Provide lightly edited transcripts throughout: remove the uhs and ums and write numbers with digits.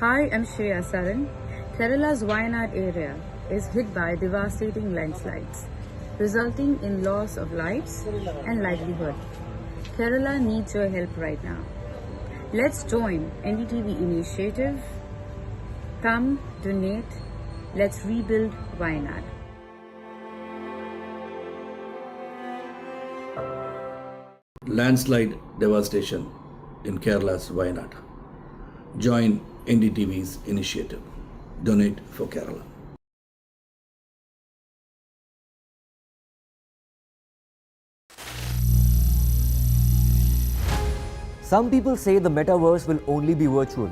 Hi, I'm Shreya Saran. Kerala's Wayanad area is hit by devastating landslides, resulting in loss of lives and livelihood. Kerala needs your help right now. Let's join NDTV initiative. Come, donate. Let's rebuild Wayanad. Landslide devastation in Kerala's Wayanad. Join NDTV's initiative. Donate for Kerala. Some people say the metaverse will only be virtual.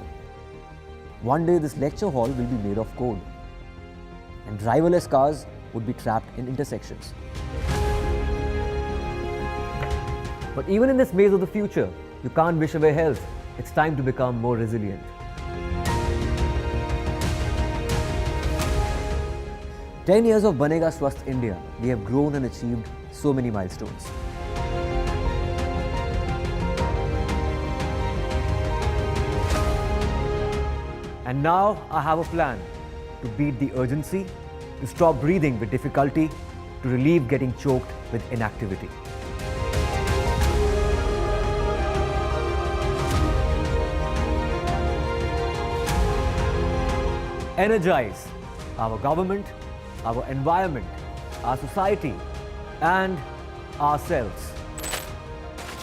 One day this lecture hall will be made of code, and driverless cars would be trapped in intersections. But even in this maze of the future, you can't wish away health. It's time to become more resilient. 10 years of Banega Swasth India, we have grown and achieved so many milestones. And now I have a plan to beat the urgency, to stop breathing with difficulty, to relieve getting choked with inactivity. Energize our government, our environment, our society, and ourselves.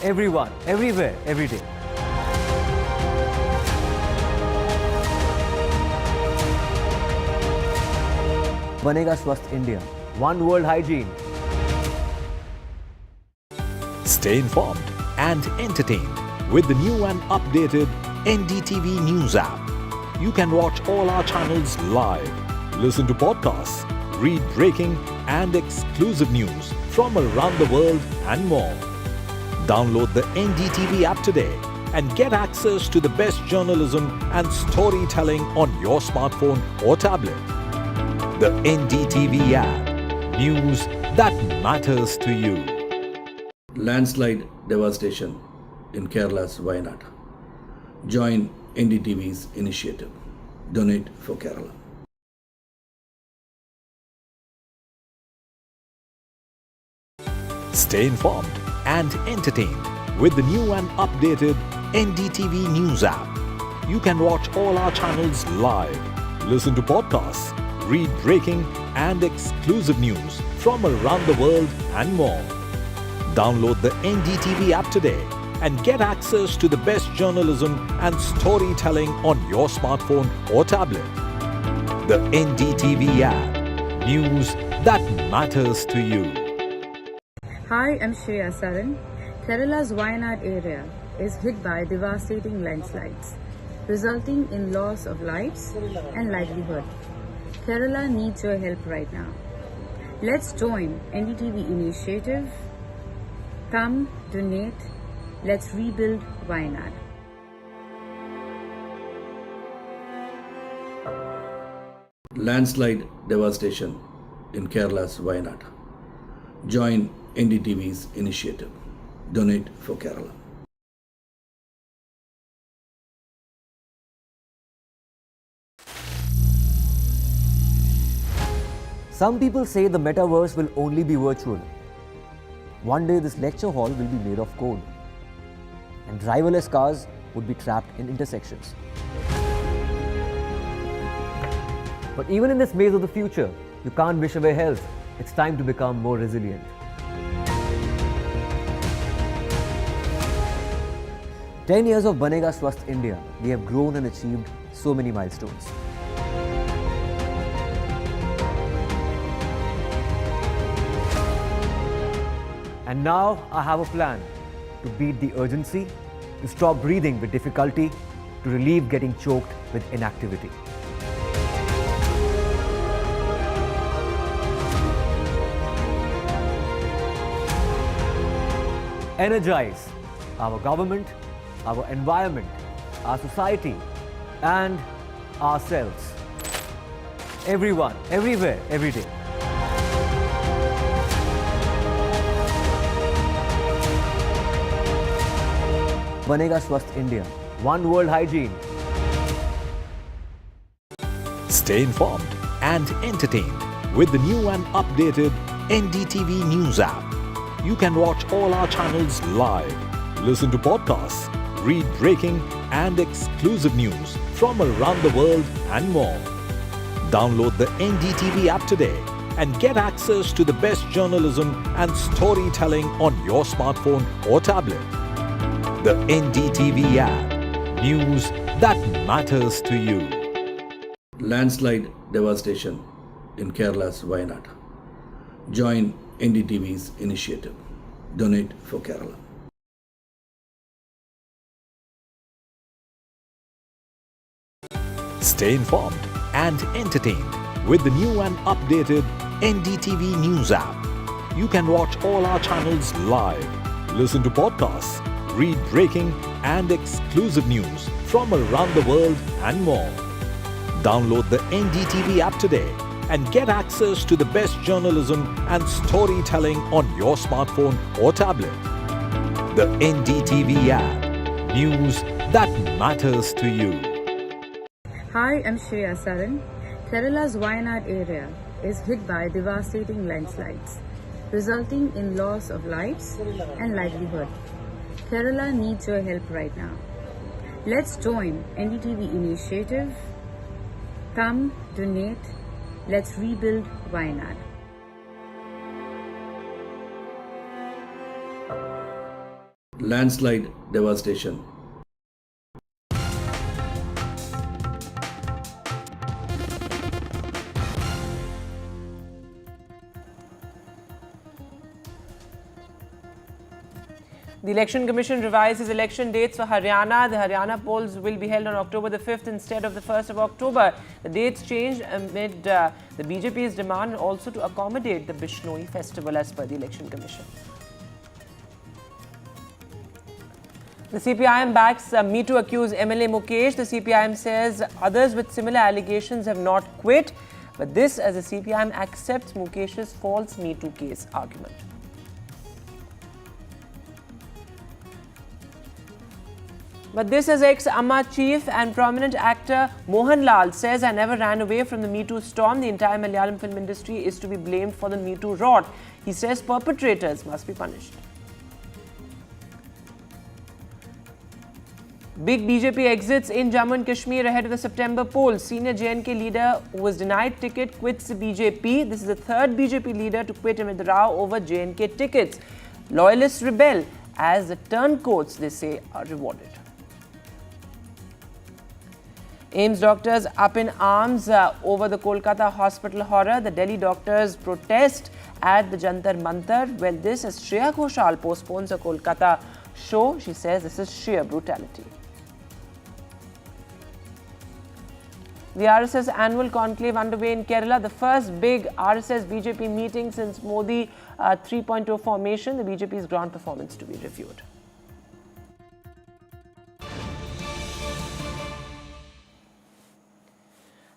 Everyone, everywhere, every day. Banega Swasth India. One world hygiene. Stay informed and entertained with the new and updated NDTV News app. You can watch all our channels live, listen to podcasts, read breaking and exclusive news from around the world and more. Download the NDTV app today and get access to the best journalism and storytelling on your smartphone or tablet. The NDTV app. News that matters to you. Landslide devastation in Kerala's Wayanad. Join NDTV's initiative. Donate for Kerala. Stay informed and entertained with the new and updated NDTV News app. You can watch all our channels live, listen to podcasts, read breaking and exclusive news from around the world and more. Download the NDTV app today and get access to the best journalism and storytelling on your smartphone or tablet. The NDTV app. News that matters to you. Hi, I'm Shreya Saran. Kerala's Wayanad area is hit by devastating landslides, resulting in loss of lives and livelihood. Kerala needs your help right now. Let's join NDTV initiative. Come, donate. Let's rebuild Wayanad. Landslide devastation in Kerala's Wayanad. Join NDTV's initiative. Donate for Kerala. Some people say the metaverse will only be virtual. One day this lecture hall will be made of code, and driverless cars would be trapped in intersections. But even in this maze of the future, you can't wish away health. It's time to become more resilient. 10 years of Banega Swasth India, we have grown and achieved so many milestones. And now I have a plan to beat the urgency, to stop breathing with difficulty, to relieve getting choked with inactivity. Energize our government, our environment, our society, and ourselves. Everyone, everywhere, every day. Banega Swasth India. One world hygiene. Stay informed and entertained with the new and updated NDTV News app. You can watch all our channels live, listen to podcasts, read breaking and exclusive news from around the world and more. Download the NDTV app today and get access to the best journalism and storytelling on your smartphone or tablet. The NDTV app. News that matters to you. Landslide devastation in Kerala's Wayanad. Join NDTV's initiative. Donate for Kerala. Stay informed and entertained with the new and updated NDTV News app. You can watch all our channels live, listen to podcasts, read breaking and exclusive news from around the world and more. Download the NDTV app today and get access to the best journalism and storytelling on your smartphone or tablet. The NDTV app. News that matters to you. Hi, I'm Shreya Saran. Kerala's Wayanad area is hit by devastating landslides, resulting in loss of lives and livelihood. Kerala needs your help right now. Let's join NDTV initiative. Come, donate. Let's rebuild Wayanad. Landslide devastation. The Election Commission revises election dates for Haryana. The Haryana polls will be held on October the 5th instead of the 1st of October. The dates changed amid the BJP's demand also to accommodate the Bishnoi festival as per the Election Commission. The CPIM backs MeToo accused MLA Mukesh. The CPIM says others with similar allegations have not quit. But this as the CPIM accepts Mukesh's false MeToo case argument. But this as ex-Amma chief and prominent actor Mohanlal says, I never ran away from the MeToo storm. The entire Malayalam film industry is to be blamed for the MeToo rot. He says perpetrators must be punished. Big BJP exits in Jammu and Kashmir ahead of the September polls. Senior JNK leader who was denied ticket quits the BJP. This is the third BJP leader to quit amid the row over JNK tickets. Loyalists rebel as the turncoats, they say, are rewarded. AIIMS doctors up in arms over the Kolkata hospital horror. The Delhi doctors protest at the Jantar Mantar. Well, this as Shreya Ghoshal postpones a Kolkata show. She says this is sheer brutality. The RSS annual conclave underway in Kerala. The first big RSS BJP meeting since Modi 3.0 formation. The BJP's ground performance to be reviewed.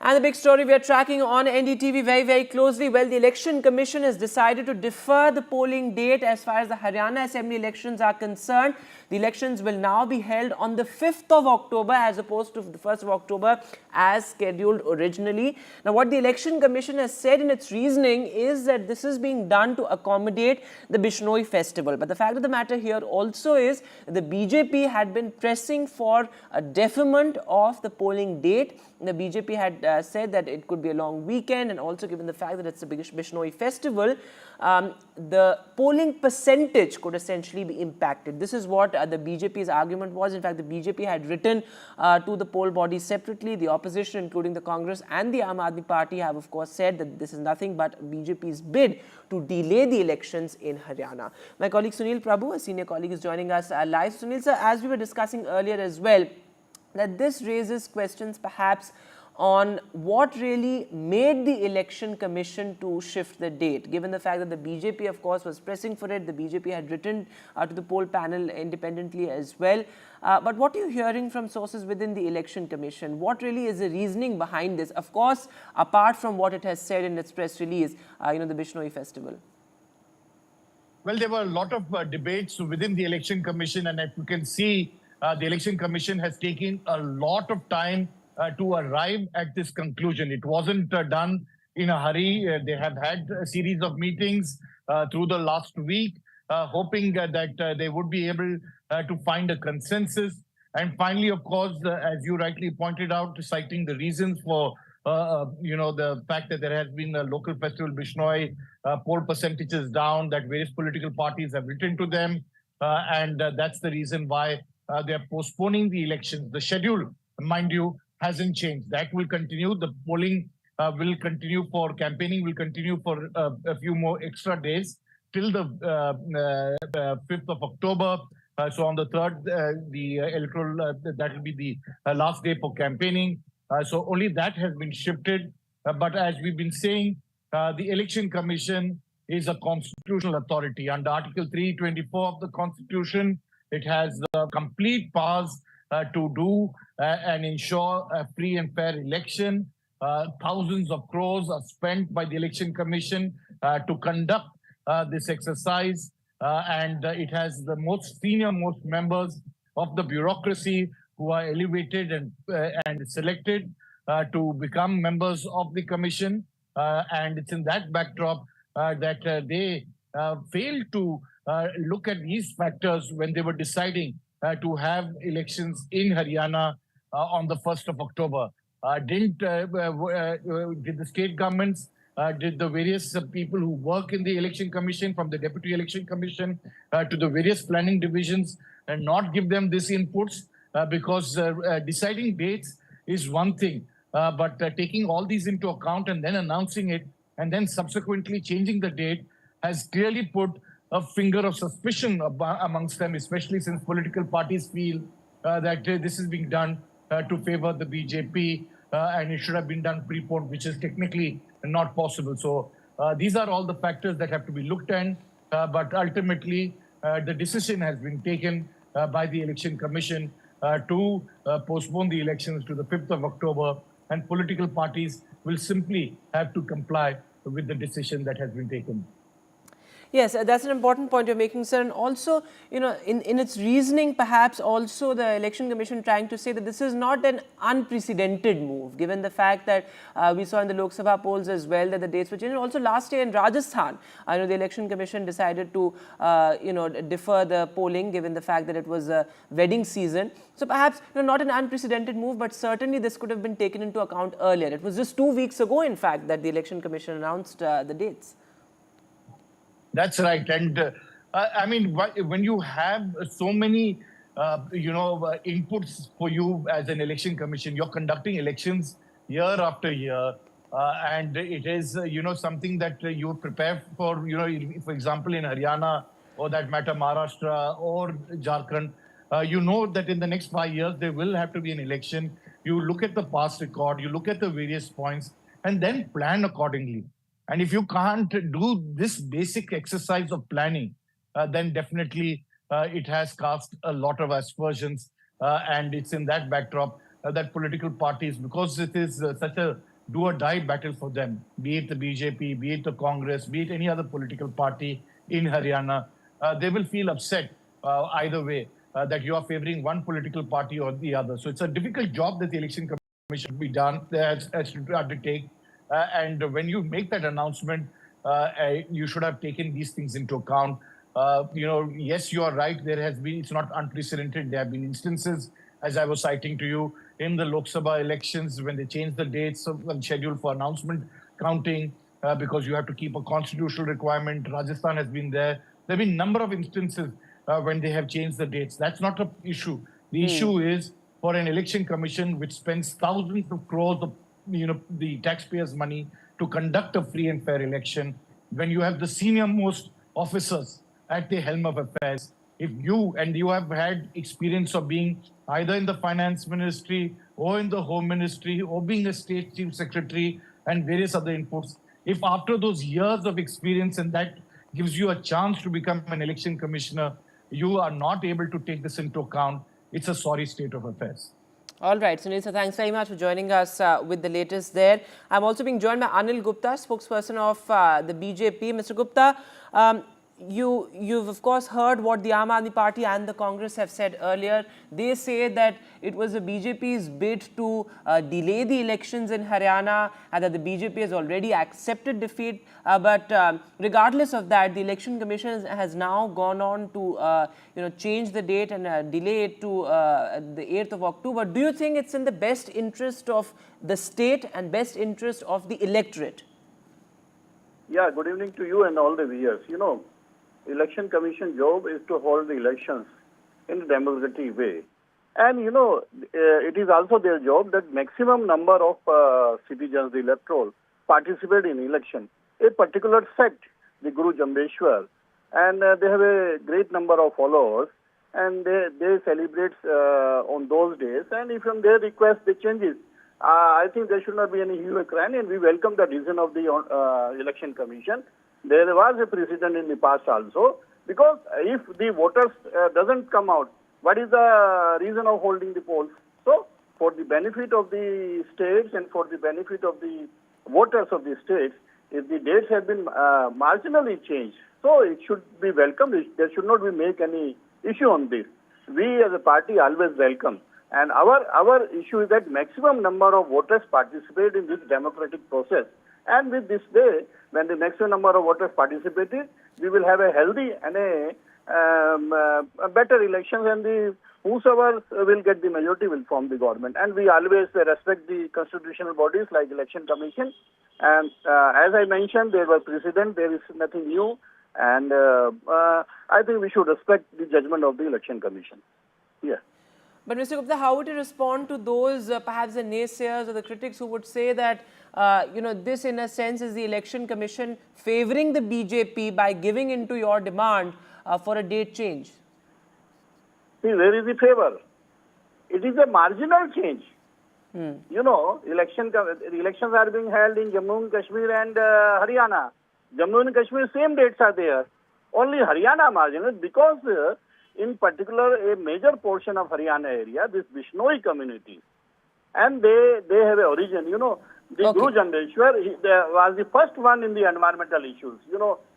And the big story we are tracking on NDTV very, very closely. Well, the Election Commission has decided to defer the polling date as far as the Haryana Assembly elections are concerned. The elections will now be held on the 5th of October as opposed to the 1st of October as scheduled originally. Now, what the Election Commission has said in its reasoning is that this is being done to accommodate the Bishnoi festival. But the fact of the matter here also is that the BJP had been pressing for a deferment of the polling date. The BJP had said that it could be a long weekend, and also given the fact that it's a big Bishnoi festival, the polling percentage could essentially be impacted. This is what the BJP's argument was. In fact, the BJP had written to the poll body separately. The opposition, including the Congress and the Aam Aadmi Party, have of course said that this is nothing but BJP's bid to delay the elections in Haryana. My colleague Sunil Prabhu, a senior colleague, is joining us live. Sunil sir, as we were discussing earlier as well, that this raises questions perhaps on what really made the Election Commission to shift the date, given the fact that the BJP, of course, was pressing for it. The BJP had written to the poll panel independently as well. But what are you hearing from sources within the Election Commission? What really is the reasoning behind this? Of course, apart from what it has said in its press release, the Bishnoi festival. Well, there were a lot of debates within the Election Commission, and as you can see, the Election Commission has taken a lot of time to arrive at this conclusion. It wasn't done in a hurry. They have had a series of meetings through the last week, hoping that they would be able to find a consensus. And finally, of course, as you rightly pointed out, citing the reasons for the fact that there has been a local festival, Bishnoi, poll percentages down, that various political parties have written to them. And that's the reason why they are postponing the elections. The schedule, mind you, hasn't changed. That will continue. The polling will continue for campaigning, will continue for a few more extra days till the 5th of October. So on the 3rd, the electoral, that will be the last day for campaigning. So only that has been shifted. But as we've been saying, the Election Commission is a constitutional authority. Under Article 324 of the Constitution, it has the complete powers to do and ensure a free and fair election. Thousands of crores are spent by the Election Commission to conduct this exercise. And it has the most senior members of the bureaucracy who are elevated and selected to become members of the commission. And it's in that backdrop that they failed to look at these factors when they were deciding to have elections in Haryana on the 1st of October. Did the state governments, did the various people who work in the Election Commission, from the Deputy Election Commission to the various planning divisions, and not give them these inputs? Because deciding dates is one thing, but taking all these into account and then announcing it and then subsequently changing the date has clearly put a finger of suspicion amongst them, especially since political parties feel that this is being done to favor the BJP and it should have been done pre-poll, which is technically not possible. So these are all the factors that have to be looked at, but ultimately the decision has been taken by the Election Commission to postpone the elections to the 5th of October, and political parties will simply have to comply with the decision that has been taken. Yes, that's an important point you're making, sir. And also, in its reasoning, perhaps also the Election Commission trying to say that this is not an unprecedented move, given the fact that we saw in the Lok Sabha polls as well that the dates were changed. And also last year in Rajasthan, I know the Election Commission decided to, defer the polling, given the fact that it was a wedding season. So perhaps, not an unprecedented move, but certainly this could have been taken into account earlier. It was just 2 weeks ago, in fact, that the Election Commission announced the dates. That's right. And I mean, when you have so many, inputs for you as an election commission, you're conducting elections year after year. And it is, something that you prepare for, for example, in Haryana or that matter Maharashtra or Jharkhand, that in the next 5 years, there will have to be an election. You look at the past record, you look at the various points, and then plan accordingly. And if you can't do this basic exercise of planning, then definitely it has cast a lot of aspersions. And it's in that backdrop that political parties, because it is such a do or die battle for them, be it the BJP, be it the Congress, be it any other political party in Haryana, they will feel upset either way, that you are favoring one political party or the other. So it's a difficult job that the Election Commission should be done, has to undertake. And when you make that announcement, you should have taken these things into account. Yes, you are right. It's not unprecedented. There have been instances, as I was citing to you, in the Lok Sabha elections when they changed the dates of the schedule for announcement counting because you have to keep a constitutional requirement. Rajasthan has been there. There have been a number of instances when they have changed the dates. That's not an issue. The issue is for an election commission which spends thousands of crores of the taxpayers' money to conduct a free and fair election, when you have the senior most officers at the helm of affairs. If you have had experience of being either in the finance ministry or in the home ministry or being a state chief secretary and various other inputs, if after those years of experience and that gives you a chance to become an election commissioner, you are not able to take this into account, it's a sorry state of affairs. All right, Sunil, so thanks very much for joining us with the latest there. I'm also being joined by Anil Gupta, spokesperson of the BJP. Mr. Gupta, you've of course heard what the Aam Aadmi Party and the Congress have said earlier. They say that it was the BJP's bid to delay the elections in Haryana, and that the BJP has already accepted defeat. But regardless of that, the Election Commission has now gone on to change the date and delay it to the 8th of October. Do you think it's in the best interest of the state and best interest of the electorate? Yeah, good evening to you and all the viewers. Election Commission job is to hold the elections in a democratic way. And, it is also their job that maximum number of citizens, the electoral, participate in election. A particular sect, the Guru Jambeshwar, and they have a great number of followers, and they celebrate on those days. And if from their request they changes, I think there should not be any hue or crime, and we welcome the decision of the Election Commission. There was a precedent in the past also, because if the voters doesn't come out, what is the reason of holding the polls? So, for the benefit of the states and for the benefit of the voters of the states, if the dates have been marginally changed, so it should be welcomed. There should not be make any issue on this. We as a party always welcome. And our issue is that maximum number of voters participate in this democratic process. And with this day, when the maximum number of voters participated, we will have a healthy and a better elections, and whosoever will get the majority will form the government. And we always respect the constitutional bodies like Election Commission. And as I mentioned, there was precedent. There is nothing new. And I think we should respect the judgment of the Election Commission. Yeah. But Mr. Gupta, how would you respond to those perhaps the naysayers or the critics who would say that this in a sense is the Election Commission favouring the BJP by giving into your demand for a date change? See, where is the favour? It is a marginal change. Elections are being held in Jammu and Kashmir and Haryana. Jammu and Kashmir, same dates are there. Only Haryana marginal, because in particular a major portion of Haryana area, this Bishnoi community, and they have a origin. The Guru Jambeshwar was the first one in the environmental issues.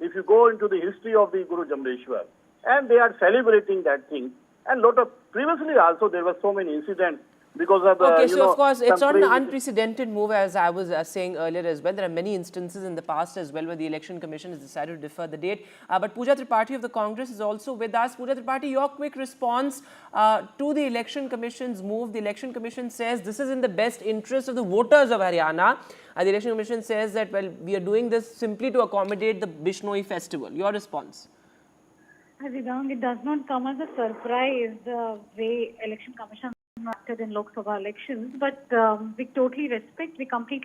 If you go into the history of the Guru Jambeshwar, and they are celebrating that thing. And previously also there were so many incidents because of so of course it's not an unprecedented move, as I was saying earlier as well. There are many instances in the past as well where the Election Commission has decided to defer the date. But Pooja Tripathi of the Congress is also with us. Pooja Tripathi, your quick response to the Election Commission's move. The Election Commission says this is in the best interest of the voters of Haryana. The Election Commission says that, well, we are doing this simply to accommodate the Bishnoi festival. Your response? Ridang, it does not come as a surprise the way Election Commission acted in Lok Sabha elections, but we completely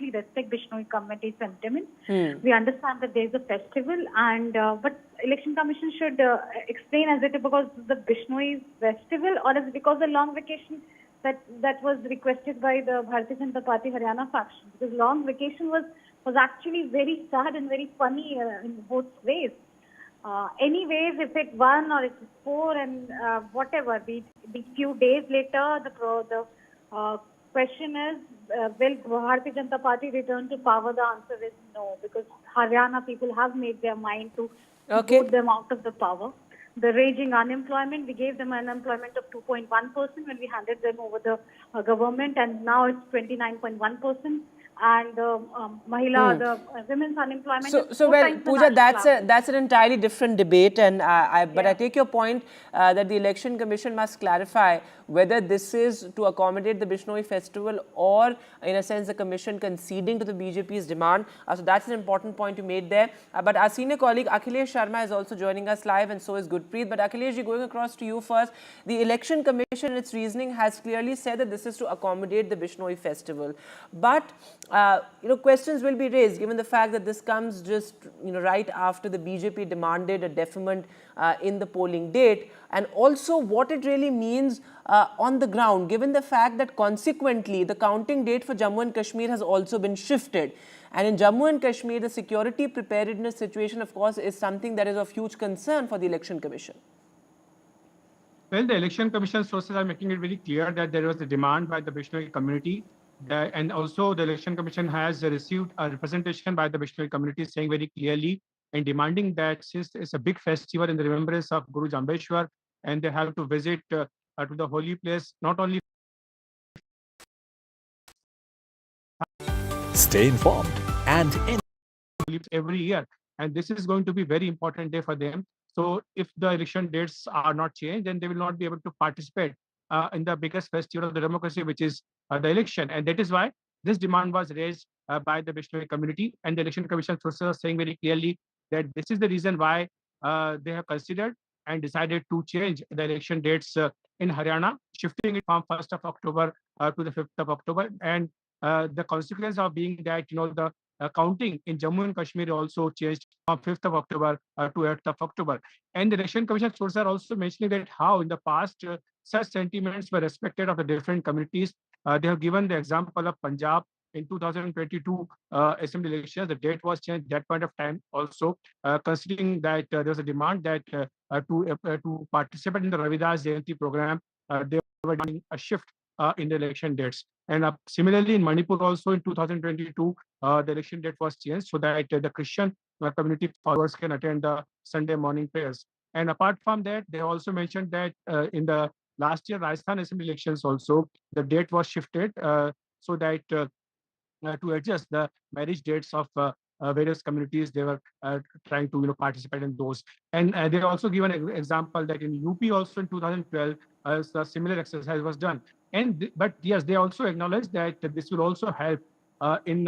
respect Bishnoi committee sentiment. We understand that there is a festival, and but Election Commission should explain, as it because the Bishnoi festival, or is it because the long vacation that was requested by the Bharatiya Janata Party Haryana faction? Because long vacation was actually very sad and very funny in both ways. Anyways, if it's 1 or it's 4 and whatever, the few days later, the question is, will Bharatiya Janata Party return to power? The answer is no, because Haryana people have made their mind to put them out of the power. The raging unemployment, we gave them unemployment of 2.1% when we handed them over the government, and now it's 29.1%. And the women's unemployment. So well, Pooja, that's an entirely different debate, and but I take your point that the Election Commission must clarify whether this is to accommodate the Bishnoi festival or, in a sense, the Commission conceding to the BJP's demand. So that's an important point you made there. But our senior colleague Akhilesh Sharma is also joining us live, and so is Gurpreet. But Akhilesh, going across to you first. The Election Commission, its reasoning has clearly said that this is to accommodate the Bishnoi festival, but questions will be raised given the fact that this comes just right after the BJP demanded a deferment in the polling date, and also what it really means on the ground, given the fact that consequently the counting date for Jammu and Kashmir has also been shifted. And in Jammu and Kashmir, the security preparedness situation, of course, is something that is of huge concern for the Election Commission. Well, the Election Commission sources are making it very clear that there was a demand by the Bishnoi community. And also the Election Commission has received a representation by the Bishnoi community saying very clearly and demanding that since it's a big festival in the remembrance of Guru Jambeshwar, and they have to visit to the holy place, not only Stay informed and every year, and this is going to be very important day for them. So if the election dates are not changed, then they will not be able to participate in the biggest festival of the democracy, which is the election. And that is why this demand was raised by the Bishnoi community, and the election commission sources are saying very clearly that this is the reason why they have considered and decided to change the election dates in Haryana, shifting it from 1st of October to the 5th of October. And the consequence of being that, the counting in Jammu and Kashmir also changed from 5th of October to 8th of October. And the Election Commission sources are also mentioning that how in the past such sentiments were respected of the different communities. They have given the example of Punjab in 2022 assembly elections. The date was changed at that point of time also, considering that there was a demand that to participate in the Ravidas Jayanti program, they were demanding a shift in the election dates. And similarly, in Manipur also in 2022, the election date was changed so that the Christian community followers can attend the Sunday morning prayers. And apart from that, they also mentioned that in the last year Rajasthan Assembly elections also, the date was shifted so that to adjust the marriage dates of various communities. They were trying to participate in those. And they also give an example that in UP also in 2012, a similar exercise was done. But yes, they also acknowledge that this will also help in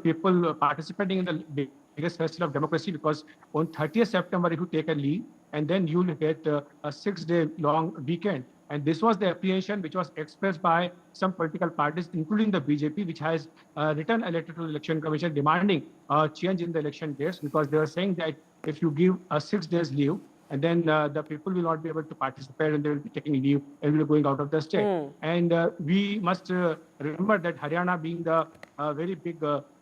people participating in the biggest festival of democracy, because on 30th September, if you take a leave, and then you'll get a 6-day long weekend. And this was the apprehension which was expressed by some political parties, including the BJP, which has written a letter to the Election Commission demanding a change in the election dates, because they are saying that if you give a 6 days leave, and then the people will not be able to participate, and they will be taking leave and will be going out of the state. And we must remember that Haryana, being the very big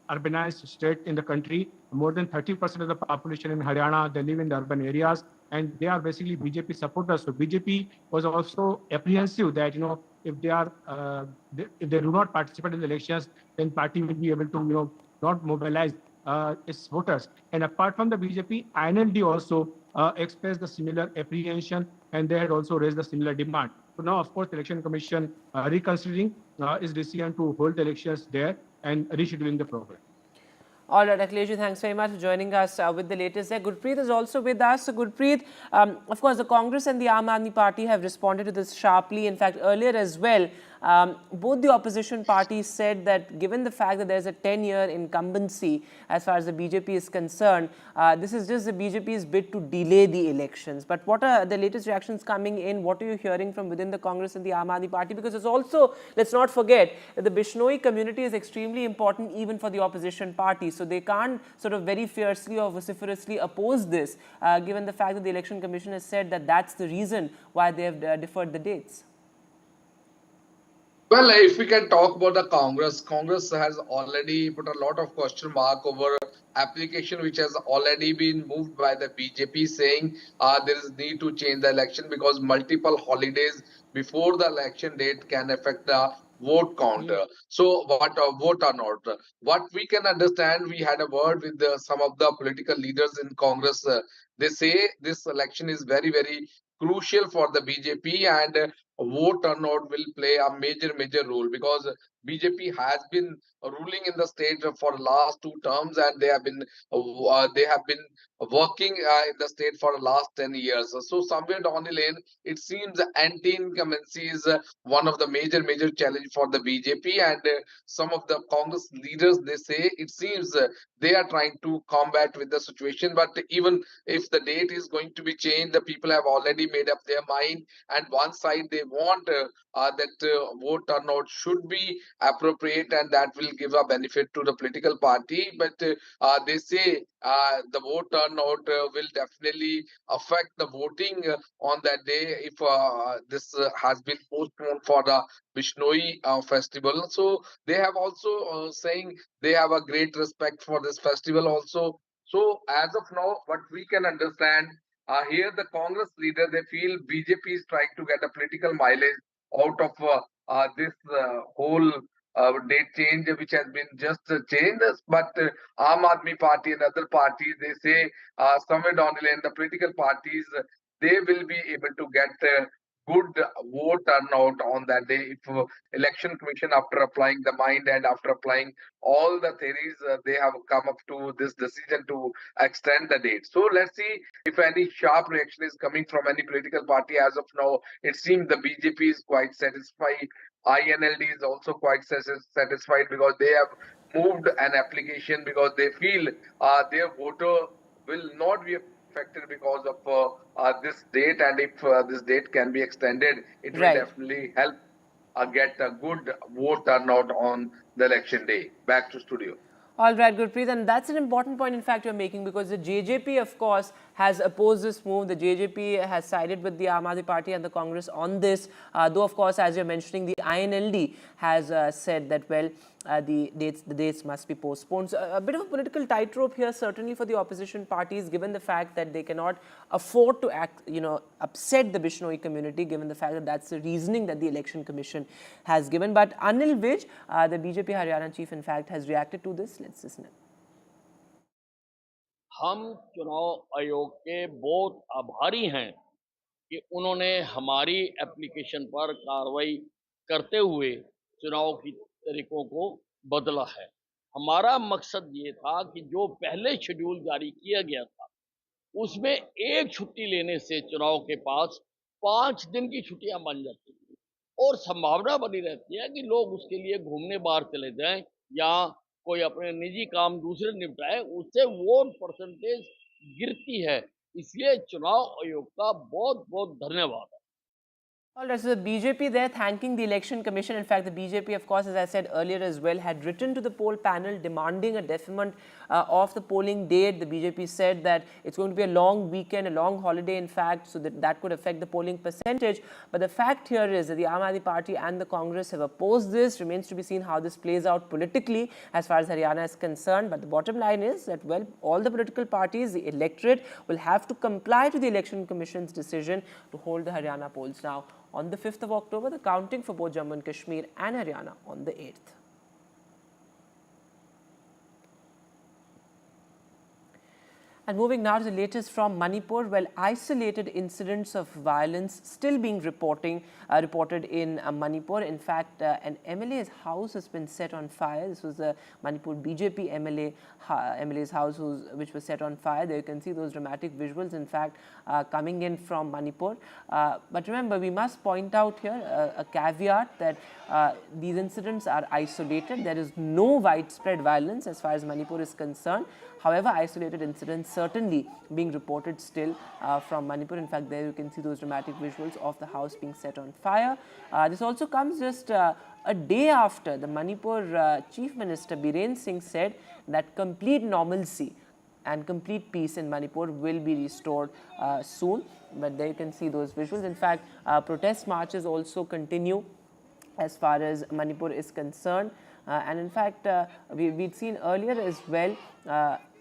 urbanized state in the country, more than 30% of the population in Haryana, they live in the urban areas, and they are basically BJP supporters. So BJP was also apprehensive that if they are if they do not participate in the elections, then party will be able to not mobilize its voters. And apart from the BJP, INLD also expressed the similar apprehension, and they had also raised the similar demand. So now, of course, the Election Commission reconsidering its decision to hold the elections there and rescheduling the program. All right, Akhilesh, thanks very much for joining us with the latest there. Gurpreet is also with us. So, Gurpreet, of course, the Congress and the Aam Aadmi Party have responded to this sharply. In fact, earlier as well, both the opposition parties said that given the fact that there's a 10-year incumbency as far as the BJP is concerned, this is just the BJP's bid to delay the elections. But what are the latest reactions coming in? What are you hearing from within the Congress and the Aam Aadmi Party? Because it's also, let's not forget, that the Bishnoi community is extremely important even for the opposition party. So they can't sort of very fiercely or vociferously oppose this, given the fact that the Election Commission has said that that's the reason why they have deferred the dates. Well, if we can talk about the Congress has already put a lot of question mark over application which has already been moved by the BJP, saying there is need to change the election because multiple holidays before the election date can affect the vote count. So what vote or not? What we can understand, we had a word with some of the political leaders in Congress. They say this election is very, very crucial for the BJP, and vote turnout will play a major role, because BJP has been ruling in the state for the last 2 terms, and they have been working in the state for the last 10 years. So somewhere down the lane, it seems anti-incumbency is one of the major challenge for the BJP, and some of the Congress leaders, they say it seems they are trying to combat with the situation. But even if the date is going to be changed, the people have already made up their mind, and one side they want that vote turnout should be appropriate, and that will give a benefit to the political party. But they say the vote turnout will definitely affect the voting on that day if this has been postponed for the Bishnoi festival. So they have also saying they have a great respect for this festival also. So as of now, what we can understand, here the Congress leader, they feel BJP is trying to get a political mileage out of this whole date change which has been just changed. But Aam Aadmi Party and other parties, they say somewhere down the line, the political parties, they will be able to get good vote turnout on that day if election commission, after applying the mind and after applying all the theories, they have come up to this decision to extend the date. So let's see if any sharp reaction is coming from any political party. As of now, it seems the BJP is quite satisfied. INLD is also quite satisfied because they have moved an application because they feel their voter will not be affected because of this date, and if this date can be extended, it will Right. definitely help get a good vote turnout on the election day. Back to studio. All right, Gurpreet, and that's an important point, in fact, you're making, because the JJP, of course, has opposed this move. The JJP has sided with the Aam Aadmi Party and the Congress on this, though, of course, as you're mentioning, the INLD has said that, well, the dates must be postponed. So a bit of a political tightrope here, certainly for the opposition parties, given the fact that they cannot afford to upset the Bishnoi community, given the fact that that's the reasoning that the Election Commission has given. But Anil Vij, the BJP Haryana chief, in fact, has reacted to this. Let's listen in. हम चुनाव आयोग के बहुत आभारी हैं कि उन्होंने हमारी एप्लीकेशन पर कार्रवाई करते हुए चुनाव की तारीखों को बदला है। हमारा मकसद ये था कि जो पहले शेड्यूल जारी किया गया था उसमें एक छुट्टी लेने से चुनाव के पास 5 दिन की छुट्टियां बन जाती हैं और संभावना बनी रहती है कि लोग उसके लिए घूमने बाहर चले जाएं या कोई अपने निजी काम दूसरे निपटाए, उससे वोट परसेंटेज गिरती है। इसलिए चुनाव आयोग का बहुत बहुत धन्यवाद है। All right, so the BJP there thanking the Election Commission. In fact, the BJP, of course, as I said earlier as well, had written to the poll panel demanding a deferment of the polling date. The BJP said that it's going to be a long weekend, a long holiday, in fact, so that could affect the polling percentage. But the fact here is that the Aam Aadmi Party and the Congress have opposed this. Remains to be seen how this plays out politically as far as Haryana is concerned. But the bottom line is that, well, all the political parties, the electorate, will have to comply to the Election Commission's decision to hold the Haryana polls now on the 5th of October, the counting for both Jammu and Kashmir and Haryana on the 8th. And moving now to the latest from Manipur, well, isolated incidents of violence still being reported in Manipur. In fact, an MLA's house has been set on fire. This was the Manipur BJP MLA's house which was set on fire. There you can see those dramatic visuals, in fact, coming in from Manipur. But remember, we must point out here a caveat that these incidents are isolated. There is no widespread violence as far as Manipur is concerned. However, isolated incidents certainly being reported still from Manipur. In fact, there you can see those dramatic visuals of the house being set on fire. This also comes just a day after the Manipur Chief Minister Biren Singh said that complete normalcy and complete peace in Manipur will be restored soon. But there you can see those visuals. In fact, protest marches also continue as far as Manipur is concerned. And in fact, we'd seen earlier as well,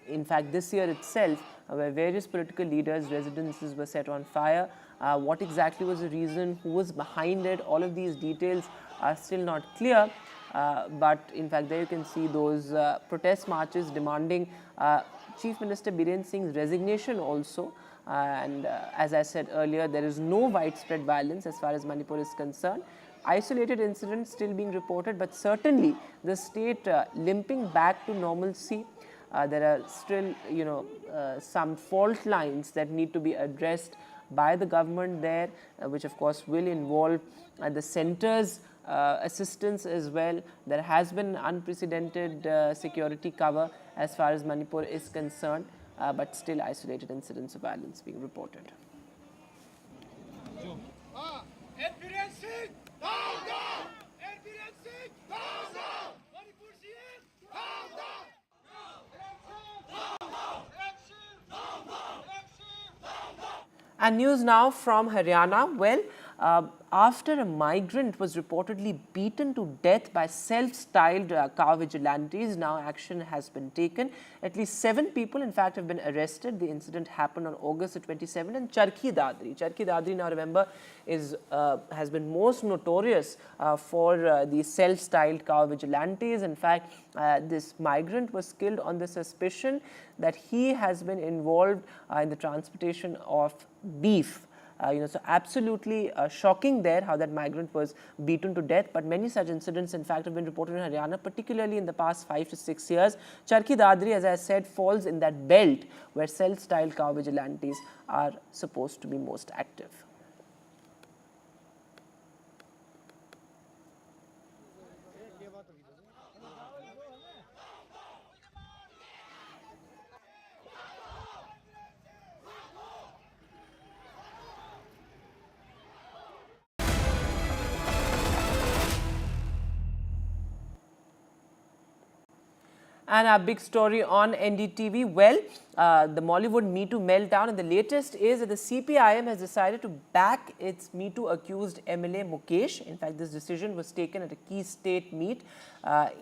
in fact, this year itself, where various political leaders' residences were set on fire. What exactly was the reason? Who was behind it? All of these details are still not clear. But in fact, there you can see those protest marches demanding Chief Minister Biren Singh's resignation also. And as I said earlier, there is no widespread violence as far as Manipur is concerned. Isolated incidents still being reported, but certainly the state limping back to normalcy. There are still, some fault lines that need to be addressed by the government there, which of course will involve the centre's assistance as well. There has been unprecedented security cover as far as Manipur is concerned, but still isolated incidents of violence being reported. And news now from Haryana. Well, after a migrant was reportedly beaten to death by self-styled car vigilantes. Now action has been taken. At least 7 people, in fact, have been arrested. The incident happened on August 27 in Charkhi Dadri. Charkhi Dadri, now remember, has been most notorious for the self-styled car vigilantes. In fact, this migrant was killed on the suspicion that he has been involved in the transportation of beef. So absolutely shocking there how that migrant was beaten to death. But many such incidents, in fact, have been reported in Haryana, particularly in the past 5 to 6 years. Charkhi Dadri, as I said, falls in that belt where self-styled car vigilantes are supposed to be most active. And our big story on NDTV, well, the Mollywood MeToo meltdown, and the latest is that the CPIM has decided to back its MeToo accused MLA Mukesh. In fact, this decision was taken at a key state meet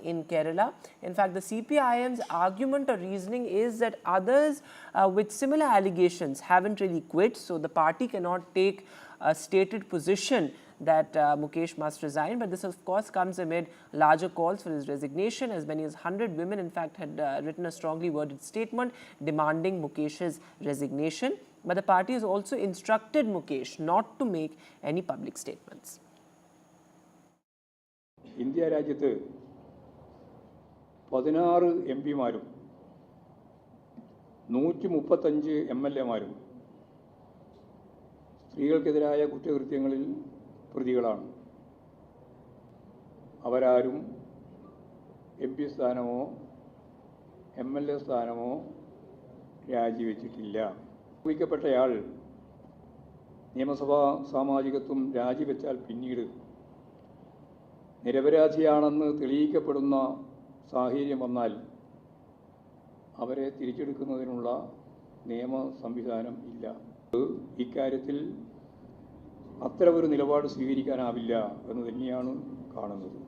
in Kerala. In fact, the CPIM's argument or reasoning is that others with similar allegations haven't really quit, so the party cannot take a stated position that Mukesh must resign. But this, of course, comes amid larger calls for his resignation. As many as 100 women, in fact, had written a strongly worded statement demanding Mukesh's resignation. But the party has also instructed Mukesh not to make any public statements. India രാജ്യത്ത് 16 എംപിമാരും 135 MLAമാരും സ്ത്രീകൾക്കെതിരായ കുറ്റകൃത്യങ്ങളിൽ പ്രതികളാണ്. അവരാരും MP സ്ഥാനമോ MLA സ്ഥാനമോ രാജിവെച്ചിട്ടില്ല. ഉപയോഗിക്കപ്പെട്ടയാൾ നിയമസഭാ സാമാജികത്വം രാജിവെച്ചാൽ പിന്നീട് നിരപരാധിയാണെന്ന് തെളിയിക്കപ്പെടുന്ന സാഹചര്യം വന്നാൽ അവരെ തിരിച്ചെടുക്കുന്നതിനുള്ള നിയമ സംവിധാനം ഇല്ല. ഇക്കാര്യത്തിൽ അത്തരമൊരു നിലപാട് സ്വീകരിക്കാനാവില്ല എന്ന് തന്നെയാണ് കാണുന്നത്.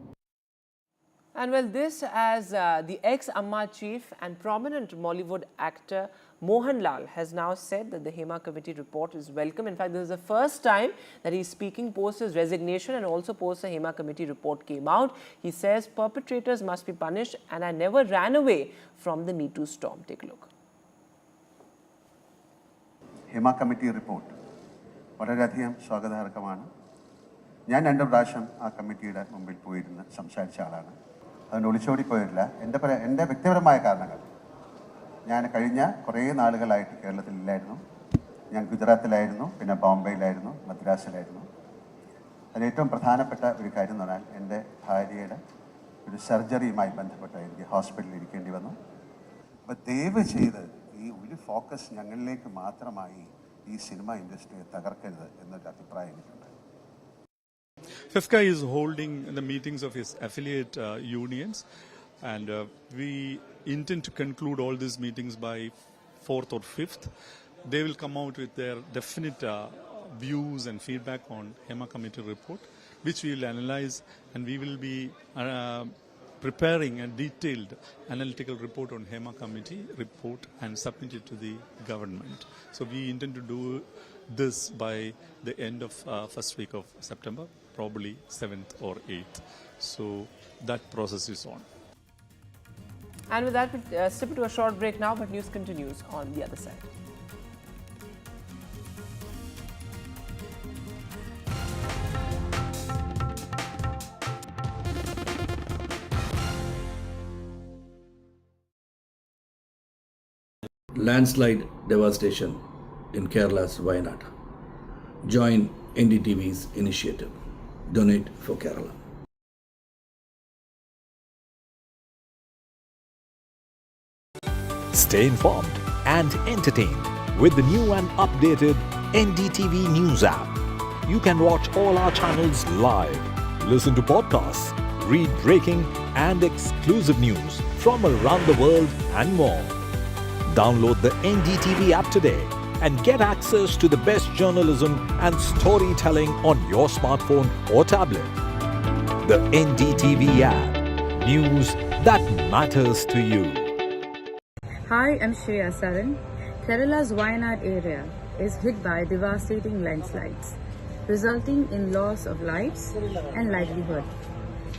And well, this as the ex-Amma chief and prominent Mollywood actor Mohanlal has now said that the Hema Committee report is welcome. In fact, this is the first time that he is speaking post his resignation and also post the Hema Committee report came out. He says perpetrators must be punished and I never ran away from the Me Too storm. Take a look. Hema Committee report. വളരെയധികം സ്വാഗതാർഹമാണ്. ഞാൻ 2 പ്രാവശ്യം ആ കമ്മിറ്റിയുടെ മുമ്പിൽ പോയിരുന്ന് സംസാരിച്ച ആളാണ്. അതിന് ഒളിച്ചോടിപ്പോയിട്ടില്ല. എൻ്റെ വ്യക്തിപരമായ കാരണങ്ങൾ, ഞാൻ കഴിഞ്ഞ കുറേ നാളുകളായിട്ട് കേരളത്തിലില്ലായിരുന്നു. ഞാൻ ഗുജറാത്തിലായിരുന്നു, പിന്നെ ബോംബെയിലായിരുന്നു, മദ്രാസിലായിരുന്നു. അതിലേറ്റവും പ്രധാനപ്പെട്ട ഒരു കാര്യം എന്ന് പറഞ്ഞാൽ എൻ്റെ ഭാര്യയുടെ ഒരു സർജറിയുമായി ബന്ധപ്പെട്ട് എനിക്ക് ഹോസ്പിറ്റലിൽ ഇരിക്കേണ്ടി വന്നു. അപ്പോൾ ദയവ് ചെയ്ത് ഈ ഒരു ഫോക്കസ് ഞങ്ങളിലേക്ക് മാത്രമായി ഈ സിനിമ ഇൻഡസ്ട്രിയെ തകർക്കരുത് എന്നൊരു അഭിപ്രായം എനിക്കുണ്ട്. FIFCA is holding the meetings of his affiliate unions, and we intend to conclude all these meetings by 4th or 5th. They will come out with their definite views and feedback on Hema Committee report, which we will analyze, and we will be preparing a detailed analytical report on Hema Committee report and submit it to the government. So we intend to do this by the end of first week of September, probably 7th or 8th. So that process is on. And with that, we'll step into a short break now, but news continues on the other side. Landslide devastation in Kerala's Wayanad. Join NDTV's initiative. Donate for Kerala. Stay informed and entertained with the new and updated NDTV News app. You can watch all our channels live, listen to podcasts, read breaking and exclusive news from around the world and more. Download the NDTV app today and get access to the best journalism and storytelling on your smartphone or tablet. The NDTV app. News that matters to you. Hi, I'm Shashi Tharoor. Kerala's Wayanad area is hit by devastating landslides, resulting in loss of lives and livelihood.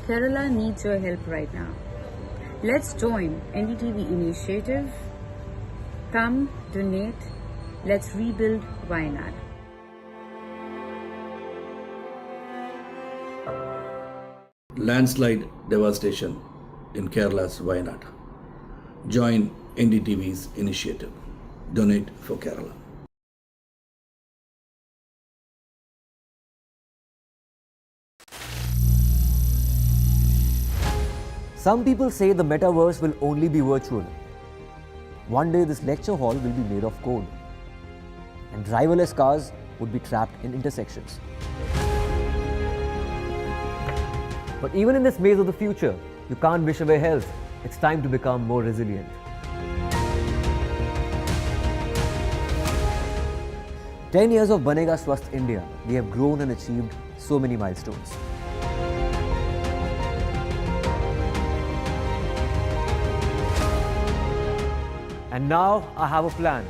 Kerala needs your help right now. Let's join NDTV initiative. Come, donate. Let's rebuild Wayanad. Landslide devastation in Kerala's Wayanad. Join NDTV's initiative. Donate for Kerala. Some people say the metaverse will only be virtual. One day this lecture hall will be made of code, and driverless cars would be trapped in intersections. But even in this maze of the future, you can't wish away health. It's time to become more resilient. "10 years of Banega Swasth India, we have grown and achieved so many milestones. And now I have a plan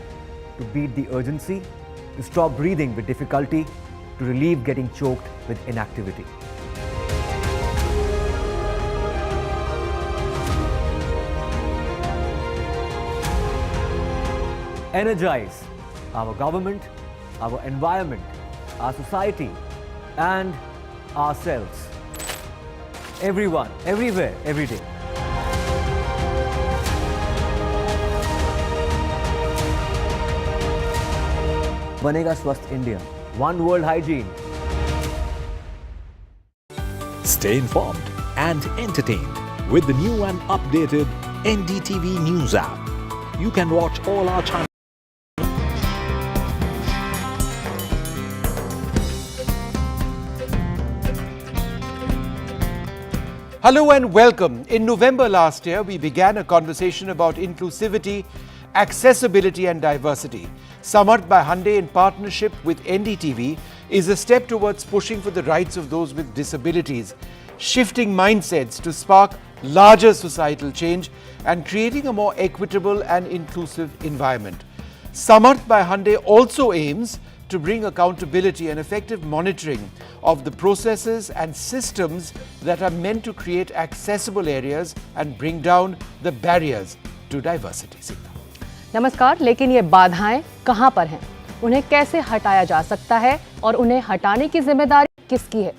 to beat the urgency, to stop breathing with difficulty, to relieve getting choked with inactivity. Energize our government, our environment, our society, and ourselves. Everyone, everywhere, every day. Banega Swasth India. One world hygiene. Stay informed and entertained with the new and updated NDTV News app. You can watch all our channels. Hello and welcome. In November last year, we began a conversation about inclusivity, accessibility and diversity. Samarth by Hyundai in partnership with NDTV is a step towards pushing for the rights of those with disabilities, shifting mindsets to spark larger societal change and creating a more equitable and inclusive environment. Samarth by Hyundai also aims to bring accountability and effective monitoring of the processes and systems that are meant to create accessible areas and bring down the barriers to diversity. नमस्कार, लेकिन ये बाधाएं कहां पर हैं? उन्हें कैसे हटाया जा सकता है और उन्हें हटाने की जिम्मेदारी किसकी है?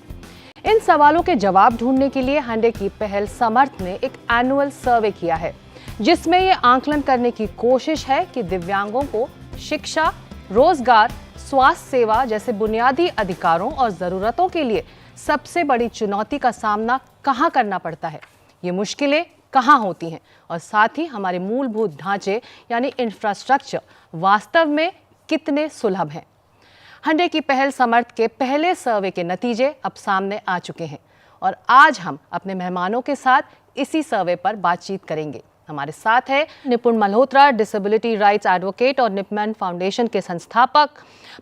इन सवालों के जवाब ढूंढने के लिए हांडे की पहल समर्थ ने एक एनुअल सर्वे किया है, जिसमें ये आंकलन करने की कोशिश है कि दिव्यांगों को शिक्षा, रोजगार, स्वास्थ्य सेवा जैसे बुनियादी अधिकारों और जरूरतों के लिए सबसे बड़ी चुनौती का सामना कहां करना पड़ता है, ये मुश्किलें कहां होती हैं और साथ ही हमारे मूलभूत ढांचे यानी इंफ्रास्ट्रक्चर वास्तव में कितने सुलभ हैं। हांडे की पहल समर्थ के पहले सर्वे के नतीजे अब सामने आ चुके हैं और आज हम अपने मेहमानों के साथ इसी सर्वे पर बातचीत करेंगे। हमारे साथ है निपुण मल्होत्रा, डिसेबिलिटी राइट्स एडवोकेट और निपमैन फाउंडेशन के संस्थापक,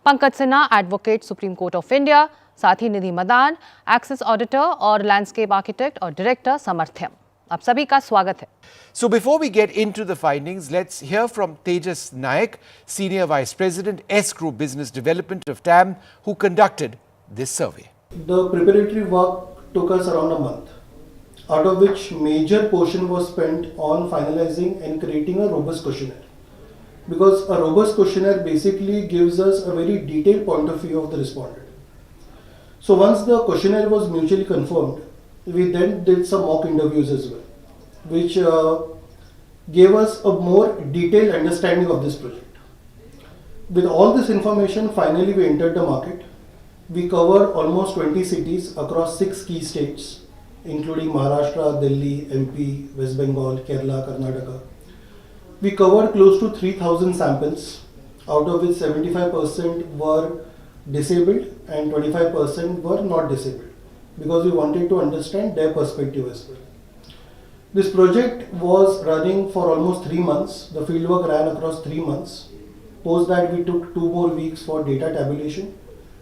Pankaj Sinha, advocate, supreme court of India, साथ ही निधि मदान, एक्सेस ऑडिटर और लैंडस्केप आर्किटेक्ट और डायरेक्टर समर्थ्यम। आप सभी का स्वागत है। So before we get into the findings, let's hear from Tejas Naik, Senior Vice President, S Group Business Development of TAM, who conducted this survey. The preparatory work took us around a month, out of which major portion was spent on finalizing and creating a robust questionnaire. Because a robust questionnaire basically gives us a very detailed point of view of the respondent. So once the questionnaire was mutually confirmed, we then did some mock interviews as well, which gave us a more detailed understanding of this project. With all this information, finally we entered the market. We covered almost 20 cities across 6 key states, including Maharashtra, Delhi, MP, West Bengal, Kerala, Karnataka. We covered close to 3,000 samples, out of which 75% were disabled and 25% were not disabled, because we wanted to understand their perspective as well. This project was running for almost 3 months. The fieldwork ran across 3 months, Post that we took 2 more weeks for data tabulation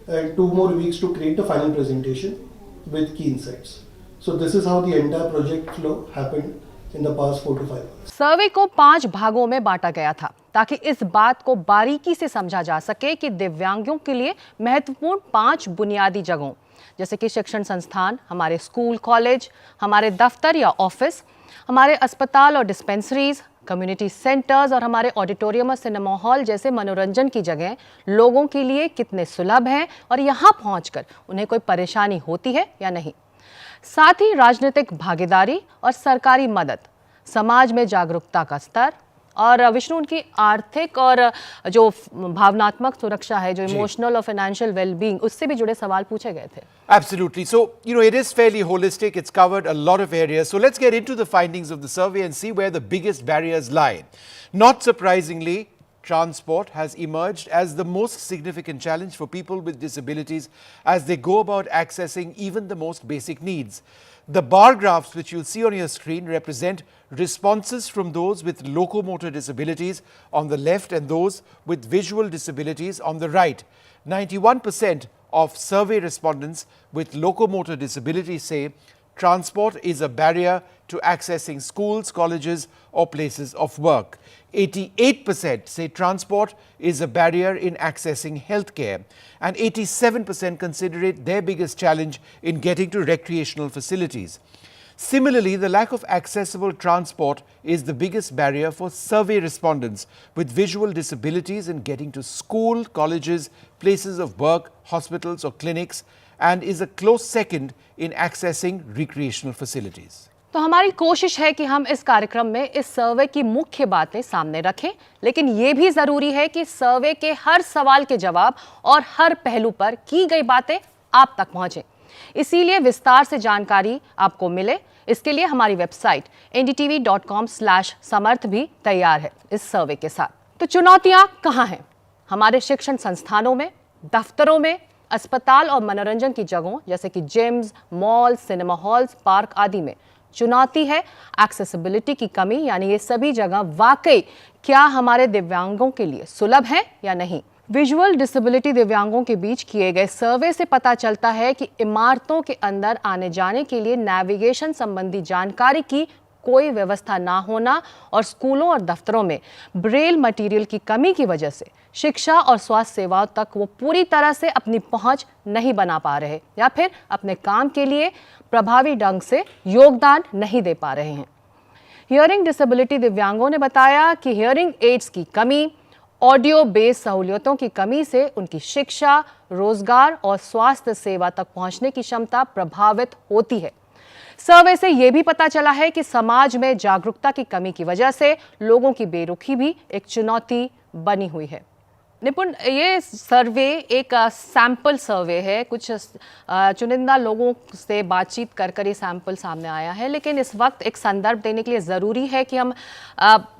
and 2 more weeks to create the final presentation with key insights. So this is how the entire project flow happened in the past 4 to 5 months. सर्वे को 5 भागों में बांटा गया था ताकि इस बात को बारीकी से समझा जा सके कि दिव्यांगों के लिए महत्वपूर्ण 5 बुनियादी जगहों जैसे कि शिक्षण संस्थान, हमारे स्कूल कॉलेज, हमारे दफ्तर या ऑफिस, हमारे अस्पताल और डिस्पेंसरीज, कम्युनिटी सेंटर्स और हमारे ऑडिटोरियम और सिनेमा हॉल जैसे मनोरंजन की जगह लोगों के लिए कितने सुलभ हैं और यहाँ पहुँचकर उन्हें कोई परेशानी होती है या नहीं। साथ ही राजनीतिक भागीदारी और सरकारी मदद, समाज में जागरूकता का स्तर और विष्णु उनकी आर्थिक और जो भावनात्मक सुरक्षा है, जो इमोशनल और फाइनेंशियल वेलबींग, उससे भी जुड़े सवाल पूछे गए थे। Absolutely. So, it is fairly holistic. It's covered a lot of areas. So, let's get into the findings of the survey and see where the biggest barriers lie. Not surprisingly, transport has emerged as the most significant challenge for people with disabilities as they go about accessing even the most basic needs. The bar graphs which you'll see on your screen represent responses from those with locomotor disabilities on the left and those with visual disabilities on the right. 91% of survey respondents with locomotor disabilities say transport is a barrier to accessing schools, colleges or places of work. 88% say transport is a barrier in accessing healthcare, and 87% consider it their biggest challenge in getting to recreational facilities. Similarly, the lack of accessible transport is the biggest barrier for survey respondents with visual disabilities in getting to school, colleges, places of work, hospitals or clinics, and is a close second in accessing recreational facilities. तो हमारी कोशिश है कि हम इस कार्यक्रम में इस सर्वे की मुख्य बातें सामने रखें, लेकिन ये भी जरूरी है कि सर्वे के हर सवाल के जवाब और हर पहलू पर की गई बातें आप तक पहुंचे। इसीलिए विस्तार से जानकारी आपको मिले, इसके लिए हमारी वेबसाइट ndtv.com/समर्थ भी तैयार है इस सर्वे के साथ। तो चुनौतियां कहां हैं? हमारे शिक्षण संस्थानों में, दफ्तरों में, अस्पताल और मनोरंजन की जगहों जैसे कि gyms, mall, cinema halls, park आदि में चुनौती है एक्सेसिबिलिटी की कमी, यानी ये सभी जगह वाकई क्या हमारे दिव्यांगों के लिए सुलभ है या नहीं। विजुअल डिसेबिलिटी दिव्यांगों के बीच किए गए सर्वे से पता चलता है कि इमारतों के अंदर आने जाने के लिए नेविगेशन संबंधी जानकारी की कोई व्यवस्था ना होना और स्कूलों और दफ्तरों में ब्रेल मटेरियल की कमी की वजह से शिक्षा और स्वास्थ्य सेवाओं तक वो पूरी तरह से अपनी पहुंच नहीं बना पा रहे या फिर अपने काम के लिए प्रभावी ढंग से योगदान नहीं दे पा रहे हैं। हियरिंग डिसेबिलिटी दिव्यांगों ने बताया कि हियरिंग एड्स की कमी, ऑडियो बेस्ड सहूलियतों की कमी से उनकी शिक्षा, रोजगार और स्वास्थ्य सेवा तक पहुंचने की क्षमता प्रभावित होती है। सर्वे से यह भी पता चला है कि समाज में जागरूकता की कमी की वजह से लोगों की बेरुखी भी एक चुनौती बनी हुई है। निपुण, ये सर्वे एक सैंपल सर्वे है, कुछ चुनिंदा लोगों से बातचीत कर ये सैंपल सामने आया है, लेकिन इस वक्त एक संदर्भ देने के लिए ज़रूरी है कि हम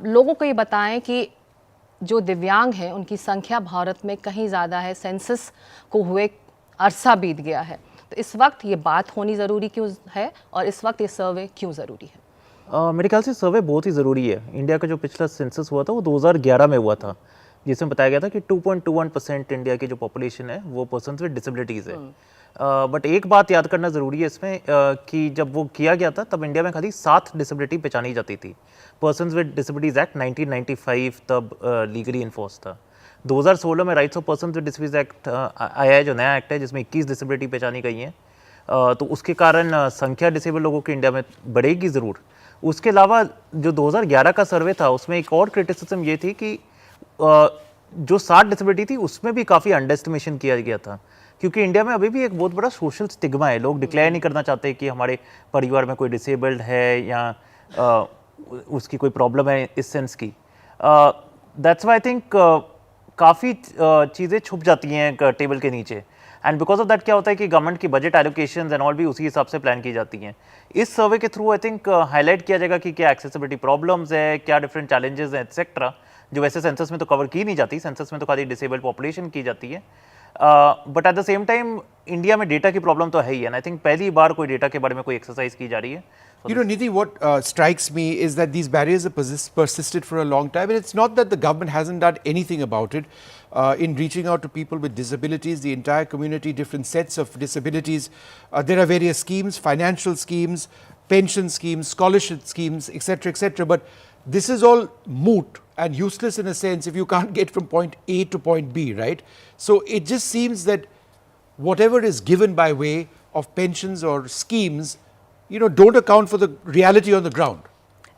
लोगों को ये बताएं कि जो दिव्यांग हैं उनकी संख्या भारत में कहीं ज़्यादा है। सेंसस को हुए अरसा बीत गया है, तो इस वक्त ये बात होनी ज़रूरी क्यों है और इस वक्त ये सर्वे क्यों ज़रूरी है? मेरे ख्याल से सर्वे बहुत ही ज़रूरी है। इंडिया का जो पिछला सेंसस हुआ था वो 2011 में हुआ था, जिसमें बताया गया था कि 2.21% इंडिया की जो पॉपुलेशन है वो पर्सन्स विद डिसेबिलिटीज़ है। बट एक बात याद करना ज़रूरी है इसमें कि जब वो किया गया था तब इंडिया में खाली 7 डिसेबिलिटी पहचानी जाती थी। पर्सन्स विद डिसेबिलिटीज़ एक्ट 1995 तब लीगली इन्फोर्स था। 2016 में rights of persons with disabilities act आया है, जो नया एक्ट है जिसमें 21 डिसेबिलिटी पहचानी गई हैं। तो उसके कारण संख्या डिसेबल लोगों की इंडिया में बढ़ेगी ज़रूर। उसके अलावा जो 2011 का सर्वे था उसमें एक और क्रिटिसिज्म ये थी कि जो 7 डिसेबिलिटी थी उसमें भी काफ़ी अंडर एस्टिमेशन किया गया था, क्योंकि इंडिया में अभी भी एक बहुत बड़ा सोशल स्टिग्मा है। लोग डिक्लेयर नहीं करना चाहते कि हमारे परिवार में कोई डिसेबल्ड है या उसकी कोई प्रॉब्लम है इस सेंस की। दैट्स वाई आई थिंक काफ़ी चीज़ें छुप जाती हैं टेबल के नीचे, एंड बिकॉज ऑफ दैट क्या होता है कि गवर्नमेंट की बजट एलोकेशन एंड ऑल भी उसी हिसाब से प्लान की जाती हैं। इस सर्वे के थ्रू आई थिंक हाईलाइट किया जाएगा कि क्या एक्सेसिबिलिटी प्रॉब्लम्स है, क्या डिफरेंट चैलेंजेस हैं एक्सेट्रा, जो वैसे सेंसस में तो कवर की नहीं जाती। सेंसस में तो खाली डिसेबल्ड पॉपुलेशन की जाती है। But at the same time India में डेटा की प्रॉब्लम तो है ही है। आई थिंक पहली बार कोई डेटा के बारे में कोई एक्सरसाइज की जा रही है। You know, Nidhi, what strikes me is that these barriers have persisted for a long time, and it's not that the government hasn't done anything about it. In reaching out to people with disabilities, the entire community, different sets of disabilities. There are various schemes, financial schemes, pension schemes, scholarship schemes, etc., but this is all moot and useless in a sense if you can't get from point A to point B, right? So it just seems that whatever is given by way of pensions or schemes, you know, don't account for the reality on the ground.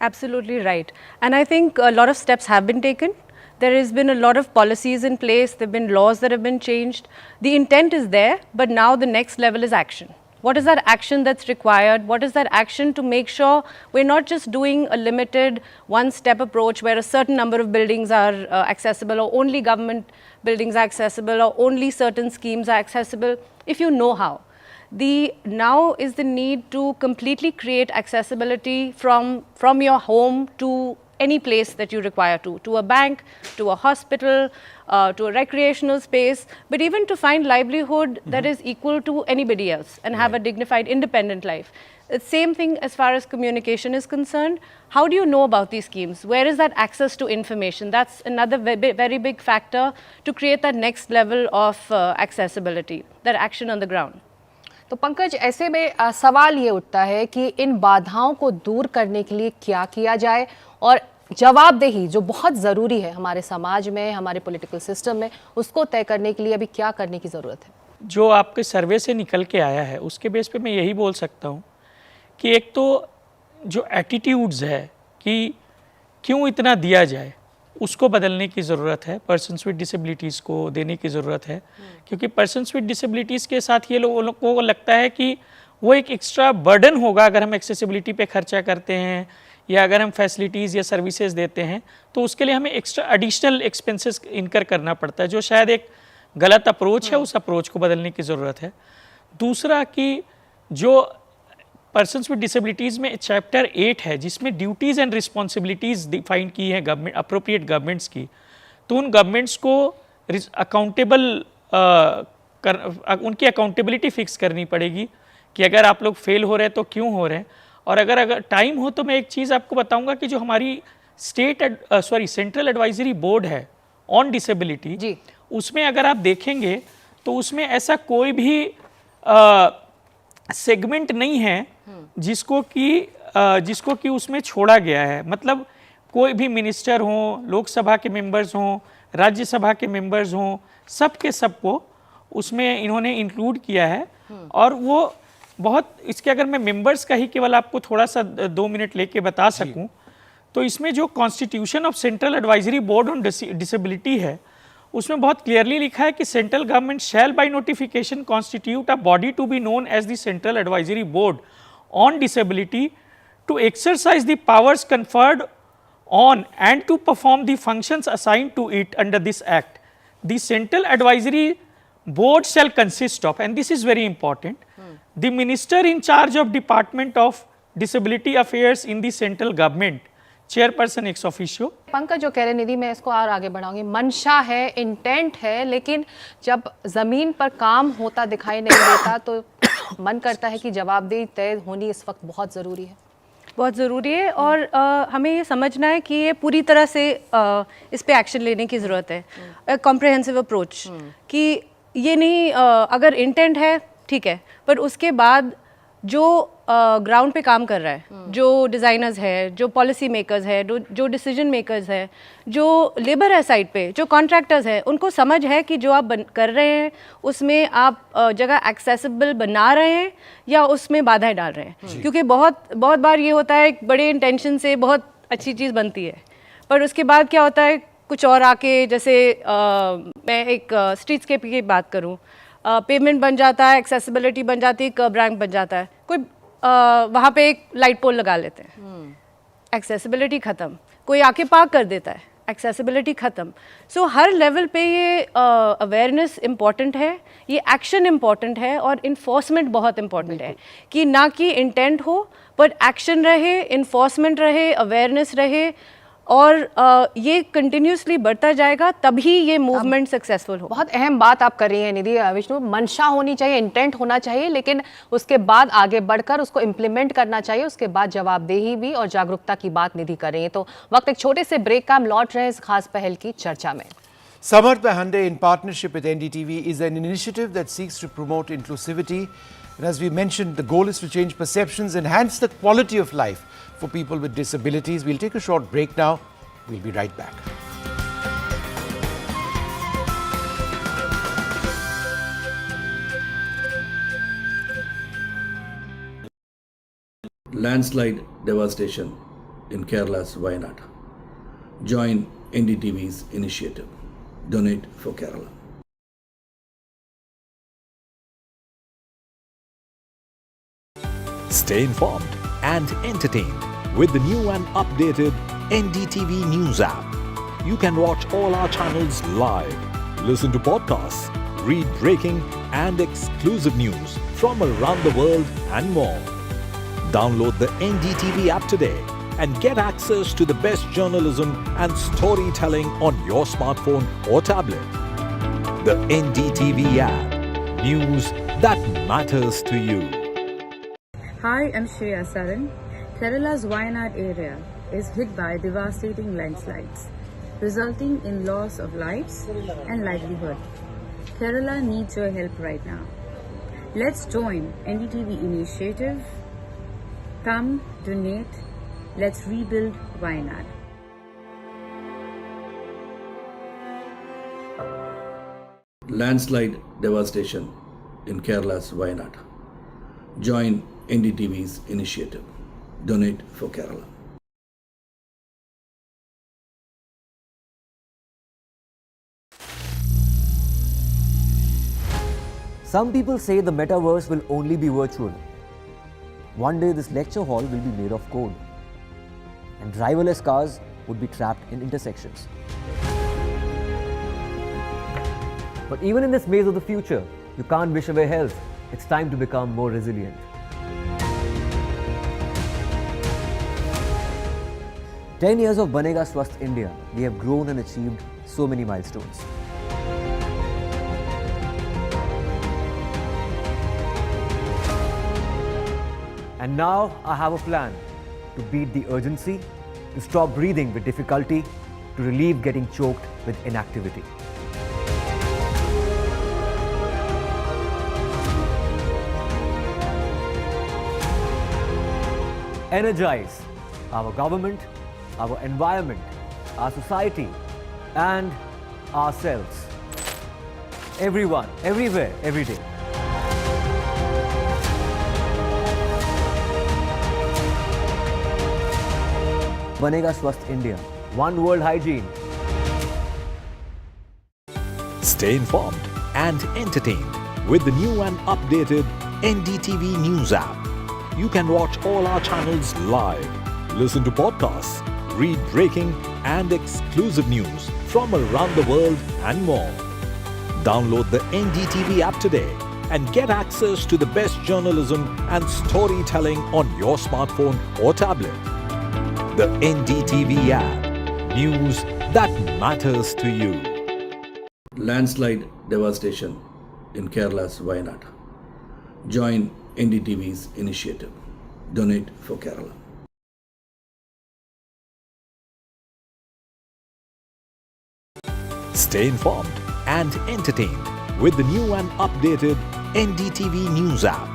Absolutely right. And I think a lot of steps have been taken. There has been a lot of policies in place. There have been laws that have been changed. The intent is there, but now the next level is action. What is that action that's required? What is that action to make sure we're not just doing a limited one-step approach where a certain number of buildings are accessible, or only government buildings are accessible, or only certain schemes are accessible, if you know how. Now is the need to completely create accessibility from your home to any place that you require to a bank, to a hospital, to a recreational space, but even to find livelihood that is equal to anybody else and have a dignified, independent life. It's same thing as far as communication is concerned. How do you know about these schemes? Where is that access to information? That's another very big factor to create that next level of accessibility, that action on the ground. तो पंकज, ऐसे में सवाल ये उठता है कि इन बाधाओं को दूर करने के लिए क्या किया जाए, और जवाबदेही जो बहुत ज़रूरी है हमारे समाज में, हमारे पॉलिटिकल सिस्टम में, उसको तय करने के लिए अभी क्या करने की ज़रूरत है? जो आपके सर्वे से निकल के आया है उसके बेस पे मैं यही बोल सकता हूँ कि एक तो जो एटीट्यूड्स है कि क्यों इतना दिया जाए, उसको बदलने की ज़रूरत है। पर्सन्स विद डिसेबिलिटीज़ को देने की ज़रूरत है, क्योंकि पर्सन्स विद डिसेबिलिटीज़ के साथ ये लोगों को लगता है कि वो एक एक्स्ट्रा बर्डन होगा अगर हम एक्सेसिबिलिटी पे खर्चा करते हैं या अगर हम फैसिलिटीज़ या सर्विसेज देते हैं, तो उसके लिए हमें एक्स्ट्रा एडिशनल एक्सपेंसेस इनकर करना पड़ता है, जो शायद एक गलत अप्रोच है। उस अप्रोच को बदलने की ज़रूरत है। दूसरा कि जो पर्सन्स विद डिसेबिलिटीज़ में चैप्टर 8 है जिसमें ड्यूटीज़ एंड रिस्पॉन्सिबिलिटीज़ डिफाइन की हैं गवर्नमेंट, अप्रोप्रिएट गवर्नमेंट्स की, तो उन गवर्नमेंट्स को अकाउंटेबल उनकी अकाउंटेबिलिटी फिक्स करनी पड़ेगी कि अगर आप लोग फेल हो रहे हैं तो क्यों हो रहे हैं। और अगर टाइम हो तो मैं एक चीज़ आपको बताऊंगा कि जो हमारी सेंट्रल एडवाइजरी बोर्ड है ऑन डिसेबिलिटी, उसमें अगर आप देखेंगे तो उसमें ऐसा कोई भी सेगमेंट नहीं है जिसको कि उसमें छोड़ा गया है। मतलब कोई भी मिनिस्टर हो, लोकसभा के मेंबर्स हों, राज्यसभा के मेंबर्स हों, सब के सबको उसमें इन्होंने इंक्लूड किया है। और वो बहुत, इसके अगर मैं मेंबर्स का ही केवल आपको थोड़ा सा 2 मिनट लेके बता सकूं, तो इसमें जो constitution of central advisory board on disability है उसमें बहुत क्लियरली लिखा है कि central government shall by notification constitute a body to be known as the central advisory board on disability to exercise the powers conferred on and to perform the functions assigned to it under this act. The central advisory board shall consist of, and this is very important, the minister in charge of Department of Disability Affairs in the central government, chairperson ex officio. Pankaj जो कह रहे निधि, मैं इसको और आगे बढ़ाऊंगी। मंशा है, intent है, लेकिन जब जमीन पर काम होता दिखाई नहीं देता तो मन करता है कि जवाबदेही तय होनी इस वक्त बहुत ज़रूरी है, बहुत ज़रूरी है। और हमें ये समझना है कि ये पूरी तरह से इस पे एक्शन लेने की ज़रूरत है, कॉम्प्रिहेंसिव अप्रोच, कि ये नहीं अगर इंटेंट है ठीक है, पर उसके बाद जो ग्राउंड पे काम कर रहा है, जो डिज़ाइनर्स है, जो पॉलिसी मेकर्स है, जो डिसीजन मेकर्स है, जो लेबर है साइड पे, जो कॉन्ट्रैक्टर्स है, उनको समझ है कि जो आप कर रहे हैं उसमें आप जगह एक्सेसिबल बना रहे हैं या उसमें बाधाएं डाल रहे हैं। क्योंकि बहुत बार ये होता है, बड़े इंटेंशन से बहुत अच्छी चीज़ बनती है, पर उसके बाद क्या होता है, कुछ और आके, जैसे मैं एक स्ट्रीटस्केप की बात करूँ, पेमेंट बन जाता है, एक्सेसिबिलिटी बन जाती है, कर्ब रैंप बन जाता है, कोई वहाँ पे एक लाइट पोल लगा लेते हैं, एक्सेसिबिलिटी ख़त्म, कोई आके पार्क कर देता है, एक्सेसिबिलिटी ख़त्म। सो हर लेवल पे ये अवेयरनेस इम्पॉर्टेंट है, ये एक्शन इम्पॉर्टेंट है, और इन्फोर्समेंट बहुत इम्पॉर्टेंट है कि ना कि इंटेंट हो पर एक्शन रहे, इन्फोर्समेंट रहे, अवेयरनेस रहे, और ये कंटिन्यूसली बढ़ता जाएगा, तभी ये मूवमेंट सक्सेसफुल हो। बहुत अहम बात आप कर रही हैं निधि। विष्णु, मंशा होनी चाहिए, इंटेंट होना चाहिए, लेकिन उसके बाद आगे बढ़कर उसको इम्प्लीमेंट करना चाहिए, उसके बाद जवाबदेही भी और जागरूकता की बात निधि कर रही है। तो वक्त एक छोटे से ब्रेक का, हम लौट रहे हैं इस खास पहल की चर्चा में। Samarth by Hyundai in partnership with NDTV is an initiative that seeks to promote inclusivity. And as we mentioned, the goal is to change perceptions, enhance the quality of life for people with disabilities. We'll take a short break now. We'll be right back. Landslide devastation in Kerala's Wayanad. Join NDTV's initiative. Donate for Kerala. Stay informed and entertained with the new and updated NDTV News app. You can watch all our channels live, listen to podcasts, read breaking and exclusive news from around the world and more. Download the NDTV app today and get access to the best journalism and storytelling on your smartphone or tablet. The NDTV app. News that matters to you. Hi, I'm Shashi Tharoor. Kerala's Wayanad area is hit by devastating landslides, resulting in loss of lives and livelihood. Kerala needs your help right now. Let's join NDTV initiative. Come, donate. Let's rebuild Wayanad. Landslide devastation in Kerala's Wayanad. Join NDTV's initiative. Donate for Kerala. Some people say the metaverse will only be virtual. One day this lecture hall will be made of code, and driverless cars would be trapped in intersections. But even in this maze of the future, you can't wish away health. It's time to become more resilient. "10 years of Banega Swasth India, we have grown and achieved so many milestones. And now I have a plan to beat the urgency, to stop breathing with difficulty, to relieve getting choked with inactivity. Energize our government, our environment, our society, and ourselves. Everyone, everywhere, every day. Banega Swasth India. One world hygiene. Stay informed and entertained with the new and updated NDTV News app. You can watch all our channels live, listen to podcasts, read breaking and exclusive news from around the world and more. Download the NDTV app today and get access to the best journalism and storytelling on your smartphone or tablet. The NDTV app. News that matters to you. Landslide devastation in Kerala's Wayanad. Join NDTV's initiative. Donate for Kerala. Stay informed and entertained with the new and updated NDTV News app.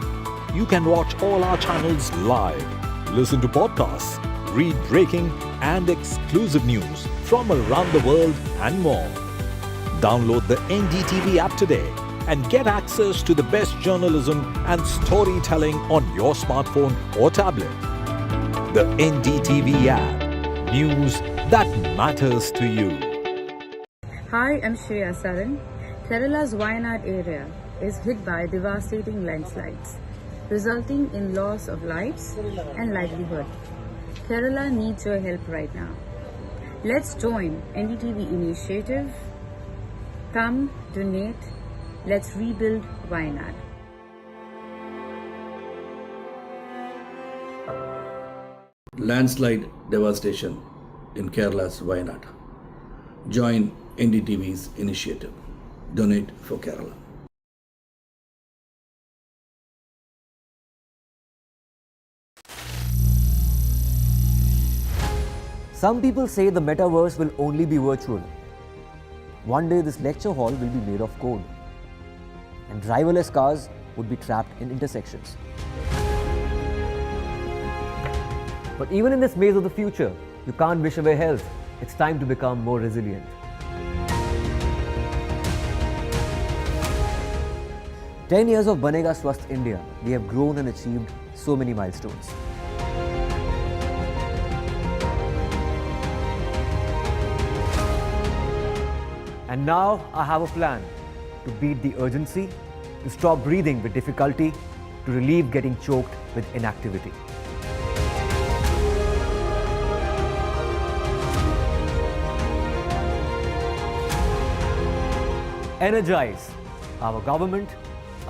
You can watch all our channels live, listen to podcasts, read breaking and exclusive news from around the world and more. Download the NDTV app today and get access to the best journalism and storytelling on your smartphone or tablet. The NDTV app. News that matters to you. Hi, I'm Shashi Tharoor. Kerala's Wayanad area is hit by devastating landslides, resulting in loss of lives and livelihood. Kerala needs your help right now. Let's join NDTV initiative. Come, donate. Let's rebuild Wayanad. Landslide devastation in Kerala's Wayanad. Join NDTV's initiative. Donate for Kerala. Some people say the metaverse will only be virtual. One day this lecture hall will be made of code, and driverless cars would be trapped in intersections. But even in this maze of the future, you can't wish away health. It's time to become more resilient. "10 years of Banega Swasth India, we have grown and achieved so many milestones. And now I have a plan to beat the urgency, to stop breathing with difficulty, to relieve getting choked with inactivity. Energize our government,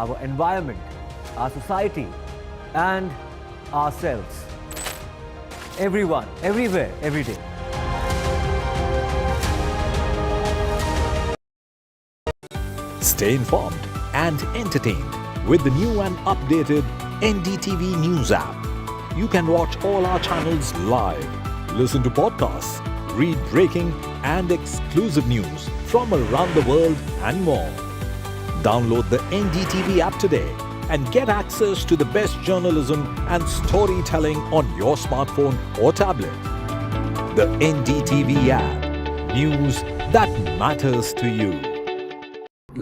our environment, our society, and ourselves. Everyone, everywhere, every day. Stay informed and entertained with the new and updated NDTV News app. You can watch all our channels live, listen to podcasts, read breaking and exclusive news from around the world and more. Download the NDTV app today and get access to the best journalism and storytelling on your smartphone or tablet. The NDTV app. News that matters to you.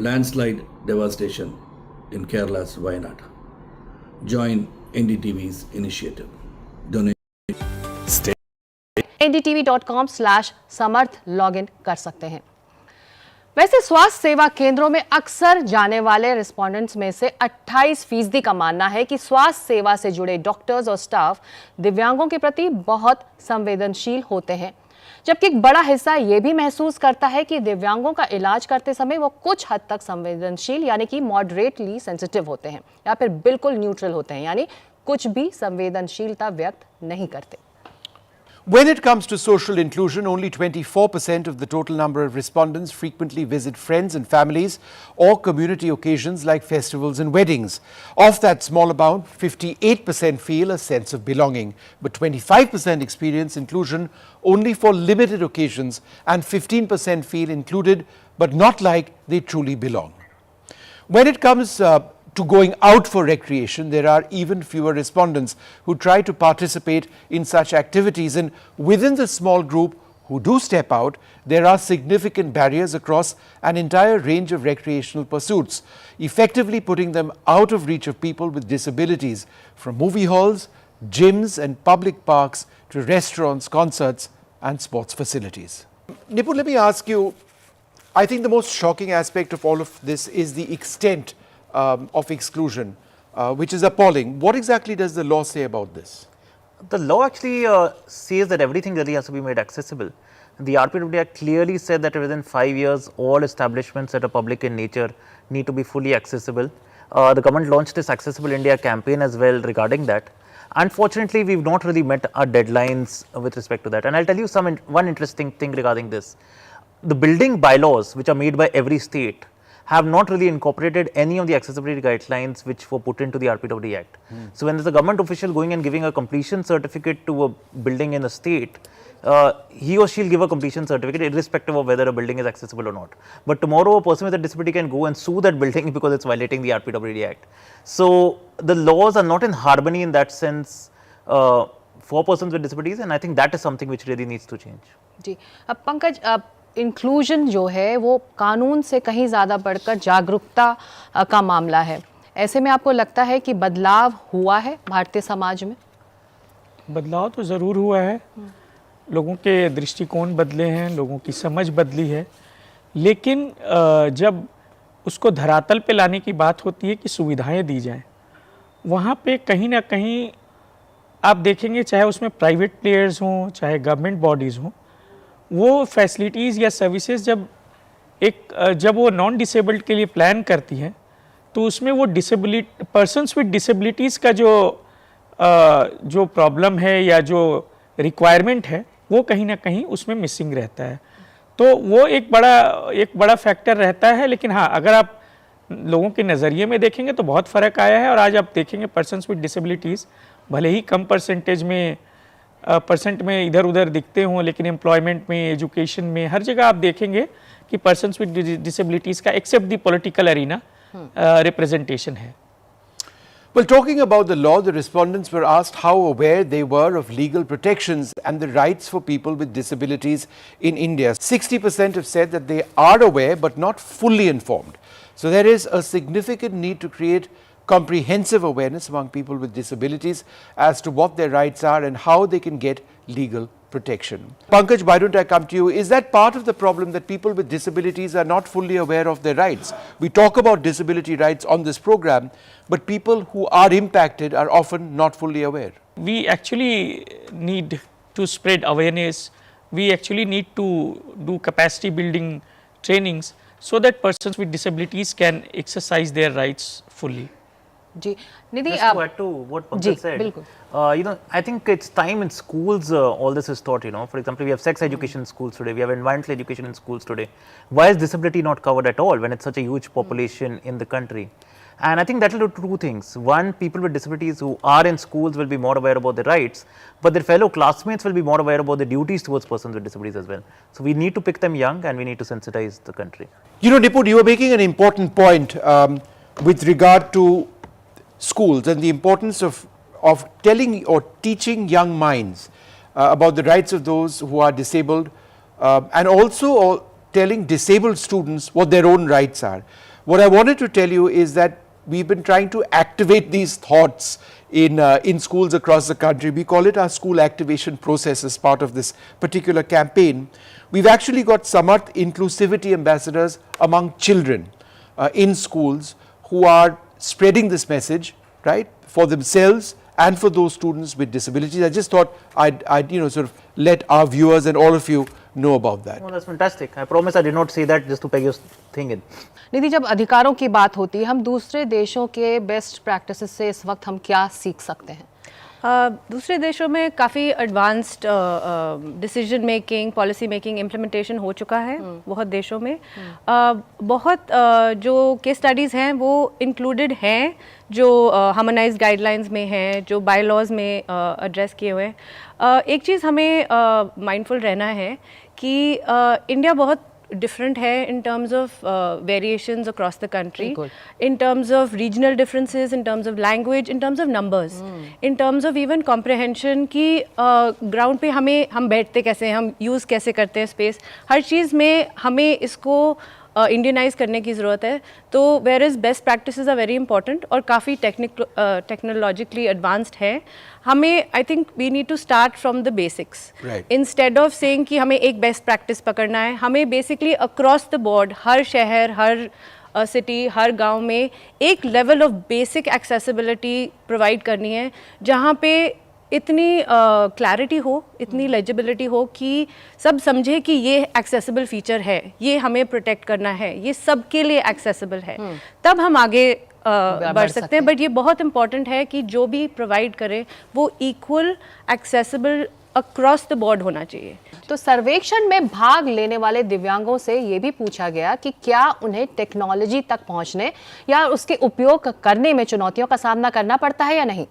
Landslide devastation in Kerala's Wayanad. Join NDTV's initiative. Donate. Stay. ndtv.com/samarth login कर सकते हैं। वैसे स्वास्थ्य सेवा केंद्रों में अक्सर जाने वाले रिस्पोंडेंट्स में से 28% का मानना है कि स्वास्थ्य सेवा से जुड़े डॉक्टर्स और स्टाफ दिव्यांगों के प्रति बहुत संवेदनशील होते हैं, जबकि एक बड़ा हिस्सा ये भी महसूस करता है कि दिव्यांगों का इलाज करते समय वो कुछ हद तक संवेदनशील यानी कि मॉडरेटली सेंसिटिव होते हैं या फिर बिल्कुल न्यूट्रल होते हैं, यानी कुछ भी संवेदनशीलता व्यक्त नहीं करते। When it comes to social inclusion, only 24% of the total number of respondents frequently visit friends and families or community occasions like festivals and weddings. Of that small amount, 58% feel a sense of belonging, but 25% experience inclusion only for limited occasions, and 15% feel included but not like they truly belong. When it comes to going out for recreation, there are even fewer respondents who try to participate in such activities, and within the small group who do step out, there are significant barriers across an entire range of recreational pursuits, effectively putting them out of reach of people with disabilities, from movie halls, gyms and public parks to restaurants, concerts and sports facilities. Nipun, let me ask you, I think the most shocking aspect of all of this is the extent of exclusion, which is appalling. What exactly does the law say about this? The law actually says that everything really has to be made accessible. The RPWD Act clearly said that within 5 years, all establishments that are public in nature need to be fully accessible. The government launched this Accessible India campaign as well regarding that. Unfortunately, we've not really met our deadlines with respect to that. And I'll tell you one interesting thing regarding this. The building bylaws, which are made by every state, have not really incorporated any of the accessibility guidelines which were put into the RPWD Act. So when there's a government official going and giving a completion certificate to a building in a state, he or she will give a completion certificate irrespective of whether a building is accessible or not. But tomorrow a person with a disability can go and sue that building because it's violating the RPWD Act. So the laws are not in harmony in that sense for persons with disabilities, and I think that is something which really needs to change. जी, अब Pankaj, inclusion जो है वो कानून से कहीं ज़्यादा बढ़कर जागरूकता का मामला है। ऐसे में आपको लगता है कि बदलाव हुआ है भारतीय समाज में? बदलाव तो ज़रूर हुआ है, लोगों के दृष्टिकोण बदले हैं, लोगों की समझ बदली है, लेकिन जब उसको धरातल पे लाने की बात होती है कि सुविधाएं दी जाएं, वहाँ पे कहीं ना कहीं आप देखेंगे, चाहे उसमें प्राइवेट प्लेयर्स हों चाहे गवर्नमेंट बॉडीज़ हों, वो फैसिलिटीज़ या सर्विसेज जब वो नॉन डिसेबल्ड के लिए प्लान करती हैं, तो उसमें वो पर्सन्स विद डिसेबिलिटीज़ का जो प्रॉब्लम है या जो रिक्वायरमेंट है, वो कहीं ना कहीं उसमें मिसिंग रहता है। तो वो एक बड़ा फैक्टर रहता है। लेकिन हाँ, अगर आप लोगों के नज़रिए में देखेंगे तो बहुत फ़र्क आया है। और आज आप देखेंगे पर्सन्स विद डिसेबिलिटीज़ भले ही कम परसेंट में इधर उधर दिखते हों, लेकिन एम्प्लॉयमेंट में, एजुकेशन में, हर जगह आप देखेंगे कि पर्सन्स विद डिसेबिलिटीज़ का except the political arena representation है। Well, talking about the law, the respondents were asked how aware they were of legal protections and the rights for people with disabilities in India. 60% have said that they are aware but not fully informed. So there is a significant need to create comprehensive awareness among people with disabilities as to what their rights are and how they can get legal protection. Pankaj, why don't I come to you? Is that part of the problem, that people with disabilities are not fully aware of their rights? We talk about disability rights on this program, but people who are impacted are often not fully aware. We actually need to spread awareness. We actually need to do capacity building trainings so that persons with disabilities can exercise their rights fully. जी Nidhi, Just to add to what Pankaj said, I think it's time in schools all this is taught. For example, we have sex education in schools today, we have environmental education in schools today. Why is disability not covered at all when it's such a huge population in the country? And I think that will do two things. One, people with disabilities who are in schools will be more aware about their rights, but their fellow classmates will be more aware about the duties towards persons with disabilities as well. So we need to pick them young and we need to sensitize the country. Nipur, you are making an important point with regard to schools and the importance of telling or teaching young minds about the rights of those who are disabled, and also telling disabled students what their own rights are. What I wanted to tell you is that we've been trying to activate these thoughts in schools across the country. We call it our school activation process as part of this particular campaign. We've actually got Samarth Inclusivity ambassadors among children in schools who are spreading this message, right, for themselves and for those students with disabilities. I just thought I'd sort of let our viewers and all of you know about that. Oh, that's fantastic. I promise I did not say that just to peg your thing in. निधि, जब अधिकारों की बात होती है, हम दूसरे देशों के बेस्ट प्रैक्टिसेस से इस वक्त हम क्या सीख सकते हैं? दूसरे देशों में काफ़ी advanced decision making, policy making, implementation हो चुका है बहुत देशों में। बहुत जो केस स्टडीज़ हैं वो इंक्लूडेड हैं, जो हार्मोनाइज्ड गाइडलाइंस में हैं, जो बाय लॉज में एड्रेस किए हुए हैं। एक चीज़ हमें माइंडफुल रहना है कि इंडिया बहुत different है in terms of variations across the country, in terms of regional differences, in terms of language, in terms of numbers, in terms of even comprehension कि ground पे हम बैठते कैसे हैं, हम use कैसे करते हैं space, हर चीज़ में हमें इसको इंडियनाइज करने की ज़रूरत है। तो where is best practices are very important और काफ़ी टेक्नोलॉजिकली एडवांस्ड है। हमें I think we need to start from the basics instead of saying कि हमें एक बेस्ट प्रैक्टिस पकड़ना है। हमें बेसिकली अक्रॉस द बोर्ड हर शहर, हर सिटी, हर गांव में एक level of basic accessibility provide करनी है, जहां पे इतनी क्लैरिटी हो, इतनी लेजिबिलिटी हो कि सब समझे कि ये एक्सेसिबल फीचर है, ये हमें प्रोटेक्ट करना है, ये सबके लिए एक्सेसिबल है, तब हम आगे बढ़ सकते हैं। बट ये बहुत इंपॉर्टेंट है कि जो भी प्रोवाइड करे वो equal accessible across the board होना चाहिए। तो सर्वेक्षण में भाग लेने वाले दिव्यांगों से ये भी पूछा गया कि क्या उन्हें टेक्नोलॉजी तक पहुंचने या उसके उपयोग करने में चुनौतियों का सामना करना पड़ता है या नहीं।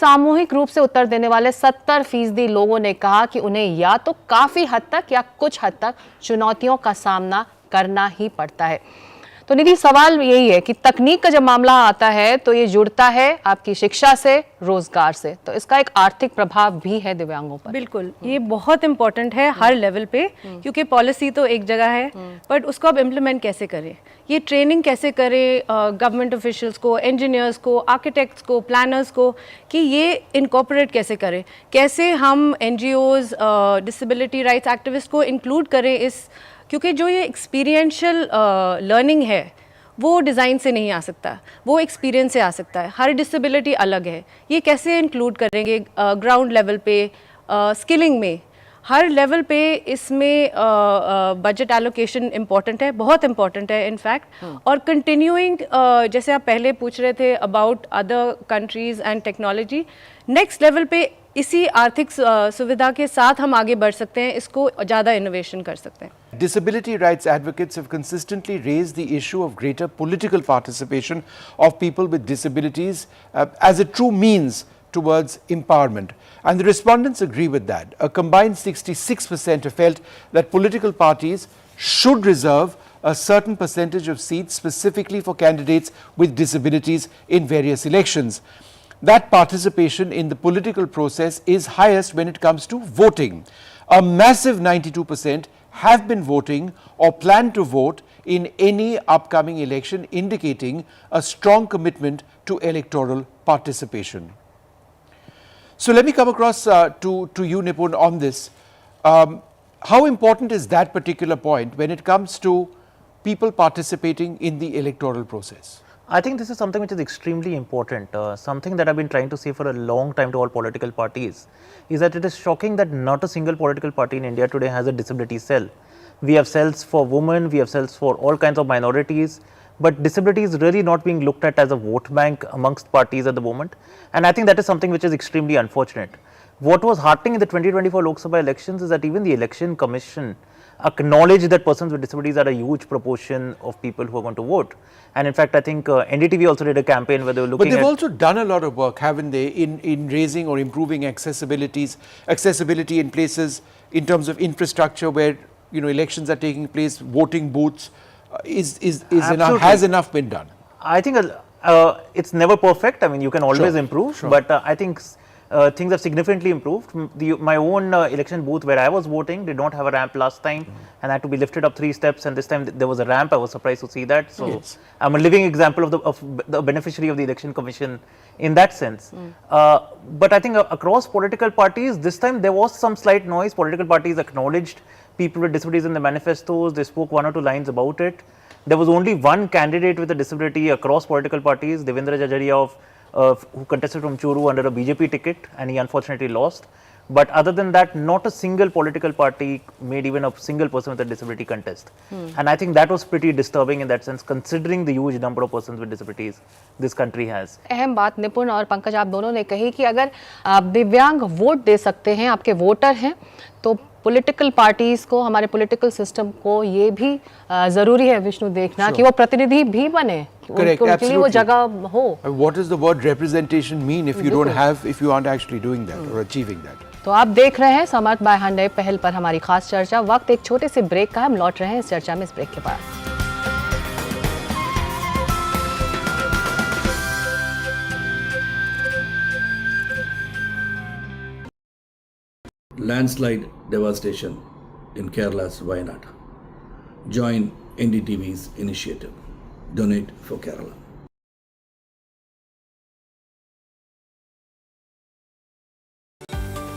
सामूहिक रूप से उत्तर देने वाले 70% लोगों ने कहा कि उन्हें या तो काफी हद तक या कुछ हद तक चुनौतियों का सामना करना ही पड़ता है। तो निधि, सवाल यही है कि तकनीक का जब मामला आता है तो ये जुड़ता है आपकी शिक्षा से, रोजगार से, तो इसका एक आर्थिक प्रभाव भी है दिव्यांगों पर। बिल्कुल, ये बहुत इंपॉर्टेंट है हर लेवल पे, क्योंकि पॉलिसी तो एक जगह है बट उसको अब इम्प्लीमेंट कैसे करें, ये ट्रेनिंग कैसे करें गवर्नमेंट ऑफिशियल्स को, इंजीनियर्स को, आर्किटेक्ट्स को, प्लानर्स को, कि ये इनकॉर्पोरेट कैसे करें, कैसे हम NGOs, डिसेबिलिटी राइट्स एक्टिविस्ट को इंक्लूड करें इस, क्योंकि जो ये एक्सपीरियंशियल लर्निंग है वो डिज़ाइन से नहीं आ सकता, वो एक्सपीरियंस से आ सकता है। हर डिसेबिलिटी अलग है, ये कैसे इंक्लूड करेंगे ग्राउंड लेवल पे, स्किलिंग में, हर लेवल पे इसमें बजट एलोकेशन इम्पॉर्टेंट है, बहुत इम्पॉर्टेंट है इनफैक्ट। और कंटिन्यूइंग, जैसे आप पहले पूछ रहे थे about other countries and technology, next level पे इसी आर्थिक सुविधा के साथ हम आगे बढ़ सकते हैं, इसको ज़्यादा इनोवेशन कर सकते हैं. Disability rights advocates have consistently raised the issue of greater political participation of people with disabilities as a true means towards empowerment. And the respondents agree with that. A combined 66% have felt that political parties should reserve a certain percentage of seats specifically for candidates with disabilities in various elections. That participation in the political process is highest when it comes to voting. A massive 92% have been voting or plan to vote in any upcoming election, indicating a strong commitment to electoral participation. So let me come across to you, Nipun, on this. How important is that particular point when it comes to people participating in the electoral process? I think this is something which is extremely important. Something that I've been trying to say for a long time to all political parties is that it is shocking that not a single political party in India today has a disability cell. We have cells for women, we have cells for all kinds of minorities, but disability is really not being looked at as a vote bank amongst parties at the moment. And I think that is something which is extremely unfortunate. What was heartening in the 2024 Lok Sabha elections is that even the Election Commission acknowledge that persons with disabilities are a huge proportion of people who are going to vote. And in fact, I think NDTV also did a campaign where they were looking at... But they've also done a lot of work, haven't they, in raising or improving accessibility in places in terms of infrastructure where, you know, elections are taking place, voting booths, has enough been done? I think it's never perfect. I mean, you can always improve, but I think things have significantly improved. My own election booth where I was voting did not have a ramp last time and had to be lifted up 3 steps, and this time there was a ramp. I was surprised to see that. So I'm a living example of the beneficiary of the Election Commission in that sense. But I think across political parties, this time there was some slight noise. Political parties acknowledged people with disabilities in the manifestos. They spoke 1 or 2 lines about it. There was only one candidate with a disability across political parties, Devendra Jajaria who contested from Churu under a BJP ticket, and he unfortunately lost. But other than that, not a single political party made even a single person with a disability contest. And I think that was pretty disturbing in that sense, considering the huge number of persons with disabilities this country has. अहम बात निपुण और पंकज आप दोनों ने कही कि अगर आप दिव्यांग वोट दे सकते हैं, आपके वोटर हैं, तो पॉलिटिकल पार्टीज को, हमारे पॉलिटिकल सिस्टम को ये भी जरूरी है विष्णु देखना कि वो प्रतिनिधि भी बने, उनके लिए वो जगह हो. What does the word representation mean if you don't have, if you aren't actually doing that or achieving that? तो आप देख रहे हैं समर्थ बाय हांडे पहल पर हमारी खास चर्चा. वक्त एक छोटे से ब्रेक का, हम लौट रहे हैं इस चर्चा में इस ब्रेक के बाद. Landslide devastation in Kerala's Wayanad. Join NDTV's initiative. Donate for Kerala.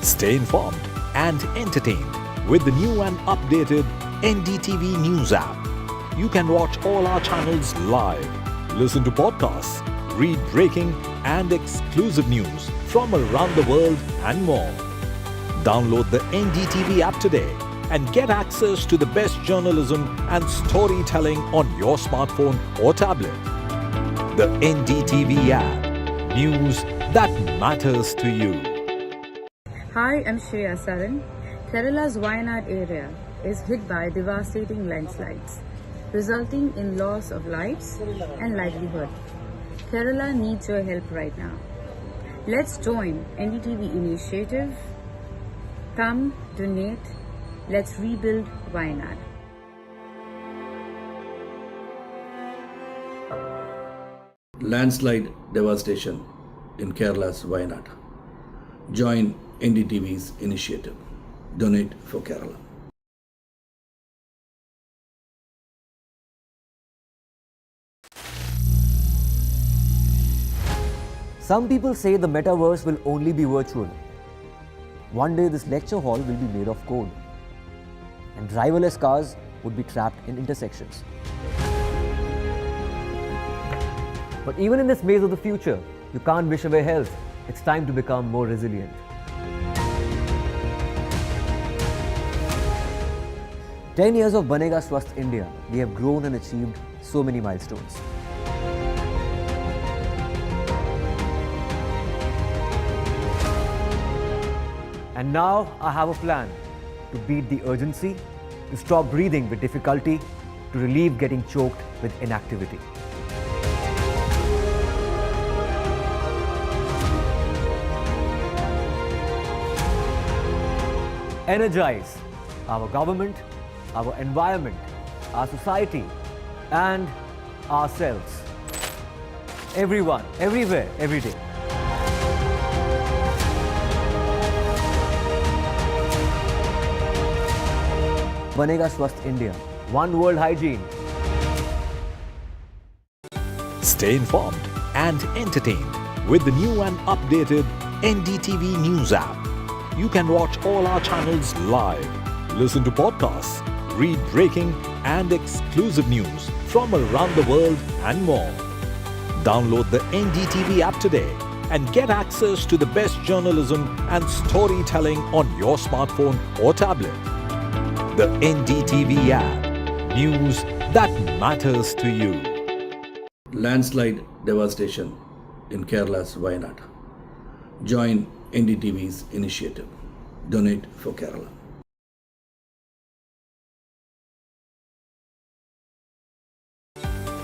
Stay informed and entertained with the new and updated NDTV News app. You can watch all our channels live, listen to podcasts, read breaking and exclusive news from around the world and more. Download the NDTV app today and get access to the best journalism and storytelling on your smartphone or tablet. The NDTV app. News that matters to you. Hi, I'm Shashi Tharoor. Kerala's Wayanad area is hit by devastating landslides, resulting in loss of lives and livelihood. Kerala needs your help right now. Let's join NDTV initiative. Come, donate, let's rebuild Wayanad. Landslide devastation in Kerala's Wayanad. Join NDTV's initiative. Donate for Kerala. Some people say the metaverse will only be virtual. One day this lecture hall will be made of code, and driverless cars would be trapped in intersections. But even in this maze of the future, you can't wish away health. It's time to become more resilient. "10 years of Banega Swasth India, we have grown and achieved so many milestones. And now I have a plan to beat the urgency, to stop breathing with difficulty, to relieve getting choked with inactivity. Energize our government, our environment, our society, and ourselves. Everyone, everywhere, every day. बनेगा स्वस्थ India, one world hygiene. Stay informed and entertained with the new and updated NDTV News app. You can watch all our channels live, listen to podcasts, read breaking and exclusive news from around the world and more. Download the NDTV app today and get access to the best journalism and storytelling on your smartphone or tablet. The NDTV app. News that matters to you. Landslide devastation in Kerala's Wayanad. Join NDTV's initiative. Donate for Kerala.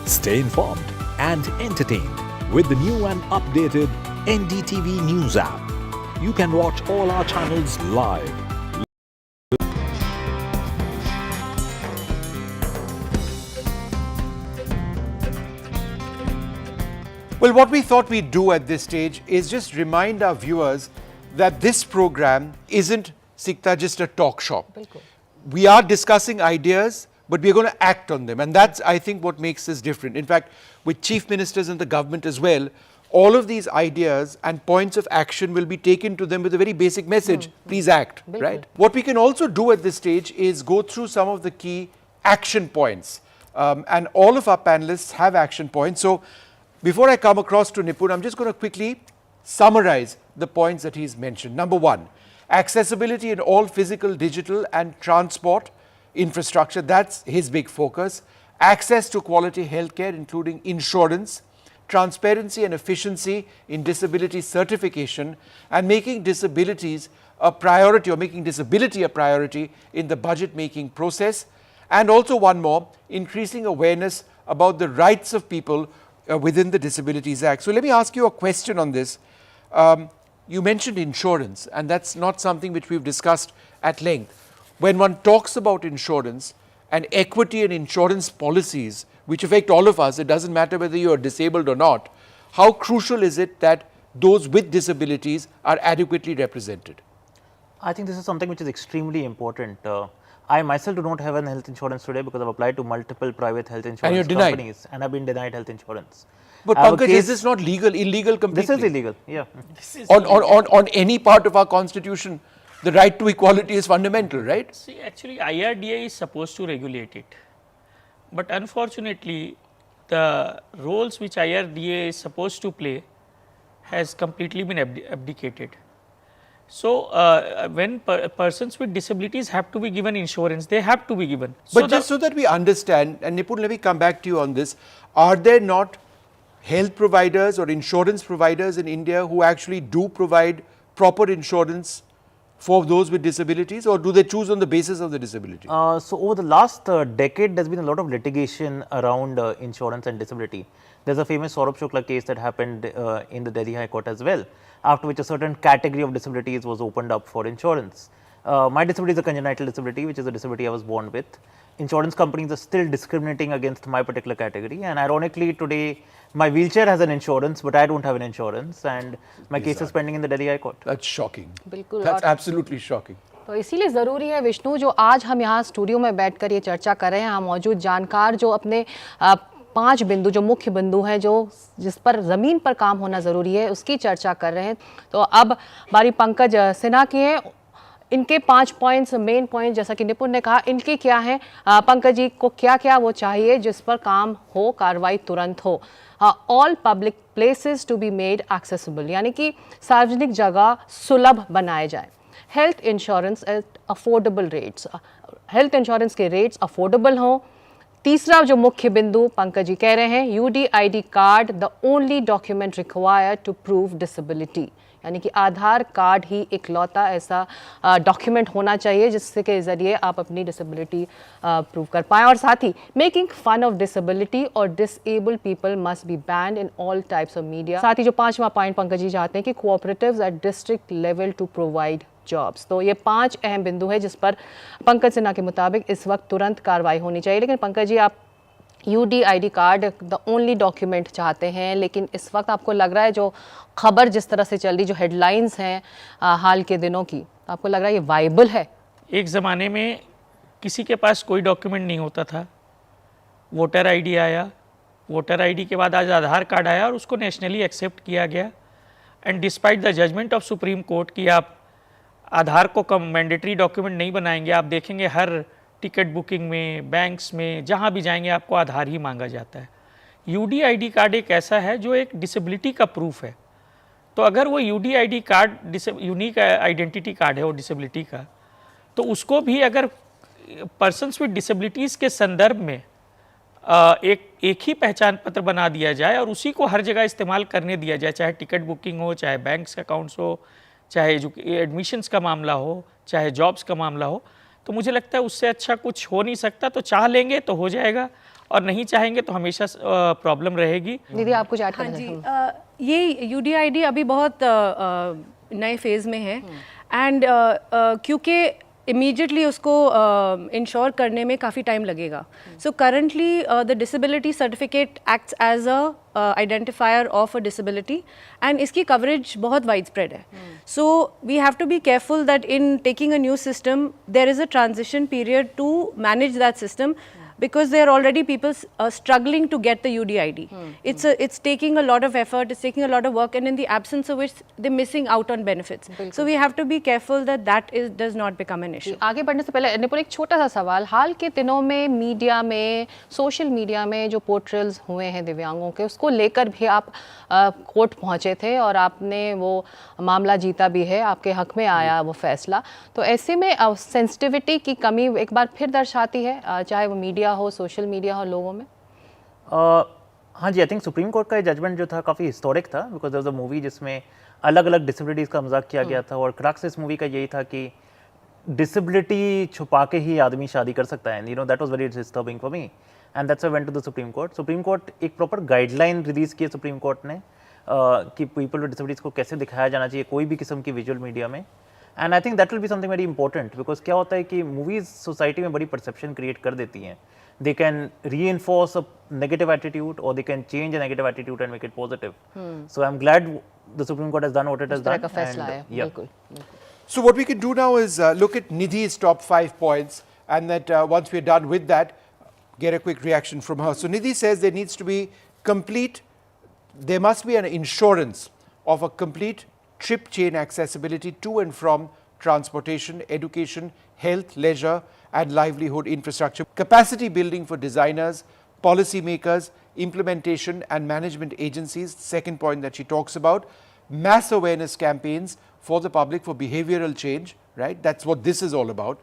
Stay informed and entertained with the new and updated NDTV News app. You can watch all our channels live. Well, what we thought we'd do at this stage is just remind our viewers that this program isn't Sikta just a talk shop. We are discussing ideas, but we're going to act on them. And that's, I think, what makes this different. In fact, with chief ministers and the government as well, all of these ideas and points of action will be taken to them with a very basic message, please act, right? What we can also do at this stage is go through some of the key action points. And all of our panelists have action points. So before I come across to Nipun, I'm just going to quickly summarize the points that he's mentioned. Number one, accessibility in all physical, digital and transport infrastructure. That's his big focus. Access to quality healthcare, including insurance, transparency and efficiency in disability certification, and making disabilities a priority, or making disability a priority in the budget making process. And also one more, increasing awareness about the rights of people within the Disabilities Act. So let me ask you a question on this. You mentioned insurance, and that's not something which we've discussed at length. When one talks about insurance and equity and insurance policies which affect all of us, it doesn't matter whether you are disabled or not, how crucial is it that those with disabilities are adequately represented? I think this is something which is extremely important. I myself do not have an health insurance today because I've applied to multiple private health insurance companies and I've been denied health insurance. But Pankaj, is this not legal, illegal completely? This is illegal, yeah. On any part of our constitution, the right to equality is fundamental, right? See, actually IRDA is supposed to regulate it. But unfortunately, the roles which IRDA is supposed to play has completely been abdicated. So, when persons with disabilities have to be given insurance, they have to be given. But just so that we understand, and Nipun, let me come back to you on this, are there not health providers or insurance providers in India who actually do provide proper insurance for those with disabilities, or do they choose on the basis of the disability? So, over the last decade, there's been a lot of litigation around insurance and disability. There's a famous Saurabh Shukla case that happened in the Delhi High Court as well, after which a certain category of disabilities was opened up for insurance. My disability is a congenital disability, which is a disability I was born with. Insurance companies are still discriminating against my particular category, and ironically today my wheelchair has an insurance, but I don't have an insurance, and my case is pending in the Delhi High Court. That's shocking. बिल्कुल. That's absolutely shocking. तो इसीलिए ज़रूरी है विष्णु, जो आज हम यहाँ studio में बैठकर ये चर्चा कर रहे हैं, हम मौजूद जानकार जो अपने 5 बिंदु जो मुख्य बिंदु हैं, जो जिस पर ज़मीन पर काम होना ज़रूरी है, उसकी चर्चा कर रहे हैं. तो अब बारी पंकज सिन्हा की है. इनके 5 पॉइंट्स, मेन पॉइंट, जैसा कि निपुण ने कहा, इनके क्या हैं? पंकज जी को क्या क्या वो चाहिए जिस पर काम हो, कार्रवाई तुरंत हो? All public places to be made accessible, यानी कि सार्वजनिक जगह सुलभ बनाए जाए. Health insurance at affordable rates, health insurance के रेट्स अफोर्डेबल हों. तीसरा जो मुख्य बिंदु पंकज जी कह रहे हैं, UDID card the only document required to prove disability, यानी कि आधार कार्ड ही इकलौता ऐसा डॉक्यूमेंट होना चाहिए जिससे के ज़रिए आप अपनी डिसेबिलिटी प्रूव कर पाएँ। और साथ ही मेकिंग फन ऑफ डिसेबिलिटी और disabled people must be band in all types of media. साथ ही जो 5वां पॉइंट पंकज जी चाहते हैं कि cooperatives at district level to provide jobs. तो ये 5 अहम बिंदु है जिस पर पंकज सिन्हा के मुताबिक इस वक्त तुरंत कार्रवाई होनी चाहिए। लेकिन पंकज जी, आप UDID card the only document चाहते हैं, लेकिन इस वक्त आपको लग रहा है जो खबर जिस तरह से चल रही, जो हेडलाइंस हैं हाल के दिनों की, आपको लग रहा है ये वाइबल है? एक ज़माने में किसी के पास कोई डॉक्यूमेंट नहीं होता था, वोटर ID आया, वोटर ID के बाद आज आधार कार्ड आया और उसको नेशनली एक्सेप्ट किया गया। And despite the judgement of supreme court कि आप आधार को मैंडेटरी डॉक्यूमेंट नहीं बनाएंगे, आप देखेंगे हर टिकट बुकिंग में, बैंक्स में, जहाँ भी जाएंगे आपको आधार ही मांगा जाता है। UDID कार्ड एक ऐसा है जो एक डिसेबिलिटी का प्रूफ है। तो अगर वो UDID card unique identity card है वो डिसेबिलिटी का, तो उसको भी अगर पर्सन्स विद डिसेबिलिटीज़ के संदर्भ में एक ही पहचान पत्र बना दिया जाए और उसी को हर जगह इस्तेमाल करने दिया जाए, चाहे टिकट बुकिंग हो, चाहे बैंक्स अकाउंट्स हो, चाहे एडमिशन्स का मामला हो, चाहे जॉब्स का मामला हो, तो मुझे लगता है उससे अच्छा कुछ हो नहीं सकता। तो चाह लेंगे तो हो जाएगा और नहीं चाहेंगे तो हमेशा प्रॉब्लम रहेगी। दीदी आप कुछ ऐड करना हाँ जी, ये UDID अभी बहुत नए फेज़ में है एंड क्योंकि इमीडिएटली उसको इंश्योर करने में काफ़ी टाइम लगेगा। So currently the disability certificate acts as a identifier of a disability and इसकी कवरेज बहुत वाइड स्प्रेड है। So we have to be careful that in taking a new system there is a transition period to manage that system because there are already people struggling to get the UDID. It's taking a lot of effort, it's taking a lot of work, and in the absence of which they're missing out on benefits. So we have to be careful that does not become an issue. आगे बढ़ने से पहले निपुण एक छोटा सा सवाल, हाल के दिनों में मीडिया में, सोशल मीडिया में जो पोर्ट्रेल्स हुए हैं दिव्यांगों के, उसको लेकर भी आप कोर्ट पहुंचे थे और आपने वो मामला जीता भी है, आपके हक में आया वो फैसला। तो ऐसे में सेंसिटिविटी की कमी एक बार फिर दर्शाती है, चाहे वो मीडिया हो, सोशल मीडिया हो, लोगों में। हाँ जी, आई थिंक सुप्रीम कोर्ट का ये जजमेंट जो था काफ़ी हिस्टोरिक था, because there was a movie जिसमें अलग अलग डिसेबिलिटीज़ का मजाक किया गया था और क्रक्स इस मूवी का यही था कि डिसेबिलिटी छुपा के ही आदमी शादी कर सकता है। That was very disturbing for me and that's why went to the supreme court. Supreme court एक प्रॉपर गाइडलाइन रिलीज़ की है सुप्रीम कोर्ट ने कि पीपल विद डिसेबिलिटीज़ को कैसे दिखाया जाना चाहिए कोई भी किस्म की विजुअल मीडिया में। And I think that will be something very important, because क्या होता है कि मूवीज़ सोसाइटी में बड़ी परसेप्शन क्रिएट कर देती हैं। They can reinforce a negative attitude or they can change a negative attitude and make it positive. So I'm glad the Supreme Court has done what it has done. And, yeah. So what we can do now is look at Nidhi's top 5 points, and that once we're done with that, get a quick reaction from her. So Nidhi says there needs to be there must be an insurance of a complete trip chain accessibility to and from transportation, education, health, leisure and livelihood infrastructure. Capacity building for designers, policymakers, implementation and management agencies, second point that she talks about. Mass awareness campaigns for the public for behavioral change, right? That's what this is all about.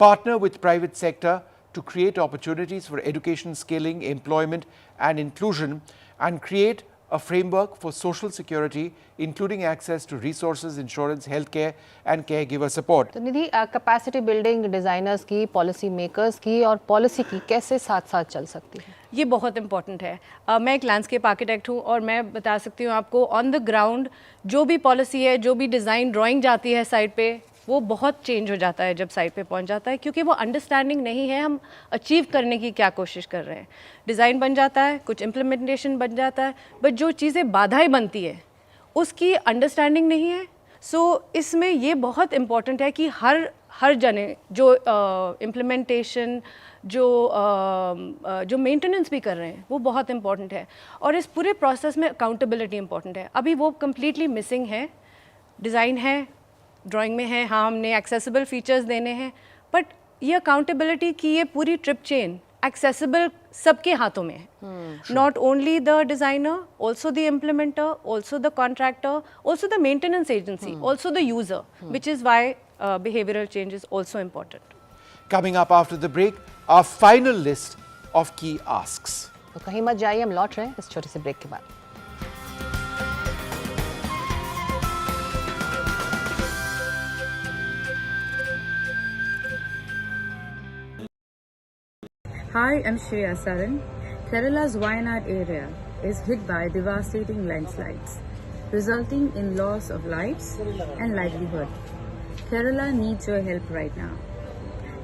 Partner with private sector to create opportunities for education, skilling, employment and inclusion, and create a framework for social security, including access to resources, insurance, healthcare and caregiver support. तो निधि, capacity building designers की, policy makers की और policy की कैसे साथ साथ चल सकती है? ये बहुत इंपॉर्टेंट है। मैं एक लैंडस्केप आर्किटेक्ट हूँ और मैं बता सकती हूँ आपको, ऑन द ग्राउंड जो भी पॉलिसी है, जो भी डिज़ाइन ड्राइंग जाती है साइट पे, वो बहुत चेंज हो जाता है जब साइट पे पहुंच जाता है, क्योंकि वो अंडरस्टैंडिंग नहीं है हम अचीव करने की क्या कोशिश कर रहे हैं। डिज़ाइन बन जाता है, कुछ इम्प्लीमेंटेशन बन जाता है, बट जो चीज़ें बाधाएं बनती है उसकी अंडरस्टैंडिंग नहीं है। सो इसमें ये बहुत इम्पॉर्टेंट है कि हर जने जो इम्प्लीमेंटेशन जो मेंटेनेंस भी कर रहे हैं वो बहुत इम्पॉर्टेंट है, और इस पूरे प्रोसेस में अकाउंटेबिलिटी इम्पॉर्टेंट है। अभी वो कम्प्लीटली मिसिंग है। डिज़ाइन है, ड्राइंग में है, हाँ हमने एक्सेसिबल फीचर्स देने हैं, बट ये अकाउंटेबिलिटी की ये पूरी ट्रिप चेन एक्सेसिबल सबके हाथों में है। Not only the designer, also the implementer, also the contractor, also the maintenance agency, also the user, which is why behavioral change is also important. Coming up after the break, our final list of key asks. तो कहीं मत जाइए, हम लौट रहे हैं इस छोटे से ब्रेक के बाद। Hi, I'm Shreya Saran. Kerala's Wayanad area is hit by devastating landslides, resulting in loss of lives and livelihood. Kerala needs your help right now.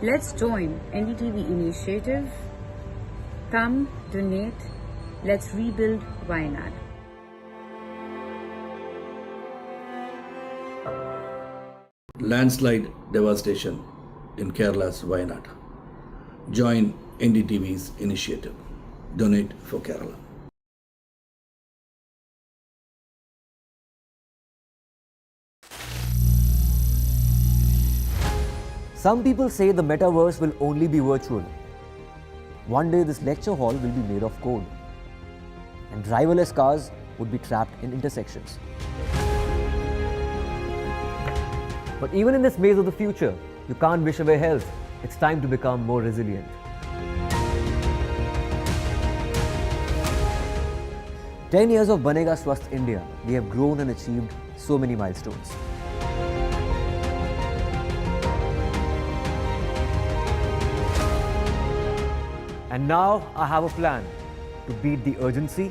Let's join NDTV initiative. Come, donate, let's rebuild Wayanad. Landslide devastation in Kerala's Wayanad. Join NDTV's initiative. Donate for Kerala. Some people say the metaverse will only be virtual. One day this lecture hall will be made of code, and driverless cars would be trapped in intersections. But even in this maze of the future, you can't wish away health. It's time to become more resilient. "10 years of Banega Swasth India, we have grown and achieved so many milestones. And now I have a plan to beat the urgency,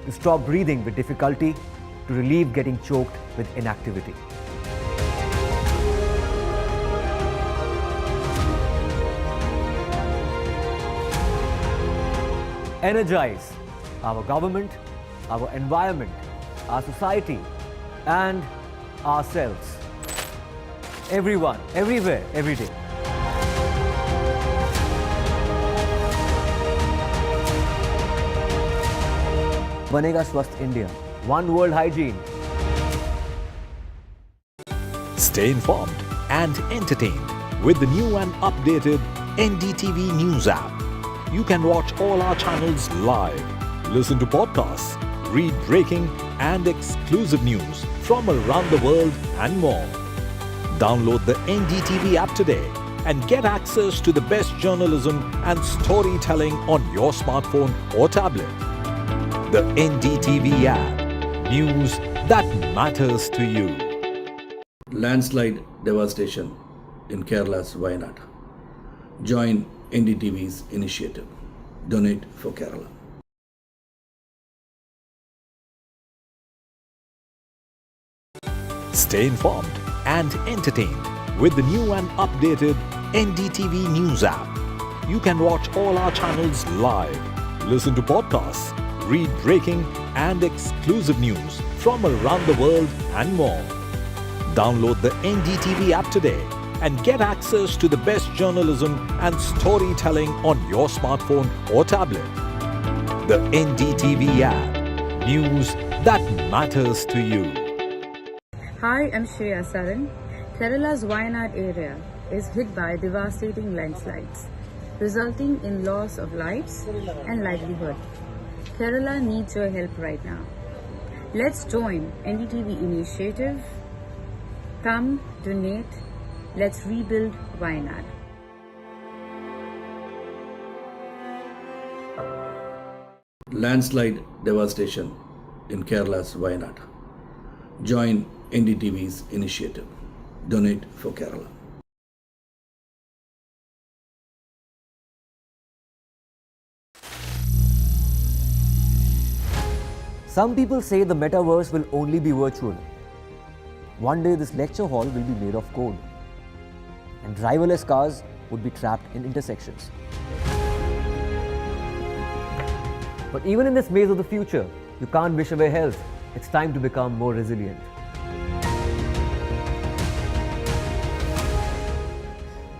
to stop breathing with difficulty, to relieve getting choked with inactivity. Energize our government, our environment, our society, and ourselves. Everyone, everywhere, every day. Banega Swasth India. One world hygiene. Stay informed and entertained with the new and updated NDTV News app. You can watch all our channels live, listen to podcasts, read breaking and exclusive news from around the world and more. Download the NDTV app today and get access to the best journalism and storytelling on your smartphone or tablet. The NDTV app. News that matters to you. Landslide devastation in Kerala's Wayanad. Join NDTV's initiative. Donate for Kerala. Stay informed and entertained with the new and updated NDTV News app. You can watch all our channels live, listen to podcasts, read breaking and exclusive news from around the world and more. Download the NDTV app today and get access to the best journalism and storytelling on your smartphone or tablet. The NDTV app. News that matters to you. Hi, I'm Shreya Saran. Kerala's Wayanad area is hit by devastating landslides, resulting in loss of lives and livelihood. Kerala needs your help right now. Let's join NDTV initiative. Come, donate, let's rebuild Wayanad. Landslide devastation in Kerala's Wayanad. Join NDTV's initiative. Donate for Kerala. Some people say the metaverse will only be virtual. One day this lecture hall will be made of code, and driverless cars would be trapped in intersections. But even in this maze of the future, you can't wish away health. It's time to become more resilient.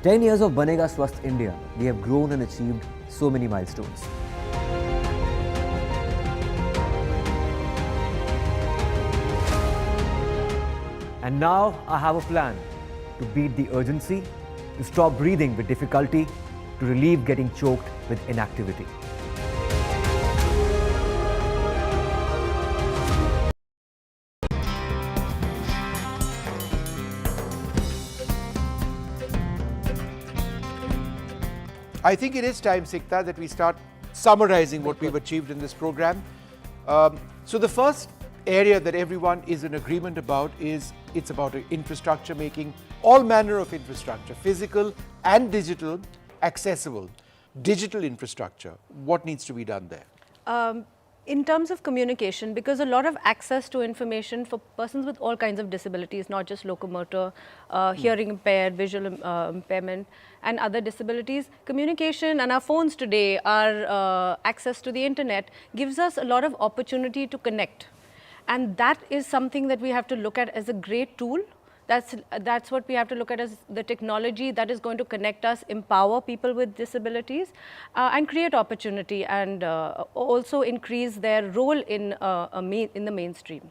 "10 years of Banega Swasth India, we have grown and achieved so many milestones. And now I have a plan to beat the urgency, to stop breathing with difficulty, to relieve getting choked with inactivity. I think it is time, Sikta, that we start summarizing what we've achieved in this program. So the first area that everyone is in agreement about is it's about infrastructure, making all manner of infrastructure, physical and digital, accessible. digital infrastructure, what needs to be done there? In terms of communication, because a lot of access to information for persons with all kinds of disabilities, not just locomotor, hearing impaired, visual impairment and other disabilities, communication and our phones today, our access to the internet gives us a lot of opportunity to connect. And that is something that we have to look at as a great tool. That's what we have to look at as the technology that is going to connect us, empower people with disabilities and create opportunity and also increase their role in the mainstream.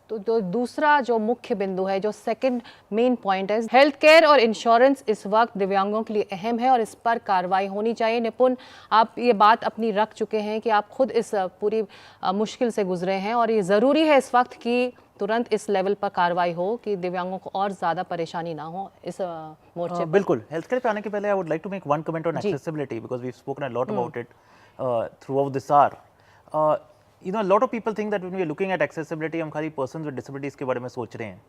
तो दूसरा जो मुख्य बिंदु है, जो second main point है, health care और insurance इस वक्त दिव्यांगों के लिए अहम है और इस पर कार्रवाई होनी चाहिए। निपुण, आप ये बात अपनी रख चुके हैं कि आप खुद इस पूरी मुश्किल से गुजरे हैं और ये ज़रूरी है इस वक्त कि तुरंत इस लेवल पर कार्रवाई हो कि दिव्यांगों को और ज़्यादा परेशानी ना हो इस मोर्चे पर। बिल्कुल, हेल्थ केयर पे आने के पहले I would like to make one comment on accessibility because we have spoken a lot about it throughout this hour. You know, a lot of people think that when we are looking at accessibility, हम खाली persons with disabilities के बारे में सोच रहे हैं.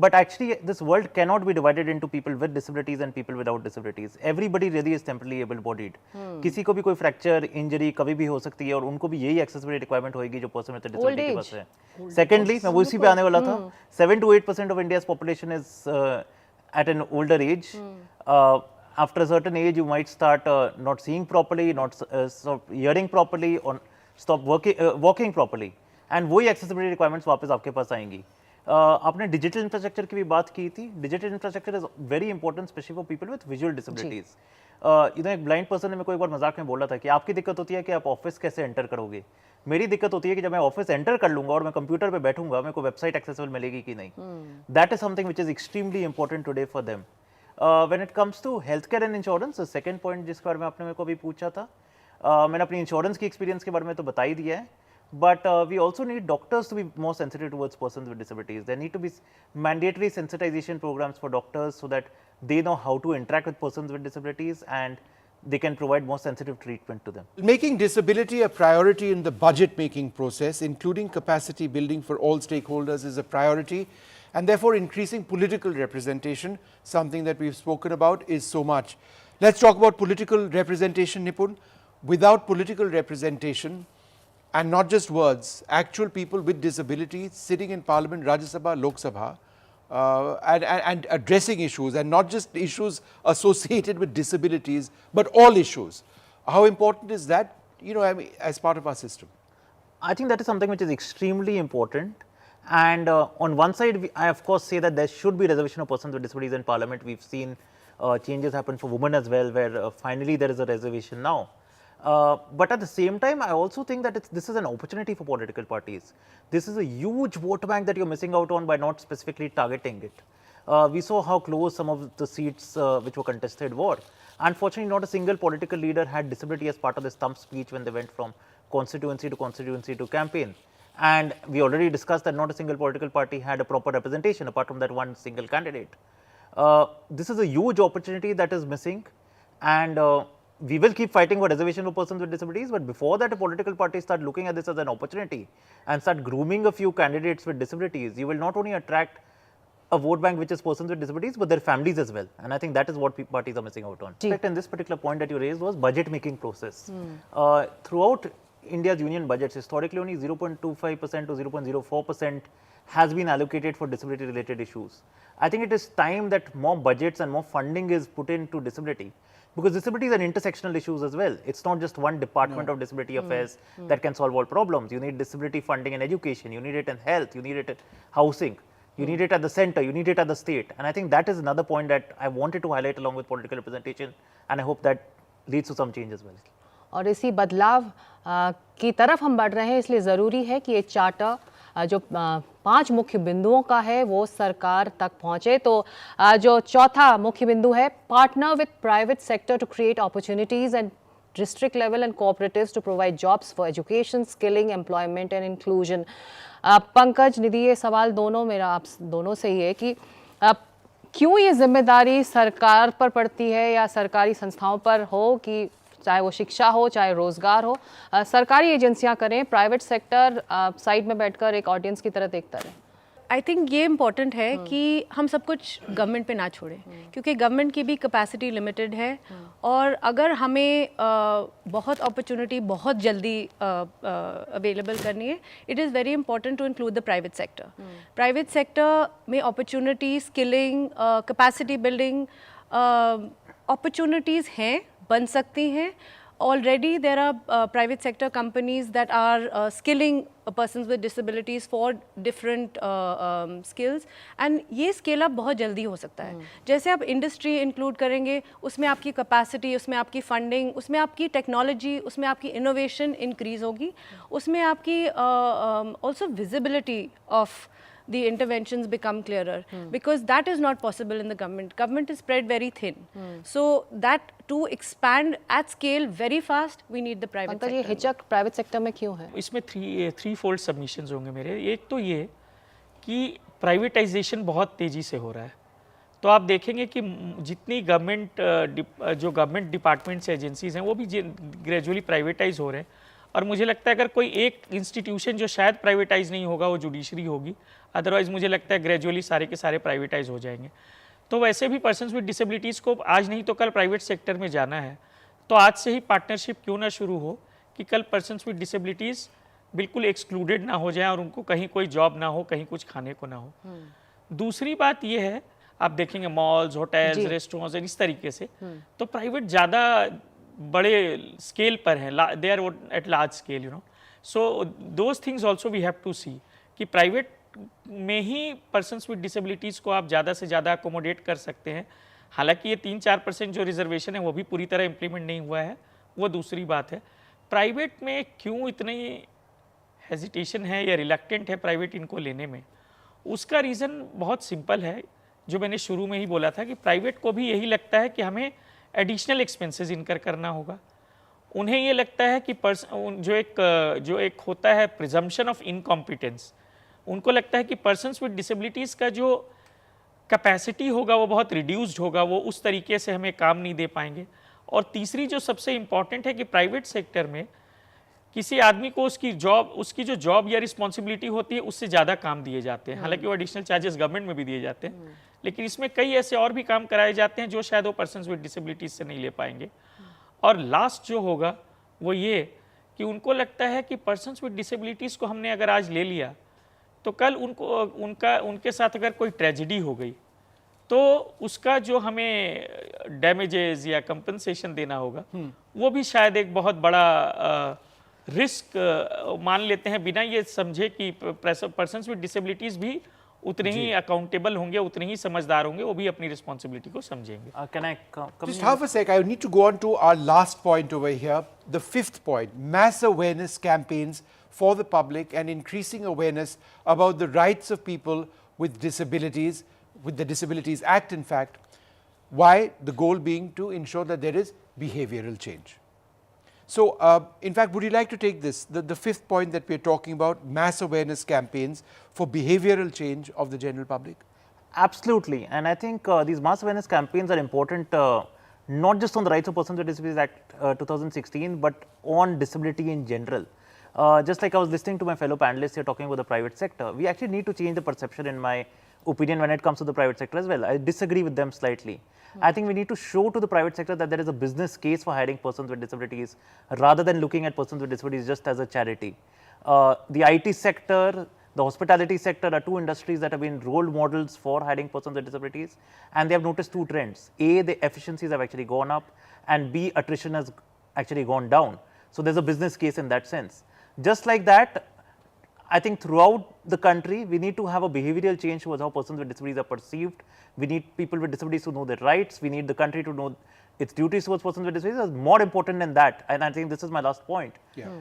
But actually, this world cannot be divided into people with disabilities and people without disabilities. Everybody really is temporarily able-bodied. किसी को भी कोई fracture, injury कभी भी हो सकती है और उनको भी यही accessibility requirement होगी जो person with disability के पास है. Secondly, मैं वो इसी पे आने वाला था. 7 to 8% of India's population is at an older age. After a certain age, you might start not seeing properly, not hearing properly, or stop walking properly, and वही accessibility requirements वापस आपके पास आएंगी। आपने digital infrastructure की भी बात की थी। Digital infrastructure is very important, especially for people with visual disabilities. You know, एक blind person ने मेरे को एक बार मजाक में बोला था कि आपकी दिक्कत होती है कि आप ऑफिस कैसे एंटर करोगे, मेरी दिक्कत होती है कि जब मैं ऑफिस एंटर कर लूंगा और मैं कंप्यूटर पे बैठूंगा मेरे को वेबसाइट एक्सेसिबल मिलेगी कि नहीं। That is something which is extremely important today for them. When it comes to healthcare and insurance, the second point जिसके बारे में आपने मेरे को अभी पूछा था, मैंने अपनी इंश्योरेंस की एक्सपीरियंस के बारे में तो बता ही दिया है, but we also need doctors to be more sensitive towards persons with disabilities. There need to be mandatory sensitisation programmes for doctors so that they know how to interact with persons with disabilities and they can provide more sensitive treatment to them. Making disability a priority in the budget making process, including capacity building for all stakeholders, is a priority, and therefore increasing political representation, something that we've spoken about, is so much. Let's talk about political representation, Nipun. Without political representation, and not just words, actual people with disabilities sitting in Parliament, Rajya Sabha, Lok Sabha, and addressing issues, and not just issues associated with disabilities, but all issues. How important is that, you know, I mean, as part of our system? I think that is something which is extremely important. And on one side, I of course say that there should be reservation of persons with disabilities in Parliament. We've seen changes happen for women as well, where finally there is a reservation now. But at the same time, I also think that this is an opportunity for political parties. This is a huge vote bank that you're missing out on by not specifically targeting it. We saw how close some of the seats which were contested were. Unfortunately, not a single political leader had disability as part of the stump speech when they went from constituency to campaign. And we already discussed that not a single political party had a proper representation apart from that one single candidate. This is a huge opportunity that is missing, and we will keep fighting for reservation for persons with disabilities, but before that, a political party start looking at this as an opportunity and start grooming a few candidates with disabilities. You will not only attract a vote bank which is persons with disabilities, but their families as well, and I think that is what parties are missing out on. And this particular point that you raised was budget making process. Throughout India's union budgets, historically only 0.25% to 0.04% has been allocated for disability related issues. I think it is time that more budgets and more funding is put into disability, because disabilities are intersectional issues as well. It's not just one department of disability affairs that can solve all problems. You need disability funding in education, you need it in health, you need it in housing, you need it at the center, you need it at the state. And I think that is another point that I wanted to highlight along with political representation, and I hope that leads to some change as well. और इसी बदलाव की तरफ हम बढ़ रहे हैं, इसलिए ज़रूरी है कि ये चार्टर जो 5 मुख्य बिंदुओं का है वो सरकार तक पहुंचे। तो जो चौथा मुख्य बिंदु है, partner with private sector to create opportunities at district level and cooperatives to provide jobs for education, skilling, employment and inclusion. Pankaj, Nidhi, ये सवाल दोनों मेरा आप दोनों से ही है कि क्यों ये जिम्मेदारी सरकार पर पड़ती है या सरकारी संस्थाओं पर हो, कि चाहे वो शिक्षा हो, चाहे रोजगार हो, सरकारी एजेंसियां करें, प्राइवेट सेक्टर साइड में बैठकर एक ऑडियंस की तरह देखता रहे? आई थिंक ये इम्पॉर्टेंट है कि हम सब कुछ गवर्नमेंट पे ना छोड़ें, क्योंकि गवर्नमेंट की भी कैपेसिटी लिमिटेड है, और अगर हमें बहुत अपॉर्चुनिटी बहुत जल्दी अवेलेबल करनी है, it is very important to include the private sector. Private sector में opportunity, skilling, capacity building opportunities हैं, बन सकती हैं. Already there are private sector companies that are skilling persons with disabilities for different skills, and ये scale up बहुत जल्दी हो सकता है. जैसे आप industry include करेंगे, उसमें आपकी capacity, उसमें आपकी funding, उसमें आपकी technology, उसमें आपकी innovation increase होगी, उसमें आपकी also visibility of the interventions become clearer, because that is not possible in the government. Government is spread very thin. So that to expand at scale very fast, we need the private sector. ये हिचक private sector में क्यों है? इसमें three fold submissions होंगे मेरे. एक तो ये कि प्राइवेटाइजेशन बहुत तेज़ी से हो रहा है. तो आप देखेंगे कि जितनी गवर्नमेंट डिपार्टमेंट्स, एजेंसीज हैं, वो भी ग्रेजुअली प्राइवेटाइज हो रहे हैं. और मुझे लगता है अगर कोई एक इंस्टीट्यूशन जो शायद प्राइवेटाइज नहीं होगा वो जुडिशरी होगी, अदरवाइज मुझे लगता है ग्रेजुअली सारे के सारे प्राइवेटाइज हो जाएंगे. तो वैसे भी पर्सन्स विद डिसेबिलिटीज़ को आज नहीं तो कल प्राइवेट सेक्टर में जाना है, तो आज से ही पार्टनरशिप क्यों ना शुरू हो कि कल पर्सन्स विद डिसेबिलिटीज़ बिल्कुल एक्सक्लूडेड ना हो जाएं और उनको कहीं कोई जॉब ना हो, कहीं कुछ खाने को ना हो. दूसरी बात ये है, आप देखेंगे मॉल्स, होटल्स, रेस्टोरेंट्स इस तरीके से, तो प्राइवेट ज़्यादा बड़े स्केल पर हैं, they are at large scale, you know. So those things also we have to see कि प्राइवेट में ही पर्सन्स विद डिसेबिलिटीज़ को आप ज़्यादा से ज़्यादा अकोमोडेट कर सकते हैं. हालांकि ये 3-4% जो रिजर्वेशन है वो भी पूरी तरह इम्प्लीमेंट नहीं हुआ है, वो दूसरी बात है. प्राइवेट में क्यों इतनी हेजिटेशन है या रिलक्टेंट है प्राइवेट इनको लेने में, उसका रीज़न बहुत सिंपल है, जो मैंने शुरू में ही बोला था कि प्राइवेट को भी यही लगता है कि हमें एडिशनल एक्सपेंसेस इनकर करना होगा. उन्हें ये लगता है कि जो एक होता है प्रिजम्पशन ऑफ इनकॉम्पिटेंस, उनको लगता है कि पर्सन्स विद डिसेबिलिटीज़ का जो कैपेसिटी होगा वो बहुत रिड्यूस्ड होगा, वो उस तरीके से हमें काम नहीं दे पाएंगे. और तीसरी जो सबसे इम्पॉर्टेंट है कि प्राइवेट सेक्टर में किसी आदमी को उसकी जो जॉब या रिस्पॉन्सिबिलिटी होती है उससे ज़्यादा काम दिए जाते हैं. हालांकि वो एडिशनल चार्जेस गवर्नमेंट में भी दिए जाते हैं, लेकिन इसमें कई ऐसे और भी काम कराए जाते हैं जो शायद वो पर्सन्स विद डिसेबिलिटीज़ से नहीं ले पाएंगे. और लास्ट जो होगा वो ये कि उनको लगता है कि पर्सन्स विद डिसेबिलिटीज़ को हमने अगर आज ले लिया तो कल उनके साथ अगर कोई ट्रेजेडी हो गई तो उसका जो हमें डैमेजेस या कंपनसेशन देना होगा वो भी शायद एक बहुत बड़ा रिस्क मान लेते हैं, बिना ये समझे कि पर्सन्स विद डिसेबिलिटीज़ भी उतने ही अकाउंटेबल होंगे, उतने ही समझदार होंगे, वो भी अपनी रिस्पॉन्सिबिलिटी को समझेंगे. Can I come just half a sec? I need to go on to our last point over here, the fifth point: mass awareness campaigns for the public and increasing awareness about the rights of people with disabilities, with the Disabilities Act, in fact. Why? The goal being to ensure that there is behavioral change. So, in fact, would you like to take this, the fifth point that we are talking about, mass awareness campaigns for behavioral change of the general public? Absolutely, and I think these mass awareness campaigns are important not just on the Rights of Persons with Disabilities Act 2016, but on disability in general. Just like I was listening to my fellow panelists here talking about the private sector, we actually need to change the perception, in my opinion, when it comes to the private sector as well. I disagree with them slightly. I think we need to show to the private sector that there is a business case for hiring persons with disabilities, rather than looking at persons with disabilities just as a charity. The IT sector, the hospitality sector are two industries that have been role models for hiring persons with disabilities, and they have noticed two trends. A, the efficiencies have actually gone up, and B, attrition has actually gone down. So there's a business case in that sense. Just like that, I think throughout the country, we need to have a behavioral change towards how persons with disabilities are perceived. We need people with disabilities to know their rights. We need the country to know its duties towards persons with disabilities. Is more important than that, and I think this is my last point.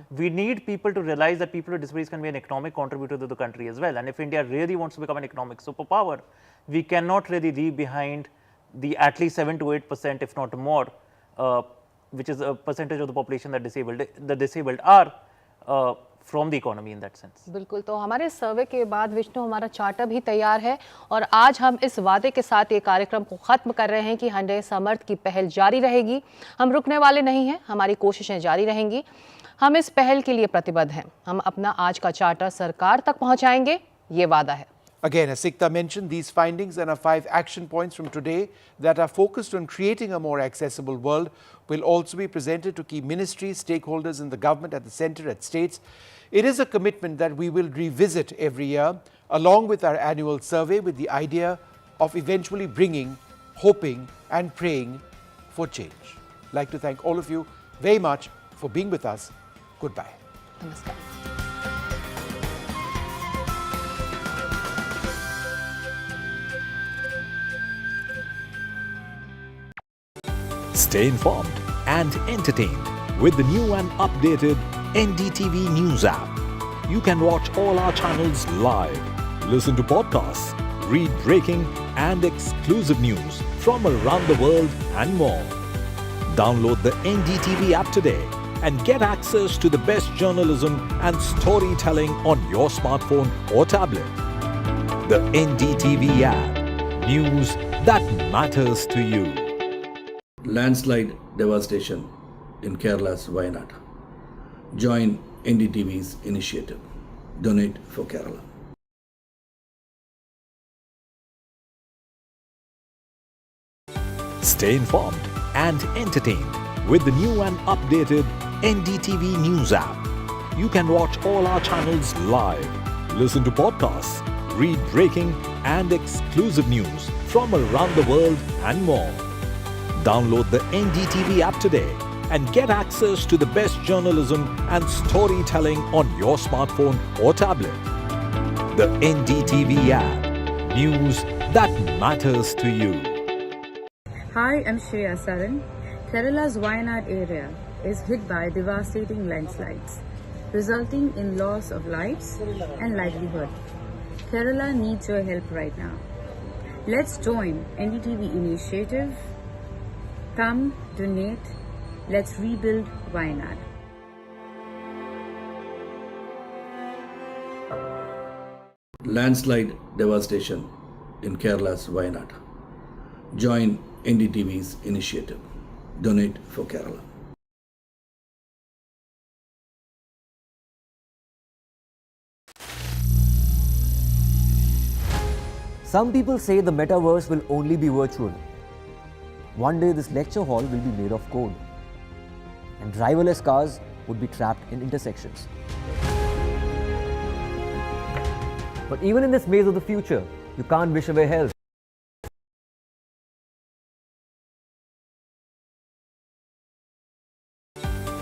We need people to realize that people with disabilities can be an economic contributor to the country as well. And if India really wants to become an economic superpower, we cannot really leave behind the at least 7 to 8%, if not more, which is a percentage of the population that the disabled are. From the economy in that sense. बिल्कुल. तो हमारे सर्वे के बाद विष्णु हमारा charter भी तैयार है, और आज हम इस वादे के साथ ये कार्यक्रम को ख़त्म कर रहे हैं कि हंडे समर्थ की पहल जारी रहेगी. हम रुकने वाले नहीं हैं, हमारी कोशिशें जारी रहेंगी. हम इस पहल के लिए प्रतिबद्ध हैं. हम अपना आज का चार्टर सरकार तक पहुंचाएंगे, ये वादा है. Again, as Sikta mentioned, these findings and our 5 action points from today that are focused on creating a more accessible world will also be presented to key ministries, stakeholders in the government, at the centre, at states. It is a commitment that we will revisit every year, along with our annual survey, with the idea of eventually bringing, hoping and praying for change. I'd like to thank all of you very much for being with us. Goodbye. Namaskar. Stay informed and entertained with the new and updated NDTV News app. You can watch all our channels live, listen to podcasts, read breaking and exclusive news from around the world and more. Download the NDTV app today and get access to the best journalism and storytelling on your smartphone or tablet. The NDTV app. News that matters to you. Landslide devastation in Kerala's Wayanad. Join NDTV's initiative. Donate for Kerala. Stay informed and entertained with the new and updated NDTV News app. You can watch all our channels live, listen to podcasts, read breaking and exclusive news from around the world and more. Download the NDTV app today and get access to the best journalism and storytelling on your smartphone or tablet. The NDTV app. News that matters to you. Hi, I'm Shreya Saran. Kerala's Wayanad area is hit by devastating landslides, resulting in loss of lives and livelihood. Kerala needs your help right now. Let's join NDTV initiative. Come, donate. Let's rebuild Wayanad. Landslide devastation in Kerala's Wayanad. Join NDTV's initiative. Donate for Kerala. Some people say the metaverse will only be virtual. One day this lecture hall will be made of code, and driverless cars would be trapped in intersections. But even in this maze of the future, you can't wish away health.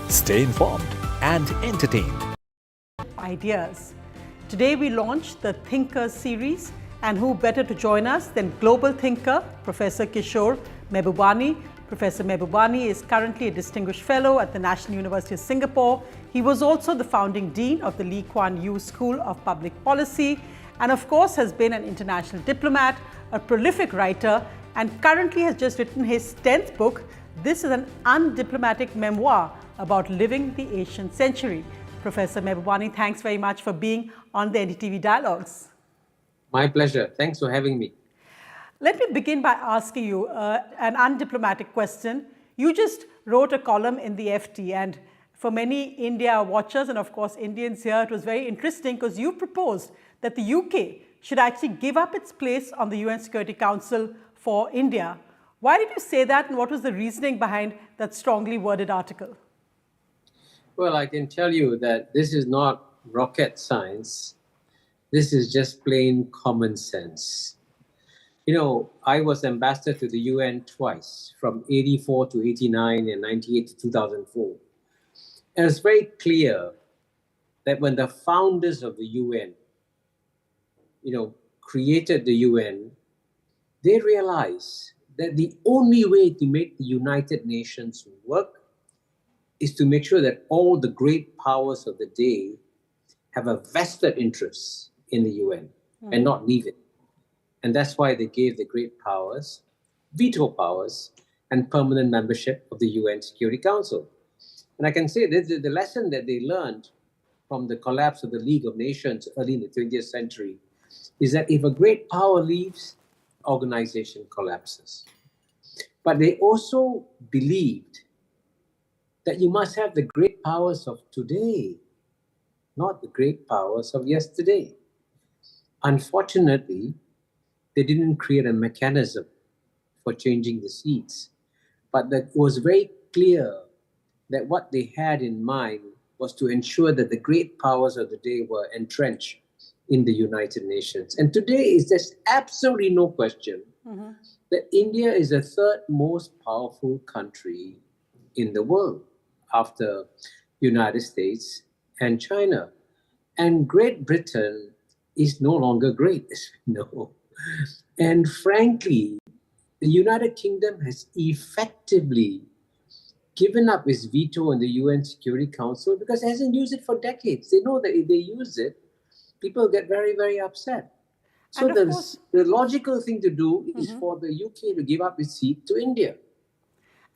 Stay informed and entertained. Ideas. Today we launched the Thinkers series, and who better to join us than global thinker Professor Kishore Mehbubani. Professor Mehbubani is currently a distinguished fellow at the National University of Singapore. He was also the founding dean of the Lee Kuan Yew School of Public Policy, and of course has been an international diplomat, a prolific writer, and currently has just written his 10th book. This is an undiplomatic memoir about living the Asian century. Professor Mehbubani, thanks very much for being on the NDTV Dialogues. My pleasure. Thanks for having me. Let me begin by asking you an undiplomatic question. You just wrote a column in the FT, and for many India watchers and of course Indians here, it was very interesting because you proposed that the UK should actually give up its place on the UN Security Council for India. Why did you say that, and what was the reasoning behind that strongly worded article? Well, I can tell you that this is not rocket science. This is just plain common sense. You know, I was ambassador to the UN twice, from 84 to 89 and 98 to 2004. And it's very clear that when the founders of the UN, created the UN, they realized that the only way to make the United Nations work is to make sure that all the great powers of the day have a vested interest in the UN and not leave it. And that's why they gave the great powers, veto powers, and permanent membership of the UN Security Council. And I can say that the lesson that they learned from the collapse of the League of Nations early in the 20th century is that if a great power leaves, organization collapses. But they also believed that you must have the great powers of today, not the great powers of yesterday. Unfortunately, they didn't create a mechanism for changing the seats, but that was very clear that what they had in mind was to ensure that the great powers of the day were entrenched in the United Nations. And today is there's absolutely no question that India is the third most powerful country in the world after United States and China. And Great Britain is no longer great, as we know. And frankly, the United Kingdom has effectively given up its veto on the UN Security Council because it hasn't used it for decades. They know that if they use it, people get very, very upset. So the logical thing to do is for the UK to give up its seat to India.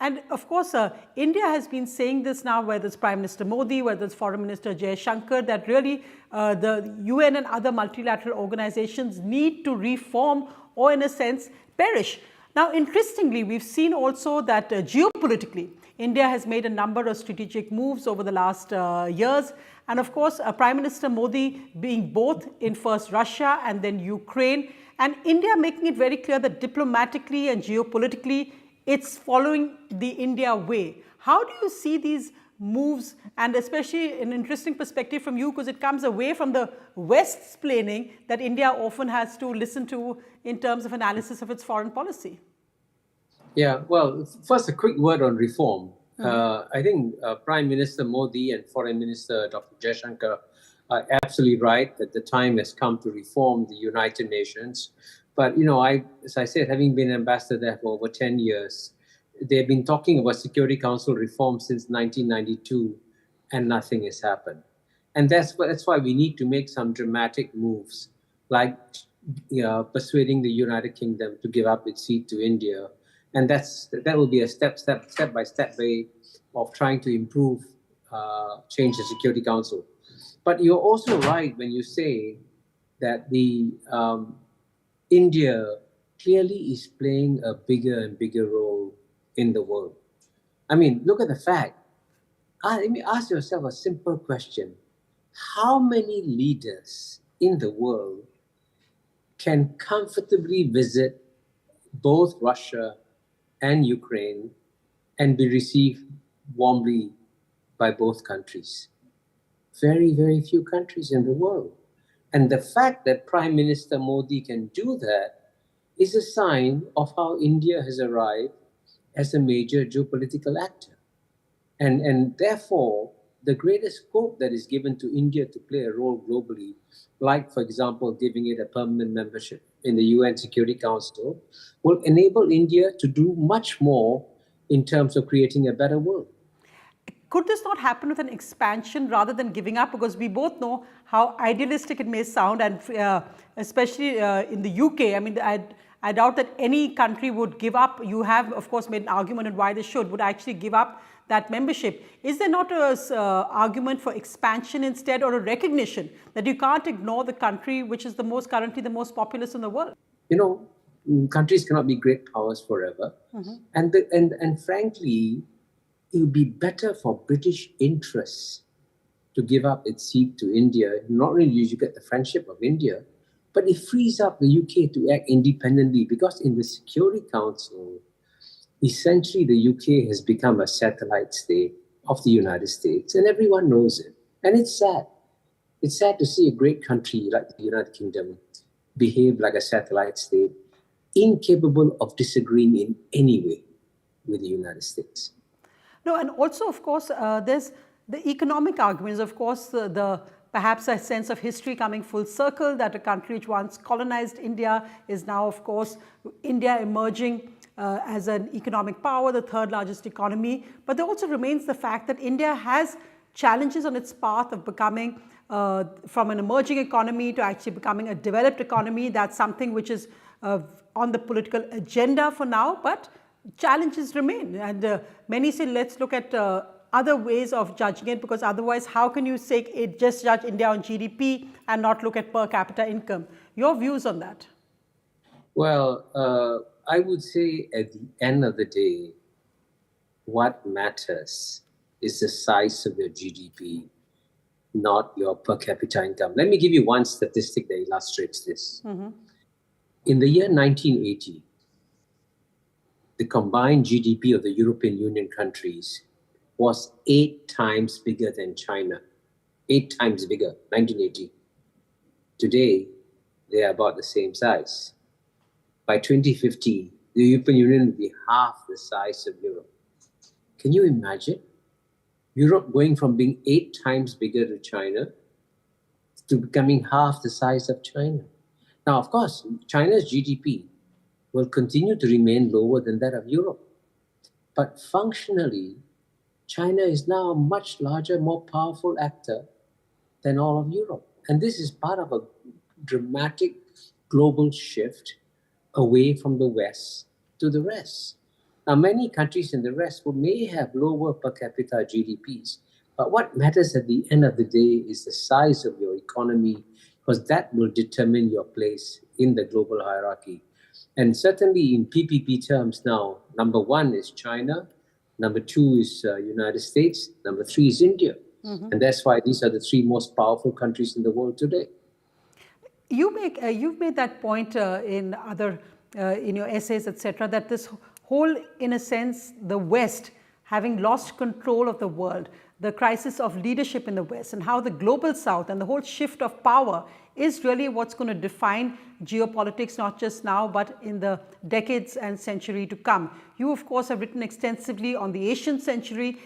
And of course, India has been saying this now, whether it's Prime Minister Modi, whether it's Foreign Minister Jaishankar, that really the UN and other multilateral organizations need to reform or, in a sense, perish. Now, interestingly, we've seen also that geopolitically, India has made a number of strategic moves over the last years. And of course, Prime Minister Modi being both in first Russia and then Ukraine, and India making it very clear that diplomatically and geopolitically, it's following the India way. How do you see these moves, and especially an interesting perspective from you, because it comes away from the West's planning that India often has to listen to in terms of analysis of its foreign policy? Yeah, well, first a quick word on reform. I think Prime Minister Modi and Foreign Minister Dr. Jaishankar are absolutely right that the time has come to reform the United Nations. But, you know, as I said, having been ambassador there for over 10 years, they've been talking about Security Council reform since 1992, and nothing has happened. And that's why we need to make some dramatic moves, like persuading the United Kingdom to give up its seat to India. And that will be a step-by-step way of trying to improve, change the Security Council. But you're also right when you say that the India clearly is playing a bigger and bigger role in the world. I mean, look at the fact. Let me ask yourself a simple question. How many leaders in the world can comfortably visit both Russia and Ukraine and be received warmly by both countries? Very, very few countries in the world. And the fact that Prime Minister Modi can do that is a sign of how India has arrived as a major geopolitical actor. And therefore, the greatest scope that is given to India to play a role globally, like, for example, giving it a permanent membership in the UN Security Council, will enable India to do much more in terms of creating a better world. Could this not happen with an expansion rather than giving up? Because we both know how idealistic it may sound, and especially in the UK, I mean, I doubt that any country would give up. You have, of course, made an argument on why they would actually give up that membership. Is there not an argument for expansion instead, or a recognition that you can't ignore the country which is currently the most populous in the world? You know, countries cannot be great powers forever. And frankly, it would be better for British interests to give up its seat to India. Not only do you get the friendship of India, but it frees up the UK to act independently, because in the Security Council, essentially the UK has become a satellite state of the United States, and everyone knows it. And it's sad. It's sad to see a great country like the United Kingdom behave like a satellite state, incapable of disagreeing in any way with the United States. No, and also, of course, there's the economic arguments. Of course, perhaps a sense of history coming full circle, that a country which once colonized India is now, of course, India emerging as an economic power, the third largest economy. But there also remains the fact that India has challenges on its path of becoming from an emerging economy to actually becoming a developed economy. That's something which is on the political agenda for now, but challenges remain. And many say, let's look at other ways of judging it, because otherwise, how can you say just judge India on GDP and not look at per capita income? Your views on that? Well, I would say at the end of the day, what matters is the size of your GDP, not your per capita income. Let me give you one statistic that illustrates this. In the year 1980, the combined GDP of the European Union countries was 8 times bigger than China. 8 times bigger, 1980. Today, they are about the same size. By 2050, the European Union will be half the size of Europe. Can you imagine? Europe going from being 8 times bigger to China to becoming half the size of China. Now, of course, China's GDP will continue to remain lower than that of Europe. But functionally, China is now a much larger, more powerful actor than all of Europe. And this is part of a dramatic global shift away from the West to the rest. Now, many countries in the West may have lower per capita GDPs, but what matters at the end of the day is the size of your economy, because that will determine your place in the global hierarchy. And certainly in PPP terms now, number 1 is China, number 2 is United States, number 3 is India. And that's why these are the 3 most powerful countries in the world today. You've made that point in other in your essays, etc., that this whole, in a sense, the West having lost control of the world, the crisis of leadership in the West, and how the global South and the whole shift of power is really what's going to define geopolitics, not just now, but in the decades and century to come. You, of course, have written extensively on the Asian century.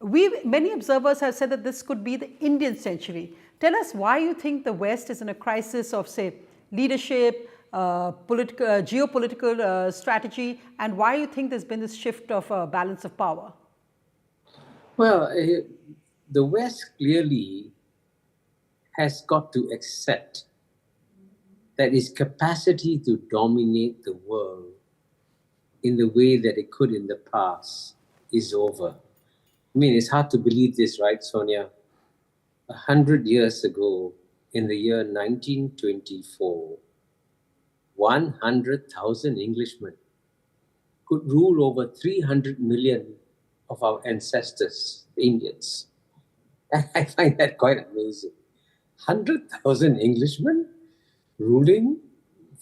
Many observers have said that this could be the Indian century. Tell us why you think the West is in a crisis of, say, leadership, geopolitical strategy, and why you think there's been this shift of balance of power. Well, the West clearly has got to accept that its capacity to dominate the world in the way that it could in the past is over. I mean, it's hard to believe this, right, Sonia? 100 years ago, in the year 1924, 100,000 Englishmen could rule over 300 million of our ancestors, the Indians. I find that quite amazing. 100,000 Englishmen ruling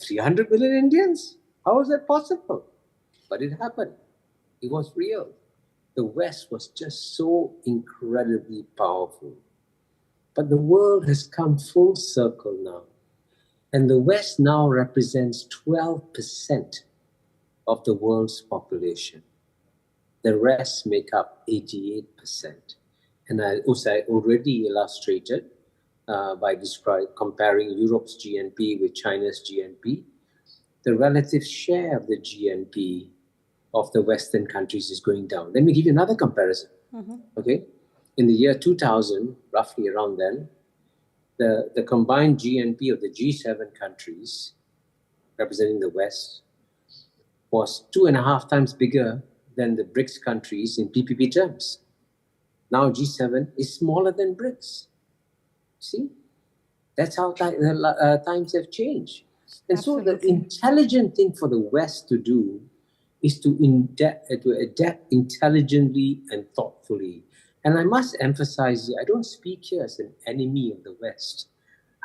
300 million Indians? How is that possible? But it happened. It was real. The West was just so incredibly powerful. But the world has come full circle now. And the West now represents 12% of the world's population. The rest make up 88%. And as I already illustrated by comparing Europe's GNP with China's GNP, the relative share of the GNP of the Western countries is going down. Let me give you another comparison. Okay, in the year 2000, roughly around then, the combined GNP of the G7 countries, representing the West, was 2.5 times bigger than the BRICS countries in PPP terms. Now G7 is smaller than BRICS. See, that's how times have changed. And Absolutely. so the intelligent thing for the West to do is to adapt intelligently and thoughtfully. And I must emphasize, I don't speak here as an enemy of the West.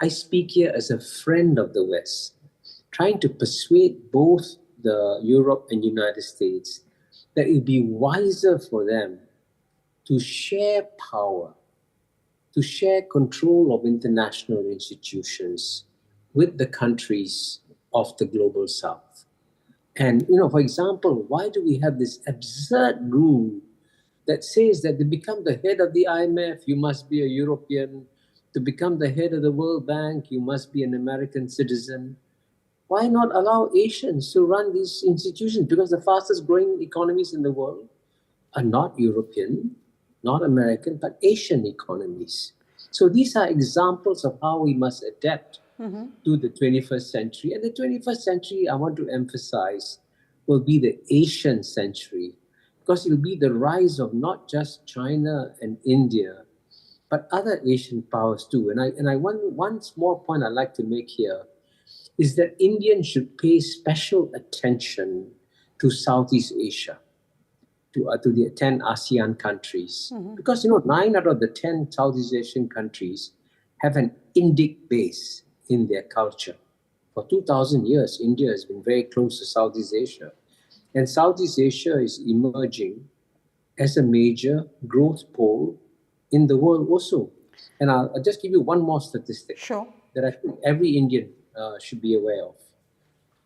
I speak here as a friend of the West, trying to persuade both the Europe and United States that it would be wiser for them to share power, to share control of international institutions with the countries of the global South. And, for example, why do we have this absurd rule that says that to become the head of the IMF, you must be a European. To become the head of the World Bank, you must be an American citizen. Why not allow Asians to run these institutions? Because the fastest growing economies in the world are not European, not American, but Asian economies. So these are examples of how we must adapt to the 21st century. And the 21st century, I want to emphasize, will be the Asian century, because it will be the rise of not just China and India, but other Asian powers too. And one small point I'd like to make here is that Indians should pay special attention to Southeast Asia. to the 10 ASEAN countries. Because, 9 out of the 10 Southeast Asian countries have an Indic base in their culture. For 2,000 years, India has been very close to Southeast Asia. And Southeast Asia is emerging as a major growth pole in the world also. And I'll just give you one more statistic that I think every Indian should be aware of.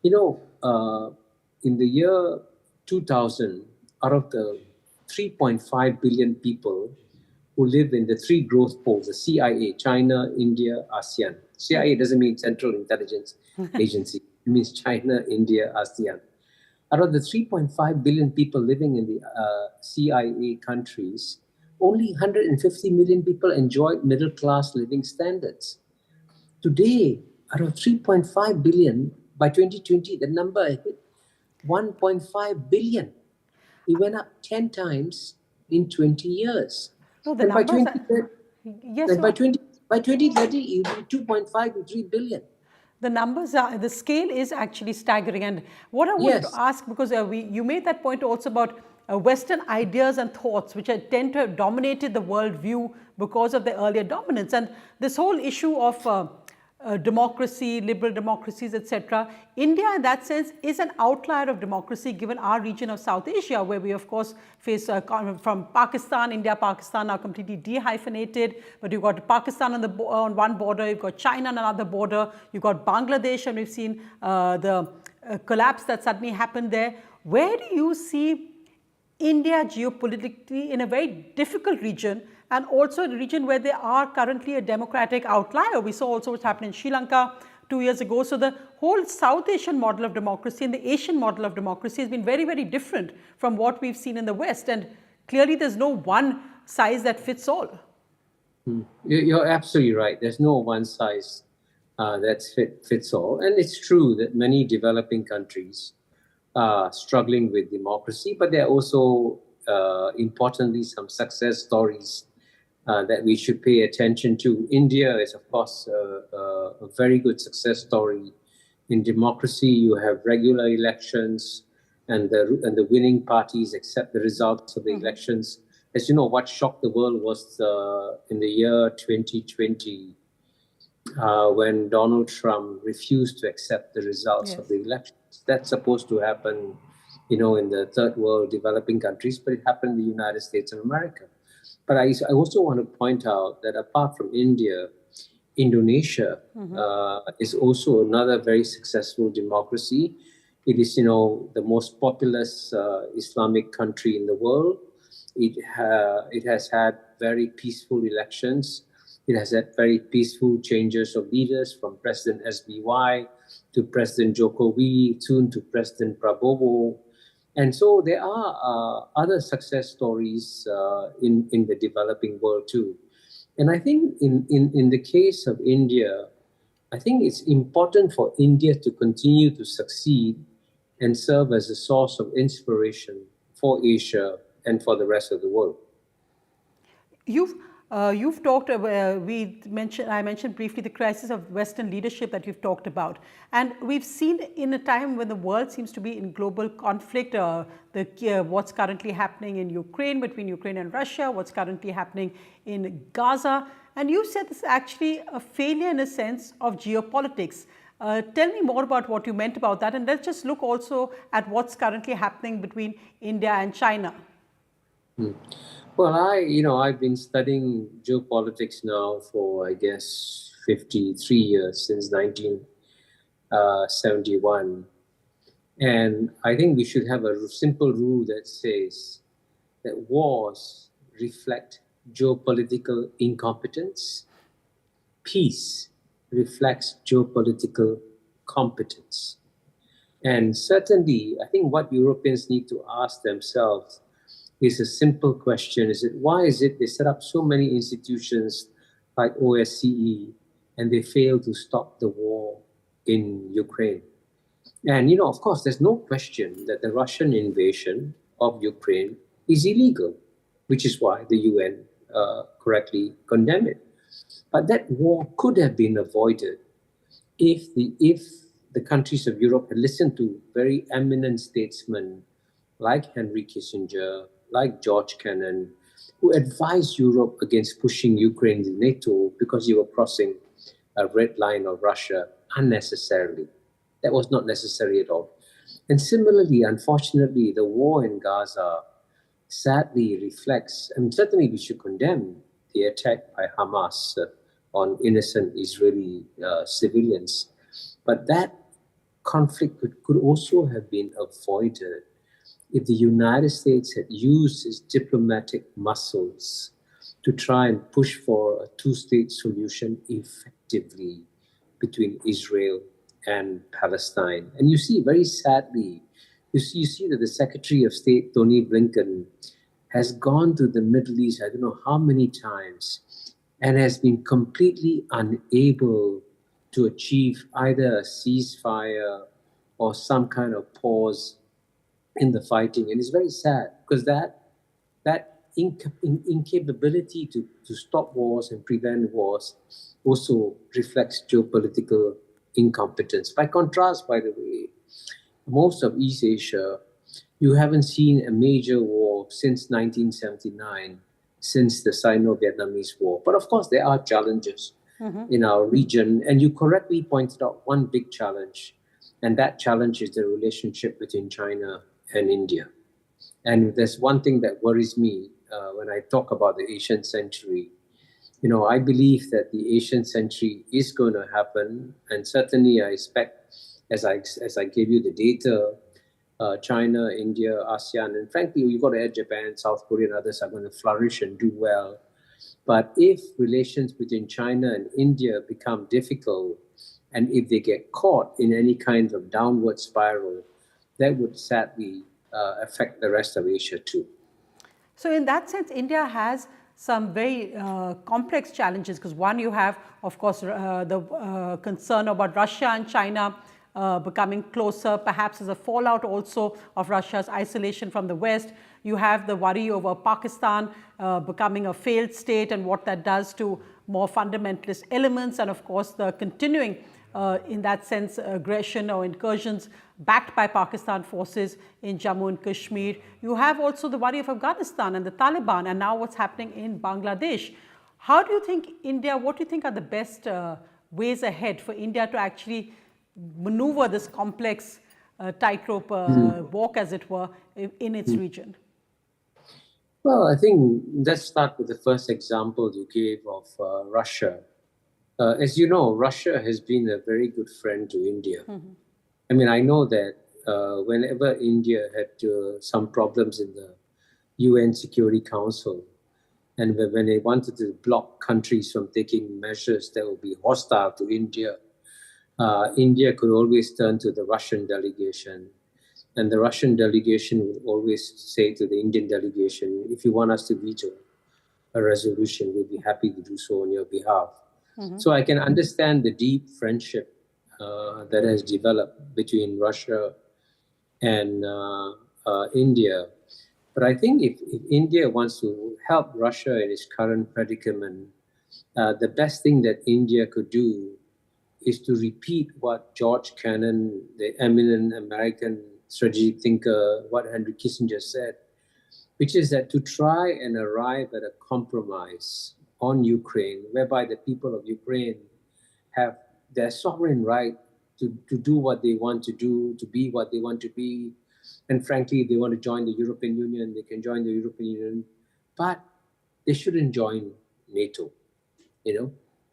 In the year 2000, out of the 3.5 billion people who live in the 3 growth poles, the CIA, China, India, ASEAN. CIA doesn't mean Central Intelligence Agency. It means China, India, ASEAN. Out of the 3.5 billion people living in the CIA countries, only 150 million people enjoyed middle-class living standards. Today, out of 3.5 billion, by 2020, the number hit 1.5 billion. It went up 10 times in 20 years. No, the and by numbers 2030, by 2030, it will be 2.5 to 3 billion. The numbers the scale is actually staggering. And what I wanted to ask, because you made that point also about Western ideas and thoughts, which tend to have dominated the worldview because of the earlier dominance. And this whole issue of democracy, liberal democracies, etc. India, in that sense, is an outlier of democracy given our region of South Asia, where we, of course, face from Pakistan, India, Pakistan are completely dehyphenated. But you've got Pakistan on one border, you've got China on another border, you've got Bangladesh, and we've seen the collapse that suddenly happened there. Where do you see India geopolitically in a very difficult region, and also a region where they are currently a democratic outlier? We saw also what's happened in Sri Lanka 2 years ago. So the whole South Asian model of democracy and the Asian model of democracy has been very, very different from what we've seen in the West. And clearly there's no one size that fits all. You're absolutely right. There's no one size that fits all. And it's true that many developing countries are struggling with democracy, but there are also, importantly, some success stories that we should pay attention to. India is, of course, a very good success story in democracy. You have regular elections, and the winning parties accept the results of the elections. As you know, what shocked the world was in the year 2020, when Donald Trump refused to accept the results of the elections. That's supposed to happen, in the third world developing countries, but it happened in the United States of America. But I also want to point out that apart from India, Indonesia is also another very successful democracy. It is, the most populous Islamic country in the world. It has had very peaceful elections. It has had very peaceful changes of leaders, from President SBY to President Jokowi, soon to President Prabowo. And so there are other success stories in the developing world too. And I think in the case of India, I think it's important for India to continue to succeed and serve as a source of inspiration for Asia and for the rest of the world. You've talked about, I mentioned briefly the crisis of Western leadership that you've talked about. And we've seen in a time when the world seems to be in global conflict, what's currently happening in Ukraine, between Ukraine and Russia, what's currently happening in Gaza. And you said this is actually a failure in a sense of geopolitics. Tell me more about what you meant about that. And let's just look also at what's currently happening between India and China. Well, I've been studying geopolitics now for, I guess, 53 years, since 1971. And I think we should have a simple rule that says that wars reflect geopolitical incompetence. Peace reflects geopolitical competence. And certainly, I think what Europeans need to ask themselves is a simple question. Why is it they set up so many institutions like OSCE and they fail to stop the war in Ukraine? And, of course, there's no question that the Russian invasion of Ukraine is illegal, which is why the UN correctly condemned it. But that war could have been avoided if the countries of Europe had listened to very eminent statesmen like Henry Kissinger, like George Kennan, who advised Europe against pushing Ukraine to NATO because you were crossing a red line of Russia unnecessarily. That was not necessary at all. And similarly, unfortunately, the war in Gaza sadly reflects, and certainly we should condemn the attack by Hamas on innocent Israeli civilians. But that conflict could also have been avoided if the United States had used its diplomatic muscles to try and push for a two-state solution effectively between Israel and Palestine. And you see, very sadly, you see that the Secretary of State, Tony Blinken, has gone to the Middle East, I don't know how many times, and has been completely unable to achieve either a ceasefire or some kind of pause in the fighting. And it's very sad because that incapability to stop wars and prevent wars also reflects geopolitical incompetence. By contrast, by the way, most of East Asia, you haven't seen a major war since 1979, since the Sino-Vietnamese War. But of course, there are challenges in our region. And you correctly pointed out one big challenge, and that challenge is the relationship between China and India. And there's one thing that worries me when I talk about the Asian century. You know, I believe that the Asian century is going to happen, and certainly I expect, as I gave you the data, China, India, ASEAN, and frankly, you've got to add Japan, South Korea, and others are going to flourish and do well. But if relations between China and India become difficult, and if they get caught in any kind of downward spiral, that would sadly affect the rest of Asia too. So in that sense, India has some very complex challenges because one, you have, of course, the concern about Russia and China becoming closer, perhaps as a fallout also of Russia's isolation from the West. You have the worry over Pakistan becoming a failed state and what that does to more fundamentalist elements, and of course the continuing, in that sense, aggression or incursions backed by Pakistan forces in Jammu and Kashmir. You have also the worry of Afghanistan and the Taliban, and now what's happening in Bangladesh. How do you think India, what do you think are the best ways ahead for India to actually maneuver this complex tightrope walk, as it were, in its region? Well, I think let's start with the first example you gave of Russia. As you know, Russia has been a very good friend to India. I mean, I know that whenever India had some problems in the UN Security Council, and when they wanted to block countries from taking measures that would be hostile to India, India could always turn to the Russian delegation. And the Russian delegation would always say to the Indian delegation, if you want us to veto a resolution, we'll be happy to do so on your behalf. So I can understand the deep friendship that has developed between Russia and India. But I think if India wants to help Russia in its current predicament, the best thing that India could do is to repeat what George Kennan, the eminent American strategic thinker, what Henry Kissinger said, which is that to try and arrive at a compromise on Ukraine, whereby the people of Ukraine have their sovereign right to do what they want to do, to be what they want to be. And frankly, if they want to join the European Union, they can join the European Union, but they shouldn't join NATO. You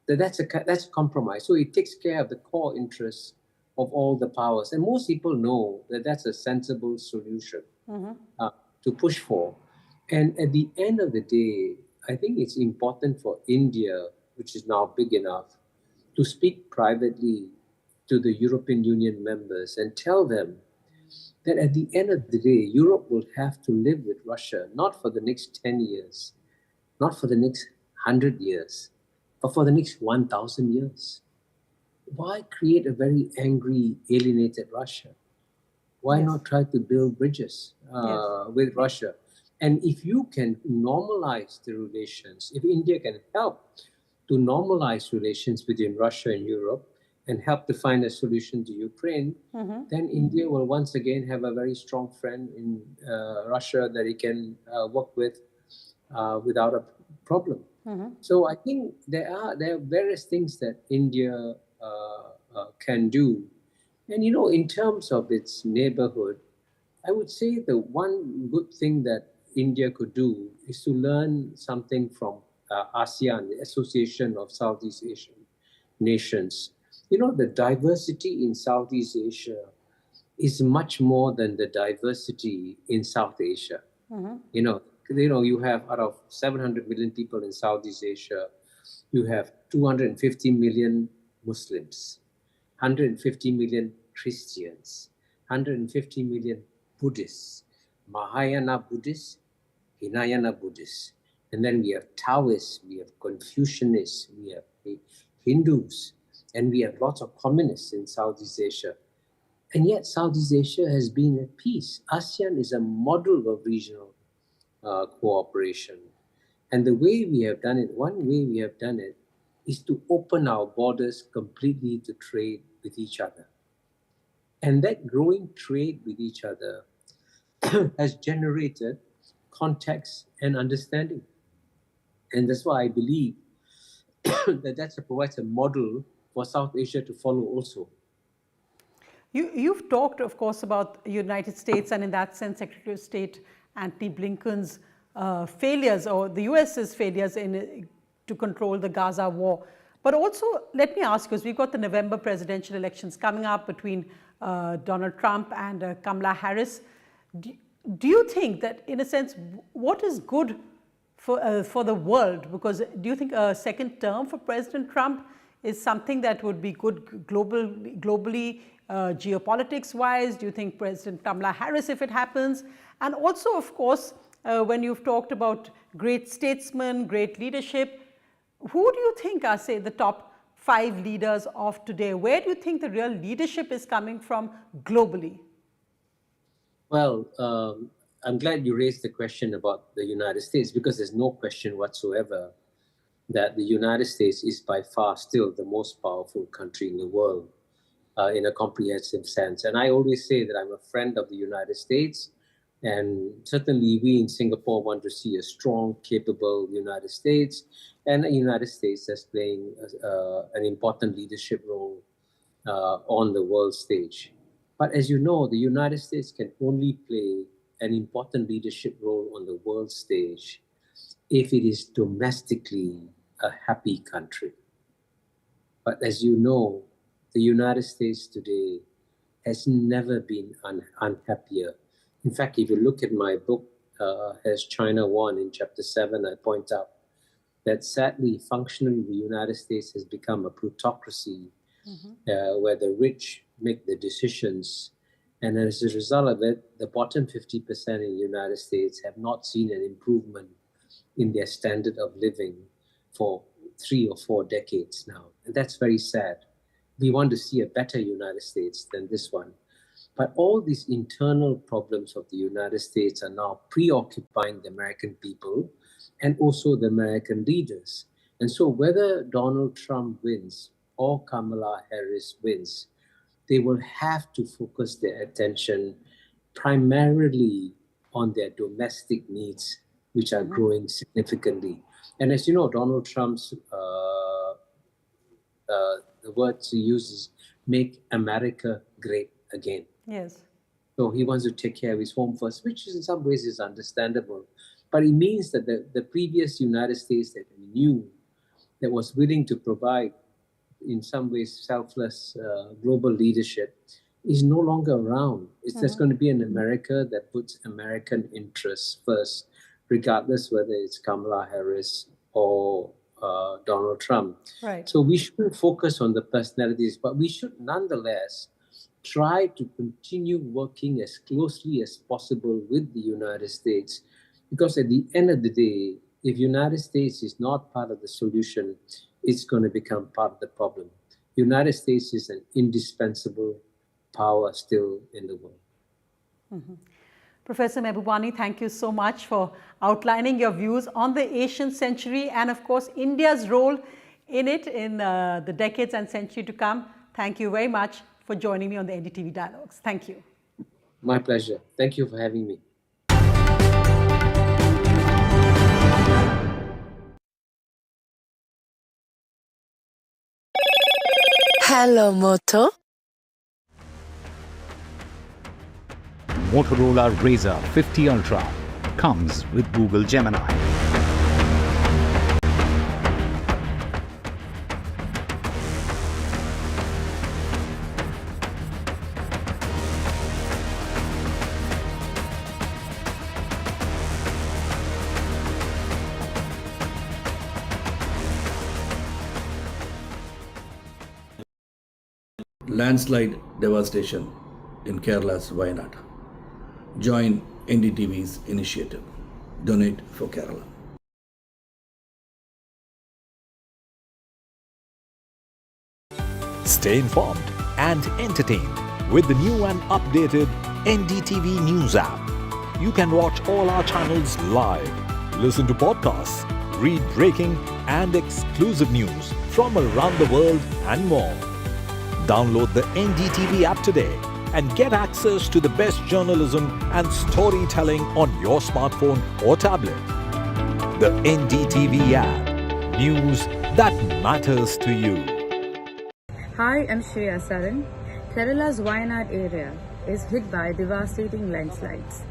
know, that's a compromise. So it takes care of the core interests of all the powers. And most people know that that's a sensible solution to push for. And at the end of the day, I think it's important for India, which is now big enough, to speak privately to the European Union members and tell them that at the end of the day, Europe will have to live with Russia, not for the next 10 years, not for the next 100 years, but for the next 1,000 years. Why create a very angry, alienated Russia? Why not try to build bridges with Russia? And if you can normalize the relations, if India can help to normalize relations between Russia and Europe, and help to find a solution to Ukraine, then India will once again have a very strong friend in Russia that it can work with without a problem. So I think there are various things that India can do. And in terms of its neighborhood, I would say the one good thing that India could do is to learn something from ASEAN, the Association of Southeast Asian Nations. The diversity in Southeast Asia is much more than the diversity in South Asia. You have out of 700 million people in Southeast Asia, you have 250 million Muslims, 150 million Christians, 150 million Buddhists, Mahayana Buddhists, Hinayana Buddhists. And then we have Taoists, we have Confucianists, we have Hindus, and we have lots of communists in Southeast Asia. And yet Southeast Asia has been at peace. ASEAN is a model of regional cooperation. And the way we have done it, one way we have done it, is to open our borders completely to trade with each other. And that growing trade with each other has generated context and understanding. And that's why I believe that provides a model for South Asia to follow also. You've talked, of course, about the United States, and in that sense, Secretary of State Antony Blinken's failures, or the US's failures to control the Gaza war. But also, let me ask you, because we've got the November presidential elections coming up between Donald Trump and Kamala Harris. Do you think that, in a sense, what is good for the world? Because do you think a second term for President Trump is something that would be good globally, geopolitics-wise? Do you think President Kamala Harris, if it happens? And also, of course, when you've talked about great statesmen, great leadership, who do you think are, say, the top 5 leaders of today? Where do you think the real leadership is coming from globally? Well, I'm glad you raised the question about the United States, because there's no question whatsoever that the United States is by far still the most powerful country in the world in a comprehensive sense. And I always say that I'm a friend of the United States. And certainly we in Singapore want to see a strong, capable United States, and a United States that's playing an important leadership role on the world stage. But as you know, the United States can only play an important leadership role on the world stage if it is domestically a happy country. But as you know, the United States today has never been unhappier. In fact, if you look at my book, Has China Won, in chapter 7, I point out that sadly, functionally, the United States has become a plutocracy where the rich make the decisions. And as a result of it, the bottom 50% in the United States have not seen an improvement in their standard of living for 3 or 4 decades now. And that's very sad. We want to see a better United States than this one. But all these internal problems of the United States are now preoccupying the American people and also the American leaders. And so whether Donald Trump wins or Kamala Harris wins, they will have to focus their attention primarily on their domestic needs, which are growing significantly. And as you know, Donald Trump's, the words he uses, make America great again. Yes. So he wants to take care of his home first, which in some ways is understandable. But it means that the previous United States that we knew, that was willing to provide, in some ways, selfless global leadership, is no longer around. There's going to be an America that puts American interests first, regardless whether it's Kamala Harris or Donald Trump. Right. So we shouldn't focus on the personalities, but we should nonetheless try to continue working as closely as possible with the United States, because at the end of the day, if United States is not part of the solution, it's going to become part of the problem. United States is an indispensable power still in the world. Professor Mehbubani, thank you so much for outlining your views on the Asian century and, of course, India's role in it in the decades and century to come. Thank you very much for joining me on the NDTV Dialogues. Thank you. My pleasure. Thank you for having me. Hello, Moto. Motorola Razr 50 Ultra comes with Google Gemini. Landslide devastation in Kerala's Wayanad. Join NDTV's initiative. Donate for Kerala. Stay informed and entertained with the new and updated NDTV News app. You can watch all our channels live, listen to podcasts, read breaking and exclusive news from around the world and more. Download the NDTV app today and get access to the best journalism and storytelling on your smartphone or tablet. The NDTV app. News that matters to you. Hi, I'm Shashi Tharoor. Kerala's Wayanad area is hit by devastating landslides,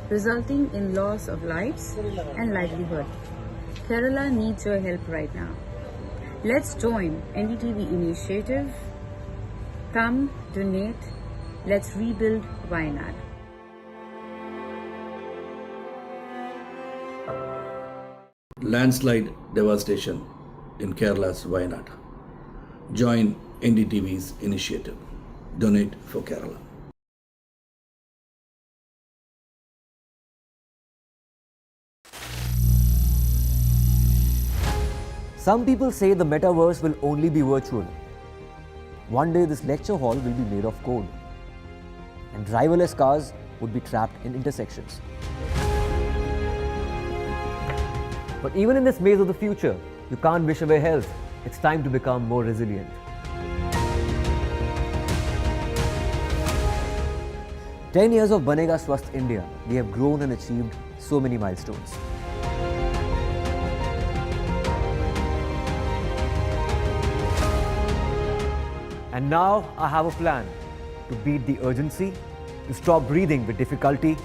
resulting in loss of lives and livelihood. Kerala needs your help right now. Let's join NDTV initiative. Come, donate, let's rebuild Wayanad. Landslide devastation in Kerala's Wayanad. Join NDTV's initiative. Donate for Kerala. Some people say the metaverse will only be virtual. One day this lecture hall will be made of code, and driverless cars would be trapped in intersections. But even in this maze of the future, you can't wish away health. It's time to become more resilient. "10 years of Banega Swasth India, we have grown and achieved so many milestones. And now I have a plan to beat the urgency, to stop breathing with difficulty,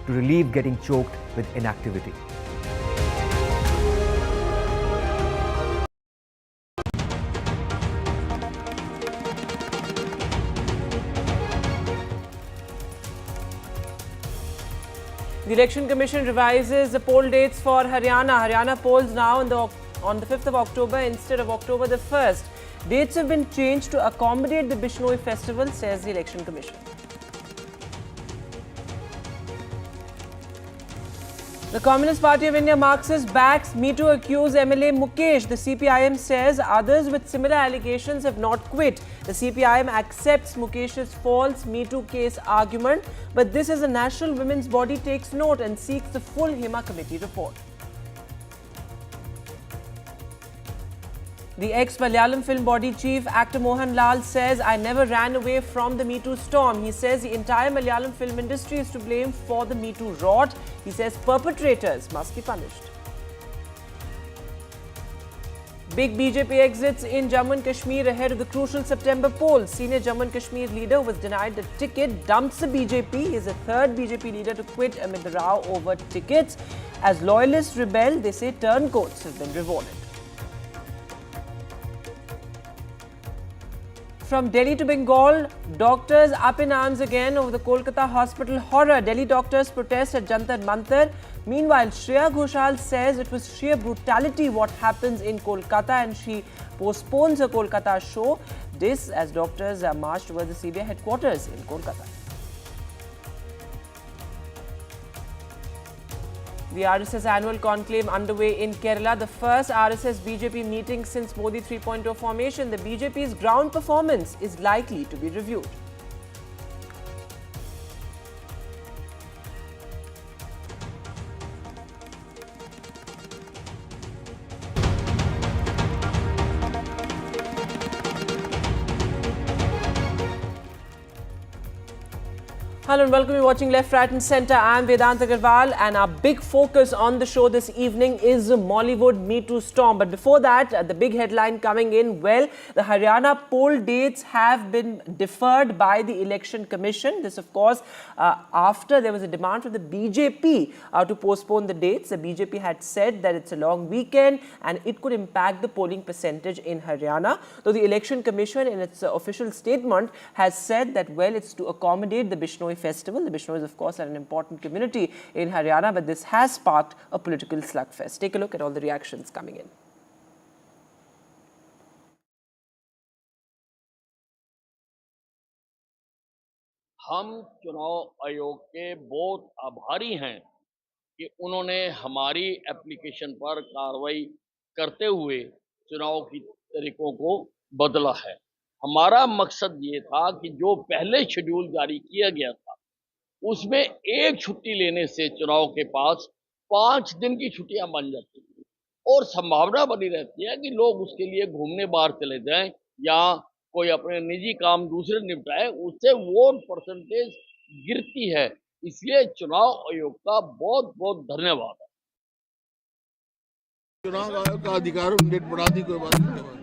to relieve getting choked with inactivity." The Election Commission revises the poll dates for Haryana. Haryana polls now on the 5th of October instead of October the 1st. Dates have been changed to accommodate the Bishnoi festival, says the Election Commission. The Communist Party of India Marxist backs MeToo accused MLA Mukesh. The CPIM says others with similar allegations have not quit. The CPIM accepts Mukesh's false MeToo case argument, but this as a national women's body takes note and seeks the full HEMA committee report. The ex-Malayalam film body chief, actor Mohanlal, says, "I never ran away from the MeToo storm." He says the entire Malayalam film industry is to blame for the MeToo rot. He says perpetrators must be punished. Big BJP exits in Jammu and Kashmir ahead of the crucial September polls. Senior Jammu and Kashmir leader was denied the ticket, dumps the BJP. He is the third BJP leader to quit amid the row over tickets. As loyalists rebel, they say turncoats have been rewarded. From Delhi to Bengal, doctors up in arms again over the Kolkata hospital horror. Delhi doctors protest at Jantar Mantar. Meanwhile, Shreya Ghoshal says it was sheer brutality what happens in Kolkata and she postpones her Kolkata show. This as doctors march towards the CBI headquarters in Kolkata. The RSS annual conclave underway in Kerala, the first RSS BJP meeting since Modi 3.0 formation. The BJP's ground performance is likely to be reviewed. Hello and welcome. You're watching Left, Right and Centre. I'm Vedant Agarwal and our big focus on the show this evening is Mollywood MeToo storm. But before that, the big headline coming in, well, the Haryana poll dates have been deferred by the Election Commission. This, of course, after there was a demand from the BJP to postpone the dates. The BJP had said that it's a long weekend and it could impact the polling percentage in Haryana. Though the Election Commission in its official statement has said that, well, it's to accommodate the Bishnoi festival. The Bishnois, of course, are an important community in Haryana, but this has sparked a political slugfest. Take a look at all the reactions coming in. हम चुनाव आयोग के बहुत आभारी हैं कि उन्होंने हमारी एप्लीकेशन पर कार्रवाई करते हुए चुनाव की तारीखों को बदला है। हमारा मकसद ये था कि जो पहले शेड्यूल जारी किया गया था उसमें एक छुट्टी लेने से चुनाव के पास 5 दिन की छुट्टियां बन जाती हैं और संभावना बनी रहती है कि लोग उसके लिए घूमने बाहर चले जाएं या कोई अपने निजी काम दूसरे निपटाए, उससे वोट परसेंटेज गिरती है। इसलिए चुनाव आयोग का बहुत बहुत धन्यवाद है। चुनाव आयोग का अधिकार डेट बढ़ा दी, कोई बात नहीं।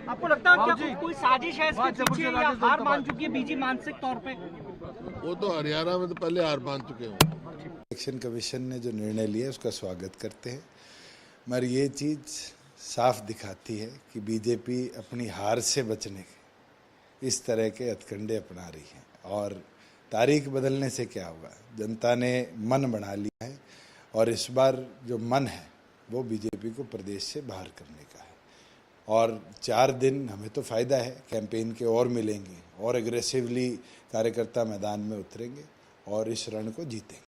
आपको लगता है क्या कोई साजिश है इसके पीछे या हार मान चुकी है बीजेपी मानसिक तौर पे? वो तो हरियाणा में तो पहले हार मान चुके हैं। इलेक्शन कमीशन ने जो निर्णय लिया उसका स्वागत करते हैं, मगर ये चीज़ साफ दिखाती है कि बीजेपी अपनी हार से बचने के इस तरह के हथकंडे अपना रही है। और तारीख बदलने से क्या होगा, जनता ने मन बना लिया है और इस बार जो मन है वो बीजेपी को प्रदेश से बाहर करने का है। और 4 दिन हमें तो फ़ायदा है, कैंपेन के और मिलेंगे और एग्रेसिवली कार्यकर्ता मैदान में उतरेंगे और इस रण को जीतेंगे।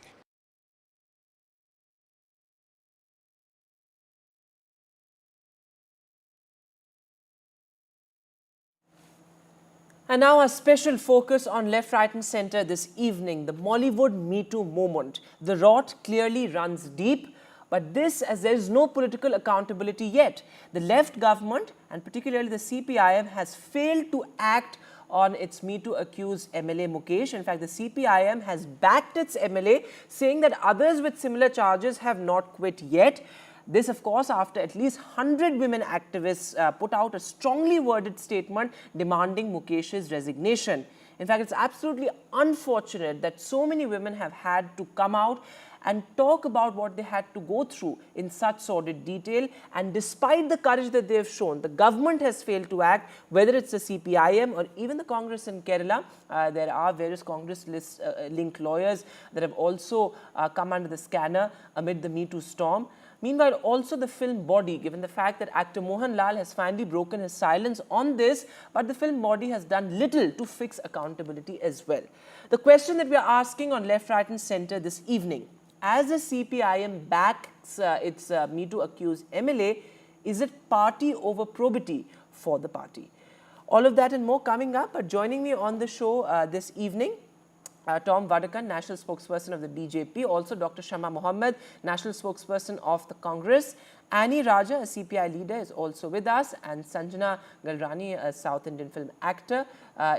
And now a special focus on Left, Right and Centre this evening, the Mollywood MeToo moment. The rot clearly runs deep, but this as there is no political accountability yet. The left government and particularly the CPIM has failed to act on its MeToo accused MLA Mukesh. In fact, the CPIM has backed its MLA, saying that others with similar charges have not quit yet. This, of course, after at least 100 women activists put out a strongly worded statement demanding Mukesh's resignation. In fact, it's absolutely unfortunate that so many women have had to come out and talk about what they had to go through in such sordid detail. And despite the courage that they have shown, the government has failed to act, whether it's the CPIM or even the Congress in Kerala. There are various Congress-linked lawyers that have also come under the scanner amid the MeToo storm. Meanwhile, also the film body, given the fact that actor Mohanlal has finally broken his silence on this, but the film body has done little to fix accountability as well. The question that we are asking on Left, Right and Centre this evening, as the CPIM backs its MeToo accused MLA, is it party over probity for the party? All of that and more coming up. But joining me on the show this evening, Tom Vadakan, National Spokesperson of the BJP, also Dr. Shama Mohammed, National Spokesperson of the Congress. Annie Raja, a CPI leader, is also with us, and Sanjana Galrani, a South Indian film actor,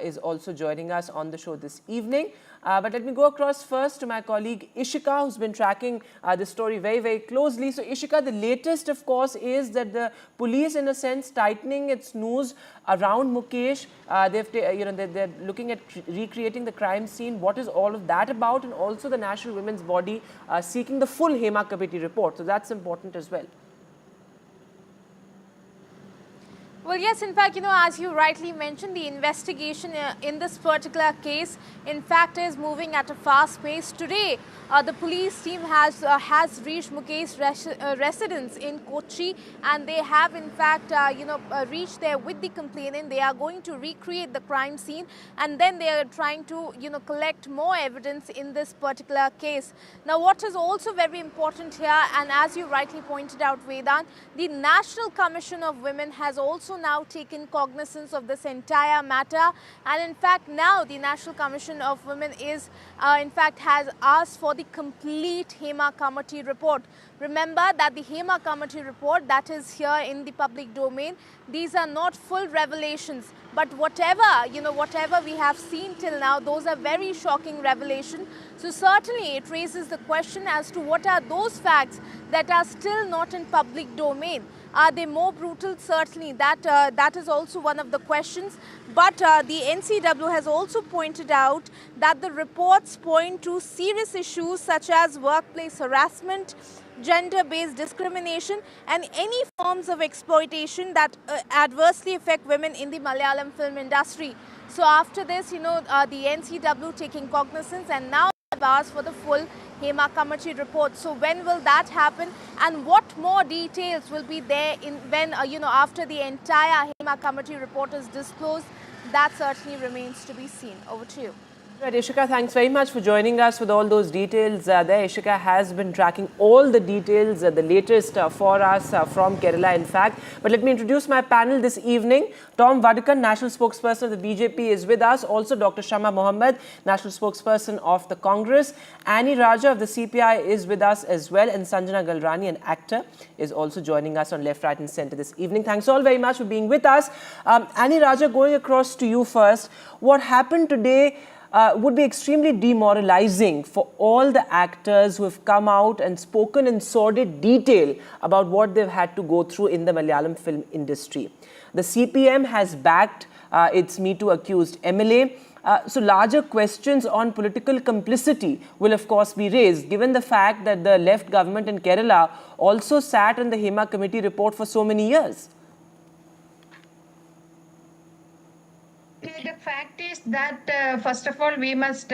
is also joining us on the show this evening. But let me go across first to my colleague Ishika, who's been tracking this story very, very closely. So Ishika, the latest, of course, is that the police, in a sense, tightening its noose around Mukesh. They're looking at recreating the crime scene. What is all of that about? And also the National Women's Body seeking the full Hema Committee report. So that's important as well. Well, yes, in fact, as you rightly mentioned, the investigation in this particular case, in fact, is moving at a fast pace. Today, the police team has reached Mukesh's residence in Kochi, and they have, in fact, reached there with the complainant. They are going to recreate the crime scene, and then they are trying to, collect more evidence in this particular case. Now, what is also very important here, and as you rightly pointed out, Vedant, the National Commission of Women has also now taken cognizance of this entire matter, and in fact now the National Commission of Women is in fact has asked for the complete Hema Committee report. Remember that the Hema Committee report that is here in the public domain, these are not full revelations, but whatever we have seen till now, those are very shocking revelations. So certainly it raises the question as to what are those facts that are still not in public domain. Are they more brutal? Certainly, that is also one of the questions. But the NCW has also pointed out that the reports point to serious issues such as workplace harassment, gender-based discrimination and any forms of exploitation that adversely affect women in the Malayalam film industry. So after this, the NCW taking cognizance and now have asked for the full Hema Committee report. So when will that happen and what more details will be there when after the entire Hema Committee report is disclosed? That certainly remains to be seen. Over to you. Right, Ishika, thanks very much for joining us with all those details there. Ishika has been tracking all the details, the latest for us from Kerala, in fact. But let me introduce my panel this evening. Tom Vadakan, National Spokesperson of the BJP, is with us. Also, Dr. Shama Mohammed, National Spokesperson of the Congress. Annie Raja of the CPI is with us as well. And Sanjana Galrani, an actor, is also joining us on Left, Right and Centre this evening. Thanks all very much for being with us. Annie Raja, going across to you first. What happened today would be extremely demoralizing for all the actors who have come out and spoken in sordid detail about what they've had to go through in the Malayalam film industry. The CPIM has backed its MeToo accused MLA. So larger questions on political complicity will of course be raised, given the fact that the left government in Kerala also sat on the Hema Committee report for so many years. The fact is that, first of all, we must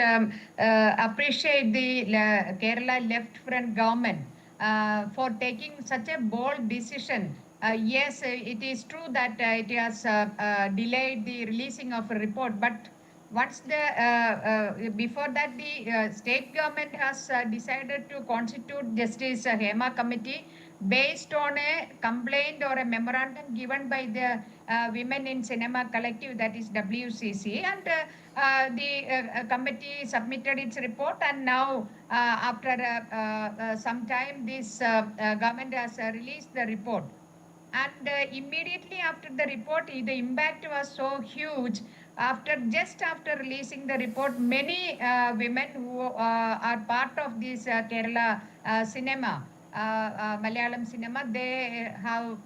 appreciate the Kerala left front government for taking such a bold decision. Yes, it is true that it has delayed the releasing of a report, but once before that the state government has decided to constitute Justice Hema Committee based on a complaint or a memorandum given by the Women in Cinema Collective, that is WCC, and the committee submitted its report, and now after some time this government has released the report. And immediately after the report, the impact was so huge. Just after releasing the report, many women who are part of this Kerala cinema, Malayalam cinema, they have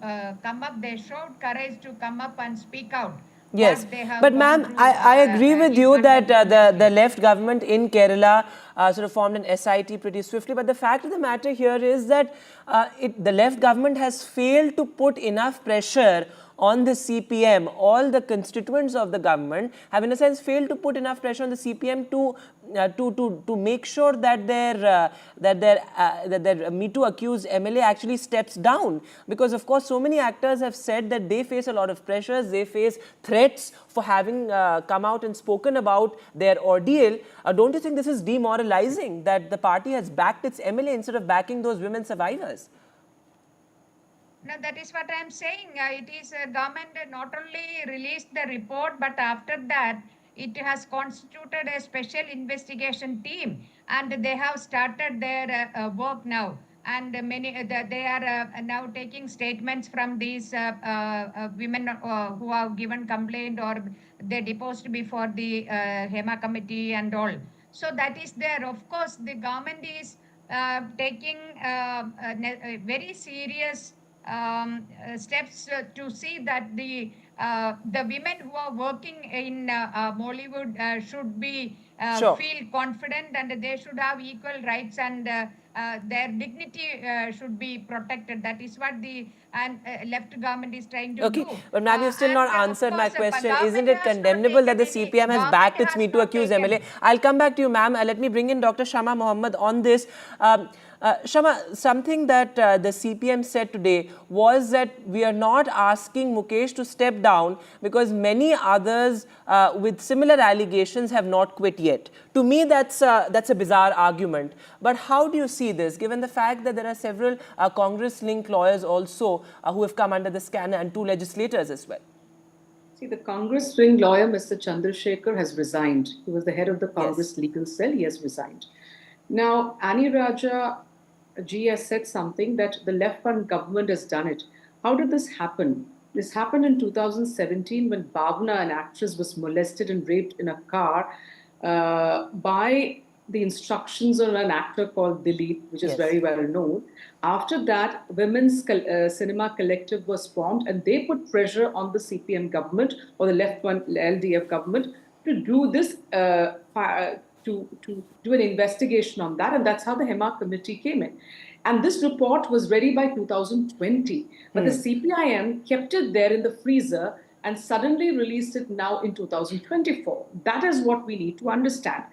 come up, they showed courage to come up and speak out. Yes, but ma'am, I agree with you that the left government in Kerala sort of formed an SIT pretty swiftly. But the fact of the matter here is that the left government has failed to put enough pressure on the CPM. All the constituents of the government have, in a sense, failed to put enough pressure on the CPM to make sure that their MeToo accused MLA actually steps down. Because, of course, so many actors have said that they face a lot of pressures, they face threats for having come out and spoken about their ordeal. Don't you think this is demoralizing, that the party has backed its MLA instead of backing those women survivors? No, that is what I am saying. It is government not only released the report, but after that, it has constituted a special investigation team, and they have started their work now. And they are now taking statements from these women who have given complaint or they deposed before the Hema Committee and all. So that is there. Of course, the government is taking very serious steps to see that the women who are working in Mollywood should be feel confident, and they should have equal rights, and their dignity should be protected. That is what the left government is trying to do. Okay, but ma'am, you've still not answered my question. Isn't it condemnable that the CPM has backed its MeToo accused MLA? I'll come back to you, ma'am. Let me bring in Dr. Shama Mohammed on this. Shama, something that the CPM said today was that we are not asking Mukesh to step down because many others with similar allegations have not quit yet. To me, that's a bizarre argument. But how do you see this, given the fact that there are several Congress-linked lawyers also who have come under the scanner, and 2 legislators as well? See, the Congress-linked lawyer, Mr. Chandrasekhar, has resigned. He was the head of the Congress legal cell. He has resigned. Now, Annie Raja G has said something that the left-front government has done it. How did this happen? This happened in 2017 when Bhavna, an actress, was molested and raped in a car by the instructions of an actor called Dilip, which is very well known. After that, Women's Cinema Collective was formed, and they put pressure on the CPM government or the left-wing LDF government to do this, to do an investigation on that, and that's how the Hema committee came in. And this report was ready by 2020, but the CPIM kept it there in the freezer and suddenly released it now in 2024. That is what we need to understand.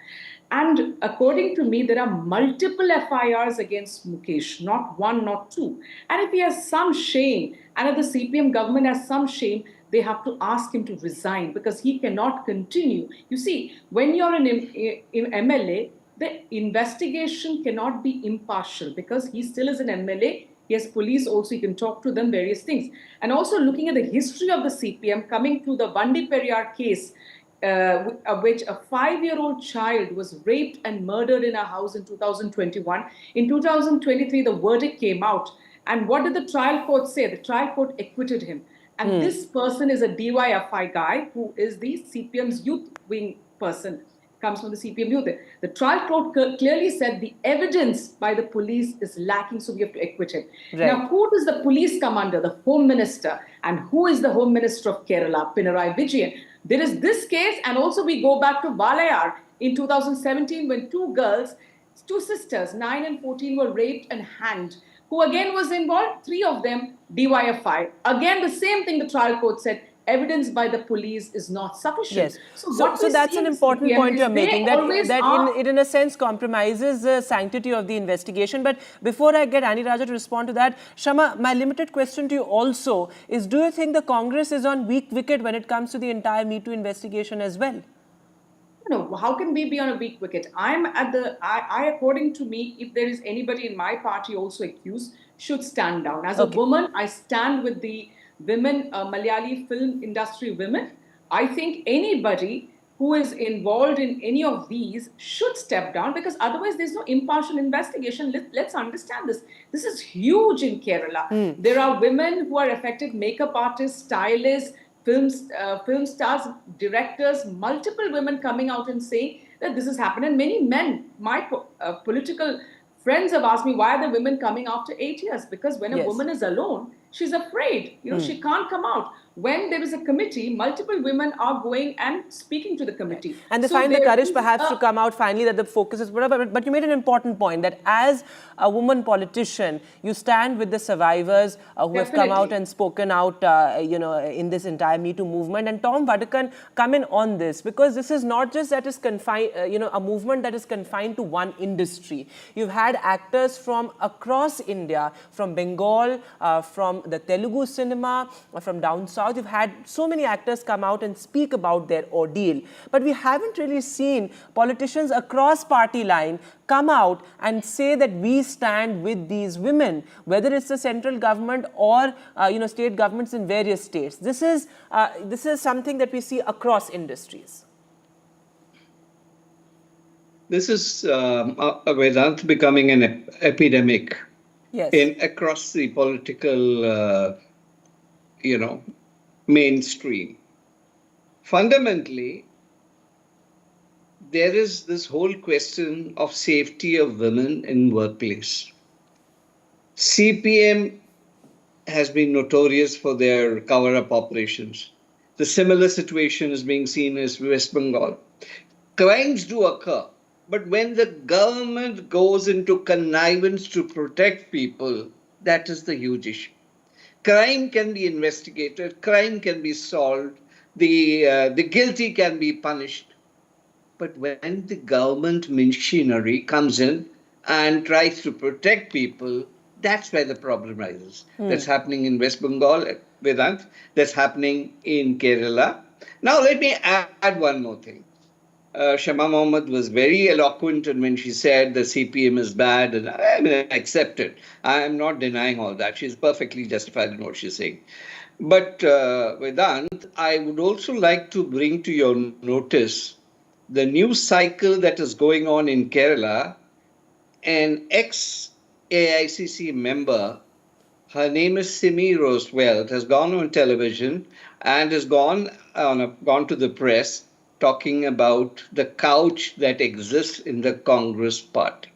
And according to me, there are multiple FIRs against Mukesh, not one, not two. And if he has some shame, and if the CPM government has some shame, they have to ask him to resign because he cannot continue. You see, when you're an MLA, the investigation cannot be impartial because he still is an MLA. He has police also, he can talk to them, various things. And also looking at the history of the CPM, coming to the Vandi Periyar case, of which a 5-year-old child was raped and murdered in a house in 2021. In 2023, the verdict came out. And what did the trial court say? The trial court acquitted him. And this person is a DYFI guy who is the CPM's youth wing person, comes from the CPM youth. The trial court clearly said the evidence by the police is lacking, so we have to acquit him. Right. Now, who does the police come under? The Home Minister. And who is the Home Minister of Kerala? Pinarayi Vijayan. There is this case, and also we go back to Walayar in 2017 when two sisters, 9 and 14, were raped and hanged. Who again was involved? 3 of them, DYFI. Again, the same thing the trial court said, evidence by the police is not sufficient. Yes. So that's an important point you're making, that it in a sense compromises the sanctity of the investigation. But before I get Annie Raja to respond to that, Shama, my limited question to you also is, do you think the Congress is on weak wicket when it comes to the entire Me Too investigation as well? No, how can we be on a weak wicket? According to me, if there is anybody in my party also accused, should stand down. As a woman, I stand with the women, Malayali film industry women. I think anybody who is involved in any of these should step down because otherwise there's no impartial investigation. Let's understand this. This is huge in Kerala. There are women who are affected, makeup artists, stylists, film stars, directors, multiple women coming out and saying that this has happened. And many men, my political friends have asked me, why are the women coming after 8 years? Because when a woman is alone, she's afraid. She can't come out. When there is a committee, multiple women are going and speaking to the committee. And they find the courage perhaps to come out finally, that the focus is whatever. But you made an important point that as a woman politician, you stand with the survivors who have come out and spoken out, in this entire Me Too movement. And Tom Vadakan, come in on this, because this is not just that is confined, a movement that is confined to one industry. You've had actors from across India, from Bengal, from the Telugu cinema, from down south. You've had so many actors come out and speak about their ordeal. But we haven't really seen politicians across party line come out and say that we stand with these women, whether it's the central government or state governments in various states. This is something that we see across industries. This is Vedant becoming an epidemic across the political, mainstream. Fundamentally, there is this whole question of safety of women in workplace. CPM has been notorious for their cover-up operations. The similar situation is being seen as West Bengal. Crimes do occur, but when the government goes into connivance to protect people, that is the huge issue. Crime can be investigated, crime can be solved, the guilty can be punished. But when the government machinery comes in and tries to protect people, that's where the problem rises. That's happening in West Bengal, Vedant. That's happening in Kerala. Now, let me add one more thing. Shama Mohammed was very eloquent when she said the CPM is bad, and I accept it. I am not denying all that. She's perfectly justified in what she's saying. But Vedant, I would also like to bring to your notice the news cycle that is going on in Kerala. An AICC member, her name is Simi Rosewell, has gone on television and has gone to the press talking about the couch that exists in the Congress party.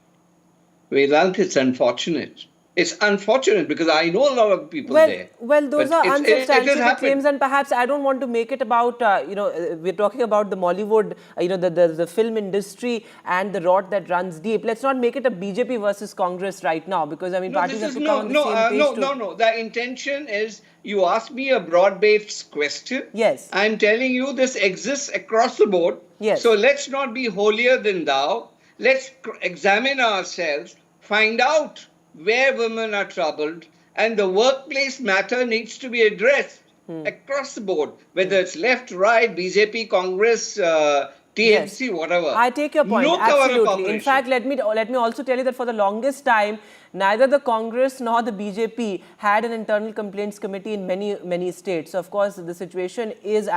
Vedant, it's unfortunate. It's unfortunate because I know a lot of people there. Well, those But are it has unsubstantiated happened. claims, and perhaps I don't want to make it about, we're talking about the Mollywood, the film industry and the rot that runs deep. Let's not make it a BJP versus Congress right now, because, I mean, parties have to come on the same page. No. The intention is, you ask me a broad-based question. Yes. I'm telling you this exists across the board. Yes. So let's not be holier than thou. Let's examine ourselves, find out where women are troubled, and the workplace matter needs to be addressed across the board, whether it's left, right, BJP, Congress, TMC, whatever. I take your point. No cover-up Absolutely. operation. In fact, let me also tell you that for the longest time, neither the Congress nor the BJP had an internal complaints committee in many states. So, of course, the situation is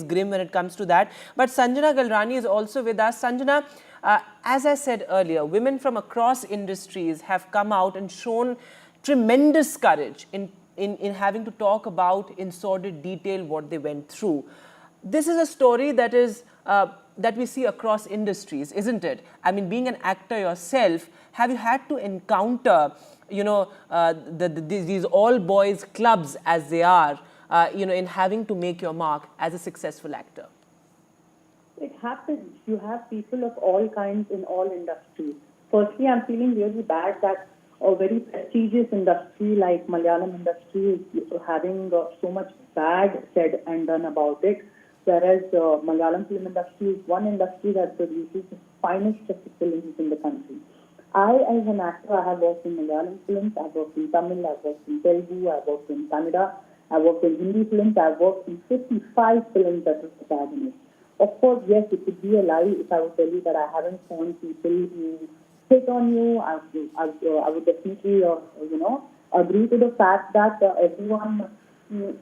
grim when it comes to that. But Sanjana Galrani is also with us. Sanjana, as I said earlier, women from across industries have come out and shown tremendous courage in having to talk about in sordid detail what they went through. This is a story that is that we see across industries, isn't it? I mean, being an actor yourself, have you had to encounter, these all-boys clubs as they are, in having to make your mark as a successful actor? It happens. You have people of all kinds in all industries. Firstly, I'm feeling really bad that a very prestigious industry like Malayalam industry is having so much bad said and done about it, whereas Malayalam film industry is one industry that produces the finest of the films in the country. I, as an actor, I have worked in Malayalam films, I've worked in Tamil, I've worked in Telugu, I've worked in Kannada, I've worked in Hindi films, I've worked in 55 films as a protagonist. Of course, yes, it would be a lie if I would tell you that I haven't found people who hit on you. I would definitely, agree to the fact that everyone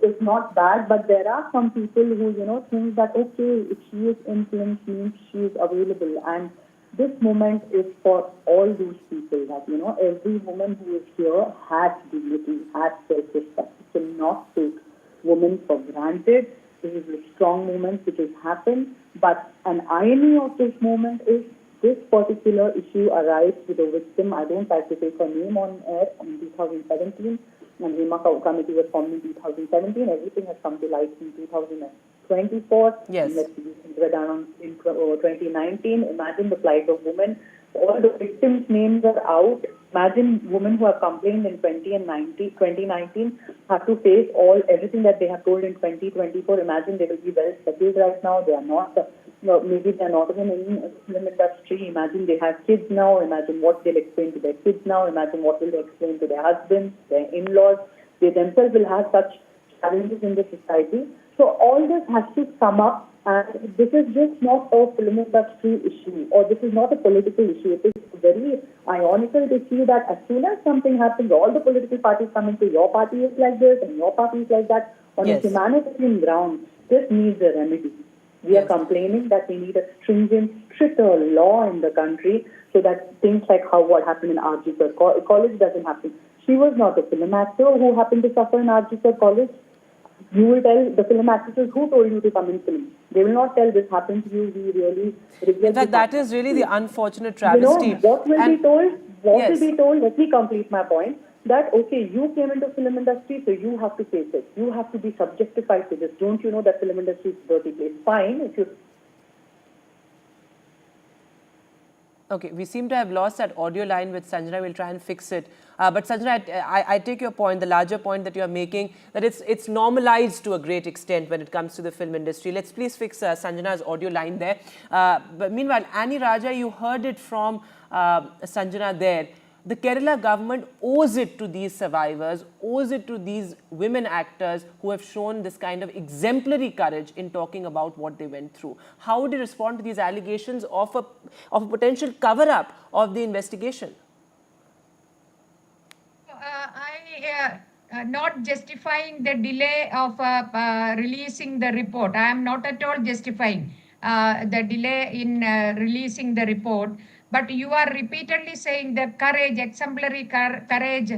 is not bad, but there are some people who, think that, okay, if she is in films, means she is available. And this moment is for all those people that, every woman who is here has dignity, has self-respect. You cannot take women for granted. This is a strong moment which has happened, but an irony of this moment is this particular issue arrives with a victim. I don't like to take her name on air in 2017, and Hema Committee was formed in 2017. Everything has come to light in 2024. Yes. Investigations were done in 2019. Imagine the plight of women. All the victims' names are out. Imagine women who have complained in 2019 have to face everything that they have told in 2024. Imagine they will be well settled right now. They are not, maybe they are not even in the film industry. Imagine they have kids now. Imagine what they'll explain to their kids now. Imagine what will they explain to their husbands, their in-laws. They themselves will have such challenges in the society. So all this has to come up. And this is just not a film industry issue, or this is not a political issue. It is very ironical to see that as soon as something happens, all the political parties come into your party is like this and your party is like that. On a humanitarian ground, this needs a remedy. We are complaining that we need a stringent, stricter law in the country so that things like what happened in RG College doesn't happen. She was not a film actor who happened to suffer in RG College. You will tell the film actresses who told you to come in film. They will not tell this happened to you. We really regret. In fact, that is really the unfortunate travesty. What will be told? What will be told? Let me complete my point. That okay, you came into film industry, so you have to face it. You have to be subjectified to this. Don't you know that film industry is a dirty place? Fine, if you. Okay, we seem to have lost that audio line with Sanjana. We'll try and fix it. But Sanjana, I take your point, the larger point that you are making, that it's normalized to a great extent when it comes to the film industry. Let's please fix Sanjana's audio line there. But meanwhile, Annie Raja, you heard it from Sanjana there. The Kerala government owes it to these survivors, owes it to these women actors who have shown this kind of exemplary courage in talking about what they went through. How would you respond to these allegations of a potential cover-up of the investigation? Not justifying the delay of releasing the report. I am not at all justifying the delay in releasing the report. but you are repeatedly saying the courage, exemplary courage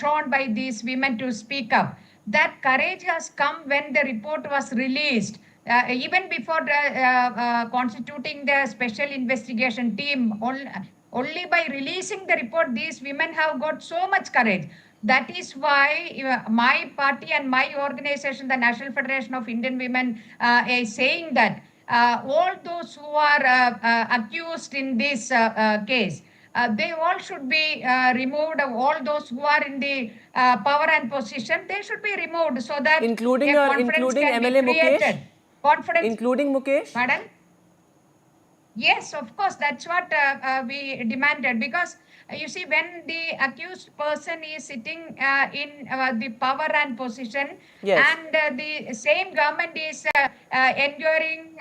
shown by these women to speak up. That courage has come when the report was released. Even before constituting the special investigation team, only by releasing the report, these women have got so much courage. That is why my party and my organization, the National Federation of Indian Women, is saying that all those who are accused in this case, they all should be removed. All those who are in the power and position, they should be removed so that including MLA Mukesh, including Mukesh. Pardon? Yes, of course. That's what we demanded, because you see, when the accused person is sitting in the power and position, and the same government is enduring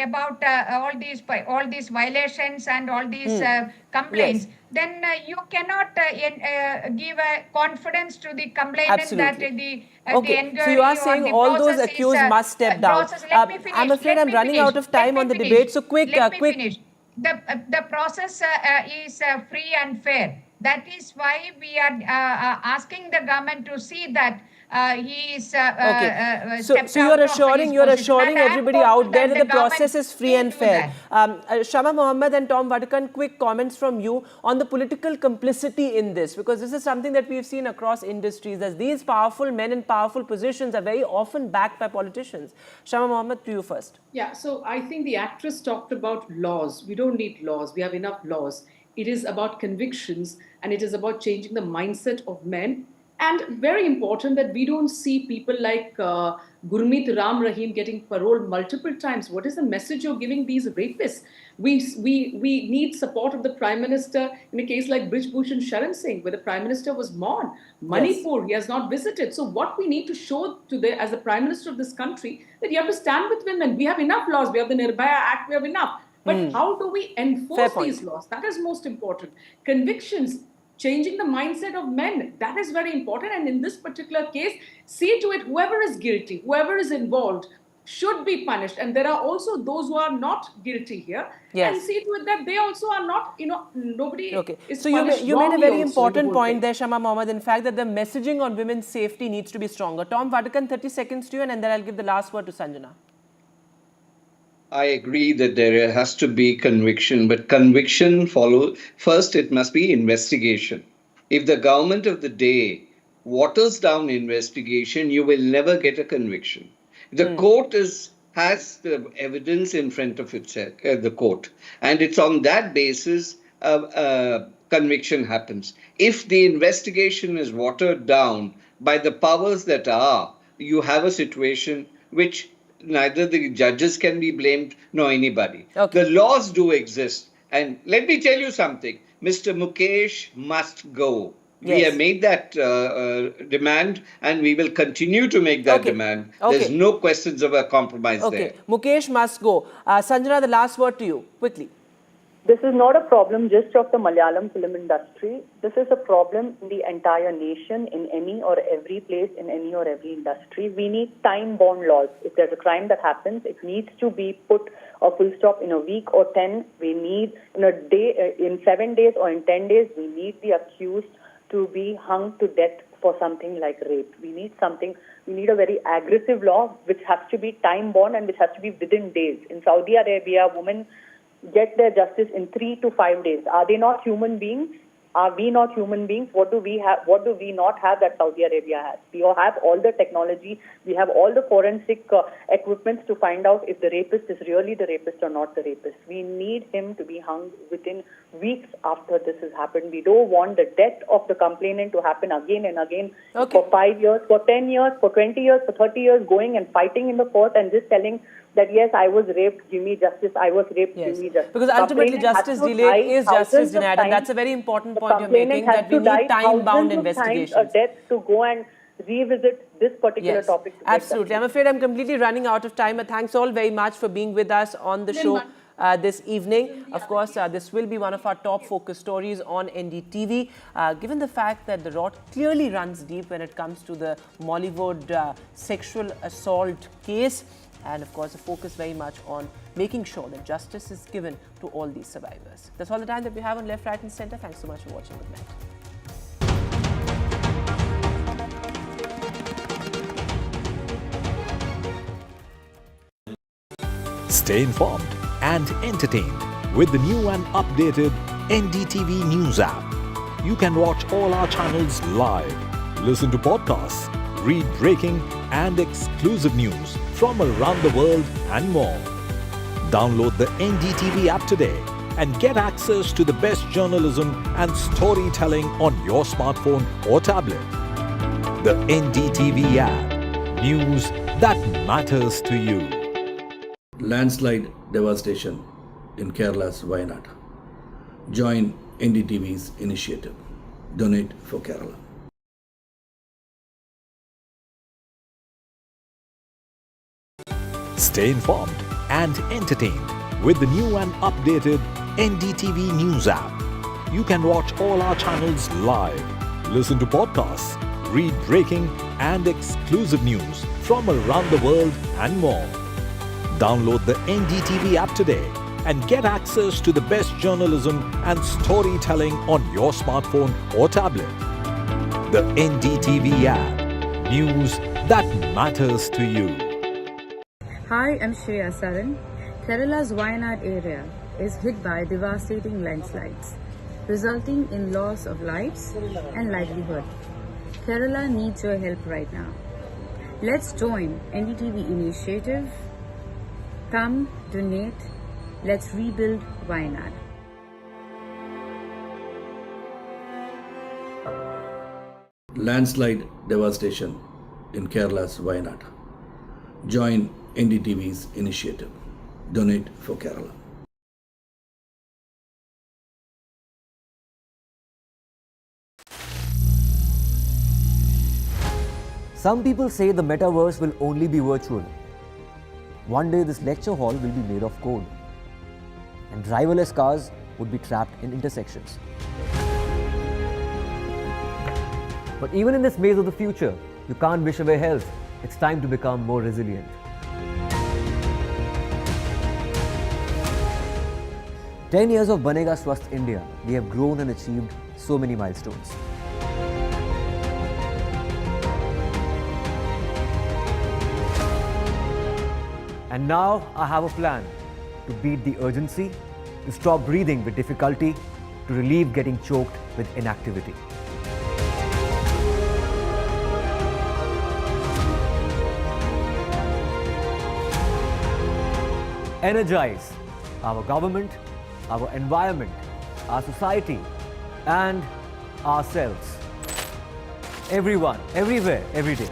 about all these violations and all these complaints, then you cannot give a confidence to the complainant that the Okay, so you are saying all those accused must step down. I'm afraid I'm running out of time on the debate, so quick. Finish. The process is free and fair. That is why we are asking the government to see that he is so you're assuring everybody out there that the process is free and fair. Shama Mohammed and Tom Vatican, quick comments from you on the political complicity in this, because this is something that we've seen across industries, as these powerful men in powerful positions are very often backed by politicians. Shama Mohammed, to you first. Yeah, so I think the actress talked about laws. We don't need laws. We have enough laws. It is about convictions, and it is about changing the mindset of men. And very important that we don't see people like Gurmeet Ram Rahim getting paroled multiple times. What is the message you're giving these rapists? We need support of the Prime Minister in a case like Brij Bhushan Sharan Singh, where the Prime Minister was born. Manipur, he has not visited. So what we need to show as the Prime Minister of this country, that you have to stand with women. We have enough laws. We have the Nirbhaya Act. We have enough. But how do we enforce these laws? That is most important. Convictions, changing the mindset of men, that is very important. And in this particular case, see to it, whoever is guilty, whoever is involved should be punished. And there are also those who are not guilty here. And see to it that they also are not, nobody is so punished. You made a very important point there, Shama Mohammed, in fact, that the messaging on women's safety needs to be stronger. Tom Vatican, 30 seconds to you, and then I'll give the last word to Sanjana. I agree that there has to be conviction, but conviction follows. First, it must be investigation. If the government of the day waters down investigation, you will never get a conviction. The court has the evidence in front of itself, the court, and it's on that basis conviction happens. If the investigation is watered down by the powers that are, you have a situation which neither the judges can be blamed nor anybody. The laws do exist. And let me tell you something. Mr. Mukesh must go. We have made that demand, and we will continue to make that demand. There's no questions of a compromise there. Mukesh must go. Sanjana, the last word to you, quickly. This is not a problem just of the Malayalam film industry. This is a problem in the entire nation, in any or every place, in any or every industry. We need time-bound laws. If there's a crime that happens, it needs to be put a full stop in a week or 10. We need in a day, in 7 days or in 10 days, we need the accused to be hung to death for something like rape. We need a very aggressive law which has to be time-bound and which has to be within days. In Saudi Arabia, women get their justice in 3 to 5 days. Are they not human beings? Are we not human beings? What do we have? What do we not have that Saudi Arabia has? We all have all the technology. We have all the forensic equipments to find out if the rapist is really the rapist or not the rapist. We need him to be hung within weeks after this has happened. We don't want the death of the complainant to happen again and again for 5 years, for 10 years, for 20 years, for 30 years, going and fighting in the court and just telling that yes, I was raped, give me justice, I was raped, give me justice. Because ultimately justice delayed is justice denied, and that's a very important point you're making, that we need time-bound investigations. A death to go and revisit this particular topic. Absolutely. I'm afraid I'm completely running out of time, but thanks all very much for being with us on the show this evening. Of course, this will be one of our top focus stories on NDTV, given the fact that the rot clearly runs deep when it comes to the Mollywood sexual assault case. and of course a focus very much on making sure that justice is given to all these survivors. That's all the time that we have on Left, Right and Centre. Thanks so much for watching. Good night. Stay informed and entertained with the new and updated NDTV News app. You can watch all our channels live, listen to podcasts, read breaking and exclusive news from around the world and more. Download the NDTV app today and get access to the best journalism and storytelling on your smartphone or tablet. The NDTV app. News that matters to you. Landslide devastation in Kerala's Wayanad. Join NDTV's initiative. Donate for Kerala. Stay informed and entertained with the new and updated NDTV News app. You can watch all our channels live, listen to podcasts, read breaking and exclusive news from around the world and more. Download the NDTV app today and get access to the best journalism and storytelling on your smartphone or tablet. The NDTV app. News that matters to you. Hi, I'm Shreya Saran. Kerala's Wayanad area is hit by devastating landslides, resulting in loss of lives and livelihood. Kerala needs your help right now. Let's join NDTV initiative. Come, donate. Let's rebuild Wayanad. Landslide devastation in Kerala's Wayanad. Join NDTV's initiative. Donate for Kerala. Some people say the metaverse will only be virtual. One day this lecture hall will be made of code, and driverless cars would be trapped in intersections. But even in this maze of the future, you can't wish away health. It's time to become more resilient. 10 years of Banega Swasth India, we have grown and achieved so many milestones. And now I have a plan to beat the urgency, to stop breathing with difficulty, to relieve getting choked with inactivity. Energize our government, our environment, our society, and ourselves. Everyone, everywhere, every day.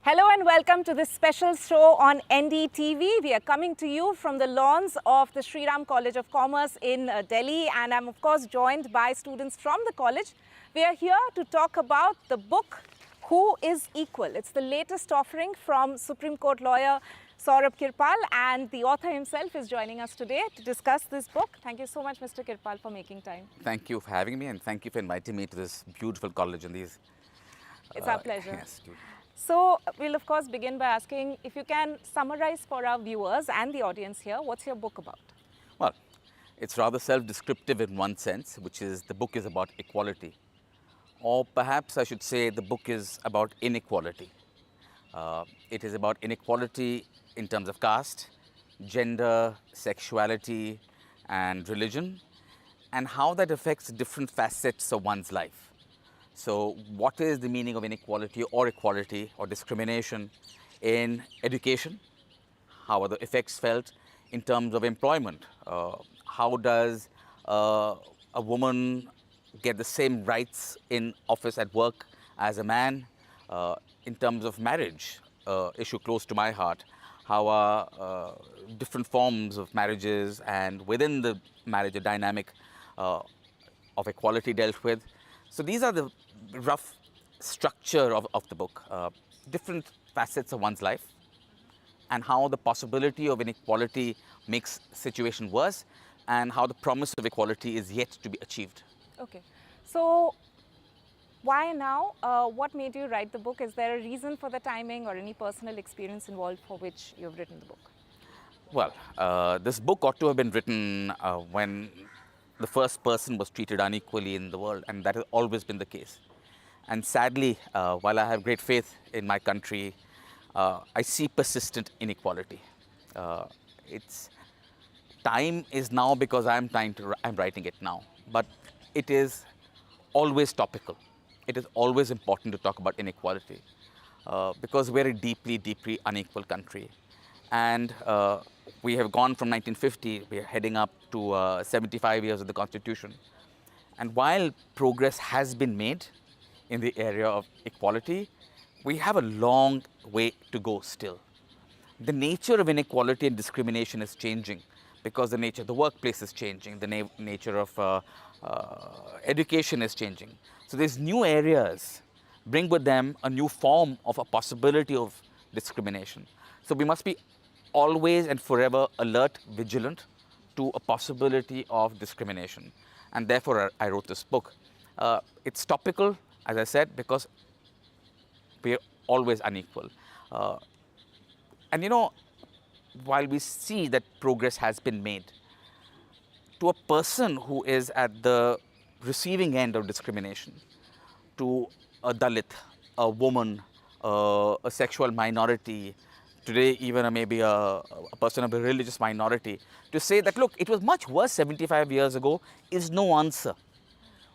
Hello and welcome to this special show on NDTV. We are coming to you from the lawns of the Sri Ram College of Commerce in Delhi, and I'm of course joined by students from the college. We are here to talk about the book, Who is Equal? It's the latest offering from Supreme Court lawyer Saurabh Kirpal, and the author himself is joining us today to discuss this book. Thank you so much, Mr. Kirpal, for making time. Thank you for having me, and thank you for inviting me to this beautiful college and these. It's our pleasure. Yes, So, we'll of course begin by asking if you can summarize for our viewers and the audience here, what's your book about? Well, it's rather self-descriptive in one sense, which is the book is about equality. Or perhaps I should say the book is about inequality. It is about inequality in terms of caste, gender, sexuality, and religion, and how that affects different facets of one's life. So what is the meaning of inequality or equality or discrimination in education? How are the effects felt in terms of employment? How does a woman get the same rights in office at work as a man? In terms of marriage, issue close to my heart, how are different forms of marriages and within the marriage a dynamic of equality dealt with. So these are the rough structure of the book, different facets of one's life and how the possibility of inequality makes situation worse, and how the promise of equality is yet to be achieved. Okay. So, why now? What made you write the book? Is there a reason for the timing or any personal experience involved for which you've written the book? Well, this book ought to have been written when the first person was treated unequally in the world, and that has always been the case. And sadly, while I have great faith in my country, I see persistent inequality. It's time is now because I'm writing it now, but it is always topical. It is always important to talk about inequality because we're a deeply, deeply unequal country. And we have gone from 1950, we are heading up to 75 years of the Constitution. And while progress has been made in the area of equality, we have a long way to go still. The nature of inequality and discrimination is changing because the nature of the workplace is changing, the nature of education is changing. So these new areas bring with them a new form of a possibility of discrimination. So we must be always and forever alert, vigilant to a possibility of discrimination. And therefore I wrote this book. It's topical, as I said, because we're always unequal. And you know, while we see that progress has been made, to a person who is at the receiving end of discrimination, to a Dalit, a woman, a sexual minority, today even maybe a person of a religious minority, to say that, look, it was much worse 75 years ago is no answer.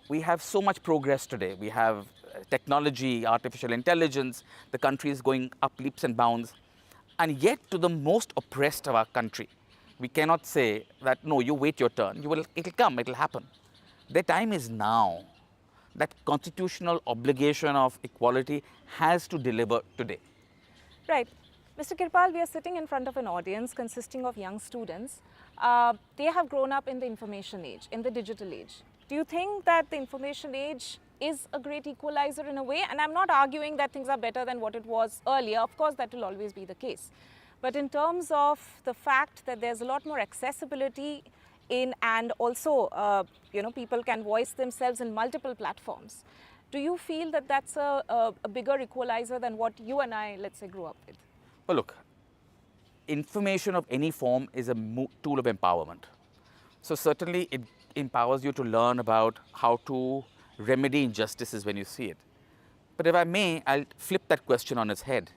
We have so much progress today. We have technology, artificial intelligence, the country is going up leaps and bounds. And yet to the most oppressed of our country, we cannot say that, no, you wait your turn, it'll come, it'll happen. The time is now. That constitutional obligation of equality has to deliver today. Right. Mr. Kirpal, we are sitting in front of an audience consisting of young students. They have grown up in the information age, in the digital age. Do you think that the information age is a great equalizer in a way? And I'm not arguing that things are better than what it was earlier. Of course, that will always be the case. But in terms of the fact that there's a lot more accessibility in, and also, people can voice themselves in multiple platforms. Do you feel that that's a bigger equalizer than what you and I, let's say, grew up with? Well, look, information of any form is a tool of empowerment. So certainly it empowers you to learn about how to remedy injustices when you see it. But if I may, I'll flip that question on its head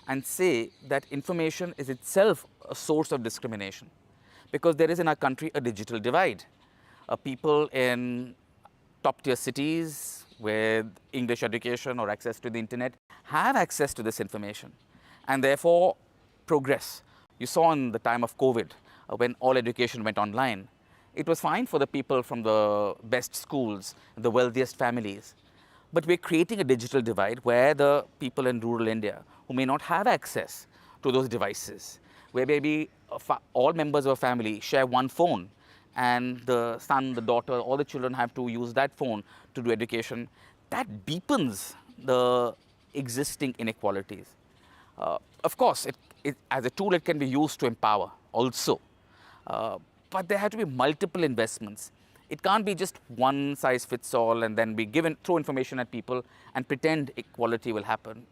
and say that information is itself a source of discrimination, because there is in our country a digital divide. People in top-tier cities with English education or access to the internet have access to this information and therefore progress. You saw in the time of COVID, when all education went online, it was fine for the people from the best schools, the wealthiest families. But we're creating a digital divide where the people in rural India who may not have access to those devices, where maybe all members of a family share one phone and the son, the daughter, all the children have to use that phone to do education, that deepens the existing inequalities. Of course, as a tool, it can be used to empower also. But there have to be multiple investments. It can't be just one size fits all and then throw information at people and pretend equality will happen.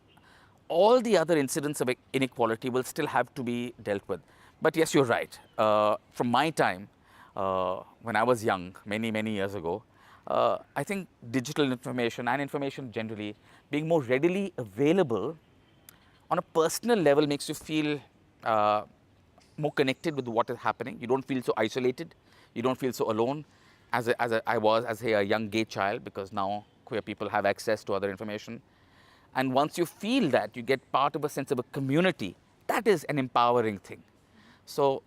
All the other incidents of inequality will still have to be dealt with. But yes, you're right. From my time, when I was young, many, many years ago, I think digital information and information generally being more readily available on a personal level makes you feel more connected with what is happening. You don't feel so isolated. You don't feel so alone as I was as a young gay child, because now queer people have access to other information. And once you feel that, you get part of a sense of a community. That is an empowering thing. So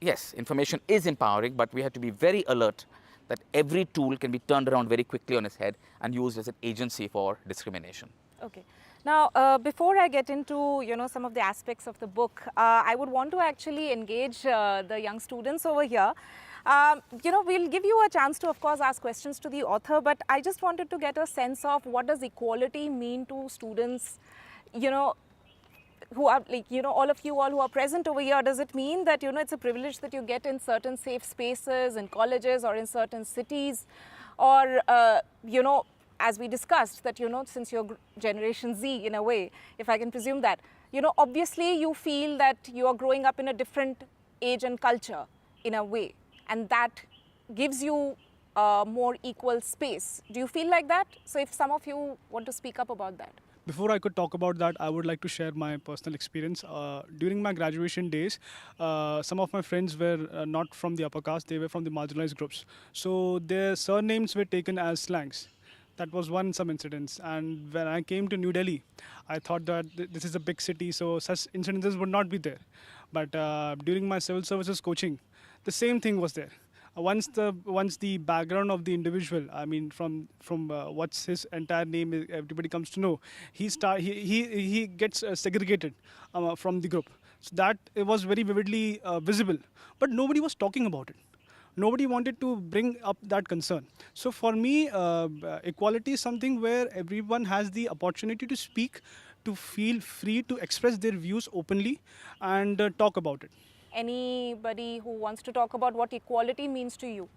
yes, information is empowering, but we have to be very alert that every tool can be turned around very quickly on its head and used as an agency for discrimination. Okay. Now, before I get into, some of the aspects of the book, I would want to actually engage the young students over here. We'll give you a chance to, of course, ask questions to the author, but I just wanted to get a sense of what does equality mean to students, who are like, all of you all who are present over here, does it mean that, it's a privilege that you get in certain safe spaces, in colleges or in certain cities? Or, as we discussed, that, since you're Generation Z in a way, if I can presume that, obviously you feel that you are growing up in a different age and culture in a way, and that gives you more equal space. Do you feel like that? So if some of you want to speak up about that. Before I could talk about that, I would like to share my personal experience. During my graduation days, some of my friends were not from the upper caste, they were from the marginalized groups. So their surnames were taken as slangs. That was some incidents. And when I came to New Delhi, I thought that this is a big city, so such incidences would not be there. But during my civil services coaching, the same thing was there. Once the background of the individual, I mean, from what's his entire name, everybody comes to know, he gets segregated from the group. So that it was very vividly visible, but nobody was talking about it. Nobody wanted to bring up that concern. So for me, equality is something where everyone has the opportunity to speak, to feel free to express their views openly and talk about it. Anybody who wants to talk about what equality means to you?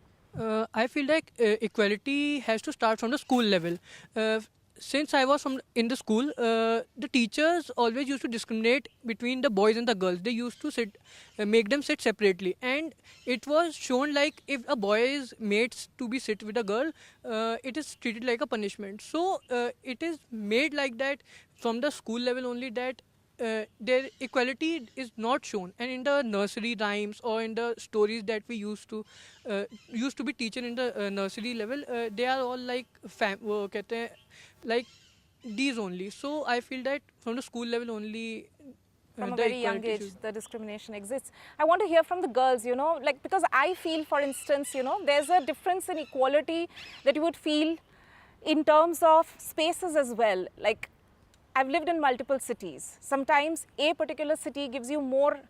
I feel like equality has to start from the school level. Since I was in the school, the teachers always used to discriminate between the boys and the girls. They used to make them sit separately, and it was shown like if a boy is made to be sit with a girl, it is treated like a punishment. So it is made like that from the school level only, that their equality is not shown, and in the nursery rhymes or in the stories that we used to be teaching in the nursery level, they are all like like these only. So I feel that from the school level only, from a very young age, the discrimination exists. I want to hear from the girls, because I feel, for instance, there's a difference in equality that you would feel in terms of spaces as well. Like, I've lived in multiple cities. Sometimes a particular city gives you more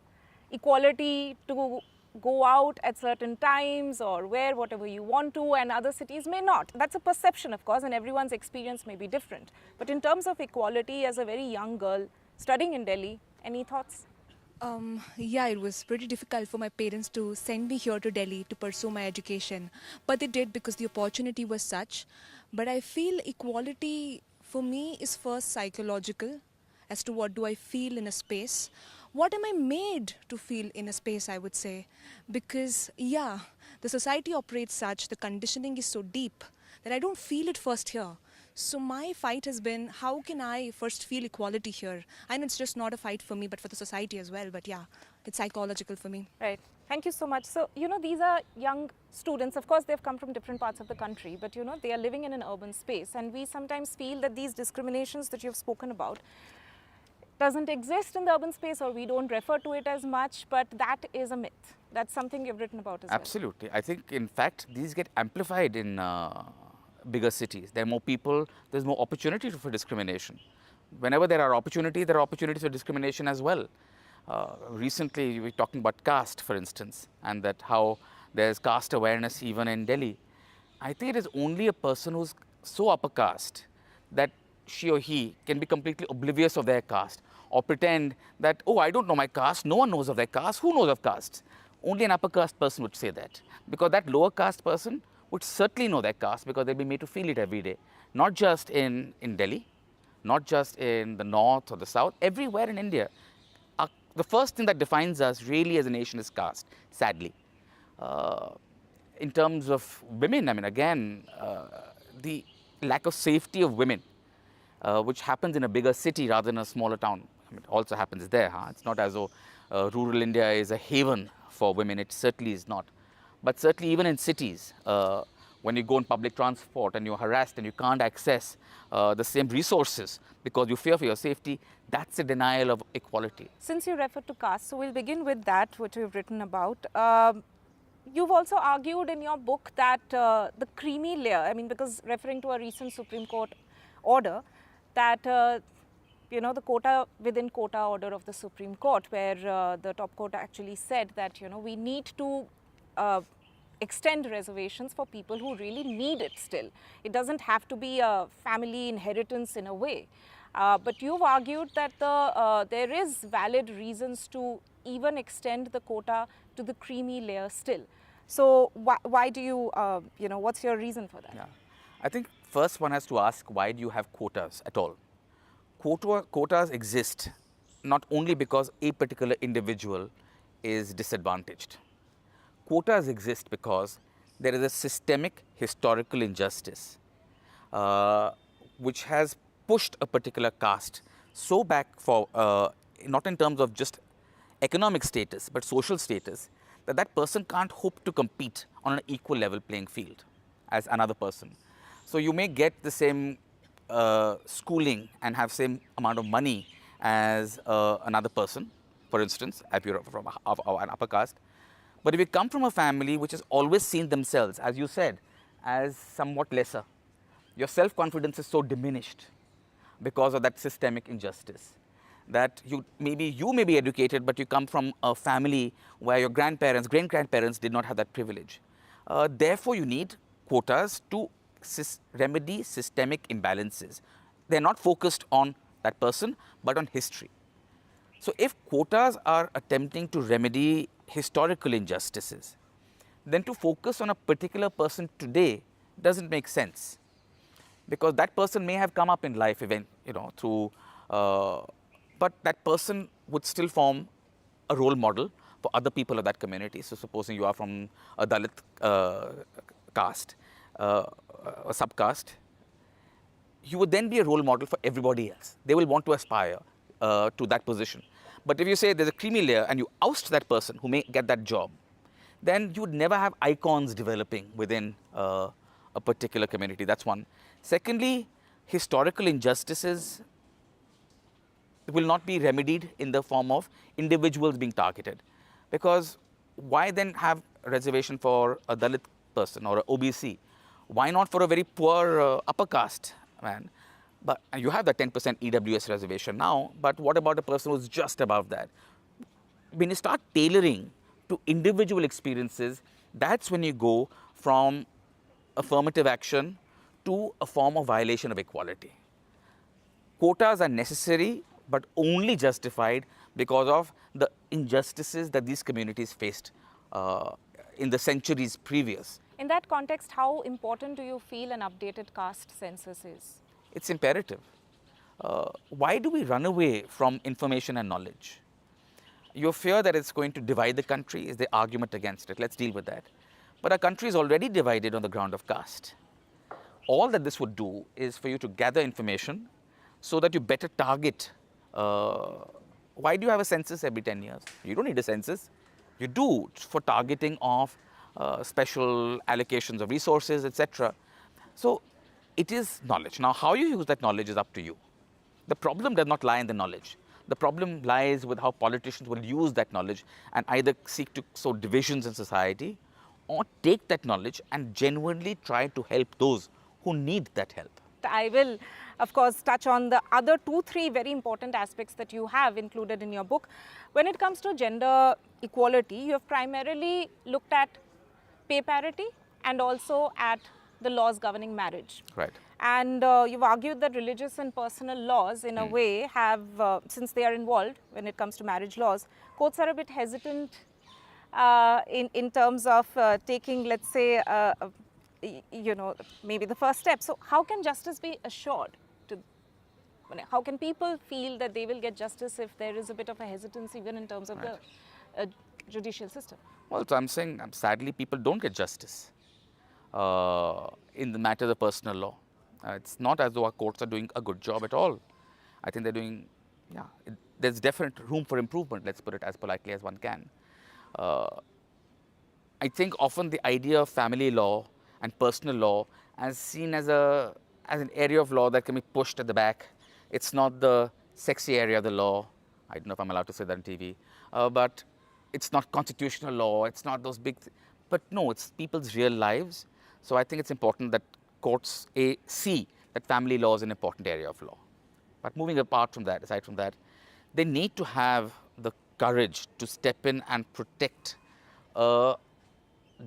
equality to go out at certain times or wear whatever you want to, and other cities may not. That's a perception, of course, and everyone's experience may be different. But in terms of equality, as a very young girl studying in Delhi, any thoughts? Yeah, it was pretty difficult for my parents to send me here to Delhi to pursue my education. But they did because the opportunity was such. But I feel equality for me is first psychological, as to what do I feel in a space. What am I made to feel in a space, I would say. Because, yeah, the society operates such, the conditioning is so deep that I don't feel it first here. So my fight has been, how can I first feel equality here? I know it's just not a fight for me, but for the society as well. But yeah, it's psychological for me. Right. Thank you so much. So, these are young students. Of course, they've come from different parts of the country, but, they are living in an urban space. And we sometimes feel that these discriminations that you've spoken about doesn't exist in the urban space, or we don't refer to it as much, but that is a myth. That's something you've written about as well. Absolutely. I think, in fact, these get amplified in bigger cities. There are more people, there's more opportunity for discrimination. Whenever there are opportunities for discrimination as well. Recently, we were talking about caste, for instance, and that how there's caste awareness even in Delhi. I think it is only a person who's so upper caste that she or he can be completely oblivious of their caste, or pretend that, oh, I don't know my caste, no one knows of their caste, who knows of caste? Only an upper caste person would say that, because that lower caste person would certainly know their caste, because they'll be made to feel it every day. Not just in Delhi, not just in the north or the south, everywhere in India. The first thing that defines us really as a nation is caste, sadly. In terms of women, I mean, again, the lack of safety of women, which happens in a bigger city rather than a smaller town. I mean, it also happens there. It's not as though rural India is a haven for women. It certainly is not. But certainly even in cities, when you go on public transport and you're harassed and you can't access the same resources because you fear for your safety, that's a denial of equality. Since you referred to caste, so we'll begin with that, which you've written about. You've also argued in your book that the creamy layer, I mean, because referring to a recent Supreme Court order, that the quota within quota order of the Supreme Court, where the top court actually said that, we need to extend reservations for people who really need it still. It doesn't have to be a family inheritance in a way. But you've argued that there is valid reasons to even extend the quota to the creamy layer still. So why do you, what's your reason for that? Yeah. I think first one has to ask, why do you have quotas at all? Quotas exist not only because a particular individual is disadvantaged. Quotas exist because there is a systemic historical injustice which has pushed a particular caste so back for, not in terms of just economic status, but social status, that that person can't hope to compete on an equal level playing field as another person. So you may get the same schooling and have same amount of money as another person, for instance, if you're from an upper caste. But if you come from a family which has always seen themselves, as you said, as somewhat lesser, your self-confidence is so diminished because of that systemic injustice that you may be educated, but you come from a family where your grandparents, great-grandparents did not have that privilege. Therefore, you need quotas to remedy systemic imbalances. They're not focused on that person, but on history. So if quotas are attempting to remedy historical injustices, then to focus on a particular person today doesn't make sense, because that person may have come up in life through, but that person would still form a role model for other people of that community. So supposing you are from a Dalit caste, a subcaste, you would then be a role model for everybody else. They will want to aspire to that position. But if you say there's a creamy layer and you oust that person who may get that job, then you would never have icons developing within a particular community. That's one. Secondly, historical injustices will not be remedied in the form of individuals being targeted. Because why then have a reservation for a Dalit person or an OBC? Why not for a very poor upper caste man? But you have the 10% EWS reservation now, but what about a person who's just above that? When you start tailoring to individual experiences, that's when you go from affirmative action to a form of violation of equality. Quotas are necessary, but only justified because of the injustices that these communities faced in the centuries previous. In that context, how important do you feel an updated caste census is? It's imperative. Why do we run away from information and knowledge? Your fear that it's going to divide the country is the argument against it. Let's deal with that. But our country is already divided on the ground of caste. All that this would do is for you to gather information so that you better target. Why do you have a census every 10 years? You don't need a census. You do for targeting of special allocations of resources, etc. So it is knowledge. Now, how you use that knowledge is up to you. The problem does not lie in the knowledge. The problem lies with how politicians will use that knowledge and either seek to sow divisions in society or take that knowledge and genuinely try to help those who need that help. I will, of course, touch on the other 2-3 very important aspects that you have included in your book. When it comes to gender equality, you have primarily looked at pay parity and also at the laws governing marriage. Right. And you've argued that religious and personal laws, in a way, have, since they are involved when it comes to marriage laws, courts are a bit hesitant in terms of taking, let's say, maybe the first step. So how can justice be assured? How can people feel that they will get justice if there is a bit of a hesitancy even in terms of the judicial system? Well, so I'm saying, sadly, people don't get justice in the matter of personal law. It's not as though our courts are doing a good job at all. I think they're doing, there's definite room for improvement, let's put it as politely as one can. I think often the idea of family law and personal law as seen as an area of law that can be pushed at the back. It's not the sexy area of the law. I don't know if I'm allowed to say that on TV, but it's not constitutional law. It's not those big, but no, it's people's real lives. So I think it's important that courts see that family law is an important area of law. But moving apart from that, aside from that, they need to have the courage to step in and protect a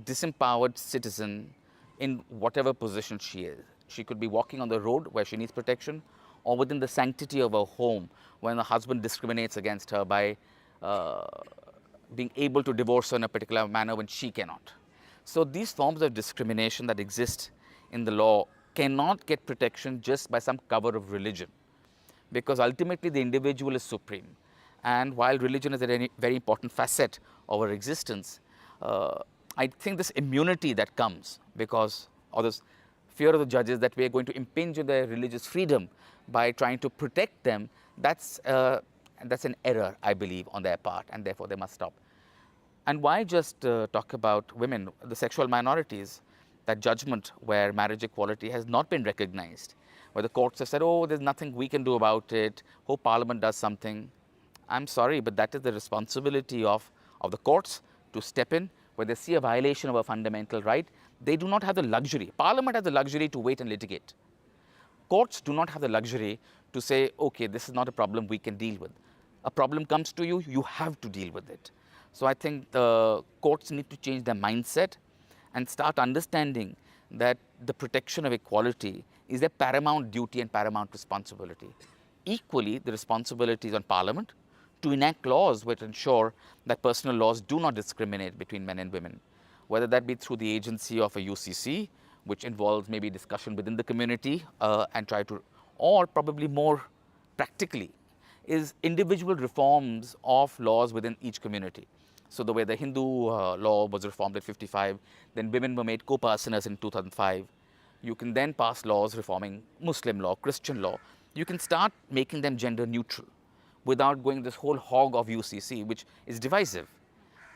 disempowered citizen in whatever position she is. She could be walking on the road where she needs protection, or within the sanctity of her home when the husband discriminates against her by being able to divorce her in a particular manner when she cannot. So these forms of discrimination that exist in the law cannot get protection just by some cover of religion, because ultimately the individual is supreme. And while religion is a very important facet of our existence, I think this immunity that comes because of this fear of the judges that we are going to impinge on their religious freedom by trying to protect them, that's an error, I believe, on their part, and therefore they must stop. And why just talk about women, the sexual minorities, that judgment where marriage equality has not been recognized, where the courts have said, oh, there's nothing we can do about it, hope Parliament does something. I'm sorry, but that is the responsibility of the courts to step in where they see a violation of a fundamental right. They do not have the luxury. Parliament has the luxury to wait and litigate. Courts do not have the luxury to say, okay, this is not a problem we can deal with. A problem comes to you, you have to deal with it. So I think the courts need to change their mindset and start understanding that the protection of equality is their paramount duty and paramount responsibility. Equally, the responsibility is on Parliament to enact laws which ensure that personal laws do not discriminate between men and women, whether that be through the agency of a UCC, which involves maybe discussion within the community and try to, or probably more practically, is individual reforms of laws within each community. So the way the Hindu law was reformed at 55, then women were made co-parsonas in 2005. You can then pass laws reforming Muslim law, Christian law. You can start making them gender neutral without going this whole hog of UCC, which is divisive.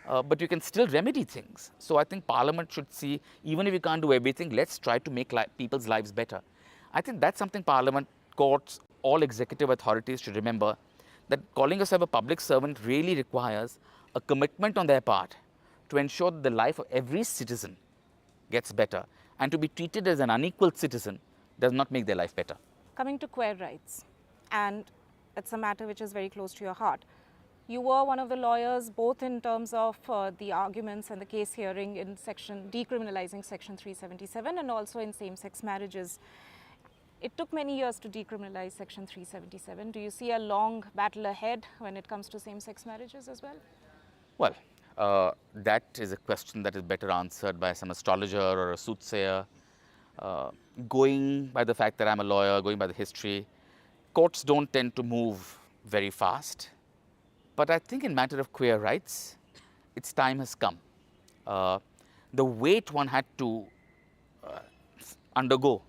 But you can still remedy things. So I think Parliament should see, even if you can't do everything, let's try to make people's lives better. I think that's something Parliament, courts, all executive authorities should remember, that calling yourself a public servant really requires a commitment on their part to ensure that the life of every citizen gets better, and to be treated as an unequal citizen does not make their life better. Coming to queer rights, and it's a matter which is very close to your heart. You were one of the lawyers both in terms of the arguments and the case hearing in decriminalizing Section 377 and also in same-sex marriages. It took many years to decriminalize Section 377. Do you see a long battle ahead when it comes to same-sex marriages as well? Well, that is a question that is better answered by some astrologer or a soothsayer. Going by the fact that I'm a lawyer, going by the history, courts don't tend to move very fast. But I think in matter of queer rights, its time has come. The wait one had to undergo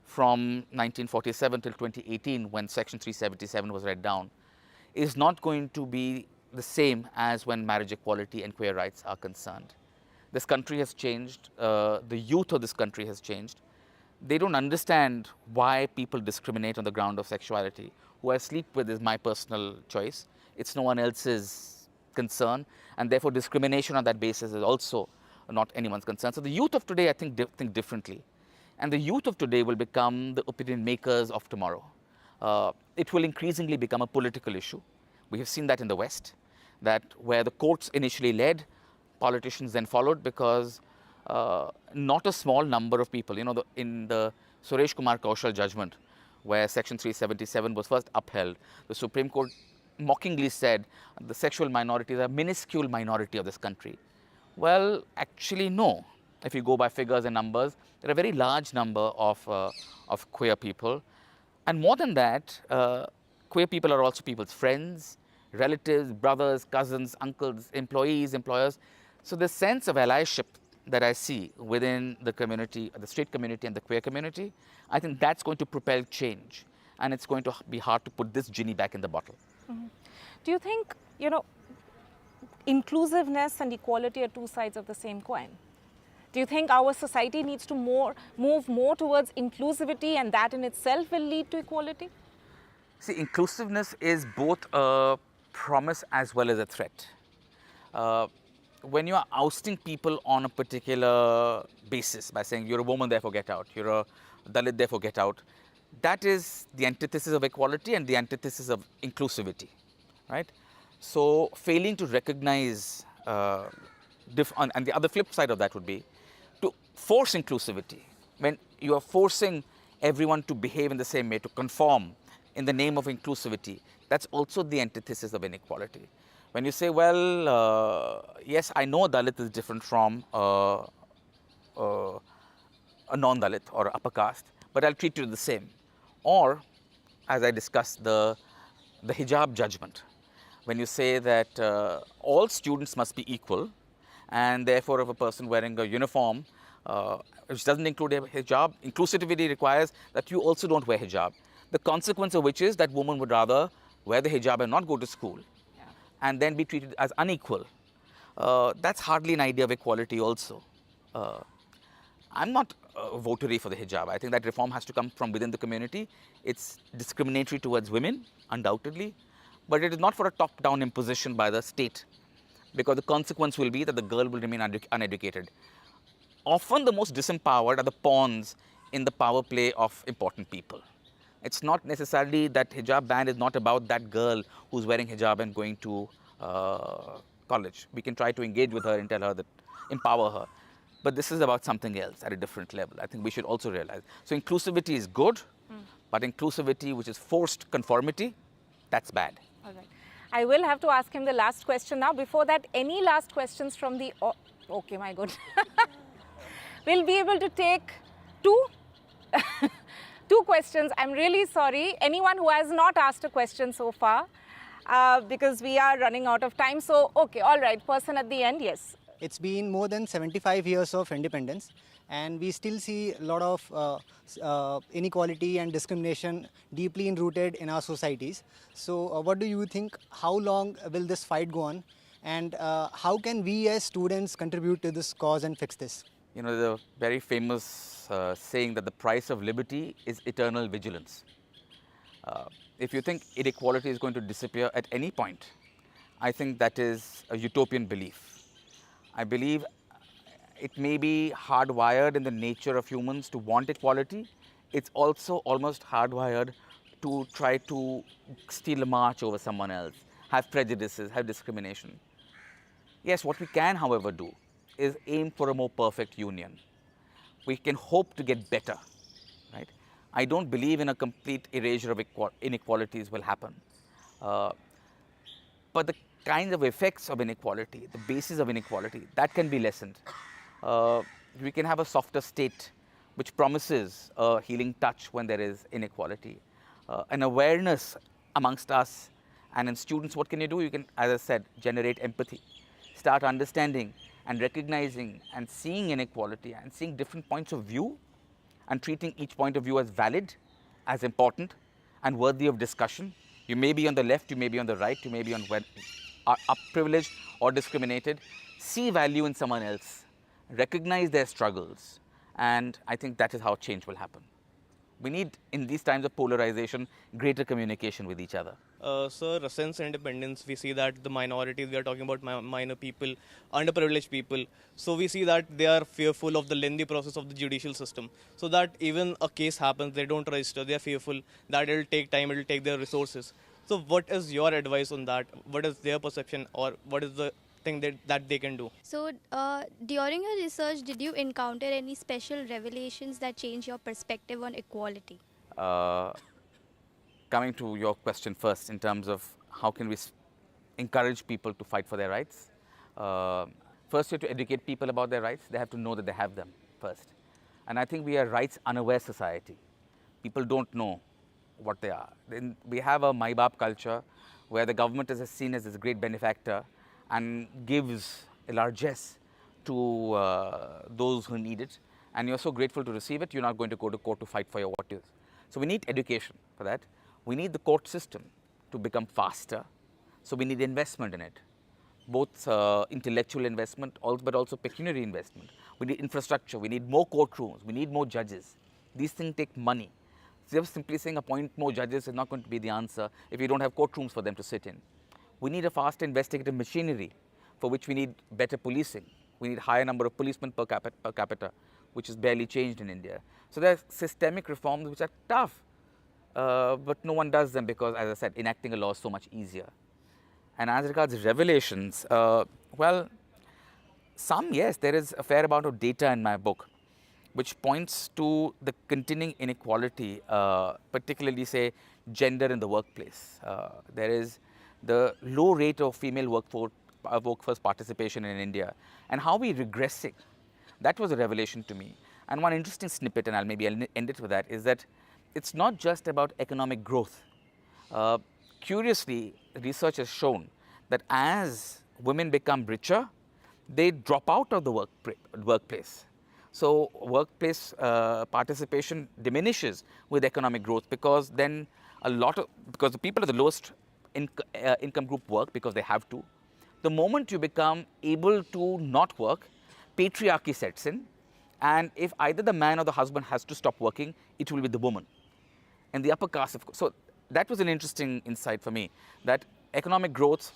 from 1947 till 2018, when Section 377 was read down, is not going to be the same as when marriage equality and queer rights are concerned. This country has changed. The youth of this country has changed. They don't understand why people discriminate on the ground of sexuality. Who I sleep with is my personal choice. It's no one else's concern, and therefore discrimination on that basis is also not anyone's concern. So the youth of today, I think, think differently. And the youth of today will become the opinion makers of tomorrow. It will increasingly become a political issue. We have seen that in the West, that where the courts initially led, politicians then followed, because not a small number of people, in the Suresh Kumar Kaushal judgment, where Section 377 was first upheld, the Supreme Court mockingly said the sexual minorities are a minuscule minority of this country. Well, actually, no. If you go by figures and numbers, there are a very large number of queer people. And more than that, queer people are also people's friends, relatives, brothers, cousins, uncles, employees, employers. So the sense of allyship that I see within the community, the straight community and the queer community, I think that's going to propel change. And it's going to be hard to put this genie back in the bottle. Mm-hmm. Do you think, inclusiveness and equality are two sides of the same coin? Do you think our society needs to move more towards inclusivity, and that in itself will lead to equality? See, inclusiveness is both a promise as well as a threat. When you are ousting people on a particular basis by saying you're a woman, therefore get out, you're a Dalit, therefore get out, that is the antithesis of equality and the antithesis of inclusivity, right? So failing to recognize, and the other flip side of that would be to force inclusivity. When you are forcing everyone to behave in the same way, to conform in the name of inclusivity, that's also the antithesis of inequality. When you say, well, yes, I know a Dalit is different from a non-Dalit or upper caste, but I'll treat you the same. Or, as I discussed, the hijab judgment. When you say that all students must be equal, and therefore if a person wearing a uniform, which doesn't include a hijab, inclusivity requires that you also don't wear hijab. The consequence of which is that women would rather wear the hijab and not go to school, and then be treated as unequal. That's hardly an idea of equality also. I'm not a votary for the hijab. I think that reform has to come from within the community. It's discriminatory towards women, undoubtedly, but it is not for a top-down imposition by the state, because the consequence will be that the girl will remain uneducated. Often the most disempowered are the pawns in the power play of important people. It's not necessarily that hijab ban is not about that girl who's wearing hijab and going to college. We can try to engage with her and tell her that, empower her. But this is about something else at a different level. I think we should also realize. So inclusivity is good, but inclusivity which is forced conformity, that's bad. All right. I will have to ask him the last question now. Before that, any last questions from the... Okay, my God. We'll be able to take two questions. I'm really sorry. Anyone who has not asked a question so far, because we are running out of time. So, okay, all right. Person at the end, yes. It's been more than 75 years of independence, and we still see a lot of inequality and discrimination deeply rooted in our societies. So what do you think, how long will this fight go on, and how can we as students contribute to this cause and fix this? You know, the very famous saying that the price of liberty is eternal vigilance. If you think inequality is going to disappear at any point, I think that is a utopian belief. I believe it may be hardwired in the nature of humans to want equality. It's also almost hardwired to try to steal a march over someone else, have prejudices, have discrimination. Yes, what we can, however, do is aim for a more perfect union. We can hope to get better, right? I don't believe in a complete erasure of inequalities will happen. But the kinds of effects of inequality, the basis of inequality, that can be lessened. We can have a softer state which promises a healing touch when there is inequality. An awareness amongst us and in students, what can you do? You can, as I said, generate empathy, start understanding and recognizing and seeing inequality and seeing different points of view and treating each point of view as valid, as important and worthy of discussion. You may be on the left, you may be on the right, you may be on privileged or discriminated. See value in someone else, recognize their struggles, and I think that is how change will happen. We need, in these times of polarization, greater communication with each other. Sir, since independence, we see that the minorities, we are talking about minor people, underprivileged people. So we see that they are fearful of the lengthy process of the judicial system. So that even a case happens, they don't register, they are fearful that it will take time, it will take their resources. So what is your advice on that? What is their perception, or what is the thing that they can do? So during your research, did you encounter any special revelations that change your perspective on equality? Coming to your question first, in terms of how can we encourage people to fight for their rights. First, you have to educate people about their rights. They have to know that they have them first. And I think we are rights unaware society. People don't know what they are. Then we have a my-baap culture where the government is seen as this great benefactor and gives a largesse to those who need it. And you're so grateful to receive it, you're not going to go to court to fight for your what is. So we need education for that. We need the court system to become faster. So we need investment in it, both intellectual investment, but also pecuniary investment. We need infrastructure, we need more courtrooms, we need more judges. These things take money. So just simply saying appoint more judges is not going to be the answer if you don't have courtrooms for them to sit in. We need a fast investigative machinery for which we need better policing. We need higher number of policemen per capita, which is barely changed in India. So there are systemic reforms which are tough, but no one does them because, as I said, enacting a law is so much easier. And as regards revelations, well, some, yes, there is a fair amount of data in my book. which points to the continuing inequality, particularly, say, gender in the workplace. There is the low rate of female workforce participation in India, and how we're regressing. That was a revelation to me. And one interesting snippet, and I'll end it with that, is that it's not just about economic growth. Curiously, research has shown that as women become richer, they drop out of the workplace. So workplace participation diminishes with economic growth, because then because the people of the lowest income group work because they have to. The moment you become able to not work, patriarchy sets in, and if either the man or the husband has to stop working, it will be the woman. And the upper caste, of course. So that was an interesting insight for me, that economic growth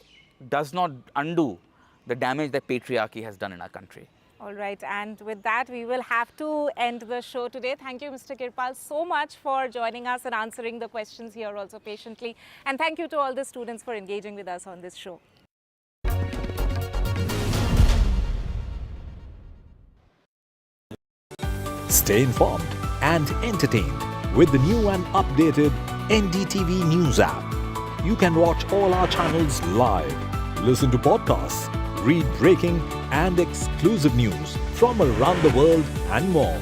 does not undo the damage that patriarchy has done in our country. All right, and with that, we will have to end the show today. Thank you, Mr. Kirpal, so much for joining us and answering the questions here also patiently. And thank you to all the students for engaging with us on this show. Stay informed and entertained with the new and updated NDTV News app. You can watch all our channels live, listen to podcasts, read breaking and exclusive news from around the world and more.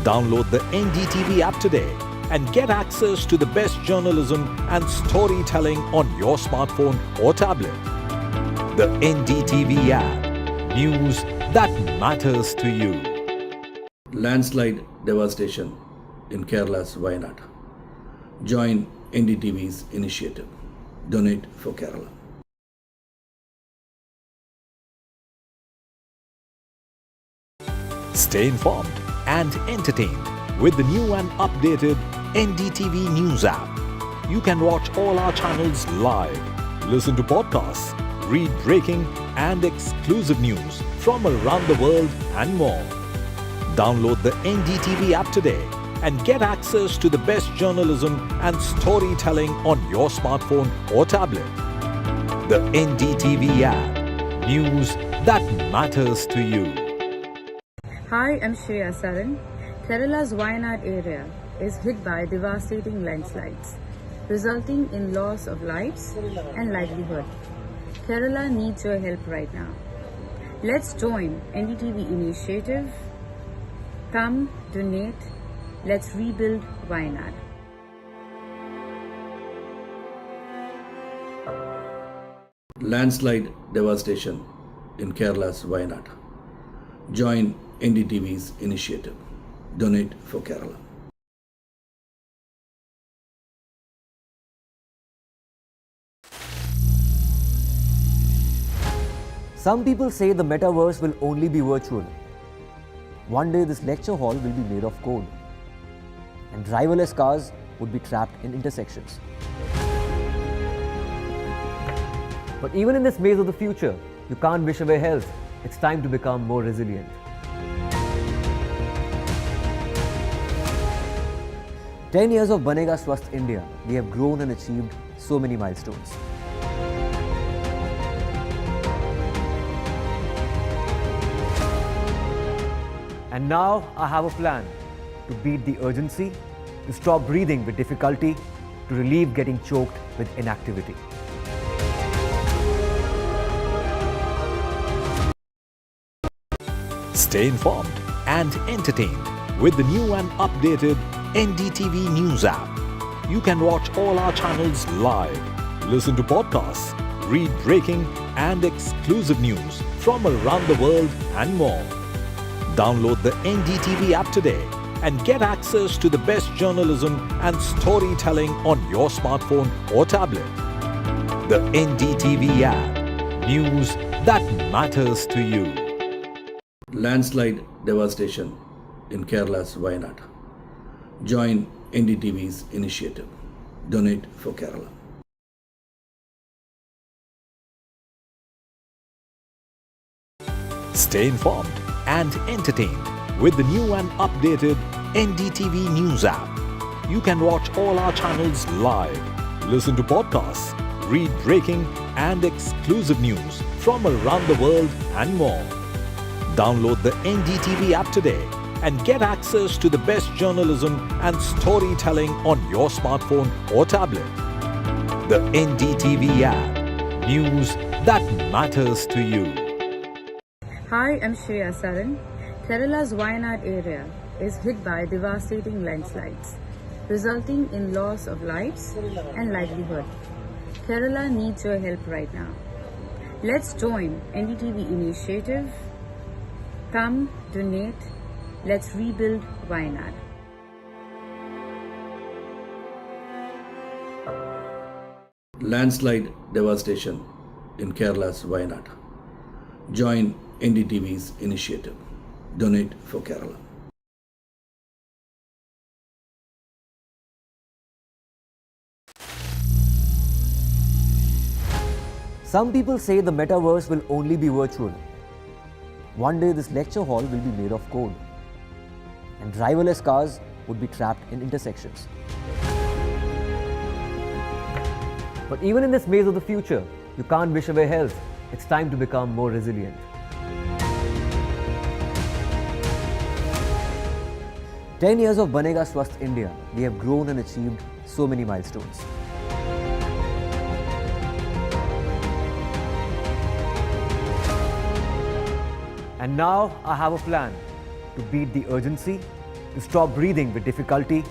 Download the NDTV app today and get access to the best journalism and storytelling on your smartphone or tablet. The NDTV app. News that matters to you. Landslide devastation in Kerala's Wayanad. Join NDTV's initiative. Donate for Kerala. Stay informed and entertained with the new and updated NDTV News app. You can watch all our channels live, listen to podcasts, read breaking and exclusive news from around the world and more. Download the NDTV app today and get access to the best journalism and storytelling on your smartphone or tablet. The NDTV app. News that matters to you. Hi, I'm Shreya Saran. Kerala's Wayanad area is hit by devastating landslides, resulting in loss of lives and livelihood. Kerala needs your help right now. Let's join NDTV initiative. Come, donate. Let's rebuild Wayanad. Landslide devastation in Kerala's Wayanad. Join NDTV's initiative. Donate for Kerala. Some people say the metaverse will only be virtual. One day this lecture hall will be made of code, and driverless cars would be trapped in intersections. But even in this maze of the future, you can't wish away health. It's time to become more resilient. "10 years of Banega Swasth India, we have grown and achieved so many milestones. And now I have a plan to beat the urgency, to stop breathing with difficulty, to relieve getting choked with inactivity." Stay informed and entertained with the new and updated NDTV News app. You can watch all our channels live, listen to podcasts, read breaking and exclusive news from around the world and more. Download the NDTV app today and get access to the best journalism and storytelling on your smartphone or tablet. The NDTV app. News that matters to you. Landslide devastation in Kerala's Wayanad. Join NDTV's initiative. Donate for Kerala. Stay informed and entertained with the new and updated NDTV News app. You can watch all our channels live, listen to podcasts, read breaking and exclusive news from around the world and more. Download the NDTV app today and get access to the best journalism and storytelling on your smartphone or tablet. The NDTV app. News that matters to you. Hi, I'm Shreya Saran. Kerala's Wayanad area is hit by devastating landslides, resulting in loss of lives and livelihood. Kerala needs your help right now. Let's join NDTV initiative. Come, donate. Let's rebuild Wayanad. Landslide devastation in Kerala's Wayanad. Join NDTV's initiative. Donate for Kerala. Some people say the metaverse will only be virtual. One day this lecture hall will be made of code, and driverless cars would be trapped in intersections. But even in this maze of the future, you can't wish away health. It's time to become more resilient. "10 years of Banega Swasth India, we have grown and achieved so many milestones. And now I have a plan to beat the urgency, to stop breathing with difficulty,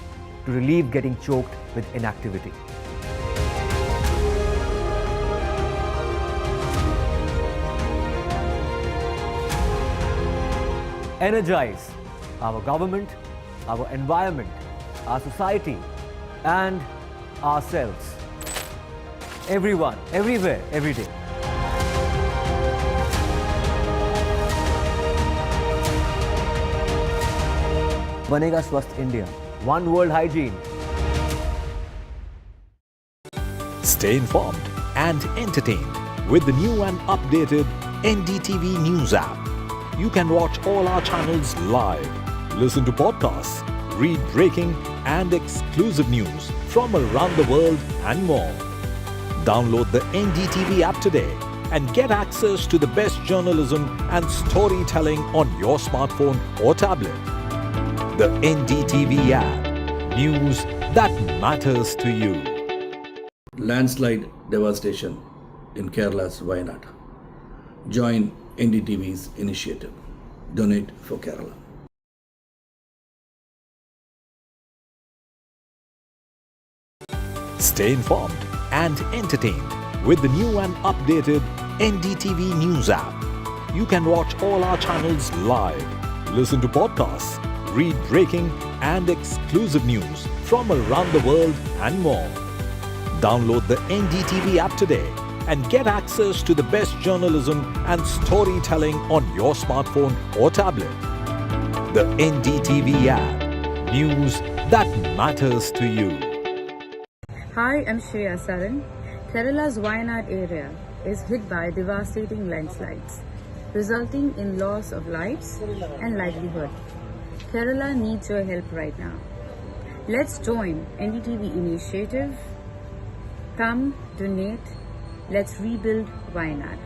to relieve getting choked with inactivity. Energize our government, our environment, our society, and ourselves. Everyone, everywhere, every day. Banega Swasth India. One world hygiene. Stay informed and entertained with the new and updated NDTV News app. You can watch all our channels live, listen to podcasts, read breaking and exclusive news from around the world and more. Download the NDTV app today and get access to the best journalism and storytelling on your smartphone or tablet. The NDTV app. News that matters to you. Landslide devastation in Kerala's Wayanad. Join NDTV's initiative. Donate for Kerala. Stay informed and entertained with the new and updated NDTV News app. You can watch all our channels live, listen to podcasts, read breaking and exclusive news from around the world and more. Download the NDTV app today and get access to the best journalism and storytelling on your smartphone or tablet. The NDTV app. News that matters to you. Hi, I'm Shreya Saran. Kerala's Wayanad area is hit by devastating landslides, resulting in loss of lives and livelihood. Kerala needs your help right now. Let's join NDTV initiative. Come, donate. Let's rebuild Wayanad.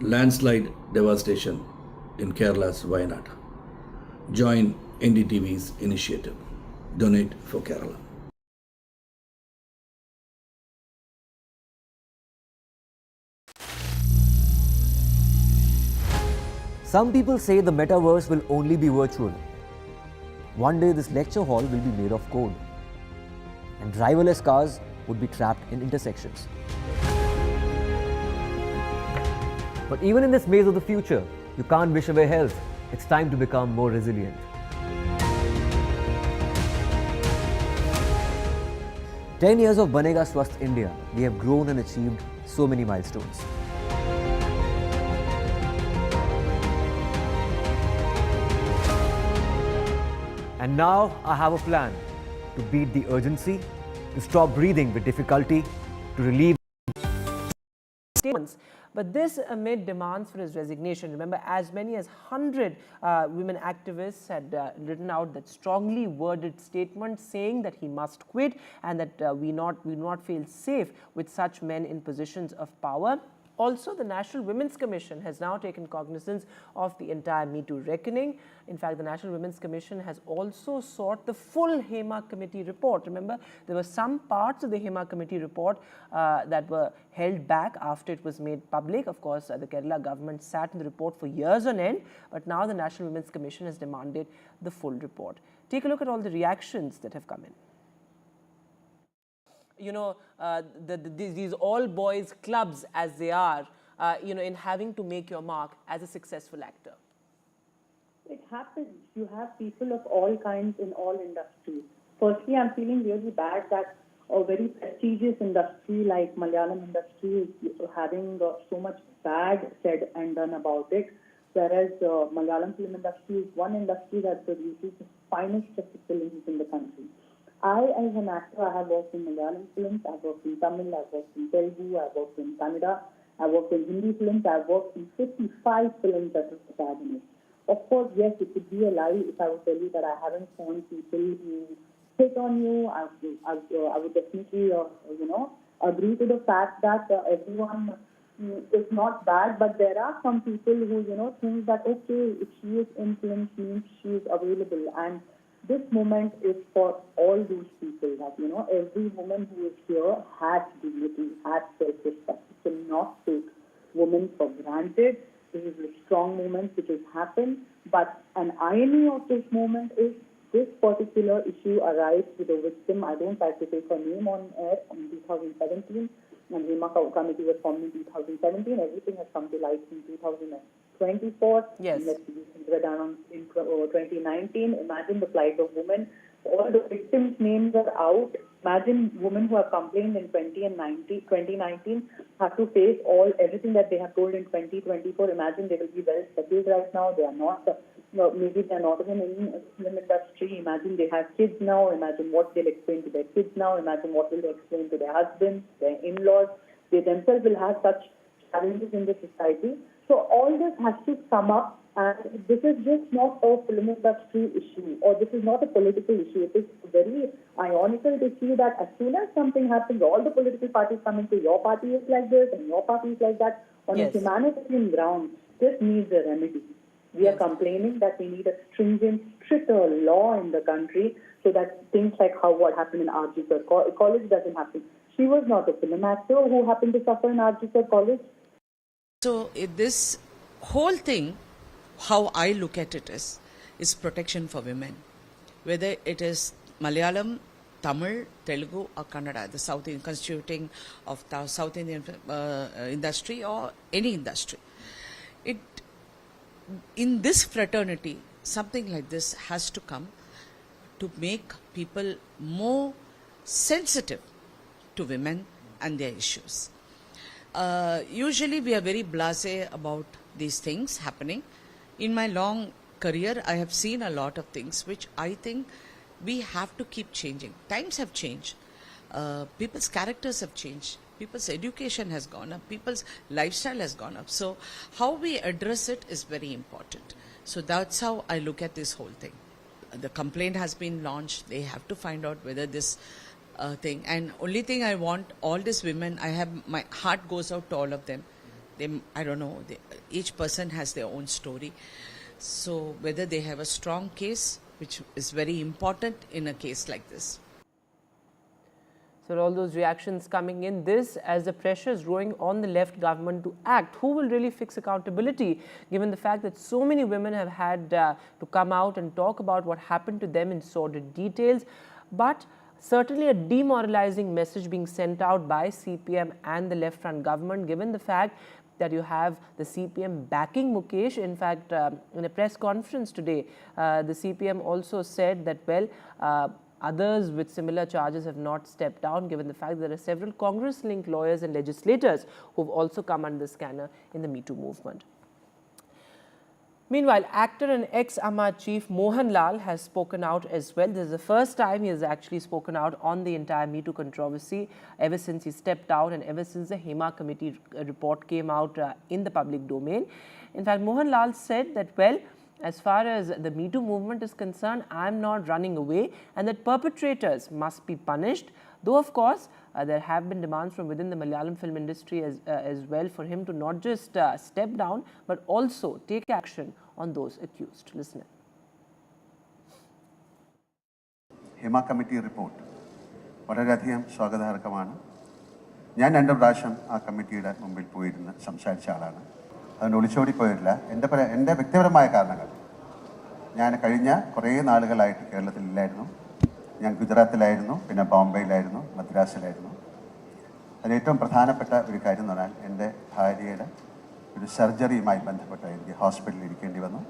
Landslide devastation in Kerala's Wayanad. Join NDTV's initiative. Donate for Kerala. Some people say the metaverse will only be virtual. One day this lecture hall will be made of code, and driverless cars would be trapped in intersections. But even in this maze of the future, you can't wish away health. It's time to become more resilient. "10 years of Banega Swasth India, we have grown and achieved so many milestones. And now I have a plan to beat the urgency, to stop breathing with difficulty, to relieve statements. But this amid demands for his resignation. Remember, as many as 100 women activists had written out that strongly worded statement saying that he must quit and that we not feel safe with such men in positions of power. Also, the National Women's Commission has now taken cognizance of the entire MeToo reckoning. In fact, the National Women's Commission has also sought the full Hema Committee report. Remember, there were some parts of the Hema Committee report that were held back after it was made public. Of course, the Kerala government sat in the report for years on end, but now the National Women's Commission has demanded the full report. Take a look at all the reactions that have come in. You know, these all boys clubs as they are, you know, in having to make your mark as a successful actor. It happens. You have people of all kinds in all industries. Firstly, I'm feeling really bad that a very prestigious industry like Malayalam industry is having so much bad said and done about it, whereas Malayalam film industry is one industry that produces the finest of the films in the country. I, as an actor, I have worked in Malayalam films, I've worked in Tamil, I've worked in Telugu, I've worked in Kannada, I've worked in Hindi films, I've worked in 55 films as a protagonist. Of course, yes, it would be a lie if I would tell you that I haven't found people who hit on you. I would definitely, you know, agree to the fact that everyone is not bad, but there are some people who, you know, think that, okay, if she is in films, means she is available. And this moment is for all those people that, you know, every woman who is here has dignity, has self-respect. You cannot take women for granted. This is a strong moment which has happened. But an irony of this moment is this particular issue arrives with a victim. I don't like to take her name on air in 2017. And Hema Committee was formed in 2017. Everything has come to light in 2024. Yes. Investigations were done in 2019. Imagine the plight of women. All the victims' names are out. Imagine women who have complained in 2019 have to face everything that they have told in 2024. Imagine they will be well settled right now. They are not, maybe they are not even in the film industry. Imagine they have kids now. Imagine what they'll explain to their kids now. Imagine what will they explain to their husbands, their in-laws. They themselves will have such challenges in the society. So all this has to come up, and this is just not a film industry issue, or this is not a political issue. It is very ironical to see that as soon as something happens, all the political parties come into your party is like this and your party is like that. On a humanitarian ground, this needs a remedy. We are complaining that we need a stringent, stricter law in the country so that things like what happened in RG College doesn't happen. She was not a film actor who happened to suffer in RG College. So this whole thing, how I look at it is protection for women. Whether it is Malayalam, Tamil, Telugu or Kannada, the South Indian constituting of the South Indian industry or any industry. In this fraternity, something like this has to come to make people more sensitive to women and their issues. Usually we are very blasé about these things happening. In my long career, I have seen a lot of things which I think we have to keep changing. Times have changed. People's characters have changed. People's education has gone up. People's lifestyle has gone up. So how we address it is very important. So that's how I look at this whole thing. The complaint has been launched. They have to find out whether this thing. And only thing I want, all these women, my heart goes out to all of them. I don't know, each person has their own story. So whether they have a strong case, which is very important in a case like this. So all those reactions coming in, this as the pressure is growing on the left government to act. Who will really fix accountability, given the fact that so many women have had to come out and talk about what happened to them in sordid details. But certainly a demoralizing message being sent out by CPIM and the left front government, given the fact that you have the CPIM backing Mukesh. In fact, in a press conference today, the CPIM also said that, well, others with similar charges have not stepped down, given the fact that there are several Congress-linked lawyers and legislators who have also come under the scanner in the MeToo movement. Meanwhile, actor and ex-Amma chief Mohanlal has spoken out as well. This is the first time he has actually spoken out on the entire MeToo controversy ever since he stepped down and ever since the Hema Committee report came out in the public domain. In fact, Mohanlal said that, well, as far as the MeToo movement is concerned, I am not running away and that perpetrators must be punished. Though, of course, there have been demands from within the Malayalam film industry as well for him to not just step down, but also take action on those accused. Listen in. Hema Committee report. വളരെയധികം സ്വാഗതാർഹമാണ്. ഞാൻ 2 പ്രാവശ്യം ആ കമ്മിറ്റിയുടെ മുമ്പിൽ പോയിരുന്ന് സംസാരിച്ച ആളാണ്. അതിന് ഒളിച്ചോടി പോയിട്ടില്ല. എൻ്റെ വ്യക്തിപരമായ കാരണങ്ങൾ. ഞാൻ കഴിഞ്ഞ കുറേ നാളുകളായിട്ട് കേരളത്തിലില്ലായിരുന്നു. ഞാൻ ഗുജറാത്തിലായിരുന്നു, പിന്നെ ബോംബെയിലായിരുന്നു, മദ്രാസിലായിരുന്നു. അതിലേറ്റവും പ്രധാനപ്പെട്ട ഒരു കാര്യം എന്ന് പറഞ്ഞാൽ എൻ്റെ ഭാര്യയുടെ ഒരു സർജറിയുമായി ബന്ധപ്പെട്ട് എനിക്ക് ഹോസ്പിറ്റലിൽ ഇരിക്കേണ്ടി വന്നു.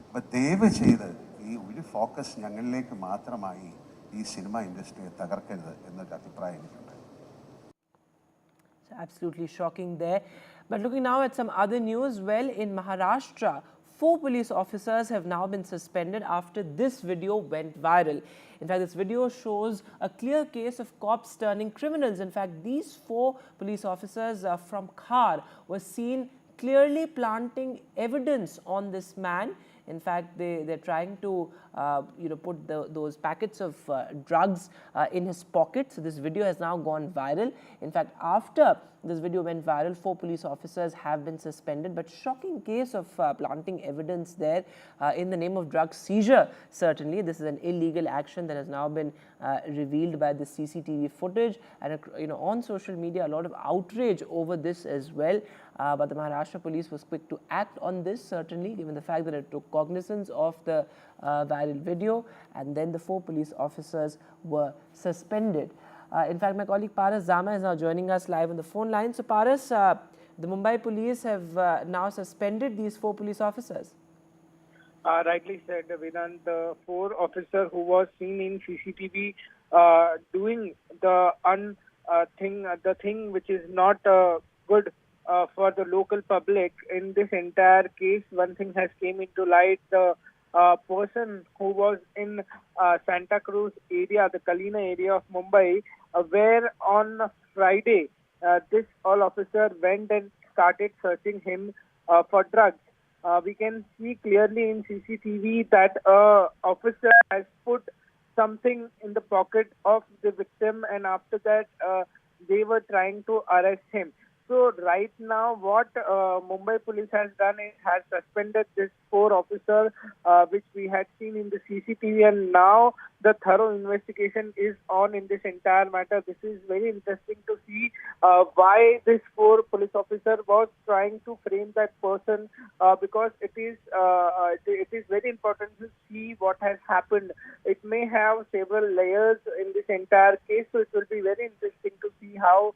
അപ്പോൾ ദയവ് ചെയ്ത് ഈ ഒരു ഫോക്കസ് ഞങ്ങളിലേക്ക് മാത്രമായി ഈ സിനിമ ഇൻഡസ്ട്രിയെ തകർക്കരുത് എന്നൊരു അഭിപ്രായം എനിക്കുണ്ട്. Absolutely shocking there. But looking now at some other news, well, in Maharashtra, 4 police officers have now been suspended after this video went viral. In fact, this video shows a clear case of cops turning criminals. In fact, these 4 police officers from Khar were seen clearly planting evidence on this man. In fact, they're trying to put those packets of drugs in his pocket. So this video has now gone viral. In fact, after this video went viral, 4 police officers have been suspended. But shocking case of planting evidence there in the name of drug seizure. Certainly, this is an illegal action that has now been revealed by the CCTV footage, and on social media, a lot of outrage over this as well. But the Maharashtra police was quick to act on this, certainly, given the fact that it took cognizance of the viral video, and then the 4 police officers were suspended. In fact, my colleague Paras Zama is now joining us live on the phone line. So, Paras, the Mumbai police have now suspended these 4 police officers. Rightly said, Vedant. The 4 officer who was seen in CCTV doing the thing which is not good for the local public. In this entire case, one thing has came into light. The person who was in Santa Cruz area, the Kalina area of Mumbai, where on Friday this all officer went and started searching him for drugs. We can see clearly in CCTV that officer has put something in the pocket of the victim, and after that they were trying to arrest him. So right now what Mumbai police has done is has suspended this 4 officer which we had seen in the CCTV, and now the thorough investigation is on in this entire matter. This is very interesting to see why this 4 police officer was trying to frame that person, because it is very important to see what has happened. It may have several layers in this entire case, so it will be very interesting to see how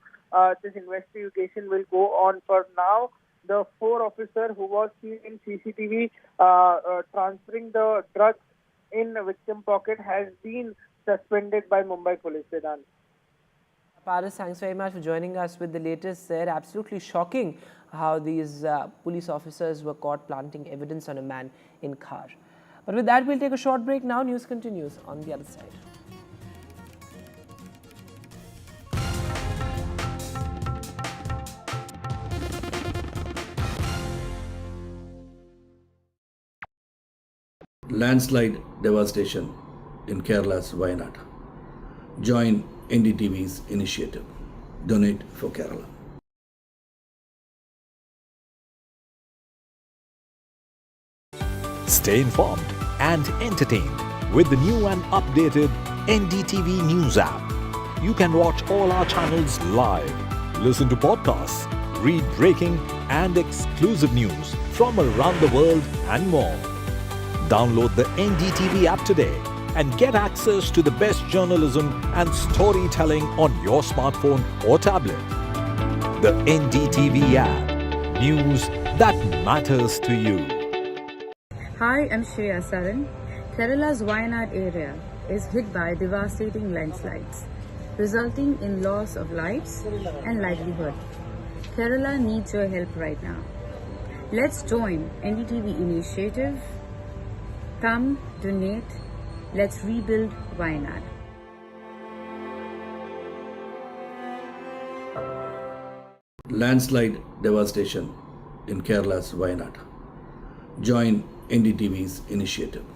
this investigation will go on. For now, the 4 officer who was seen in CCTV transferring the drugs in the victim pocket has been suspended by Mumbai police. Vedant. Paras, thanks very much for joining us with the latest there. Absolutely shocking how these police officers were caught planting evidence on a man in Khar. But with that, we'll take a short break now. News continues on the other side. Landslide devastation in Kerala's Wayanad. Join NDTV's initiative. Donate for Kerala. Stay informed and entertained with the new and updated NDTV News app. You can watch all our channels live, listen to podcasts, read breaking and exclusive news from around the world and more. Download the NDTV app today and get access to the best journalism and storytelling on your smartphone or tablet. The NDTV app. News that matters to you. Hi, I'm Shreya Saran. Kerala's Wayanad area is hit by devastating landslides, resulting in loss of lives and livelihood. Kerala needs your help right now. Let's join NDTV initiative. Come, donate, let's rebuild Wayanad. Landslide devastation in Kerala's Wayanad. Join NDTV's initiative.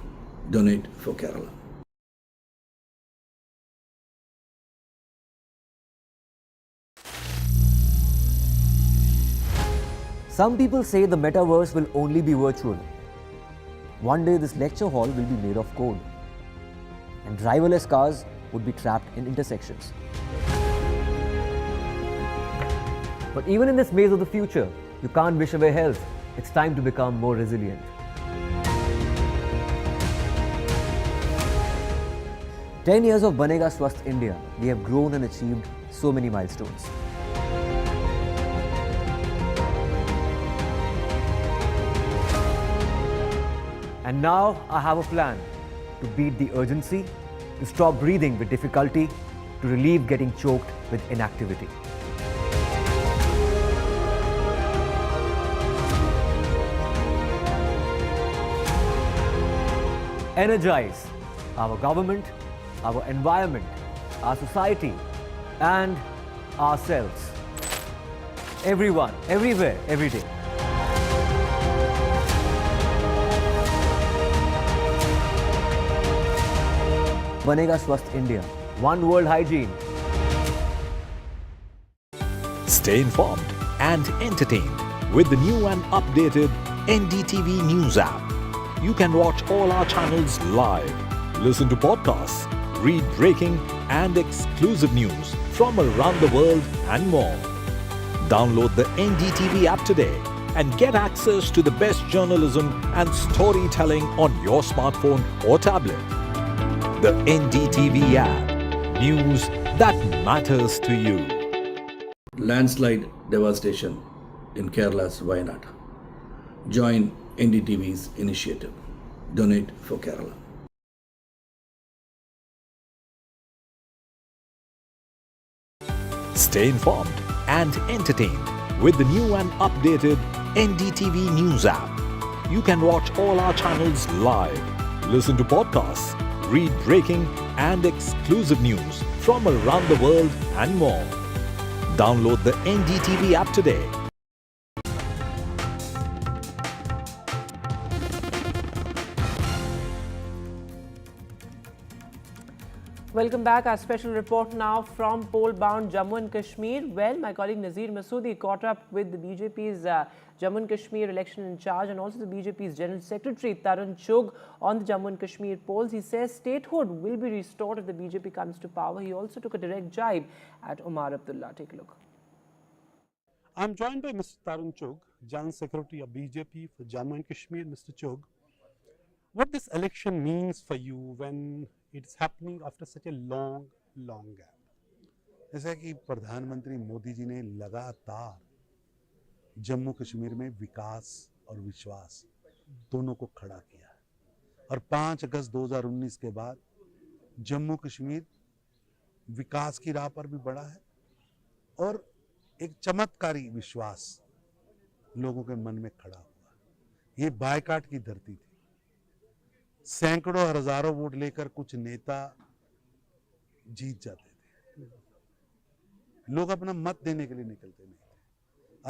Donate for Kerala. Some people say the metaverse will only be virtual. One day this lecture hall will be made of code, and driverless cars would be trapped in intersections. But even in this maze of the future, you can't wish away health. It's time to become more resilient. 10 years of Banega Swasth India, we have grown and achieved so many milestones. And now I have a plan to beat the urgency, to stop breathing with difficulty, to relieve getting choked with inactivity. Energize our government, our environment, our society, and ourselves. Everyone, everywhere, every day. Banega Swasth India. One world hygiene. Stay informed and entertained with the new and updated NDTV News app. You can watch all our channels live, listen to podcasts, read breaking and exclusive news from around the world and more. Download the NDTV app today and get access to the best journalism and storytelling on your smartphone or tablet. The NDTV app. News that matters to you. Landslide devastation in Kerala's Wayanad. Join NDTV's initiative. Donate for Kerala. Stay informed and entertained with the new and updated NDTV News app. You can watch all our channels live, listen to podcasts, read breaking and exclusive news from around the world and more. Download the NDTV app today. Welcome back. Our special report now from poll-bound Jammu and Kashmir. Well, my colleague Nazir Masoodi caught up with the BJP's Jammu and Kashmir election in charge and also the BJP's General Secretary Tarun Chugh on the Jammu and Kashmir polls. He says statehood will be restored if the BJP comes to power. He also took a direct jibe at Omar Abdullah. Take a look. I'm joined by Mr. Tarun Chugh, General Secretary of BJP for Jammu and Kashmir. Mr. Chugh, what this election means for you when it's happening after such a long gap? जैसा कि प्रधानमंत्री मोदी जी ने लगातार जम्मू कश्मीर में विकास और विश्वास दोनों को खड़ा किया है और 5 अगस्त 2019 के बाद जम्मू कश्मीर विकास की राह पर भी बढ़ा है और एक चमत्कारी विश्वास लोगों के मन में खड़ा हुआ। ये बायकाट की धरती थी। सैकड़ों हजारों वोट लेकर कुछ नेता जीत जाते थे, लोग अपना मत देने के लिए निकलते नहीं थे।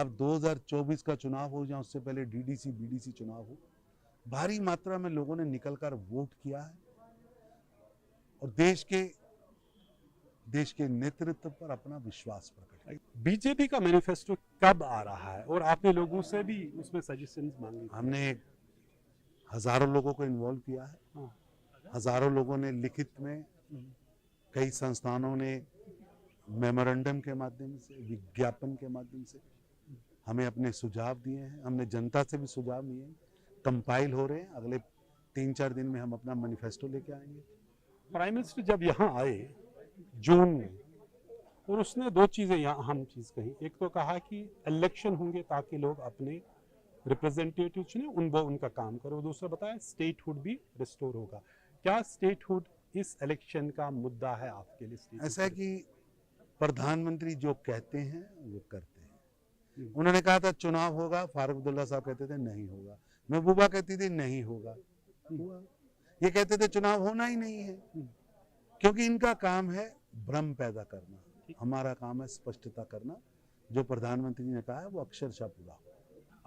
अब 2024 का चुनाव हो या उससे पहले डीडीसी बीडीसी चुनाव हो, भारी मात्रा में लोगों ने निकलकर वोट किया है और देश के नेतृत्व पर अपना विश्वास प्रकट किया। बीजेपी का मैनिफेस्टो कब आ रहा है और आपने लोगों से भी उसमें सजेशंस मांगे? हमने हजारों लोगों को इन्वॉल्व किया है। हजारों लोगों ने लिखित में, कई संस्थानों ने मेमोरेंडम के माध्यम से, विज्ञापन के माध्यम से हमें अपने सुझाव दिए हैं। हमने जनता से भी सुझाव लिए हैं, कंपाइल हो रहे हैं। अगले 3-4 दिन में हम अपना मैनिफेस्टो लेके आएंगे। प्राइम मिनिस्टर जब यहाँ आए जून में, और उसने 2 चीज़ें यहाँ अहम चीज़ कही। एक तो कहा कि इलेक्शन होंगे ताकि लोग अपने रिप्रेजेंटेटिव चुने, उनका काम करो। दूसरा बताया स्टेटहुड भी रिस्टोर होगा। क्या स्टेटहुड इस इलेक्शन का मुद्दा है आपके लिए? ऐसा है कि प्रधानमंत्री जो कहते हैं वो करते हैं। उन्होंने कहा था चुनाव होगा, फारूक अब्दुल्ला साहब कहते थे नहीं होगा, महबूबा कहती थी नहीं होगा, हुआ। ये कहते थे चुनाव होना ही नहीं है, क्योंकि इनका काम है भ्रम पैदा करना, हमारा काम है स्पष्टता करना। जो प्रधानमंत्री ने कहा है वो अक्षरशः पूरा हो।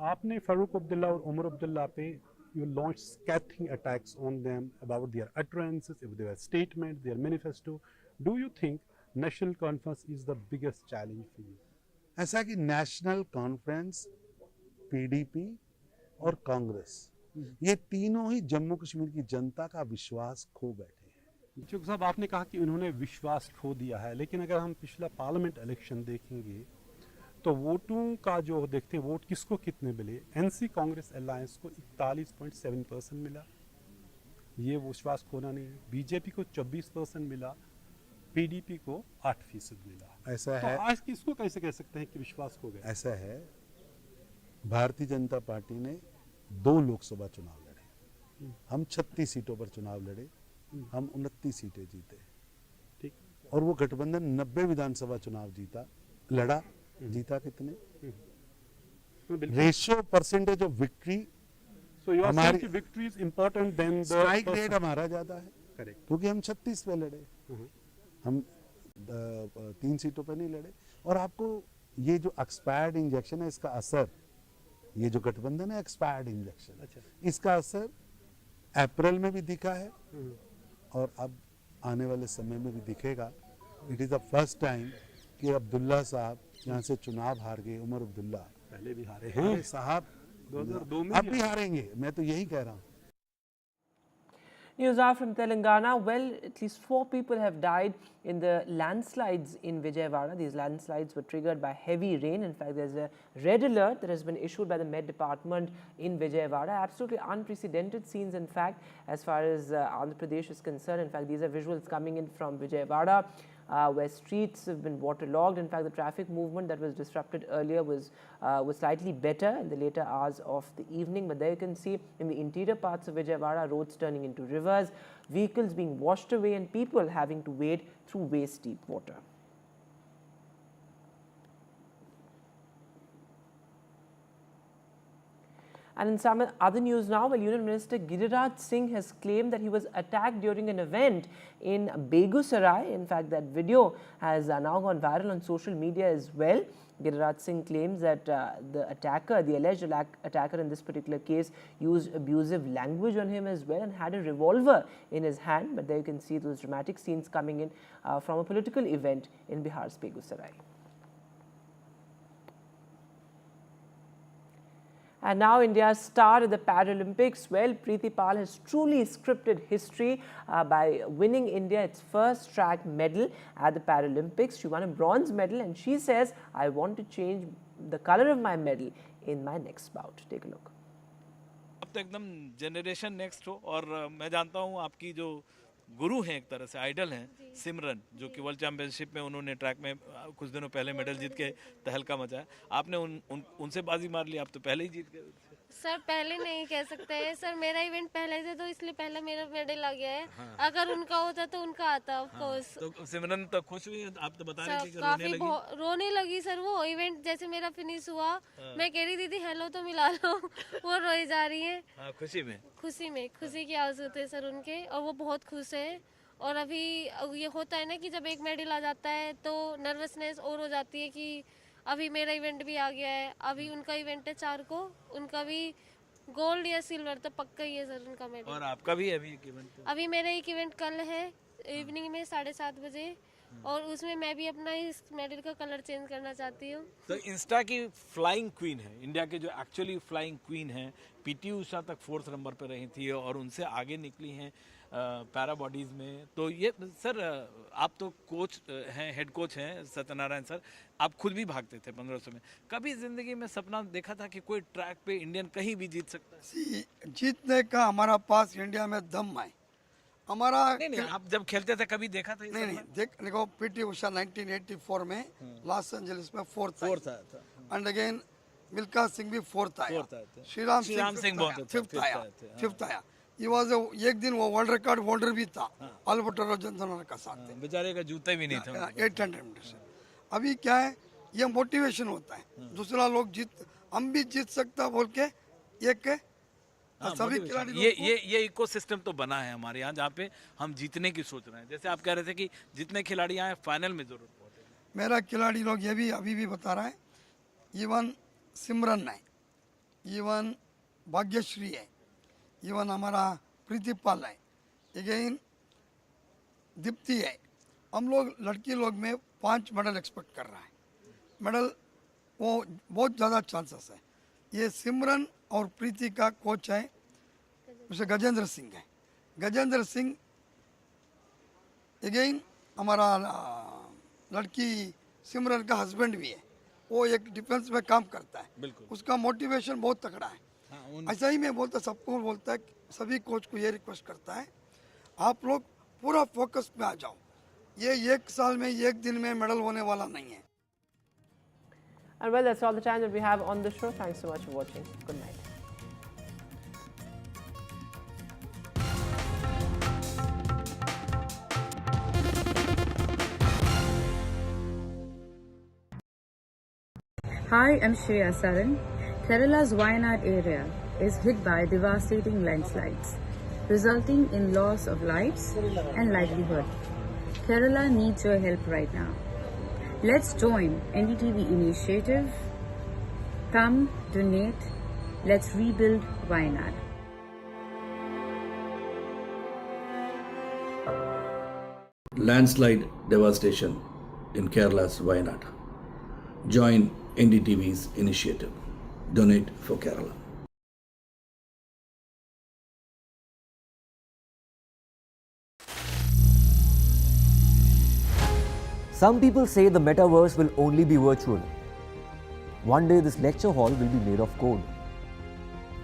आपने फारूक अब्दुल्ला और उमर अब्दुल्ला पे you launched scathing attacks on them about their utterances, their statement, their manifesto. Do you think national conference is the biggest challenge for you? ऐसा कि नेशनल कॉन्फ्रेंस पीडीपी और कांग्रेस, ये तीनों ही जम्मू कश्मीर की जनता का विश्वास खो बैठे हैं। चौक साहब, आपने कहा कि उन्होंने विश्वास खो दिया है, लेकिन अगर हम पिछला पार्लियामेंट इलेक्शन देखेंगे तो वोटों का जो देखते हैं, वोट किसको कितने मिले, एनसी कांग्रेस अलायंस को 41.7% मिला, ये विश्वास खोना नहीं है। बीजेपी को 24% मिला, पीडीपी को 8% मिला। ऐसा तो है, आज किसको कैसे कह सकते हैं कि विश्वास खो गया? ऐसा है, भारतीय जनता पार्टी ने 2 लोकसभा चुनाव लड़े, हम 36 सीटों पर चुनाव लड़े, हम 29 सीटें जीते, ठीक। और वो गठबंधन 90 विधानसभा चुनाव लड़ा, जीता कितने? रेशियो परसेंटेज ऑफ विक्ट्री, हमारी victory is important then strike rate हमारा ज्यादा है, करेक्ट, क्योंकि हम 36 पे लड़े, हम 3 सीटों पे नहीं लड़े। और आपको ये जो एक्सपायर्ड इंजेक्शन है, इसका असर, ये जो गठबंधन है एक्सपायर्ड इंजेक्शन, अच्छा, इसका असर अप्रैल में भी दिखा है और अब आने वाले समय में भी दिखेगा। It is the first time कि अब्दुल्ला साहब यहाँ से चुनाव हार गए, उमर अब्दुल्ला पहले भी हारे हैं साहब, 2002 में अब भी हारेंगे, मैं तो यही कह रहा हूँ। News out from Telangana. Well, at least 4 people have died in the landslides in Vijayawada. These landslides were triggered by heavy rain. In fact, there's a red alert that has been issued by the Met Department in Vijayawada. Absolutely unprecedented scenes, in fact, as far as Andhra Pradesh is concerned. In fact, these are visuals coming in from Vijayawada, where streets have been waterlogged. In fact, the traffic movement that was disrupted earlier was slightly better in the later hours of the evening. But there you can see in the interior parts of Vijayawada, roads turning into rivers, vehicles being washed away, and people having to wade through waist-deep water. And in some other news now, well, Union Minister Giriraj Singh has claimed that he was attacked during an event in Begusarai. In fact, that video has now gone viral on social media as well. Giriraj Singh claims that the attacker, the alleged attacker in this particular case, used abusive language on him as well and had a revolver in his hand. But there you can see those dramatic scenes coming in from a political event in Bihar's Begusarai. And now India's star at the Paralympics. Well, Preeti Pal has truly scripted history by winning India its first track medal at the Paralympics. She won a bronze medal and she says, I want to change the color of my medal in my next bout. Take a look. अब तो एकदम generation next हो और मैं जानता हूँ आपकी जो गुरु हैं, एक तरह से आइडल हैं, सिमरन, जो कि वर्ल्ड चैंपियनशिप में उन्होंने ट्रैक में कुछ दिनों पहले मेडल जीत के तहलका मचाया। आपने उनसे बाजी मार ली, आप तो पहले ही जीत गए। सर पहले नहीं कह सकते हैं सर, मेरा इवेंट पहले से, तो इसलिए पहले मेरा मेडल आ गया है। हाँ। अगर उनका होता तो उनका आता ऑफ कोर्स। हाँ। तो सिमरन तो खुश हुई, आप तो बता रही थी कि रोने लगी सर। वो इवेंट जैसे मेरा फिनिश हुआ, हाँ। मैं कह रही थी हेलो तो मिला लो, वो रोई जा रही है। हाँ, खुशी में खुशी की आंसू थे सर उनके, और वो बहुत खुश है। और अभी ये होता है ना कि जब एक मेडल आ जाता है तो नर्वसनेस और हो जाती है कि अभी मेरा इवेंट भी आ गया है। अभी उनका इवेंट है 4 को, उनका भी गोल्ड या सिल्वर तो पक्का ही है सर उनका मेडल। और आपका भी अभी एक इवेंट? अभी मेरा एक इवेंट कल है इवनिंग में 7:30 बजे, और उसमें मैं भी अपना इस मेडल का कलर चेंज करना चाहती हूँ। तो इंस्टा की फ्लाइंग क्वीन है, इंडिया के जो एक्चुअली फ्लाइंग क्वीन है, पीटी उषा तक 4th नंबर पर रही थी और उनसे आगे निकली हैं पैरा बॉडीज़ में। तो ये सर आप तो कोच हैं, हेड कोच हैं सत्यनारायण सर, आप खुद भी भागते थे 1500 में। कभी ज़िंदगी में सपना देखा था कि कोई ट्रैक पे इंडियन कहीं भी जीत सकता है? जीतने का हमारा पास इंडिया में दम है हमारा। नहीं, आप जब खेलते थे कभी देखा था? नहीं, देखो पीटी उषा 1984 में लॉस एंजलिस में 4th था, एंड अगेन मिल्खा सिंह भी 4th आया, श्रीराम सिंह 5th आया। ये वाज एक दिन वो वर्ल्ड रिकॉर्ड होल्डर भी था, अल्बर्टो जॉनसन का साथ थे, बेचारे का जूता भी नहीं था 800 मीटर से। अभी क्या है, ये मोटिवेशन होता है, दूसरा लोग हम भी जीत सकता बोल के एक सभी खिलाड़ी ये इकोसिस्टम तो बना है हमारे यहाँ, जहाँ पे हम जीतने की सोच रहे हैं। जैसे आप कह रहे थे कि जितने खिलाड़ी आए फाइनल में जरूर पहुंचे। मेरा खिलाड़ी लोग ये भी अभी भी बता रहा है, इवन सिमरन है, इवन भाग्यश्री है, इवन हमारा प्रीति पाल है, अगेन दीप्ति है। हम लोग लड़की लोग में 5 मेडल एक्सपेक्ट कर रहा है। मेडल वो बहुत ज़्यादा चांसेस है। ये सिमरन और प्रीति का कोच है मिस्टर गजेंद्र सिंह है। गजेंद्र सिंह अगेन हमारा लड़की सिमरन का हस्बैंड भी है, वो एक डिफेंस में काम करता है, उसका मोटिवेशन बहुत तगड़ा है। ऐसा ही मैं बोलता सबको बोलता है, सभी कोच को ये रिक्वेस्ट करता है आप लोग पूरा फोकस में आ जाओ, ये एक साल में एक दिन में मेडल होने वाला नहीं है। And well, that's all the time that we have on the show. Thanks so much for watching. Good night. Hi, I'm Shreya Saran. Kerala's Wayanad area is hit by devastating landslides, resulting in loss of lives and livelihood. Kerala needs your help right now. Let's join NDTV initiative. Come, donate. Let's rebuild Wayanad. Landslide devastation in Kerala's Wayanad. Join NDTV's initiative. Donate for Kerala. Some people say the metaverse will only be virtual. One day this lecture hall will be made of code,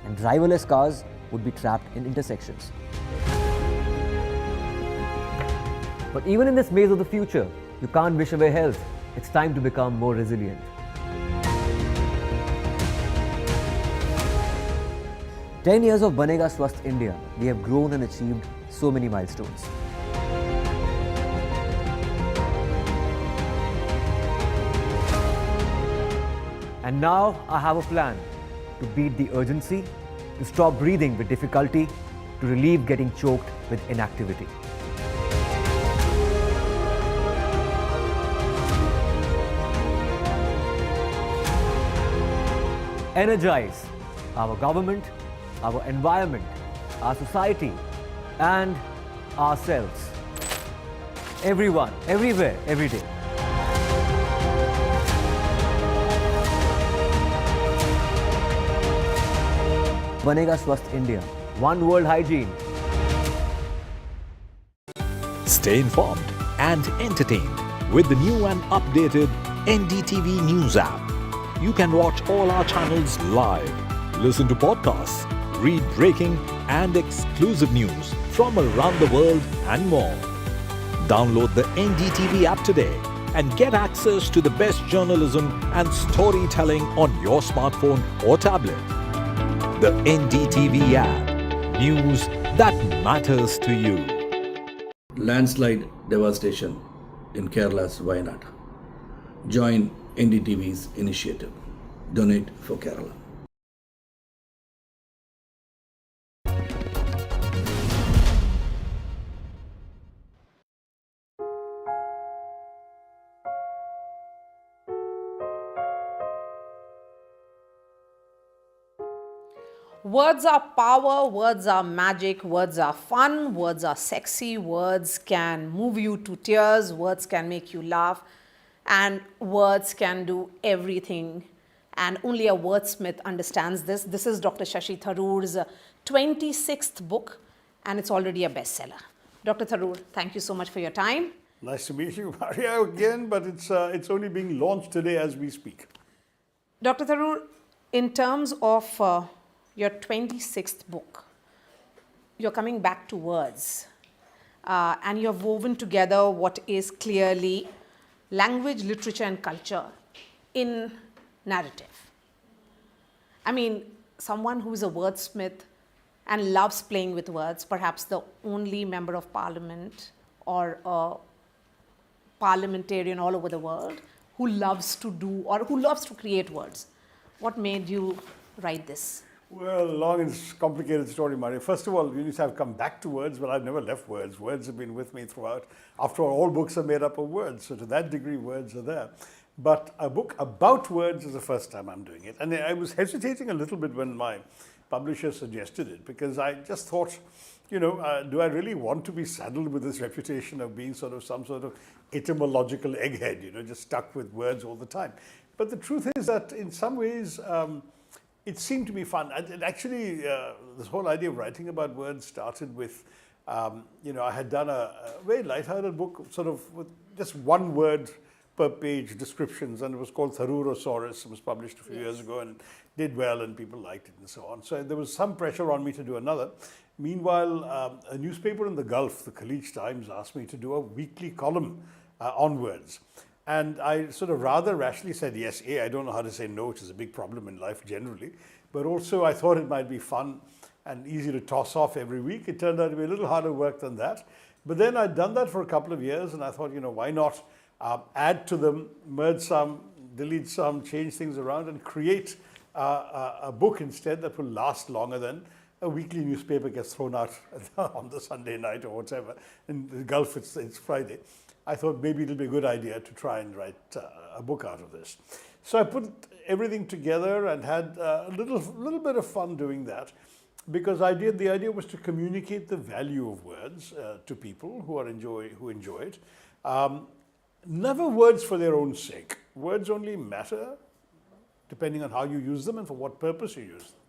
and driverless cars would be trapped in intersections. But even in this maze of the future, you can't wish away health. It's time to become more resilient. "10 years of Banega Swasth India, we have grown and achieved so many milestones. And now I have a plan to beat the urgency, to stop breathing with difficulty, to relieve getting choked with inactivity. Energize our government, our environment, our society, and ourselves. Everyone, everywhere, every day. Banega Swasth India. One world hygiene. Stay informed and entertained with the new and updated NDTV News app. You can watch all our channels live, listen to podcasts, read breaking and exclusive news from around the world and more. Download the NDTV app today and get access to the best journalism and storytelling on your smartphone or tablet. The NDTV app. News that matters to you. Landslide devastation in Kerala's Wayanad. Join NDTV's initiative. Donate for Kerala. Words are power, words are magic, words are fun, words are sexy, words can move you to tears, words can make you laugh, and words can do everything. And only a wordsmith understands this. This is Dr. Shashi Tharoor's 26th book, and it's already a bestseller. Dr. Tharoor, thank you so much for your time. Nice to meet you, Maria, again, but it's only being launched today as we speak. Dr. Tharoor, in terms of your 26th book, you're coming back to words, and you've woven together what is clearly language, literature, and culture in narrative. I mean, someone who is a wordsmith and loves playing with words, perhaps the only member of parliament or a parliamentarian all over the world who loves to do or who loves to create words. What made you write this? Well, long and complicated story, Maria. First of all, you have come back to words, but I've never left words. Words have been with me throughout. After all books are made up of words, so to that degree, words are there. But a book about words is the first time I'm doing it. And I was hesitating a little bit when my publisher suggested it, because I just thought, you know, do I really want to be saddled with this reputation of being sort of some sort of etymological egghead, you know, just stuck with words all the time? But the truth is that in some ways, it seemed to be fun. And actually, this whole idea of writing about words started with, I had done a very lighthearted book, sort of with just one word per page descriptions, and it was called Tharoorosaurus. It was published a few years ago and did well, and people liked it and so on. So there was some pressure on me to do another. Meanwhile, a newspaper in the Gulf, the Khaleej Times, asked me to do a weekly column on words. And I sort of rather rashly said yes. I don't know how to say no, which is a big problem in life generally. But also I thought it might be fun and easy to toss off every week. It turned out to be a little harder work than that. But then I'd done that for a couple of years, and I thought, why not add to them, merge some, delete some, change things around, and create a book instead that will last longer than a weekly newspaper gets thrown out on the Sunday night or whatever. In the Gulf, it's Friday. I thought maybe it'll be a good idea to try and write a book out of this. So I put everything together and had a little bit of fun doing that, because the idea was to communicate the value of words to people who enjoy it. Never words for their own sake. Words only matter depending on how you use them and for what purpose you use them.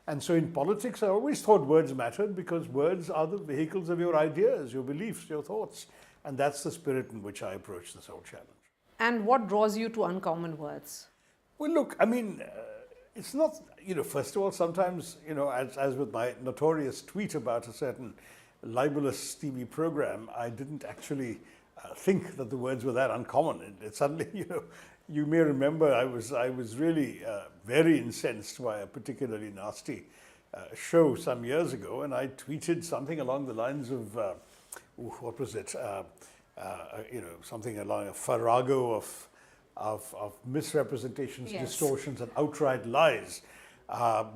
And so in politics, I always thought words mattered, because words are the vehicles of your ideas, your beliefs, your thoughts. And that's the spirit in which I approach this whole challenge. And what draws you to uncommon words? Well, look, I mean, it's not, first of all, sometimes, as with my notorious tweet about a certain libelous TV program, I didn't actually think that the words were that uncommon. It suddenly, you may remember I was really very incensed by a particularly nasty show some years ago, and I tweeted something along the lines of, what was it? Something along a farrago of misrepresentations, distortions, and outright lies,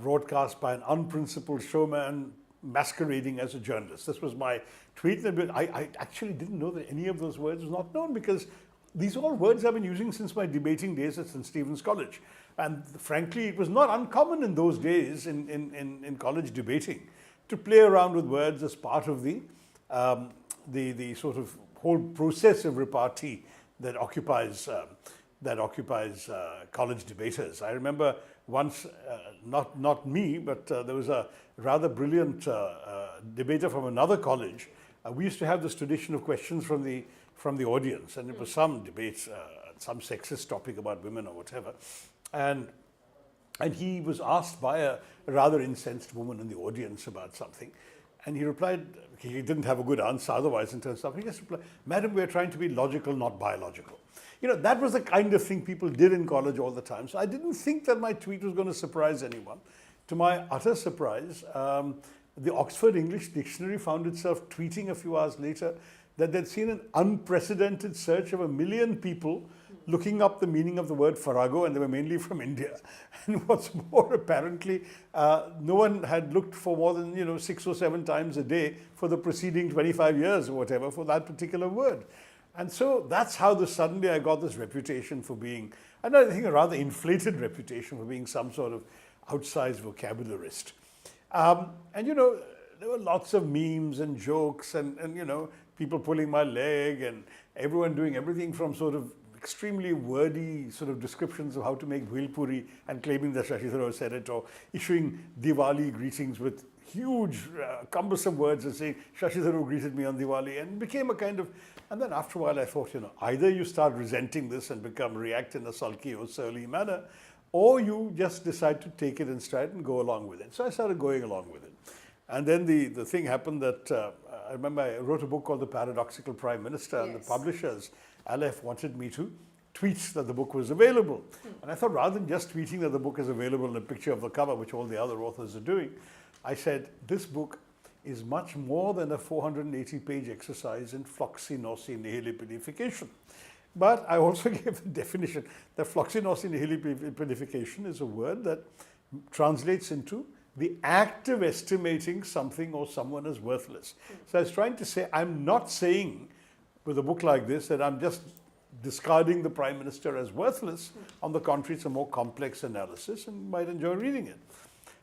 broadcast by an unprincipled showman masquerading as a journalist. This was my tweet. I actually didn't know that any of those words was not known, because these are all words I've been using since my debating days at St. Stephen's College. And frankly, it was not uncommon in those days in college debating to play around with words as part of the sort of whole process of repartee that occupies college debaters. I remember once, not me, but there was a rather brilliant debater from another college. We used to have this tradition of questions from the audience, and it was some debate, some sexist topic about women or whatever, and he was asked by a rather incensed woman in the audience about something, and he replied, he didn't have a good answer otherwise in terms of, he just replied, "Madam, we're trying to be logical, not biological." That was the kind of thing people did in college all the time. So I didn't think that my tweet was going to surprise anyone. To my utter surprise, the Oxford English Dictionary found itself tweeting a few hours later that they'd seen an unprecedented search of 1 million people looking up the meaning of the word farrago, and they were mainly from India. And what's more, apparently, no one had looked for more than 6 or 7 times a day for the preceding 25 years or whatever for that particular word. And so that's how suddenly I got this reputation for being, and I think a rather inflated reputation for being some sort of outsized vocabularist. And there were lots of memes and jokes and people pulling my leg, and everyone doing everything from sort of extremely wordy sort of descriptions of how to make bhel-puri and claiming that Shashi Tharoor said it, or issuing Diwali greetings with huge cumbersome words and saying Shashi Tharoor greeted me on Diwali, and became a kind of, and then after a while I thought, either you start resenting this and react in a sulky or surly manner, or you just decide to take it in stride and go along with it. So I started going along with it. And then the thing happened that I remember I wrote a book called The Paradoxical Prime Minister, and the publishers, Aleph, wanted me to tweet that the book was available. And I thought, rather than just tweeting that the book is available in a picture of the cover, which all the other authors are doing, I said, this book is much more than a 480-page exercise in floxy-nosy nihilipedification. But I also gave the definition that floxy-nosy nihilipedification is a word that translates into the act of estimating something or someone as worthless. So I was trying to say, I'm not saying with a book like this that I'm just discarding the Prime Minister as worthless. On the contrary, it's a more complex analysis, and you might enjoy reading it.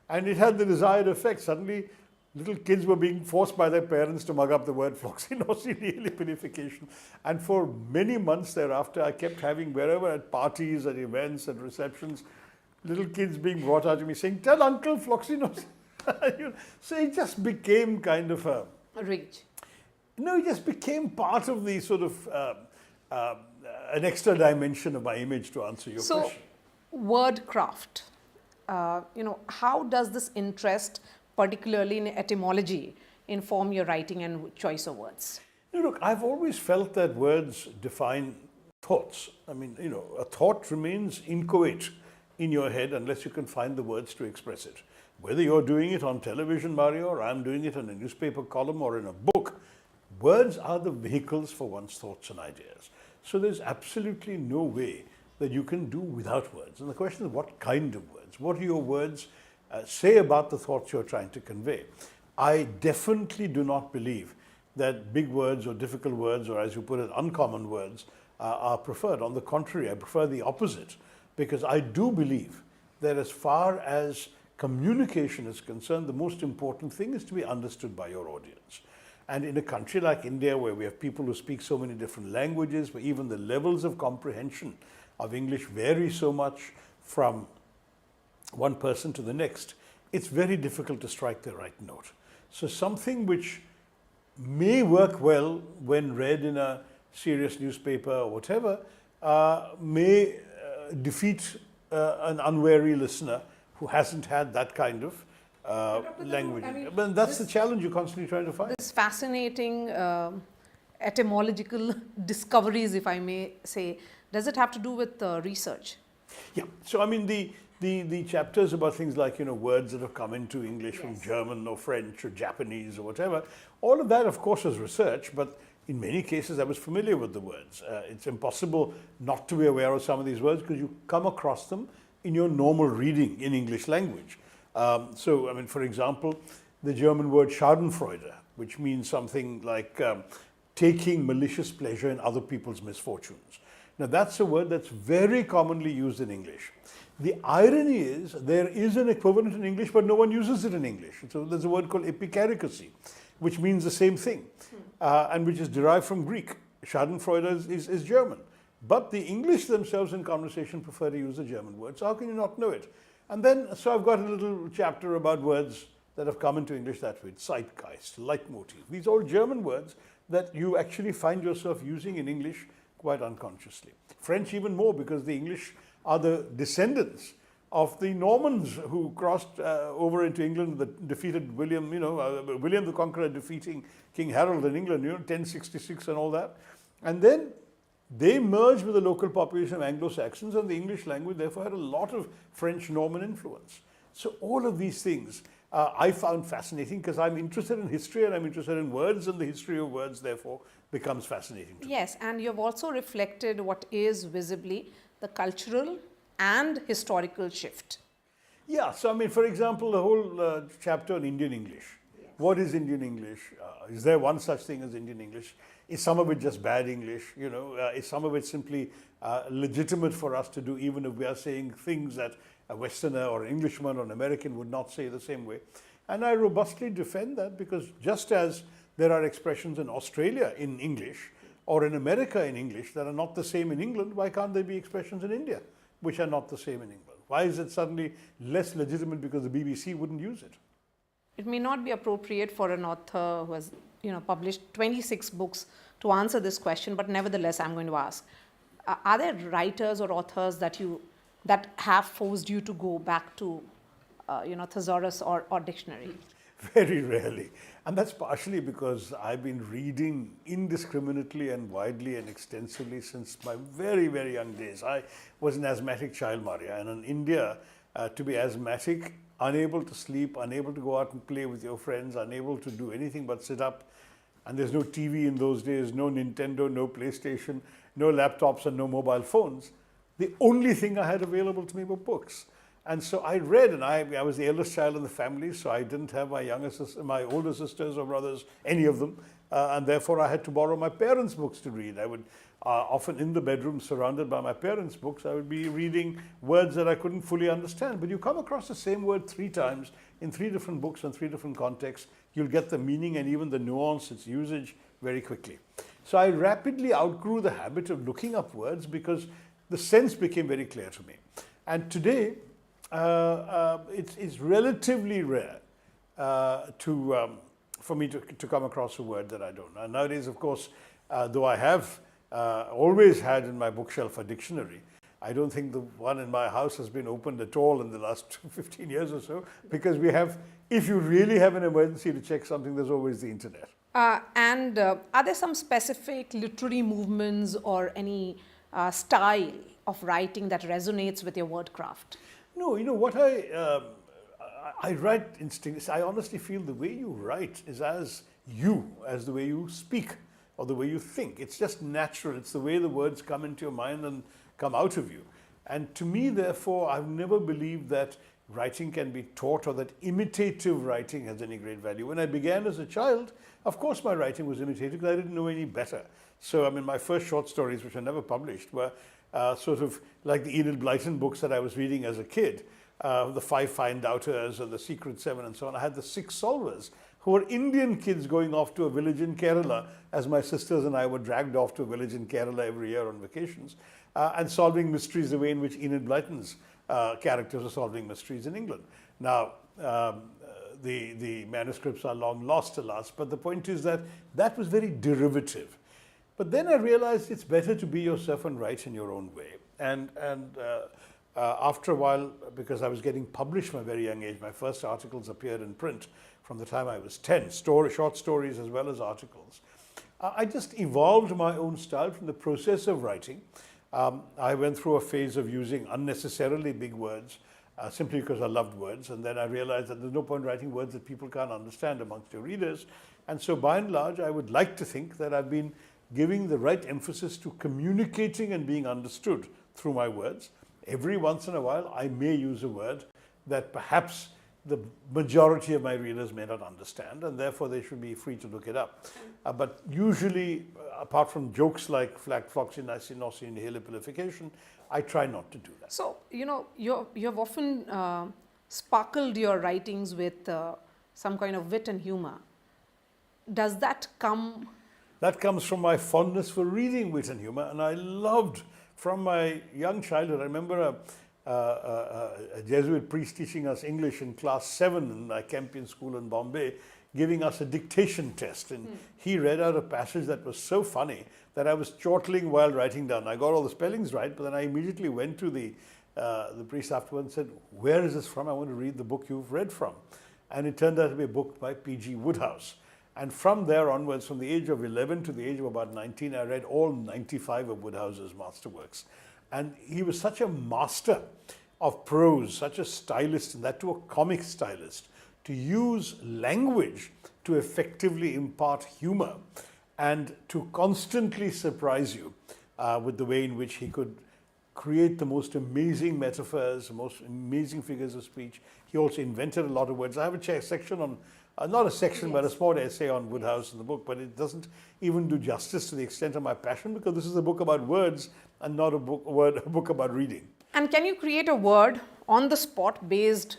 And it had the desired effect. Suddenly, little kids were being forced by their parents to mug up the word floxy-nosy nihilipedification. And for many months thereafter, I kept having, wherever at parties, at events, at receptions, little kids being brought out to me saying, "Tell Uncle Floxinos." So it just became kind of a rage. No, it just became part of the sort of an extra dimension of my image, to answer your So, question. wordcraft. How does this interest, particularly in etymology, inform your writing and choice of words? Look, I've always felt that words define thoughts. I mean, a thought remains inchoate in your head unless you can find the words to express it. Whether you're doing it on television, Mario, or I'm doing it in a newspaper column or in a book, words are the vehicles for one's thoughts and ideas. So there's absolutely no way that you can do without words. And the question is, what kind of words? What do your words say about the thoughts you're trying to convey? I definitely do not believe that big words or difficult words, or as you put it, uncommon words, are preferred. On the contrary, I prefer the opposite, because I do believe that as far as communication is concerned, the most important thing is to be understood by your audience. And in a country like India, where we have people who speak so many different languages, where even the levels of comprehension of English vary so much from one person to the next, it's very difficult to strike the right note. So something which may work well when read in a serious newspaper or whatever, may defeat an unwary listener who hasn't had that kind of language. But that's the challenge you're constantly trying to find. This fascinating etymological discoveries, if I may say, does it have to do with research? Yeah. So I mean, the chapters about things like, words that have come into English from German or French or Japanese or whatever, all of that, of course, is research, but in many cases I was familiar with the words. It's impossible not to be aware of some of these words because you come across them in your normal reading in English language. So, I mean, for example, the German word Schadenfreude, which means something like taking malicious pleasure in other people's misfortunes. Now, that's a word that's very commonly used in English. The irony is there is an equivalent in English, but no one uses it in English. So there's a word called epicaricacy, which means the same thing, and which is derived from Greek. Schadenfreude is German. But the English themselves in conversation prefer to use the German word. So how can you not know it? And then, so I've got a little chapter about words that have come into English that way. Zeitgeist, leitmotif. These are all German words that you actually find yourself using in English quite unconsciously. French even more, because the English are the descendants of the Normans who crossed over into England, that defeated William, William the Conqueror defeating King Harold in England, 1066 and all that. And then they merged with the local population of Anglo-Saxons, and the English language therefore had a lot of French Norman influence. So all of these things I found fascinating because I'm interested in history and I'm interested in words, and the history of words therefore becomes fascinating to me. Yes, and you've also reflected what is visibly the cultural and historical shift. Yeah, so I mean, for example, the whole chapter on Indian English. Yes. What is Indian English? Is there one such thing as Indian English? Is some of it just bad English? Is some of it simply legitimate for us to do, even if we are saying things that a Westerner or an Englishman or an American would not say the same way? And I robustly defend that, because just as there are expressions in Australia in English or in America in English that are not the same in England, why can't there be expressions in India which are not the same in England? Why is it suddenly less legitimate because the BBC wouldn't use it? It may not be appropriate for an author who has published 26 books to answer this question, but nevertheless I'm going to ask. Are there writers or authors that have forced you to go back to thesaurus or dictionary? Very rarely. And that's partially because I've been reading indiscriminately and widely and extensively since my very, very young days. I was an asthmatic child, Maria, and in India, to be asthmatic, unable to sleep, unable to go out and play with your friends, unable to do anything but sit up, and there's no TV in those days, no Nintendo, no PlayStation, no laptops and no mobile phones. The only thing I had available to me were books. And so I read, and I was the eldest child in the family, so I didn't have my older sisters or brothers, any of them, and therefore I had to borrow my parents' books to read. I would often in the bedroom, surrounded by my parents' books, I would be reading words that I couldn't fully understand. But you come across the same word 3 times in 3 different books and 3 different contexts, you'll get the meaning and even the nuance, its usage, very quickly. So I rapidly outgrew the habit of looking up words because the sense became very clear to me. And today, it's relatively rare for me to come across a word that I don't know. And nowadays, of course, though I have always had in my bookshelf a dictionary, I don't think the one in my house has been opened at all in the last 15 years or so, because we have, if you really have an emergency to check something, there's always the internet. And are there some specific literary movements or any style of writing that resonates with your wordcraft? No, you know what I write instinctively. I honestly feel the way you write is as the way you speak or the way you think. It's just natural. It's the way the words come into your mind and come out of you. And to me, therefore, I've never believed that writing can be taught or that imitative writing has any great value. When I began as a child, of course my writing was imitative because I didn't know any better. So, I mean, my first short stories, which were never published, were sort of like the Enid Blyton books that I was reading as a kid, the 5 Fine Doubters and the Secret 7 and so on. I had the 6 Solvers, who were Indian kids going off to a village in Kerala, as my sisters and I were dragged off to a village in Kerala every year on vacations, and solving mysteries the way in which Enid Blyton's characters are solving mysteries in England. Now, the manuscripts are long lost, alas, but the point is that that was very derivative. But then I realized it's better to be yourself and write in your own way. And after a while, because I was getting published from a very young age, my first articles appeared in print from the time I was 10, short stories as well as articles. I just evolved my own style from the process of writing. I went through a phase of using unnecessarily big words, simply because I loved words, and then I realized that there's no point writing words that people can't understand amongst your readers. And so by and large, I would like to think that I've been giving the right emphasis to communicating and being understood through my words. Every once in a while, I may use a word that perhaps the majority of my readers may not understand, and therefore they should be free to look it up. But usually, apart from jokes like flagfloxinacinosinihilipilification, I try not to do that. So, you know, you have often sparkled your writings with some kind of wit and humor. Does that come? That comes from my fondness for reading wit and humor, and I loved from my young childhood. I remember a Jesuit priest teaching us English in class 7 in my Campion school in Bombay, giving us a dictation test, and he read out a passage that was so funny that I was chortling while writing down. I got all the spellings right, but then I immediately went to the priest afterwards and said, "Where is this from? I want to read the book you've read from." And it turned out to be a book by P.G. Wodehouse. And from there onwards, from the age of 11 to the age of about 19, I read all 95 of Wodehouse's masterworks. And he was such a master of prose, such a stylist, and that too a comic stylist, to use language to effectively impart humor and to constantly surprise you with the way in which he could create the most amazing metaphors, the most amazing figures of speech. He also invented a lot of words. I have a section on, not a section, but a small essay on Wodehouse in the book, but it doesn't even do justice to the extent of my passion, because this is a book about words and not a book about reading. And can you create a word on the spot based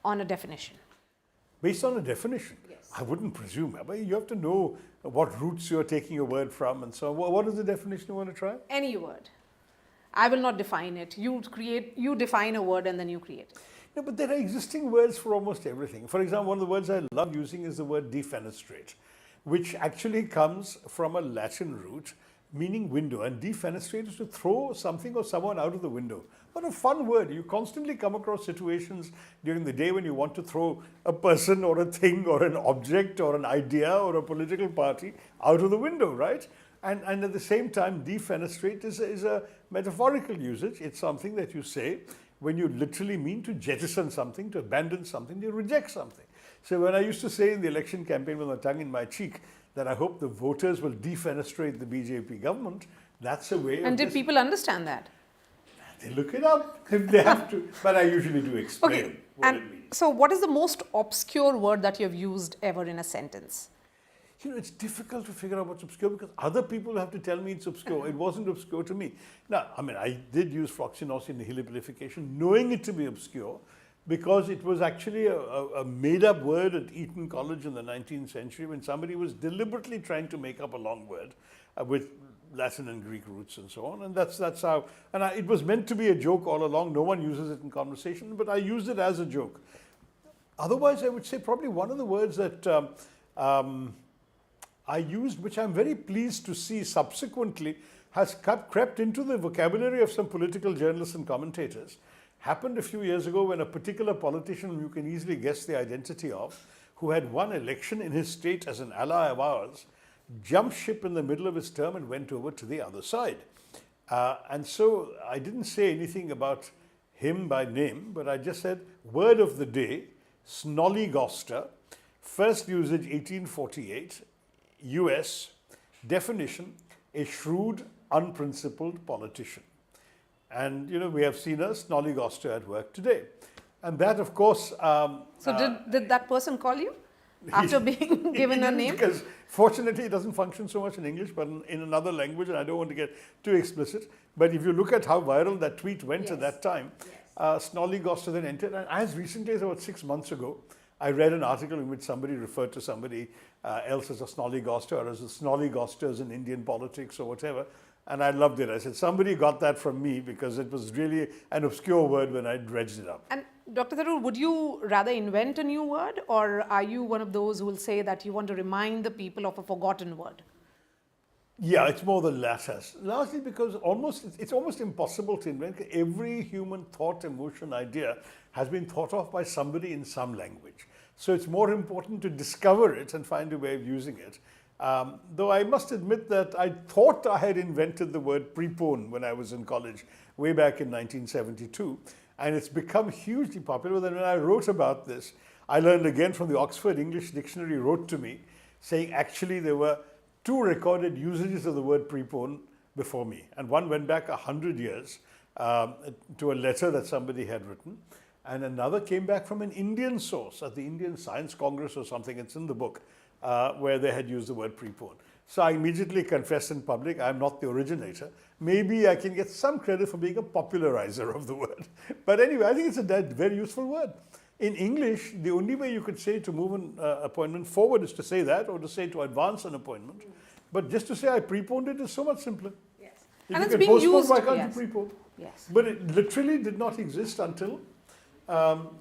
on a definition? Based on a definition? Yes. I wouldn't presume. You have to know what roots you're taking your word from and so on. What is the definition you want to try? Any word. I will not define it. You define a word and then you create it. No, but there are existing words for almost everything. For example, one of the words I love using is the word defenestrate, which actually comes from a Latin root meaning window. And defenestrate is to throw something or someone out of the window. What a fun word. You constantly come across situations during the day when you want to throw a person or a thing or an object or an idea or a political party out of the window, right? And at the same time, defenestrate is a metaphorical usage. It's something that you say when you literally mean to jettison something, to abandon something, to reject something. So when I used to say in the election campaign with my tongue in my cheek that I hope the voters will defenestrate the BJP government, that's a way of... And did people understand that? They look it up if they have to. But I usually do explain what it means. So what is the most obscure word that you have used ever in a sentence? You know, it's difficult to figure out what's obscure because other people have to tell me it's obscure. It wasn't obscure to me. Now, I mean, I did use floccinaucinihilipilification, knowing it to be obscure, because it was actually a made-up word at Eton College in the 19th century when somebody was deliberately trying to make up a long word with Latin and Greek roots and so on. And that's how, and it was meant to be a joke all along. No one uses it in conversation, but I used it as a joke. Otherwise, I would say probably one of the words that I used, which I'm very pleased to see subsequently has crept into the vocabulary of some political journalists and commentators, happened a few years ago when a particular politician, you can easily guess the identity of, who had won election in his state as an ally of ours, jumped ship in the middle of his term and went over to the other side. And so I didn't say anything about him by name, but I just said, word of the day, snollygoster, first usage 1848, US, definition, a shrewd, unprincipled politician. And, you know, we have seen a snollygoster at work today. And that, of course... so did that person call you after being given a name? Because fortunately it doesn't function so much in English, but in another language, and I don't want to get too explicit. But if you look at how viral that tweet went at that time, snollygoster then entered. And as recently as about 6 months ago, I read an article in which somebody referred to somebody else as a snollygoster or as a snollygosters in Indian politics or whatever. And I loved it. I said, somebody got that from me because it was really an obscure word when I dredged it up. And Dr. Tharoor, would you rather invent a new word, or are you one of those who will say that you want to remind the people of a forgotten word? Yeah, it's more the latter. Largely because it's almost impossible to invent. Every human thought, emotion, idea has been thought of by somebody in some language. So it's more important to discover it and find a way of using it. Though I must admit that I thought I had invented the word prepone when I was in college, way back in 1972. And it's become hugely popular. Then when I wrote about this, I learned again from the Oxford English Dictionary wrote to me, saying actually there were 2 recorded usages of the word prepone before me. And one went back 100 years to a letter that somebody had written. And another came back from an Indian source at the Indian Science Congress or something. It's in the book. Where they had used the word prepone. So I immediately confessed in public, I'm not the originator. Maybe I can get some credit for being a popularizer of the word. But anyway, I think it's a very useful word. In English, the only way you could say to move an appointment forward is to say that, or to say to advance an appointment. But just to say I preponed it is so much simpler. Yes. If And you it's can being postpone, used. why can't you prepone? Yes. But it literally did not exist until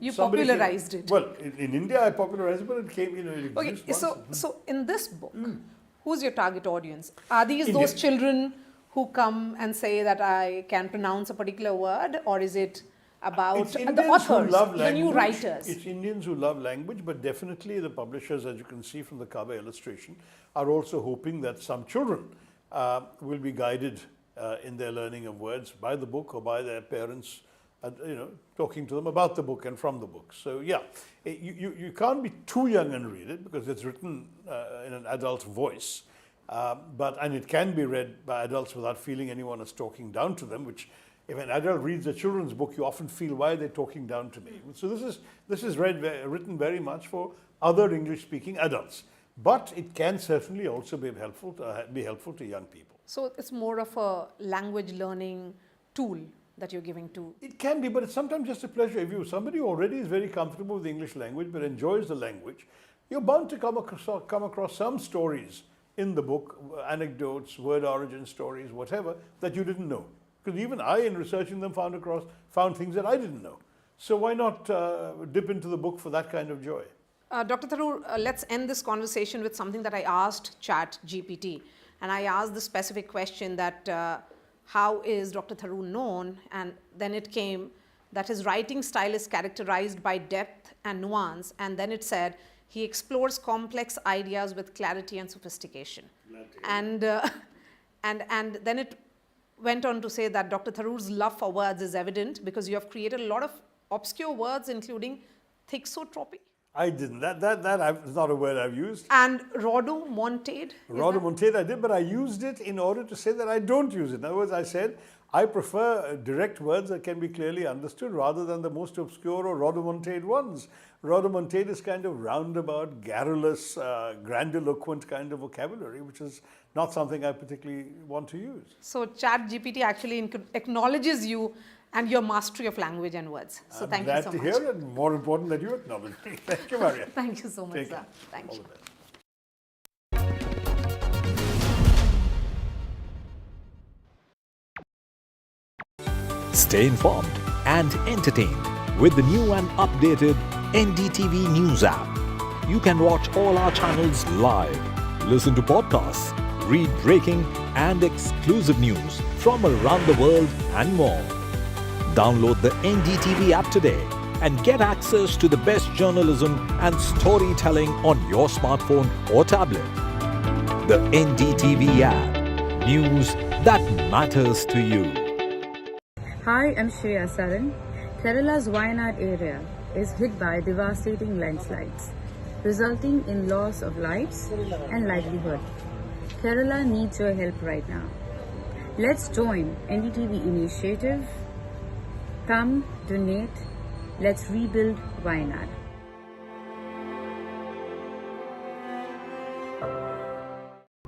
you popularized it. Well, in India I popularized it, but it came, it exists Okay, so in this book, who's your target audience? Are these India. those children who come and say that I can pronounce a particular word, or is it about the authors, the new writers? It's Indians who love language, but definitely the publishers, as you can see from the cover illustration, are also hoping that some children will be guided in their learning of words by the book or by their parents, talking to them about the book and from the book. So yeah, you can't be too young and read it because it's written in an adult voice. And it can be read by adults without feeling anyone is talking down to them, which if an adult reads a children's book, you often feel, why are they talking down to me? So this is written very much for other English-speaking adults. But it can certainly also be helpful to young people. So it's more of a language learning tool that you're giving to... It can be, but it's sometimes just a pleasure. If somebody already is very comfortable with the English language but enjoys the language, you're bound to come across some stories in the book, anecdotes, word origin stories, whatever, that you didn't know. Because even I, in researching them, found things that I didn't know. So why not dip into the book for that kind of joy? Dr. Tharoor, let's end this conversation with something that I asked ChatGPT. And I asked the specific question that how is Dr. Tharoor known? And then it came that his writing style is characterized by depth and nuance. And then it said, he explores complex ideas with clarity and sophistication. And then it went on to say that Dr. Tharoor's love for words is evident because you have created a lot of obscure words, including thixotropy. I didn't. That is not a word I've used. And rodomontade? Rodomontade I did, but I used it in order to say that I don't use it. In other words, I said, I prefer direct words that can be clearly understood rather than the most obscure or rodomontade ones. Rodomontade is kind of roundabout, garrulous, grandiloquent kind of vocabulary, which is not something I particularly want to use. So ChatGPT actually acknowledges you and your mastery of language and words. So thank you so much. I'm glad to hear it, and more important that you acknowledge me. Thank you, Maria. Thank you so much, sir. Thank you. Stay informed and entertained with the new and updated NDTV News app. You can watch all our channels live, listen to podcasts, read breaking and exclusive news from around the world and more. Download the NDTV app today and get access to the best journalism and storytelling on your smartphone or tablet. The NDTV app. News that matters to you. Hi, I'm Shreya Saran. Kerala's Wayanad area is hit by devastating landslides, resulting in loss of lives and livelihood. Kerala needs your help right now. Let's join NDTV initiative. Come, donate, let's rebuild Wayanad.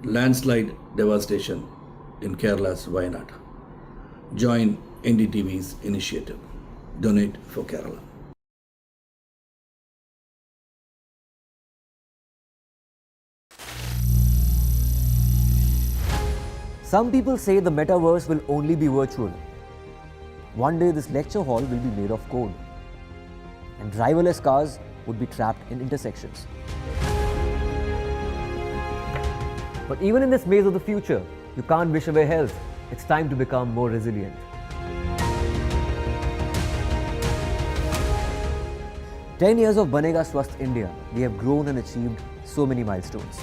Landslide devastation in Kerala's Wayanad. Join NDTV's initiative. Donate for Kerala. Some people say the metaverse will only be virtual. One day this lecture hall will be made of code, and driverless cars would be trapped in intersections. But even in this maze of the future, you can't wish away health. It's time to become more resilient. "10 years of Banega Swasth India, we have grown and achieved so many milestones.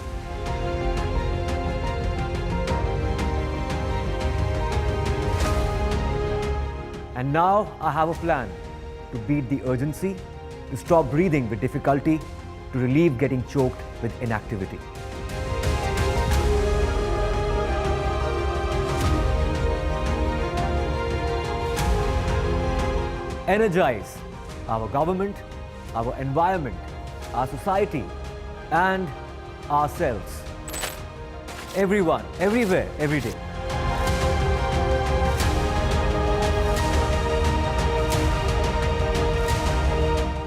And now I have a plan to beat the urgency, to stop breathing with difficulty, to relieve getting choked with inactivity. Energize our government, our environment, our society, and ourselves. Everyone, everywhere, every day.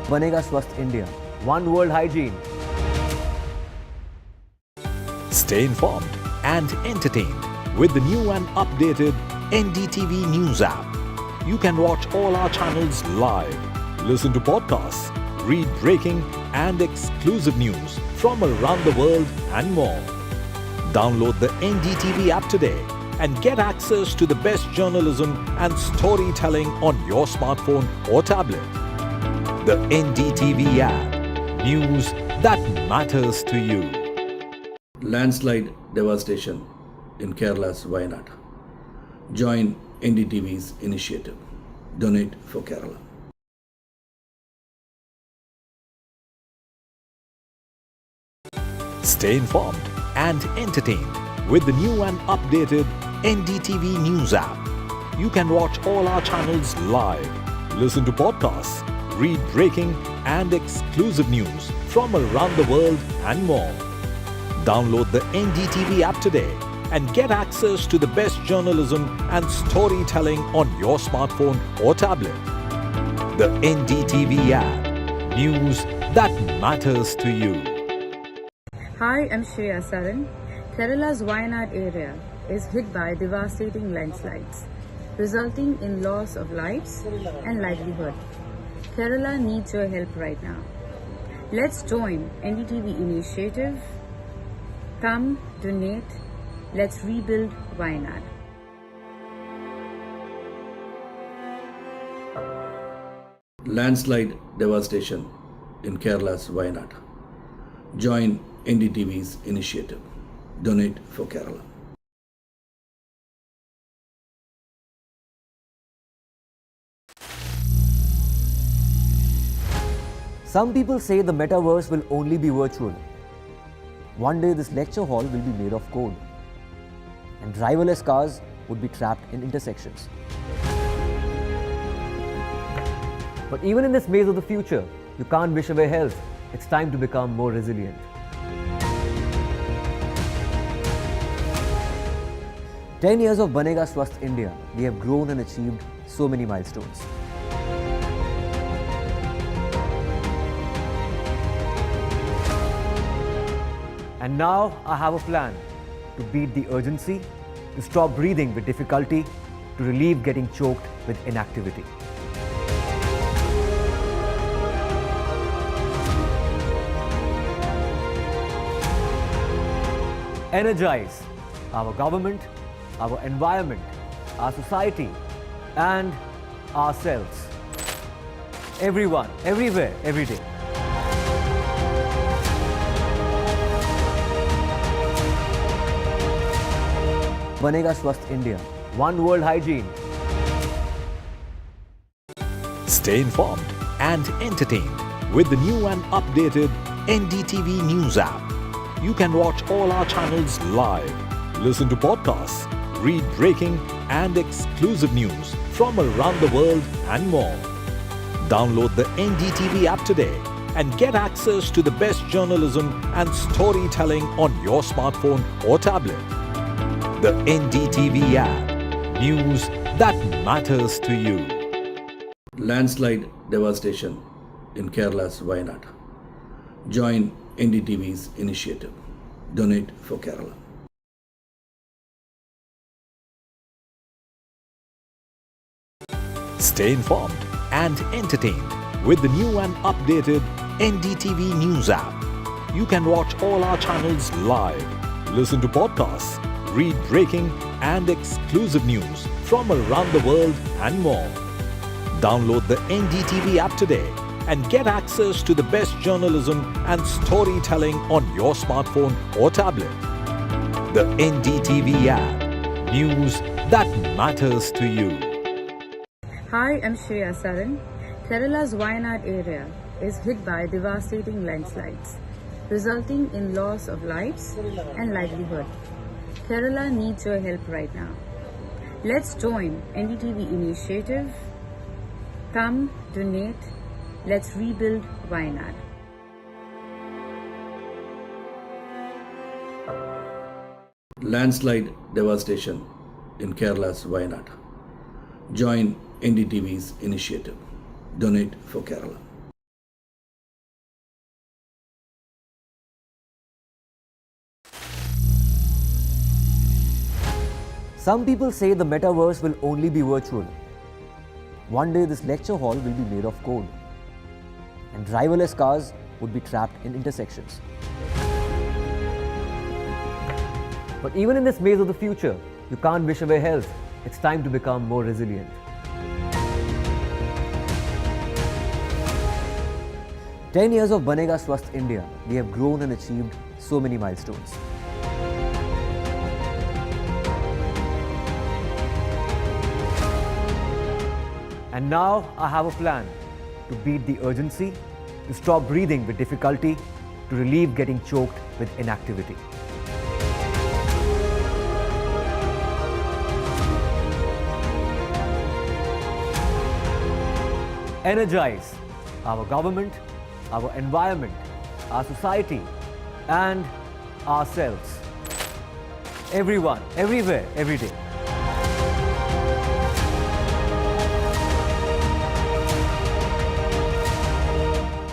Banega Swasth India. One world hygiene. Stay informed and entertained with the new and updated NDTV News app. You can watch all our channels live, listen to podcasts, read breaking and exclusive news from around the world and more. Download the NDTV app today and get access to the best journalism and storytelling on your smartphone or tablet. The NDTV app. News that matters to you. Landslide devastation in Kerala's Wayanad. Join NDTV's initiative. Donate for Kerala. Stay informed and entertained with the new and updated NDTV News app. You can watch all our channels live, listen to podcasts, read breaking and exclusive news from around the world and more. Download the NDTV app today and get access to the best journalism and storytelling on your smartphone or tablet. The NDTV app. News that matters to you. Hi, I'm Shreya Saran. Kerala's Wayanad area is hit by devastating landslides, resulting in loss of lives and livelihood. Kerala needs your help right now. Let's join NDTV initiative. Come, donate, let's rebuild Wayanad. Landslide devastation in Kerala's Wayanad. Join NDTV's initiative. Donate for Kerala. Some people say the metaverse will only be virtual. One day this lecture hall will be made of code, and driverless cars would be trapped in intersections. But even in this maze of the future, you can't wish away health. It's time to become more resilient. "10 years of Banega Swasth India, we have grown and achieved so many milestones. And now I have a plan to beat the urgency, to stop breathing with difficulty, to relieve getting choked with inactivity. Energize our government, our environment, our society, and ourselves. Everyone, everywhere, every day. Banega Swasth India. One world hygiene. Stay informed and entertained with the new and updated NDTV News app. You can watch all our channels live, listen to podcasts, read breaking and exclusive news from around the world and more. Download the NDTV app today and get access to the best journalism and storytelling on your smartphone or tablet. The NDTV app. News that matters to you. Landslide devastation in Kerala's Wayanad. Join NDTV's initiative. Donate for Kerala. Stay informed and entertained with the new and updated NDTV News app. You can watch all our channels live, listen to podcasts, read breaking and exclusive news from around the world and more. Download the NDTV app today and get access to the best journalism and storytelling on your smartphone or tablet. The NDTV app. News that matters to you. Hi, I'm Shashi Tharoor. Kerala's Wayanad area is hit by devastating landslides, resulting in loss of lives and livelihood. Kerala needs your help right now. Let's join NDTV initiative. Come, donate. Let's rebuild Wayanad. Landslide devastation in Kerala's Wayanad. Join NDTV's initiative. Donate for Kerala. Some people say the metaverse will only be virtual. One day this lecture hall will be made of code, and driverless cars would be trapped in intersections. But even in this maze of the future, you can't wish away health. It's time to become more resilient. "10 years of Banega Swasth India, we have grown and achieved so many milestones. And now I have a plan to beat the urgency, to stop breathing with difficulty, to relieve getting choked with inactivity. Energize our government, our environment, our society, and ourselves. Everyone, everywhere, every day.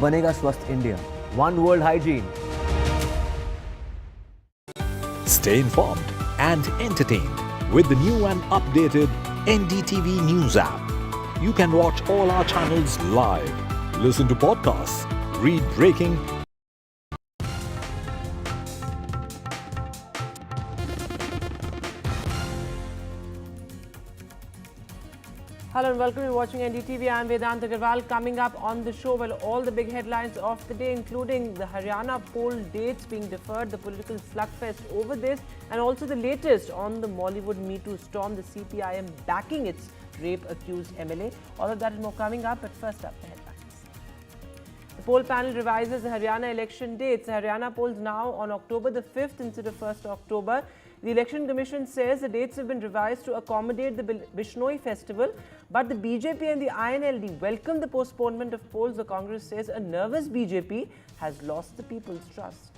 Banega Swasth India. One world hygiene. Stay informed and entertained with the new and updated NDTV News app. You can watch all our channels live, listen to podcasts, read breaking. Hello and welcome. You're watching NDTV. I'm Vedant Agarwal. Coming up on the show, well, all the big headlines of the day, including the Haryana poll dates being deferred, the political slugfest over this, and also the latest on the Mollywood MeToo storm, the CPIM backing its rape-accused MLA. All of that and more coming up, but first up, the headlines. The poll panel revises the Haryana election dates. The Haryana polls now on October the 5th instead of 1st October. The Election Commission says the dates have been revised to accommodate the Bishnoi festival, but the BJP and the INLD welcome the postponement of polls. The Congress says a nervous BJP has lost the people's trust.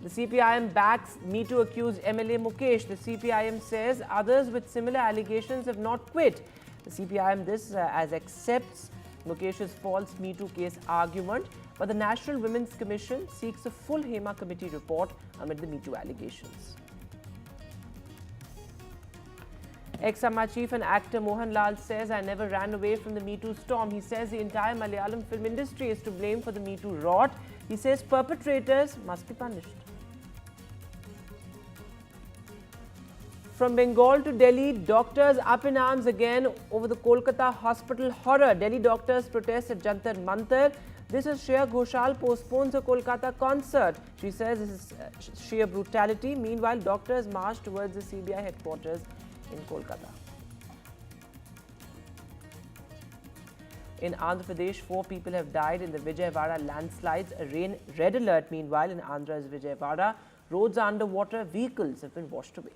The CPIM backs MeToo accused MLA Mukesh. The CPIM says others with similar allegations have not quit. The CPIM as accepts Mukesh's false MeToo case argument, but the National Women's Commission seeks a full Hema committee report amid the MeToo allegations. Ex-Sama chief and actor Mohanlal says, "I never ran away from the Me Too storm." He says the entire Malayalam film industry is to blame for the Me Too rot. He says perpetrators must be punished. From Bengal to Delhi, doctors up in arms again over the Kolkata hospital horror. Delhi doctors protest at Jantar Mantar. This is Shreya Ghoshal postpones a Kolkata concert. She says this is sheer brutality. Meanwhile, doctors march towards the CBI headquarters in Kolkata. In Andhra Pradesh, 4 people have died in the Vijayawada landslides. A rain red alert. Meanwhile, in Andhra's Vijayawada, roads are underwater. Vehicles have been washed away.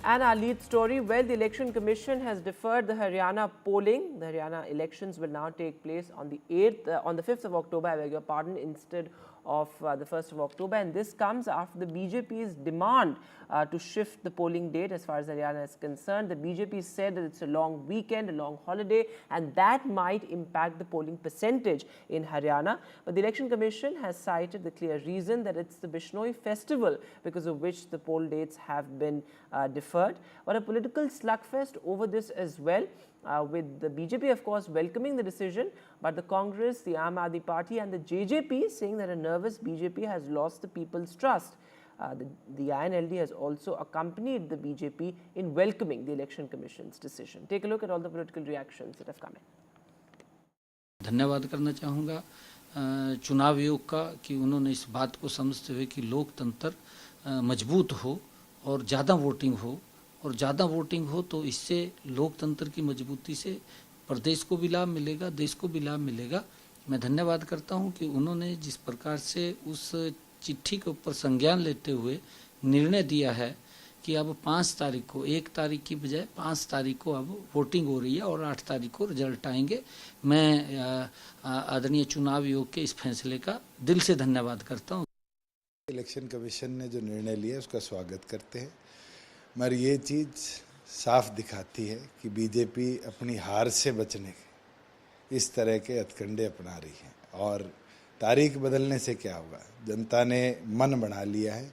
And our lead story, well, the Election Commission has deferred the Haryana polling. The Haryana elections will now take place on the 5th of October, I beg your pardon, instead of the 1st of October. And this comes after the BJP's demand to shift the polling date as far as Haryana is concerned. The BJP said that it's a long weekend, a long holiday, and that might impact the polling percentage in Haryana. But the Election Commission has cited the clear reason that it's the Bishnoi festival because of which the poll dates have been deferred. But a political slugfest over this as well. With the BJP, of course, welcoming the decision, but the Congress, the Aam Aadmi Party and the JJP saying that a nervous BJP has lost the people's trust. The INLD has also accompanied the BJP in welcoming the Election Commission's decision. Take a look at all the political reactions that have come in. धन्यवाद करना चाहूँगा चुनाव आयोग का कि उन्होंने इस बात को समझते हुए कि लोकतंत्र मजबूत हो और ज़्यादा वोटिंग हो और ज़्यादा वोटिंग हो तो इससे लोकतंत्र की मजबूती से प्रदेश को भी लाभ मिलेगा, देश को भी लाभ मिलेगा। मैं धन्यवाद करता हूं कि उन्होंने जिस प्रकार से उस चिट्ठी के ऊपर संज्ञान लेते हुए निर्णय दिया है कि अब 5 तारीख को 1 तारीख की बजाय 5 तारीख को अब वोटिंग हो रही है और 8 तारीख को रिजल्ट आएंगे। मैं आदरणीय चुनाव आयोग के इस फैसले का दिल से धन्यवाद करता हूँ। इलेक्शन कमीशन ने जो निर्णय लिया उसका स्वागत करते हैं, मगर ये चीज़ साफ दिखाती है कि बीजेपी अपनी हार से बचने के इस तरह के हथकंडे अपना रही है। और तारीख बदलने से क्या होगा, जनता ने मन बना लिया है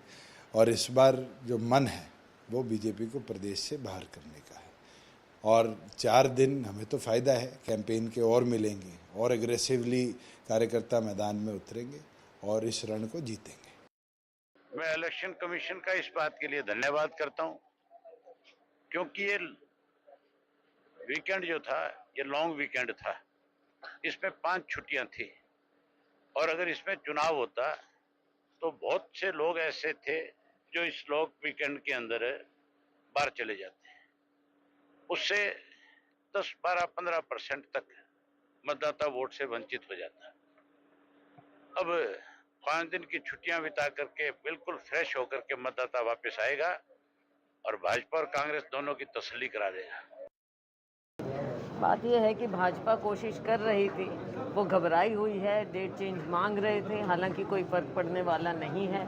और इस बार जो मन है वो बीजेपी को प्रदेश से बाहर करने का है। और 4 दिन हमें तो फ़ायदा है, कैंपेन के और मिलेंगे और एग्रेसिवली कार्यकर्ता मैदान में उतरेंगे और इस रण को जीतेंगे। मैं इलेक्शन कमीशन का इस बात के लिए धन्यवाद करता हूं क्योंकि ये वीकेंड जो था ये लॉन्ग वीकेंड था, इसमें 5 छुट्टियां थी और अगर इसमें चुनाव होता तो बहुत से लोग ऐसे थे जो इस लॉन्ग वीकेंड के अंदर बाहर चले जाते। उससे 10, 12, 15% तक मतदाता वोट से वंचित हो जाता। अब 5 दिन की छुट्टियां बिता करके बिल्कुल फ्रेश होकर के मतदाता वापस आएगा और भाजपा और कांग्रेस दोनों की तसल्ली करा देगा। बात यह है कि भाजपा कोशिश कर रही थी, वो घबराई हुई है, डेट चेंज मांग रहे थे, हालांकि कोई फर्क पड़ने वाला नहीं है।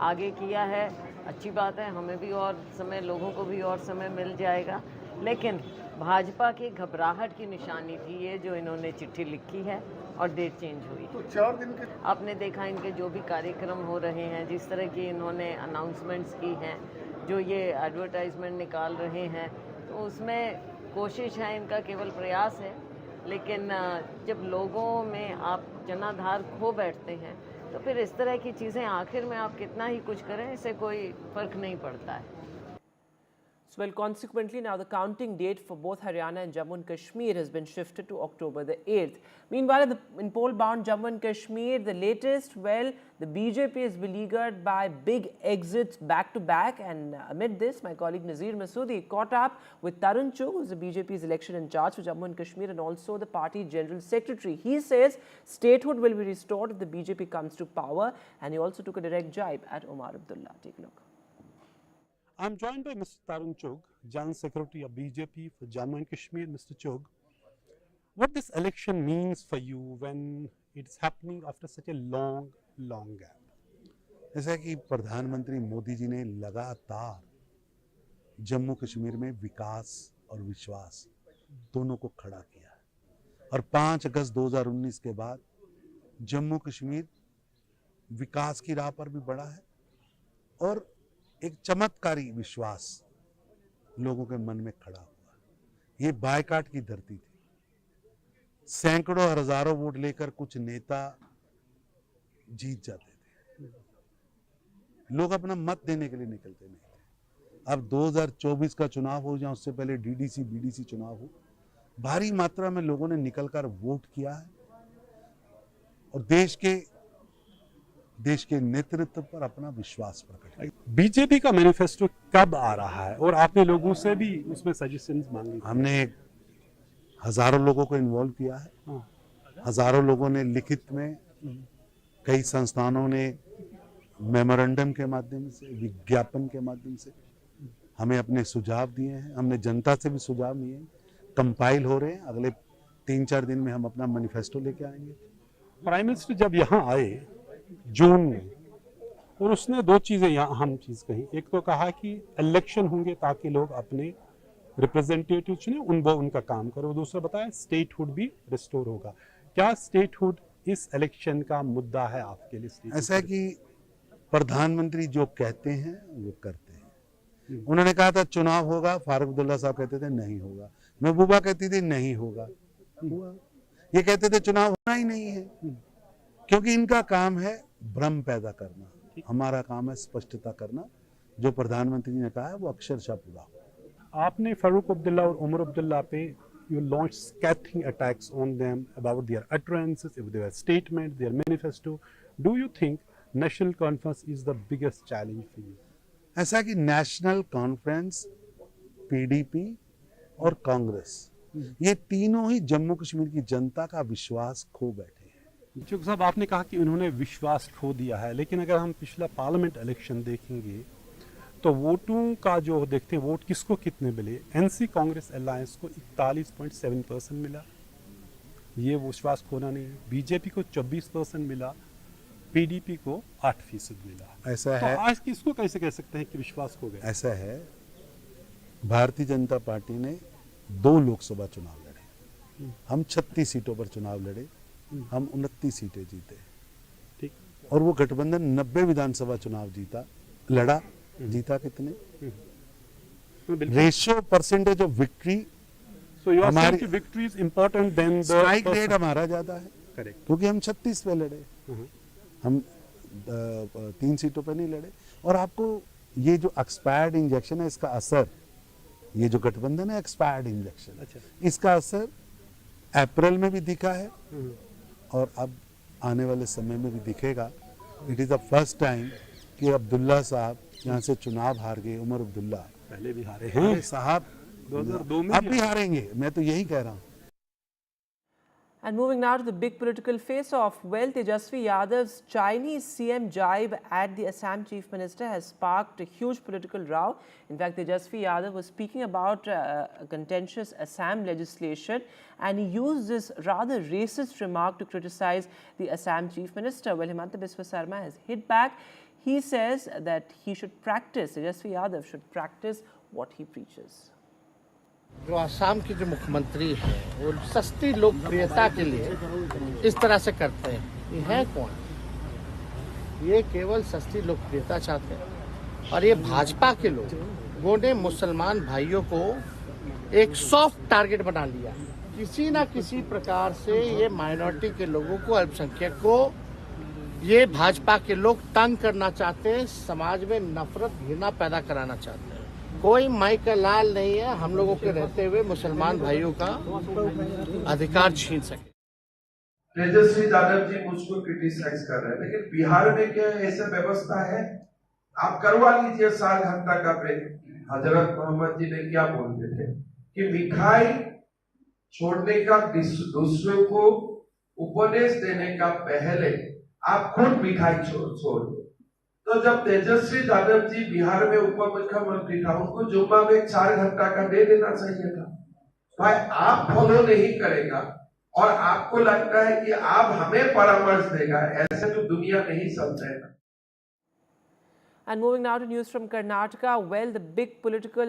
आगे किया है, अच्छी बात है, हमें भी और समय, लोगों को भी और समय मिल जाएगा। लेकिन भाजपा की घबराहट की निशानी थी ये जो इन्होंने चिट्ठी लिखी है और डेट चेंज हुई। तो 4 दिन के आपने देखा इनके जो भी कार्यक्रम हो रहे हैं, जिस तरह की इन्होंने अनाउंसमेंट्स की हैं, जो ये एडवर्टाइजमेंट निकाल रहे हैं, तो उसमें कोशिश है, इनका केवल प्रयास है। लेकिन जब लोगों में आप जनाधार खो बैठते हैं तो फिर इस तरह की चीज़ें आखिर में आप कितना ही कुछ करें, इससे कोई फ़र्क नहीं पड़ता है। Well, consequently, now the counting date for both Haryana and Jammu and Kashmir has been shifted to October the 8th. Meanwhile, in poll-bound Jammu and Kashmir, the latest, well, the BJP is beleaguered by big exits back-to-back. And amid this, my colleague Nazir Masoodi caught up with Tarun Chugh, who is the BJP's election in charge for Jammu and Kashmir and also the party general secretary. He says statehood will be restored if the BJP comes to power. And he also took a direct jibe at Omar Abdullah. Take a look. I'm joined by Mr. Tarun Chugh, General Secretary of BJP for Jammu and Kashmir. Mr. Chugh, what this election means for you when it's happening after such a long gap? जैसा कि प्रधानमंत्री मोदी जी ने लगातार जम्मू कश्मीर में विकास और विश्वास दोनों को खड़ा किया है और 5 अगस्त 2019 के बाद जम्मू कश्मीर विकास की राह पर भी बढ़ा है और एक चमत्कारी विश्वास लोगों के मन में खड़ा हुआ। ये बायकाट की धरती थी। सैकड़ों और हजारों वोट लेकर कुछ नेता जीत जाते थे, लोग अपना मत देने के लिए निकलते नहीं थे। अब 2024 का चुनाव हो या उससे पहले डीडीसी बीडीसी चुनाव हो, भारी मात्रा में लोगों ने निकलकर वोट किया है और देश के नेतृत्व पर अपना विश्वास प्रकट किया। बीजेपी का मैनिफेस्टो कब आ रहा है और आपने लोगों से भी उसमें सजेशंस मांगी? हमने हजारों लोगों को इन्वॉल्व किया है। हजारों लोगों ने लिखित में, कई संस्थानों ने मेमोरेंडम के माध्यम से, विज्ञापन के माध्यम से हमें अपने सुझाव दिए हैं। हमने जनता से भी सुझाव लिए हैं, कंपाइल हो रहे हैं। अगले 3-4 दिन में हम अपना मैनिफेस्टो लेके आएंगे। प्राइम मिनिस्टर जब यहाँ आए जून में, और उसने 2 चीजें यहाँ अहम चीज कही। एक तो कहा कि इलेक्शन होंगे ताकि लोग अपने रिप्रेजेंटेटिव चुने, उनका काम करो। दूसरा बताया स्टेटहुड भी रिस्टोर होगा। क्या स्टेटहुड इस इलेक्शन का मुद्दा है आपके लिए? ऐसा है कि प्रधानमंत्री जो कहते हैं वो करते हैं। उन्होंने कहा था चुनाव होगा, फारूक अब्दुल्ला साहब कहते थे नहीं होगा, महबूबा कहती थी नहीं होगा, हुआ। ये कहते थे चुनाव होना ही नहीं है, क्योंकि इनका काम है भ्रम पैदा करना, हमारा काम है स्पष्टता करना। जो प्रधानमंत्री ने कहा है वो अक्षरशः पूरा हो। आपने फारूक अब्दुल्ला और उमर अब्दुल्ला पे you launched scathing attacks on them about their utterances, their statement, their manifesto. Do you think national conference is the biggest challenge for you? ऐसा कि नेशनल कॉन्फ्रेंस, पीडीपी और कांग्रेस, ये तीनों ही जम्मू कश्मीर की जनता का विश्वास खो बैठे हैं। चौक साहब, आपने कहा कि उन्होंने विश्वास खो दिया है, लेकिन अगर हम पिछला पार्लियामेंट इलेक्शन देखेंगे तो वोटों का जो देखते हैं, वोट किसको कितने मिले? एनसी कांग्रेस अलायंस को 41.7% मिला, ये विश्वास खोना नहीं है। बीजेपी को 24% मिला, पीडीपी को 8% मिला। ऐसा तो है, आज किसको कैसे कह सकते हैं कि विश्वास खो गया? ऐसा है, भारतीय जनता पार्टी ने 2 लोकसभा चुनाव लड़े, हम 36 सीटों पर चुनाव लड़े, हम 29 सीटें जीते, ठीक। और वो गठबंधन 90 विधानसभा चुनाव लड़ा, जीता कितने? रेशियो परसेंटेज ऑफ विक्ट्री, हमारी victory is important then strike rate हमारा ज्यादा है, करेक्ट, क्योंकि हम 36 पे लड़े, हम 3 सीटों पे नहीं लड़े। और आपको ये जो एक्सपायर्ड इंजेक्शन है, इसका असर, ये जो गठबंधन है एक्सपायर्ड इंजेक्शन, अच्छा, इसका असर अप्रैल में भी दिखा है और अब आने वाले समय में भी दिखेगा। It is the first time कि अब्दुल्ला साहब यहाँ से चुनाव हार गए। उमर अब्दुल्ला पहले भी हारे हैं साहब, 2002 में अब भी हारेंगे, मैं तो यही कह रहा हूँ। And moving now to the big political face-off, well, Tejasvi Yadav's Chinese CM jibe at the Assam Chief Minister has sparked a huge political row. In fact, Tejasvi Yadav was speaking about contentious Assam legislation, and he used this rather racist remark to criticize the Assam Chief Minister. Well, Himanta Biswa Sarma has hit back. He says that he should practice, Tejasvi Yadav should practice what he preaches. जो आसाम के जो मुख्यमंत्री हैं वो सस्ती लोकप्रियता के लिए इस तरह से करते हैं। ये है कौन? ये केवल सस्ती लोकप्रियता चाहते हैं। और ये भाजपा के लोगों ने मुसलमान भाइयों को एक सॉफ्ट टारगेट बना लिया। किसी ना किसी प्रकार से ये माइनॉरिटी के लोगों को, अल्पसंख्यक को ये भाजपा के लोग तंग करना चाहते हैं, समाज में नफरत, घृणा पैदा कराना चाहते हैं। कोई माई का लाल नहीं है हम लोगों के रहते हुए मुसलमान भाइयों का अधिकार छीन सके। तेजस्वी यादव जी मुझको क्रिटिसाइज कर रहे हैं, लेकिन बिहार में क्या ऐसा व्यवस्था है? आप करवा लीजिए 7 घंटा का ब्रेक। हजरत मोहम्मद जी ने क्या बोलते थे कि मिठाई छोड़ने का दूसरों को उपदेश देने का पहले आप खुद मिठाई छोड़ दो। तो जब तेजस्वी यादव जी बिहार में उप मुख्यमंत्री था, उनको जुम्मा में 4 घंटा का दे देना चाहिए था। भाई आप फॉलो नहीं करेगा और आपको लगता है कि आप हमें परामर्श देगा, ऐसे तो दुनिया नहीं समझेगा। And moving now to news from Karnataka, well, the big political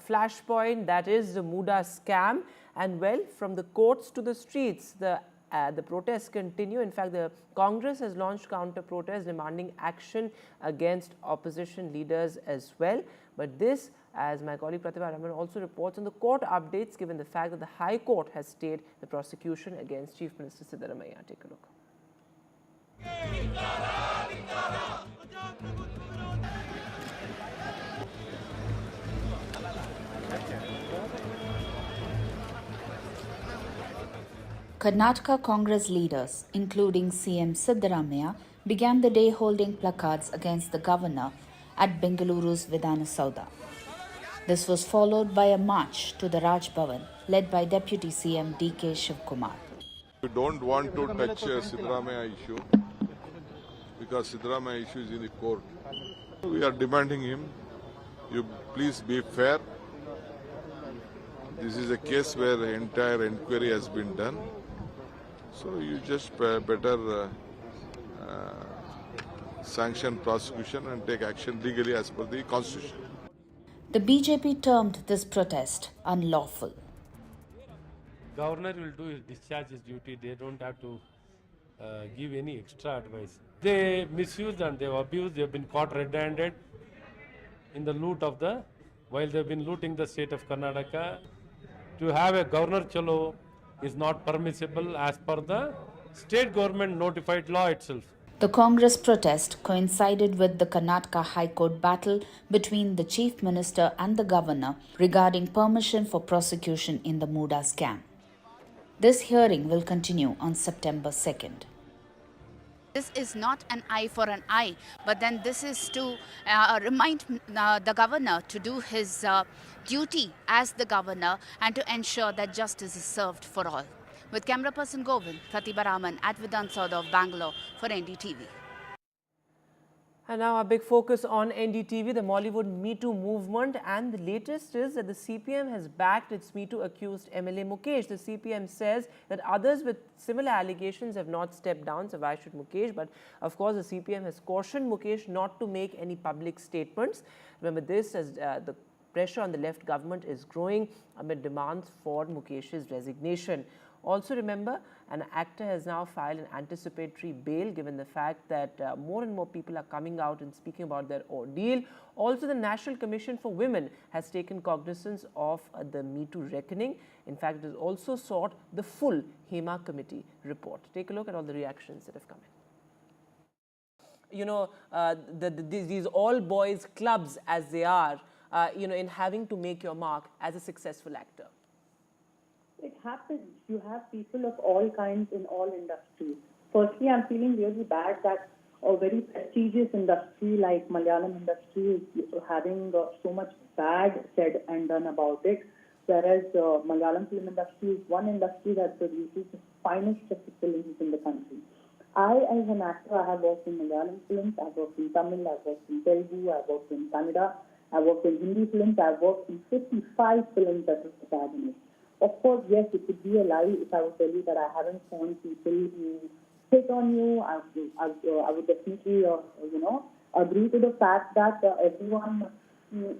flashpoint, that is the Muda scam. And well, from the courts to the streets, the protests continue. In fact, the Congress has launched counter-protests demanding action against opposition leaders as well. But this, as my colleague Pratibha Raman also reports, on the court updates, given the fact that the High Court has stayed the prosecution against Chief Minister Siddaramaiah. Take a look. Karnataka Congress leaders, including CM Siddaramaiah, began the day holding placards against the governor at Bengaluru's Vidhana Soudha. This was followed by a march to the Raj Bhavan, led by Deputy CM D.K. Shivkumar. We don't want to touch Siddaramaiah issue because Siddaramaiah issue is in the court. We are demanding him, you please be fair. This is a case where the entire inquiry has been done. So you just better sanction prosecution and take action legally as per the constitution. The BJP termed this protest unlawful. Governor will do his discharge his duty. They don't have to give any extra advice. They misused and they have abused. They have been caught red-handed in the loot of while they have been looting the state of Karnataka. To have a governor chalo is not permissible as per the state government notified law itself. The Congress protest coincided with the Karnataka High Court battle between the Chief Minister and the Governor regarding permission for prosecution in the Muda scam. This hearing will continue on September 2nd. This is not an eye for an eye, but then this is to remind the governor to do his duty as the governor and to ensure that justice is served for all. With camera person Govind, Pratibha Raman at Vidhan Soudha of Bangalore for NDTV. And now our big focus on NDTV, the Mollywood MeToo movement, and the latest is that the CPIM has backed its MeToo accused MLA Mukesh. The CPIM says that others with similar allegations have not stepped down, so why should Mukesh? But of course the CPIM has cautioned Mukesh not to make any public statements. Remember this, as the pressure on the left government is growing amid demands for Mukesh's resignation. Also remember, an actor has now filed an anticipatory bail given the fact that more and more people are coming out and speaking about their ordeal. Also, the National Commission for Women has taken cognizance of the MeToo reckoning. In fact, it has also sought the full Hema Committee report. Take a look at all the reactions that have come in. You know, these all-boys clubs as they are, in having to make your mark as a successful actor. It happens. You have people of all kinds in all industries. Firstly, I'm feeling really bad that a very prestigious industry like Malayalam industry is having so much bad said and done about it, whereas Malayalam film industry is one industry that produces the finest of the films in the country. I, as an actor, I have worked in Malayalam films, I've worked in Tamil, I've worked in Telugu, I've worked in Kannada, I've worked in Hindi films, I've worked in 55 films as a protagonist. Of course, yes, it would be a lie if I would tell you that I haven't found people who hit on you. I would definitely, agree to the fact that everyone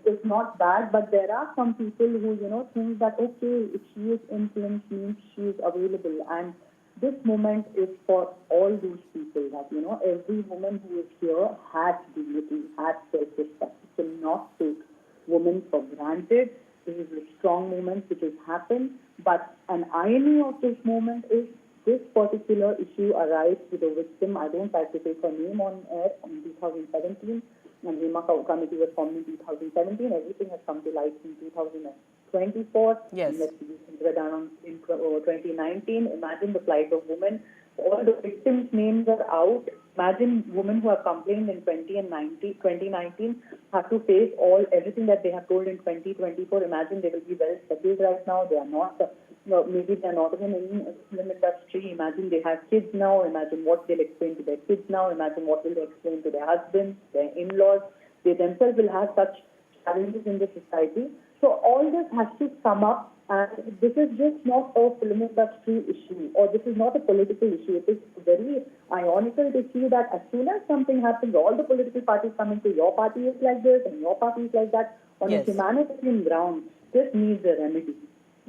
is not bad, but there are some people who, think that, okay, if she is influenced means she is available. And this moment is for all those people that, every woman who is here has dignity, has self-respect. You cannot take women for granted. This is a strong moment which has happened, but an irony of this moment is this particular issue arrives with a victim. I don't like to take her name on air in 2017, and Hema Committee was formed in 2017. Everything has come to light in 2024. Yes. Investigations were done in 2019. Imagine the plight of women. All the victims' names are out. Imagine women who have complained in 2019 have to face everything that they have told in 2024. Imagine they will be well settled right now. They are not, maybe they are not even in the film industry. Imagine they have kids now. Imagine what they'll explain to their kids now. Imagine what will they explain to their husbands, their in-laws. They themselves will have such challenges in the society. So all this has to come up And this is just not a film industry issue, or this is not a political issue. It is very ironical to see that as soon as something happens, all the political parties come into your party is like this and your party is like that. On a humanitarian ground, this needs a remedy.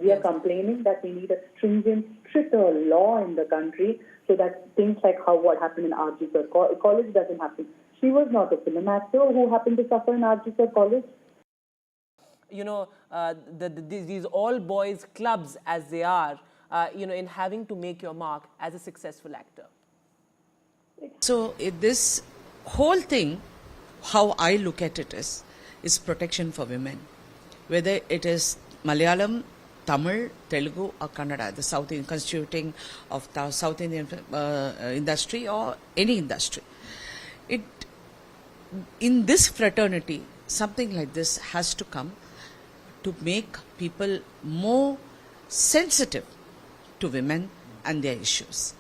We are complaining that we need a stringent, stricter law in the country so that things like what happened in RG College doesn't happen. She was not a film actor who happened to suffer in RG College. You know, these all boys clubs as they are, you know, in having to make your mark as a successful actor. So this whole thing, how I look at it is protection for women. Whether it is Malayalam, Tamil, Telugu or Kannada, the South Indian constituting of the South Indian industry or any industry. In this fraternity, something like this has to come to make people more sensitive to women and their issues.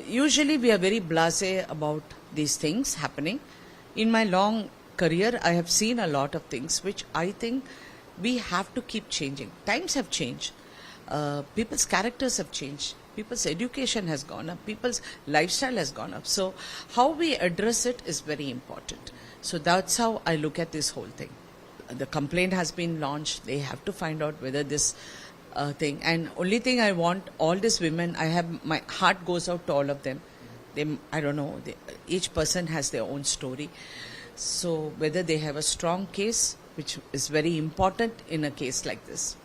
Usually we are very blasé about these things happening. In my long career, I have seen a lot of things which I think we have to keep changing. Times have changed. People's characters have changed. People's education has gone up. People's lifestyle has gone up. So how we address it is very important. So that's how I look at this whole thing. The complaint has been launched. They have to find out whether this thing. And only thing I want, all these women, my heart goes out to all of them. I don't know, each person has their own story. So whether they have a strong case, which is very important in a case like this.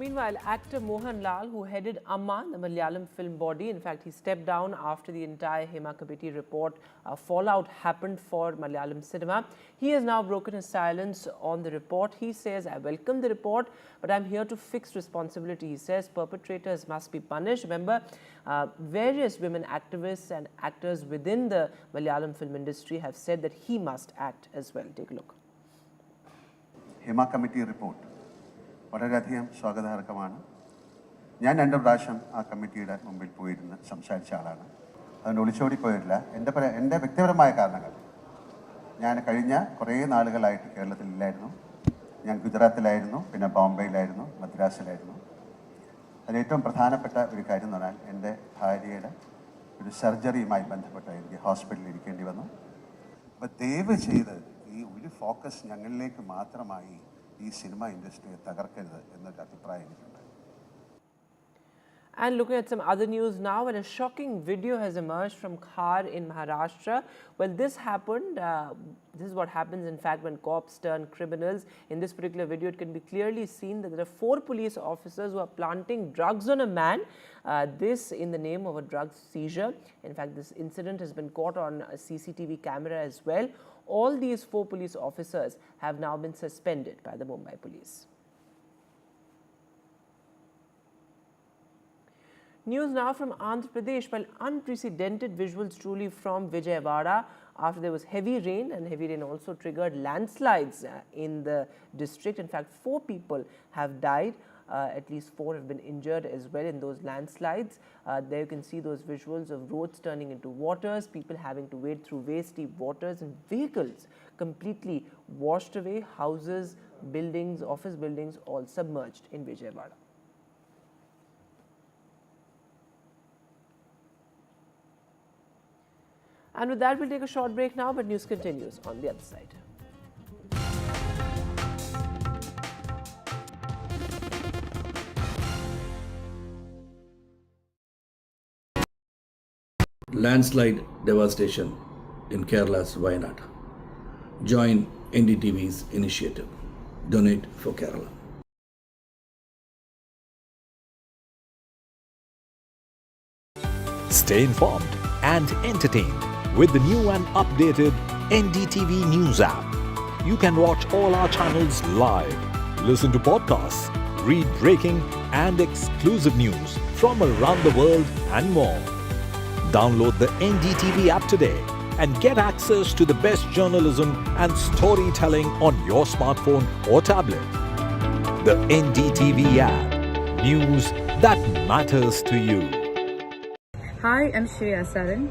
Meanwhile, actor Mohanlal, who headed Amma, the Malayalam film body, in fact, he stepped down after the entire Hema Committee report fallout happened for Malayalam cinema. He has now broken his silence on the report. He says, I welcome the report, but I'm here to fix responsibility. He says perpetrators must be punished. Remember, various women activists and actors within the Malayalam film industry have said that he must act as well. Take a look. Hema Committee report. വളരെയധികം സ്വാഗതാർഹമാണ്. ഞാൻ 2 പ്രാവശ്യം ആ കമ്മിറ്റിയുടെ മുമ്പിൽ പോയിരുന്ന് സംസാരിച്ച ആളാണ്. അതുകൊണ്ട് ഒളിച്ചോടിപ്പോയിട്ടില്ല. എൻ്റെ വ്യക്തിപരമായ കാരണങ്ങൾ, ഞാൻ കഴിഞ്ഞ കുറേ നാളുകളായിട്ട് കേരളത്തിലില്ലായിരുന്നു. ഞാൻ ഗുജറാത്തിലായിരുന്നു, പിന്നെ ബോംബെയിലായിരുന്നു, മദ്രാസിലായിരുന്നു. അതിലേറ്റവും പ്രധാനപ്പെട്ട ഒരു കാര്യം എന്ന് പറഞ്ഞാൽ എൻ്റെ ഭാര്യയുടെ ഒരു സർജറിയുമായി ബന്ധപ്പെട്ട് എനിക്ക് ഹോസ്പിറ്റലിൽ ഇരിക്കേണ്ടി വന്നു. അപ്പോൾ ദയവ് ചെയ്ത് ഈ ഒരു ഫോക്കസ് ഞങ്ങളിലേക്ക് മാത്രമായി ഈ സിനിമ ഇൻഡസ്ട്രിയെ തകർക്കരുത് എന്നൊരു അഭിപ്രായം എനിക്കുണ്ട്. And looking at some other news now, and a shocking video has emerged from Khar in Maharashtra. Well, this happened, this is what happens in fact when cops turn criminals. In this particular video, it can be clearly seen that there are 4 police officers who are planting drugs on a man, this in the name of a drug seizure. In fact, this incident has been caught on a CCTV camera as well. All these 4 police officers have now been suspended by the Mumbai police. News now from Andhra Pradesh. Well, unprecedented visuals truly from Vijayawada after there was heavy rain, and heavy rain also triggered landslides in the district. In fact, 4 people have died. At least 4 have been injured as well in those landslides. There you can see those visuals of roads turning into waters, people having to wade through waist-deep waters, and vehicles completely washed away, houses, buildings, office buildings all submerged in Vijayawada. And with that, we'll take a short break now, but news continues on the other side. Landslide devastation in Kerala's Wayanad. Join NDTV's initiative. Donate for Kerala. Stay informed and entertained with the new and updated NDTV News app. You can watch all our channels live, listen to podcasts, read breaking and exclusive news from around the world and more. Download the NDTV app today and get access to the best journalism and storytelling on your smartphone or tablet. The NDTV app. News that matters to you. Hi, I'm Shashi Tharoor.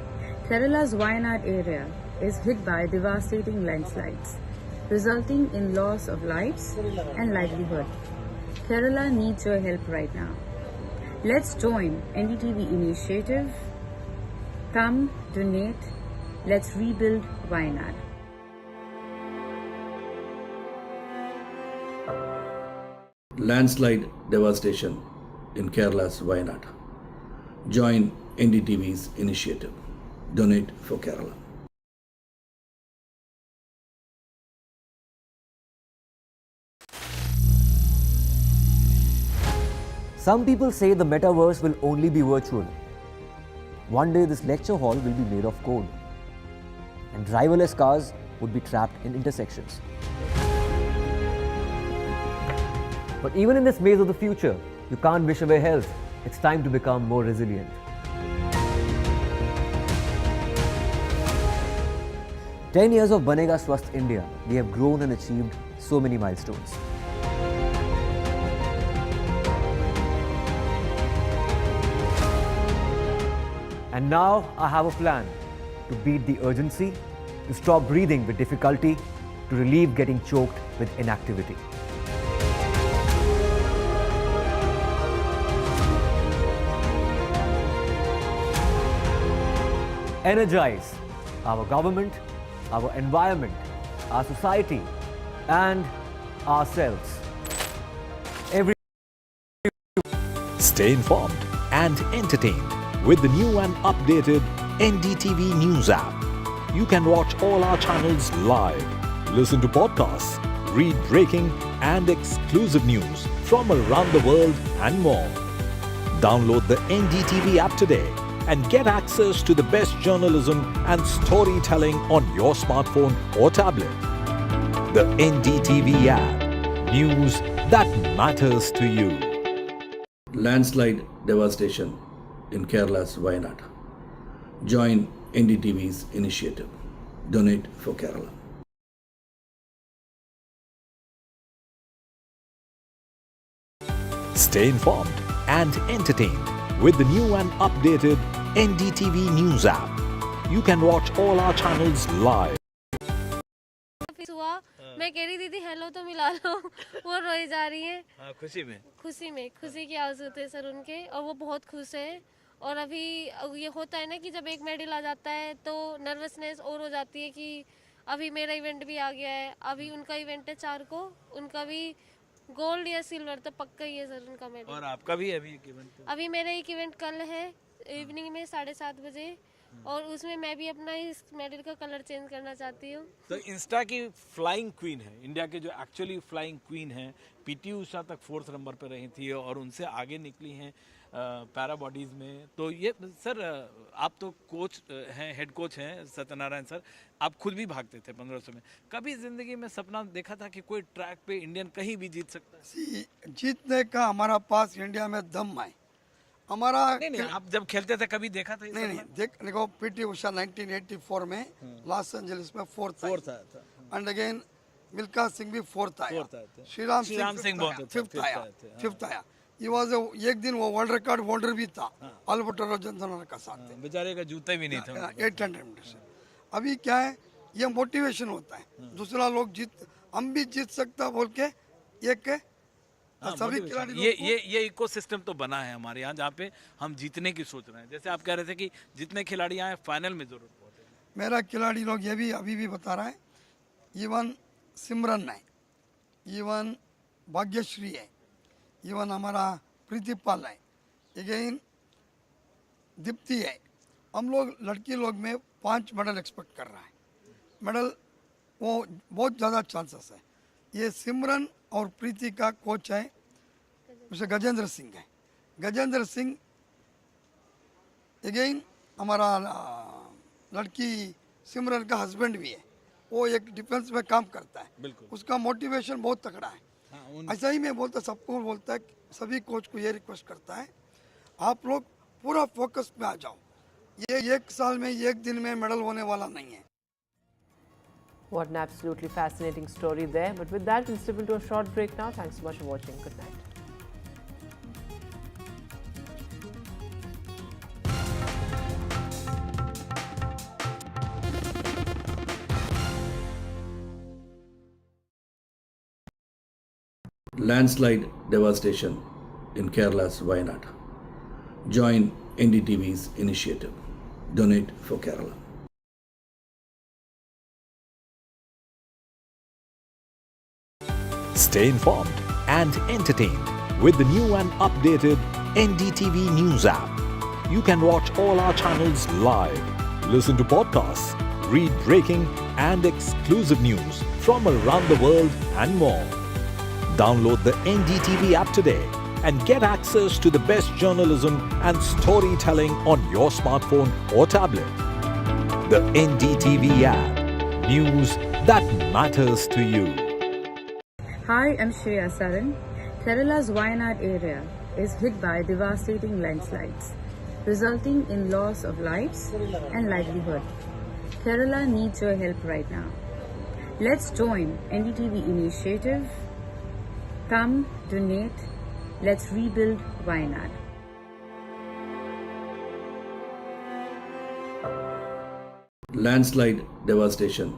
Kerala's Wayanad area is hit by devastating landslides, resulting in loss of lives and livelihood. Kerala needs your help right now. Let's join NDTV initiative. Come, donate. Let's rebuild Wayanad. Landslide devastation in Kerala's Wayanad. Join NDTV's initiative. Donate for Kerala. Some people say the metaverse will only be virtual. One day this lecture hall will be made of code, and driverless cars would be trapped in intersections. But even in this maze of the future, you can't wish away health. It's time to become more resilient. 10 years of Banega Swasth India, we have grown and achieved so many milestones. And now I have a plan to beat the urgency, to stop breathing with difficulty, to relieve getting choked with inactivity. Energize our government, our environment, our society, and ourselves. Stay informed and entertained with the new and updated NDTV News app. You can watch all our channels live, listen to podcasts, read breaking and exclusive news from around the world and more. Download the NDTV app today and get access to the best journalism and storytelling on your smartphone or tablet. The NDTV app. News that matters to you. Landslide devastation in Kerala's Wayanad. Join NDTV's initiative. Donate for Kerala. Stay informed and entertained with the new and updated NDTV News app. You can watch all our channels live. मैं कह रही दीदी hello तो मिला लो, वो रोई जा रही है। खुशी में खुशी की आवाज़ होती है सर उनके, और वो बहुत खुश है। और अभी ये होता है ना कि जब एक मेडल आ जाता है तो नर्वसनेस और हो जाती है कि अभी मेरा इवेंट भी आ गया है, अभी उनका इवेंट है 4 को, उनका भी गोल्ड या सिल्वर तो पक्का ही है सर उनका मेडल। और आपका भी अभी एक इवेंट? अभी मेरा एक इवेंट कल है इवनिंग में 7:30 बजे, और उसमें मैं भी अपना इस मेडल का कलर चेंज करना चाहती हूँ। तो इंस्टा की फ्लाइंग क्वीन है, इंडिया के जो एक्चुअली फ्लाइंग क्वीन है, पीटी उषा तक 4th नंबर पर रही थी और उनसे आगे निकली हैं पैरा बॉडीज में। तो ये सर आप तो कोच हैं, हेड कोच हैं सत्यनारायण सर, आप खुद भी भागते थे 1500 में। कभी जिंदगी में सपना देखा था कि कोई ट्रैक पे इंडियन कहीं भी जीत सकता है? जीतने का हमारा पास इंडिया में दम है। हमारा नहीं, आप जब खेलते थे कभी देखा था? नहीं, देखो पीटी उषा 1984 में लॉस एंजलिस में 4th था, एंड अगेन मिल्खा सिंह भी 4th आया, श्रीराम सिंह 5th आया। ये वाज एक दिन वो वर्ल्ड रिकॉर्ड होल्डर भी था अल्बर्टो जॉनसन का साथ, बेचारे का जूता भी नहीं था 800 मीटर। अभी क्या है, ये मोटिवेशन होता है, दूसरा लोग हम भी जीत सकता बोल के एक सभी खिलाड़ी ये इकोसिस्टम तो बना है हमारे यहाँ, जहाँ पे हम जीतने की सोच रहे हैं। जैसे आप कह रहे थे कि जितने खिलाड़ी आए फाइनल में जरूर पहुंचे। मेरा खिलाड़ी लोग ये भी अभी भी बता रहा है, इवन सिमरन है, इवन भाग्यश्री है, इवन हमारा प्रीतिपाल है, अगेन दीप्ति है। हम लोग लड़की लोग में 5 मेडल एक्सपेक्ट कर रहा है। मेडल वो बहुत ज़्यादा चांसेस है। ये सिमरन और प्रीति का कोच है मिस्टर गजेंद्र सिंह है। गजेंद्र सिंह अगेन हमारा लड़की सिमरन का हस्बैंड भी है, वो एक डिफेंस में काम करता है, उसका मोटिवेशन बहुत तगड़ा है। ऐसा ही मैं बोलता, सबको बोलता है, सभी कोच को ये रिक्वेस्ट करता है, आप लोग पूरा फोकस में आ जाओ। ये 1 साल में 1 दिन में मेडल होने वाला नहीं है। What an absolutely fascinating story there. But with that, we'll step into a short break now. Thanks so much for watching. Good night. Landslide devastation in Kerala's Wayanad. Join NDTV's initiative. Donate for Kerala. Stay informed and entertained with the new and updated NDTV News app. You can watch all our channels live, listen to podcasts, read breaking and exclusive news from around the world and more. Download the NDTV app today and get access to the best journalism and storytelling on your smartphone or tablet. The NDTV app. News that matters to you. Hi, I'm Shreya Saran. Kerala's Wayanad area is hit by devastating landslides, resulting in loss of lives and livelihood. Kerala needs your help right now. Let's join NDTV initiative. Come, donate. Let's rebuild Wayanad. Landslide devastation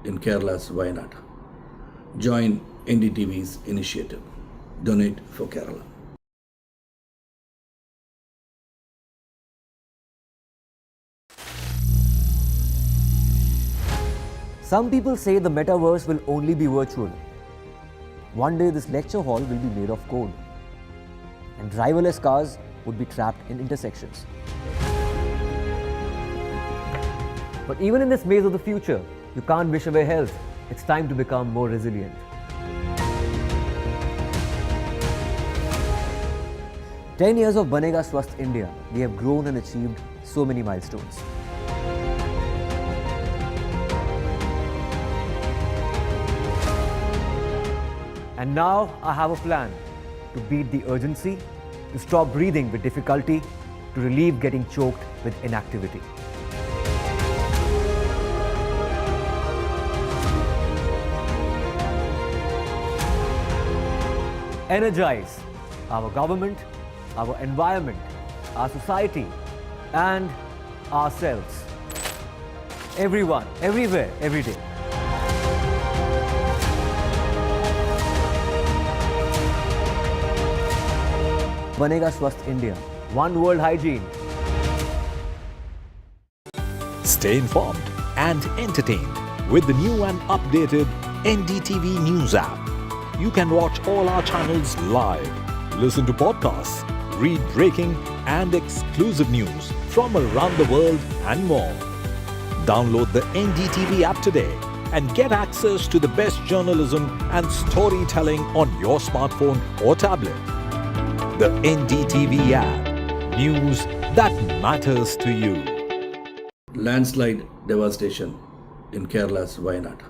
in Kerala's Wayanad. Join NDTV's initiative. Donate for Kerala. Some people say the metaverse will only be virtual. One day this lecture hall will be made of code, and driverless cars would be trapped in intersections. But even in this maze of the future, you can't wish away health. It's time to become more resilient. "10 years of Banega Swasth India, we have grown and achieved so many milestones. And now I have a plan to beat the urgency, to stop breathing with difficulty, to relieve getting choked with inactivity. Energize our government, our environment, our society, and ourselves. Everyone, everywhere, every day. Banega Swasth India. One world hygiene. Stay informed and entertained with the new and updated NDTV News app. You can watch all our channels live, listen to podcasts, read breaking and exclusive news from around the world and more. Download the NDTV app today and get access to the best journalism and storytelling on your smartphone or tablet. The NDTV app. News that matters to you. Landslide devastation in Kerala's Wayanad.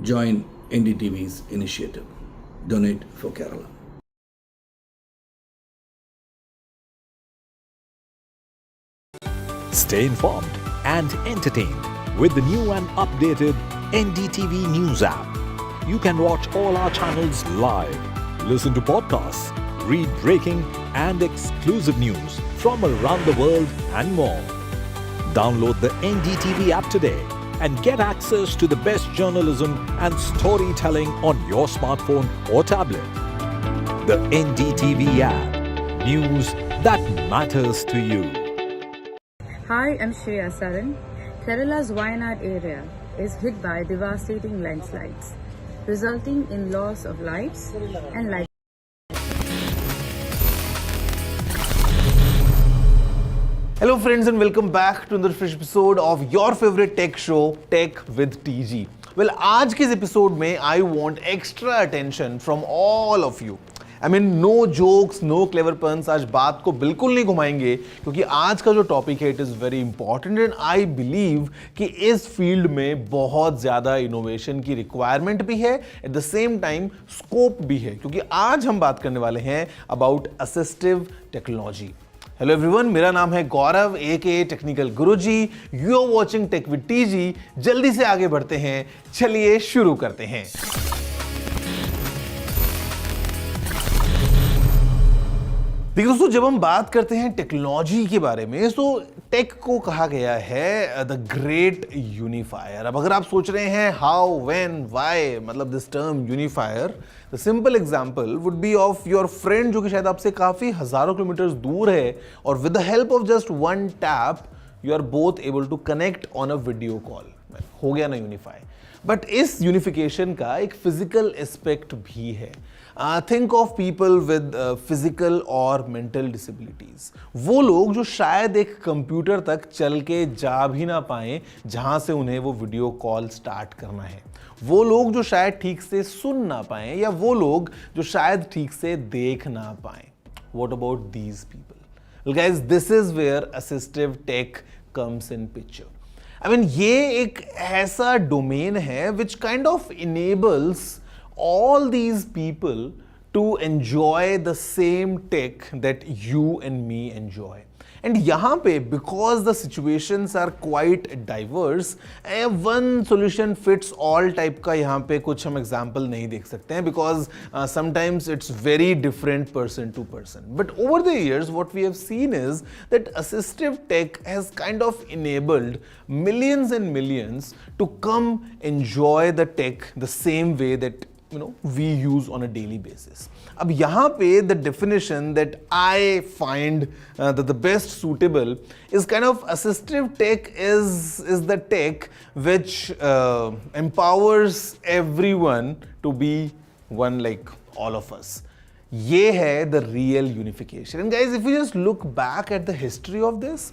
Join NDTV's initiative. Donate for Kerala. Stay informed and entertained with the new and updated NDTV News app. You can watch all our channels live, listen to podcasts, read breaking and exclusive news from around the world and more. Download the NDTV app today and get access to the best journalism and storytelling on your smartphone or tablet. The NDTV app. News that matters to you. Hi, I'm Shreya Saran. Kerala's Wayanad area is hit by devastating landslides, resulting in loss of lives and life. Hello friends and welcome back to another fresh episode of your favorite tech show, Tech with TG. Well, आज के इस episode में I want extra attention from all of you. I mean, no jokes, no clever puns. आज बात को बिल्कुल नहीं घुमाएंगे क्योंकि आज का जो टॉपिक है it is very important and I believe कि इस फील्ड में बहुत ज़्यादा इनोवेशन की रिक्वायरमेंट भी है, at the same time scope भी है, क्योंकि आज हम बात करने वाले हैं about assistive technology. Hello everyone, मेरा नाम है Gaurav aka technical Guruji. You are watching tech with TG. जल्दी से आगे बढ़ते हैं, चलिए शुरू करते हैं. देखिए दोस्तों, जब हम बात करते हैं टेक्नोलॉजी के बारे में तो टेक को कहा गया है द ग्रेट यूनिफायर। अब अगर आप सोच रहे हैं हाउ, व्हेन, व्हाई, मतलब this term unifier, the simple example would be of your friend जो कि शायद आपसे काफी हजारों किलोमीटर दूर है, और with the help of just one tap you are both able to connect on a video call. हो गया ना यूनिफाई। बट इस यूनिफिकेशन का एक फिजिकल एस्पेक्ट भी है। Think of people with physical और मेंटल डिसेबिलिटीज। वो लोग जो शायद एक कंप्यूटर तक चल के जा भी ना पाए जहां से उन्हें वो वीडियो कॉल स्टार्ट करना है। वो लोग जो शायद ठीक से सुन ना पाए, या वो लोग जो शायद ठीक से देख ना पाए। What about these people? Well guys, this is where assistive tech comes in picture. I mean, ये एक ऐसा डोमेन है which kind of enables all these people to enjoy the same tech that you and me enjoy. And यहाँ पे because the situations are quite diverse, one solution fits all type का यहाँ पे कुछ हम example नहीं देख सकते हैं, because sometimes it's very different person to person. But over the years what we have seen is that assistive tech has kind of enabled millions and millions to come enjoy the tech the same way that we use on a daily basis. अब यहाँ पे the definition that I find that the best suitable is kind of assistive tech is the tech which empowers everyone to be one like all of us. ये है the real unification. And guys, if you just look back at the history of this,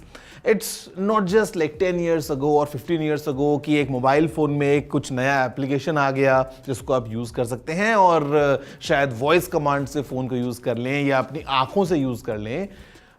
it's not just like 10 years ago or 15 years ago कि एक mobile phone में कुछ नया application आ गया जिसको आप यूज़ कर सकते हैं और शायद वॉइस कमांड से फ़ोन को यूज़ कर लें या अपनी आँखों से यूज़ कर लें.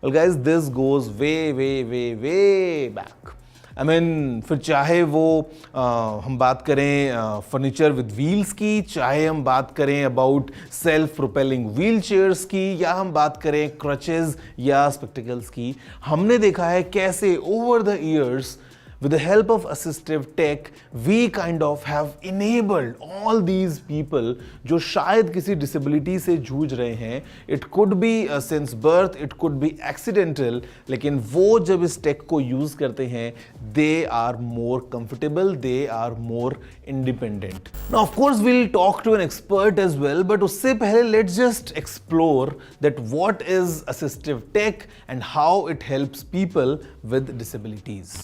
Well guys, this goes way back. I mean, फिर चाहे वो हम बात करें फर्नीचर विद व्हील्स की, चाहे हम बात करें about self propelling wheel chairs की, या हम बात करें क्रचेज या स्पेक्टिकल्स की, हमने देखा है कैसे over the years with the help of assistive tech we kind of have enabled all these people जो शायद किसी disability से जूझ रहे हैं. It could be since birth, it could be accidental, लेकिन वो जब इस tech को use करते हैं they are more comfortable, they are more independent. Now of course we'll talk to an expert as well, but उससे पहले let's just explore that what is assistive tech and how it helps people with disabilities.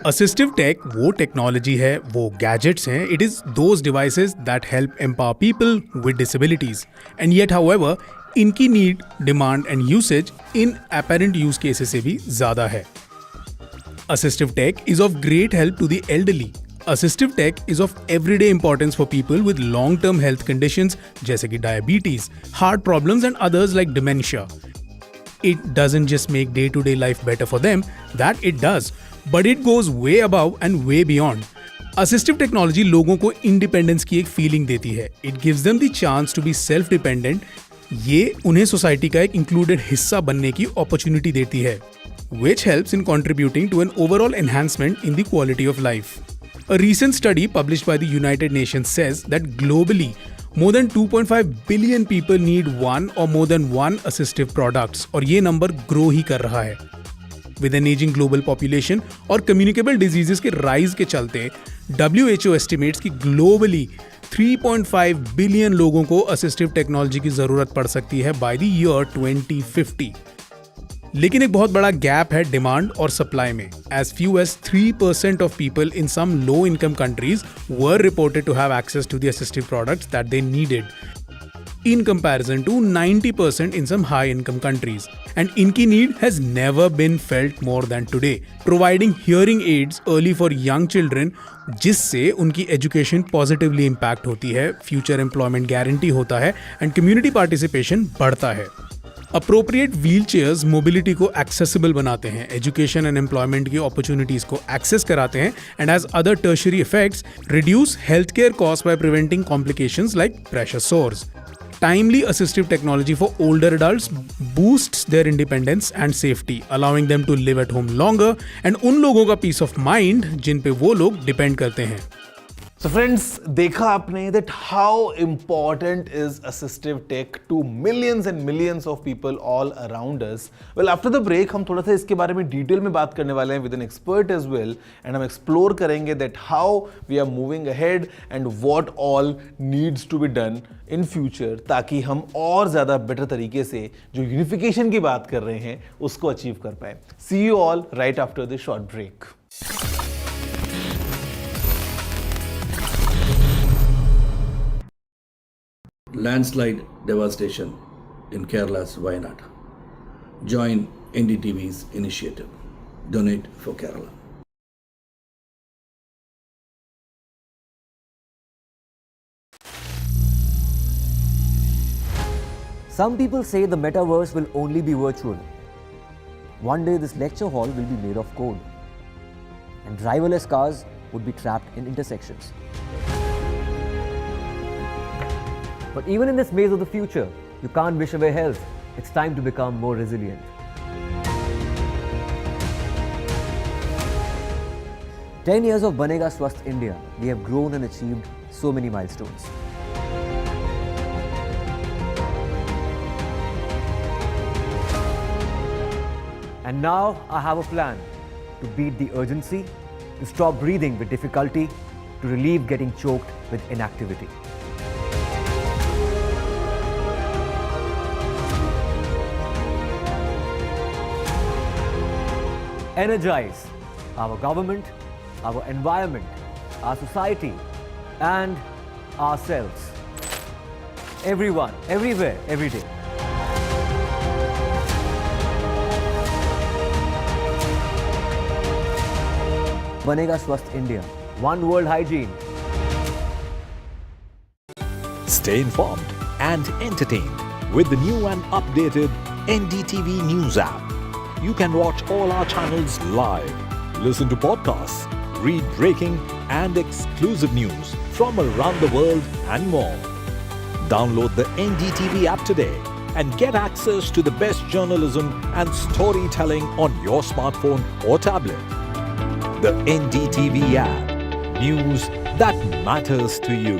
Assistive tech वो technology है, वो gadgets हैं, it is those devices that help empower people with disabilities, and yet however इनकी need, demand and usage in apparent use cases से भी ज़्यादा है. Assistive tech is of great help to the elderly. Assistive tech is of everyday importance for people with long term health conditions जैसे कि diabetes, heart problems and others like dementia. It doesn't just make day-to-day life better for them, that it does, but it goes way above and way beyond. Assistive technology लोगों को independence की एक feeling देती है. It gives them the chance to be self-dependent. ये उन्हें society का एक इंक्लूडेड हिस्सा बनने की अपॉर्चुनिटी देती है, which helps in contributing to an overall enhancement in the quality of life. A recent study published by the United Nations says that globally, more than 2.5 billion people need one or more than one assistive products, और ये number grow ही कर रहा है. With an aging global population और communicable diseases के rise के चलते WHO estimates कि globally 3.5 बिलियन लोगों को असिस्टिव टेक्नोलॉजी की जरूरत पड़ सकती है by the year 2050. लेकिन एक बहुत बड़ा गैप है डिमांड और सप्लाई में. As few as 3% of people in some low-income countries were reported to have access to the assistive products that they needed, in comparison to 90% in some high-income countries. And इनकी need has never been felt more than today. Providing hearing aids early for young children, जिससे उनकी education positively impact होती है, future employment guarantee होता है and community participation बढ़ता है. Appropriate wheelchairs mobility को एक्सेसिबल बनाते हैं, एजुकेशन एंड एम्प्लॉयमेंट की अपॉर्चुनिटीज को एक्सेस कराते हैं, and as other tertiary effects reduce health care cost by preventing complications like pressure sores. Timely assistive technology for older adults boosts their independence and safety, allowing them to live at home longer, and उन लोगों का peace of mind जिन पे वो लोग depend करते हैं. So friends, देखा आपने that how important is assistive tech to millions and millions of people all around us. Well, after the break हम थोड़ा सा इसके बारे में डिटेल में बात करने वाले हैं with an expert as well, and हम एक्सप्लोर करेंगे that how we are moving ahead and what all needs to be done in future ताकि हम और ज़्यादा बेटर तरीके से जो यूनिफिकेशन की बात कर रहे हैं उसको अचीव कर पाए. See you all right after this short break. Landslide devastation in Kerala's Wayanad. Join NDTV's initiative. Donate for Kerala. Some people say the metaverse will only be virtual. One day this lecture hall will be made of code, and driverless cars would be trapped in intersections. But even in this maze of the future, you can't wish away health. It's time to become more resilient. "10 years of Banega Swasth India, we have grown and achieved so many milestones. And now I have a plan to beat the urgency, to stop breathing with difficulty, to relieve getting choked with inactivity. Energize our government, our environment, our society, and ourselves. Everyone, everywhere, every day. Banega Swasth India. One world hygiene. Stay informed and entertained with the new and updated NDTV News app. You can watch all our channels live, listen to podcasts, read breaking and exclusive news from around the world and more. Download the NDTV app today and get access to the best journalism and storytelling on your smartphone or tablet. The NDTV app. News that matters to you.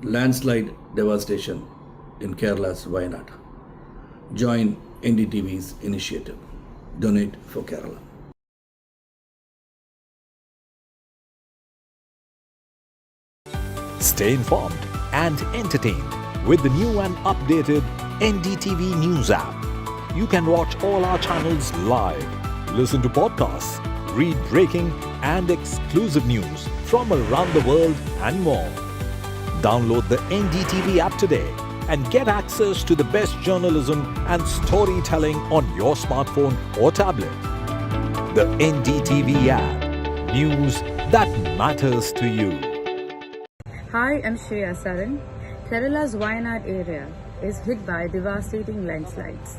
Landslide devastation in Kerala's Wayanad. Join NDTV's initiative. Donate for Kerala. Stay informed and entertained with the new and updated NDTV News app. You can watch all our channels live, listen to podcasts, read breaking and exclusive news from around the world and more. Download the NDTV app today and get access to the best journalism and storytelling on your smartphone or tablet. The NDTV app. News that matters to you. Hi, I'm Shreya Saran. Kerala's Wayanad area is hit by devastating landslides,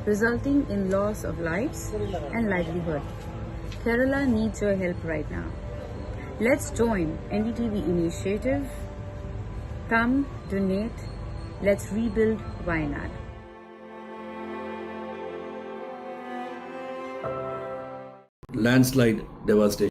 resulting in loss of lives and livelihood. Kerala needs your help right now. Let's join NDTV initiative. Come, donate. Let's rebuild Wayanad. Landslide devastation.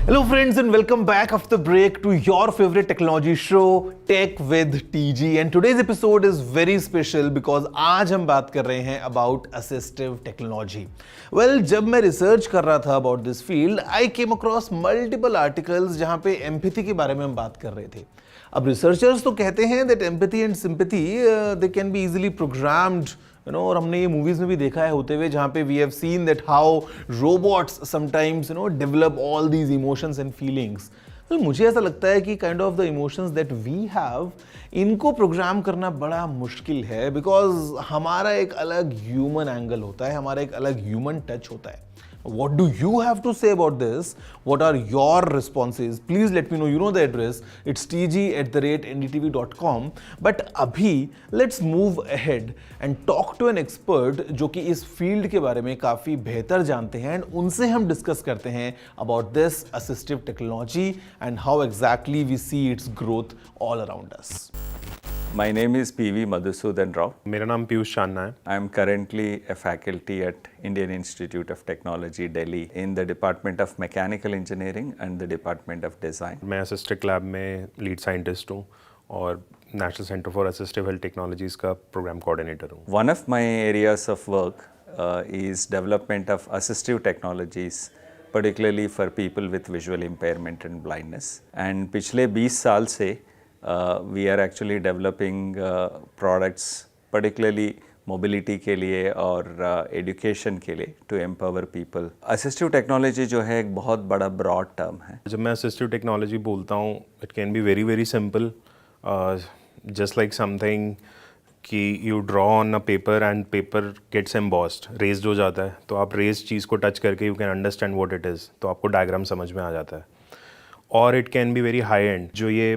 Hello friends and welcome back after the break to your favorite technology show Tech with TG, and today's episode is very special because आज हम बात कर रहे हैं about assistive technology. Well, जब मैं research कर रहा था about this field, I came across multiple articles जहाँ पे empathy के बारे में हम बात कर रहे थे. अब researchers तो कहते हैं that empathy and sympathy they can be easily programmed, you know, और हमने ये मूवीज में भी देखा है होते हुए जहाँ पे we have seen that how robots sometimes develop all these emotions and feelings. मुझे ऐसा लगता है कि kind of the emotions that we have इनको प्रोग्राम करना बड़ा मुश्किल है बिकॉज हमारा एक अलग ह्यूमन एंगल होता है, हमारा एक अलग ह्यूमन टच होता है. What do you have to say about this? What are your responses? Please let me know. You know the address. It's tg@ndtv.com. But abhi, let's move ahead and talk to an expert जो कि इस field के बारे में काफ़ी बेहतर जानते हैं, and उनसे हम डिस्कस करते हैं about this assistive technology and how exactly we see its growth all around us. My name is P.V. Madhusudan Rao. मेरा नाम पीयूष चांदना है. I am currently a faculty at Indian Institute of Technology, Delhi, in the Department of Mechanical Engineering and the Department of Design. मैं Assistive lab में lead scientist हूँ और national centre for assistive health technologies का programme coordinator हूँ. One of my areas of work is development of assistive technologies, particularly for people with visual impairment and blindness. And पिछले 20 साल से we are actually developing products, particularly mobility के लिए और education के लिए to empower people. Assistive technology जो है एक बहुत बड़ा broad term है. जब मैं assistive technology बोलता हूँ, it can be very very simple, just like something कि you draw on a paper and paper gets embossed, raised हो जाता है, तो आप raised चीज़ को touch करके you can understand what it is, तो आपको diagram समझ में आ जाता है. और it can be very high end, जो ये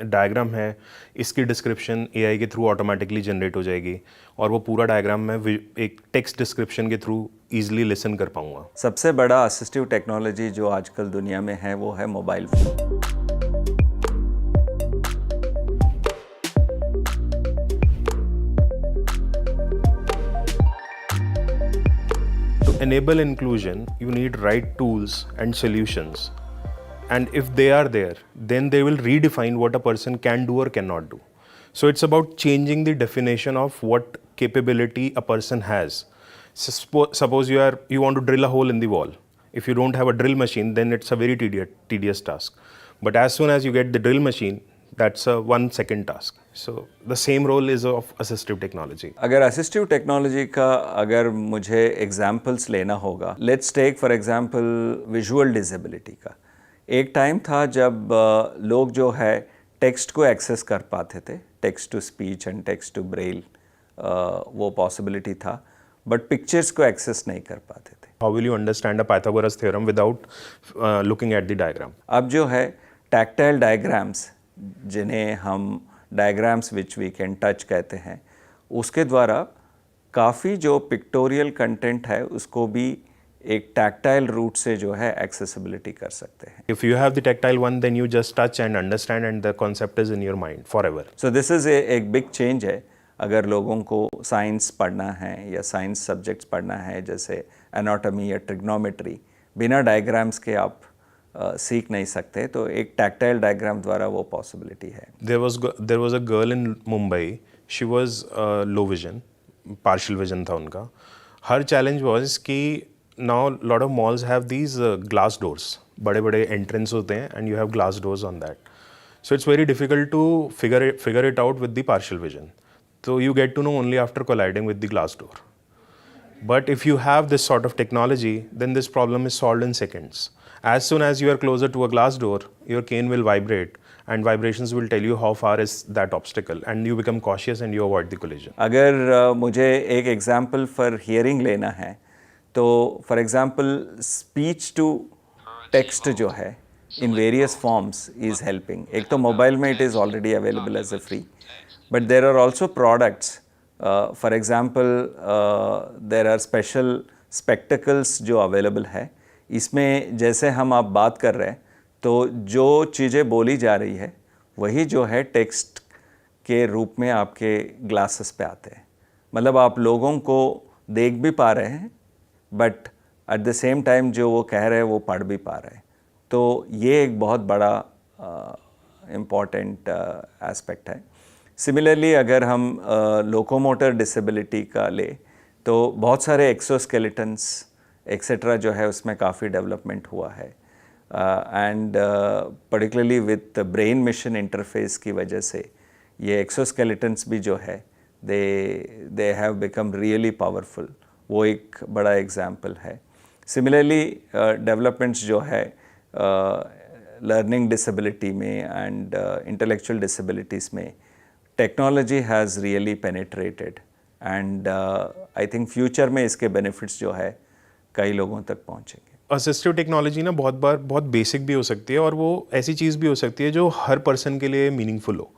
डायग्राम है इसकी डिस्क्रिप्शन AI के थ्रू ऑटोमेटिकली जनरेट हो जाएगी और वो पूरा डायग्राम मैं एक टेक्स्ट डिस्क्रिप्शन के थ्रू ईजिली लिसन कर पाऊंगा. सबसे बड़ा असिस्टिव टेक्नोलॉजी जो आजकल दुनिया में है वो है mobile phone. To enable inclusion, you need right tools and solutions. And if they are there, then they will redefine what a person can do or cannot do. So it's about changing the definition of what capability a person has. Suppose you want to drill a hole in the wall. If you don't have a drill machine, then it's a very tedious task. But as soon as you get the drill machine, that's a 1 second task. So the same role is of assistive technology. अगर assistive technology का अगर मुझे examples लेना होगा, let's take for example visual disability का. एक time था जब लोग जो है टेक्स्ट को एक्सेस कर पाते थे, text to speech and text to braille वो पॉसिबिलिटी था, बट पिक्चर्स को एक्सेस नहीं कर पाते थे. How will you understand a Pythagoras theorem without looking at the diagram? अब जो है टैक्टाइल डायग्राम्स, जिन्हें हम diagrams which we can touch कहते हैं, उसके द्वारा काफ़ी जो पिक्टोरियल कंटेंट है उसको भी एक टैक्टाइल रूट से जो है एक्सेसिबिलिटी कर सकते हैं. If you have the tactile one, then you just touch and understand and the concept is in your mind forever. So this is एक बिग चेंज है. अगर लोगों को साइंस पढ़ना है या साइंस सब्जेक्ट्स पढ़ना है जैसे एनाटॉमी या ट्रिग्नोमेट्री, बिना डायग्राम्स के आप सीख नहीं सकते, तो एक टैक्टाइल डायग्राम द्वारा वो पॉसिबिलिटी है. There was a girl in Mumbai. She was low vision, partial vision था उनका. Her challenge was कि now lot of malls have these glass doors, बड़े entrance होते हैं and you have glass doors on that. So it's very difficult to figure it out with the partial vision. So you get to know only after colliding with the glass door. But if you have this sort of technology, then this problem is solved in seconds. As soon as you are closer to a glass door, your cane will vibrate and vibrations will tell you how far is that obstacle and you become cautious and you avoid the collision. अगर मुझे एक example for hearing लेना है, तो for example speech to text जो है in various forms is helping. एक तो मोबाइल में it is already available as a free, but there are also products. For example there are special spectacles जो available है. इसमें जैसे हम आप बात कर रहे हैं तो जो चीज़ें बोली जा रही है वही जो है टेक्स्ट के रूप में आपके ग्लासेस पे आते हैं. मतलब आप लोगों को देख भी पा रहे हैं, but at the same time जो वो कह रहे हैं वो पढ़ भी पा रहे हैं. तो ये एक बहुत बड़ा इम्पॉर्टेंट एस्पेक्ट है. सिमिलरली अगर हम लोकोमोटर डिसेबिलिटी का ले तो बहुत सारे एक्सोस्केलेटन्स एक्सेट्रा जो है उसमें काफ़ी डेवलपमेंट हुआ है. And particularly with brain machine interface की वजह से ये एक्सोस्केलेटन्स भी जो है they have become really powerful. वो एक बड़ा एग्जाम्पल है. सिमिलरली डेवलपमेंट्स जो है लर्निंग डिसेबिलिटी में एंड इंटेलेक्चुअल डिसेबिलिटीज़ में technology has really penetrated and I think future में इसके बेनिफिट्स जो है कई लोगों तक पहुंचेंगे. असिस्टिव टेक्नोलॉजी ना बहुत बार बहुत बेसिक भी हो सकती है और वो ऐसी चीज़ भी हो सकती है जो हर पर्सन के लिए मीनिंगफुल हो.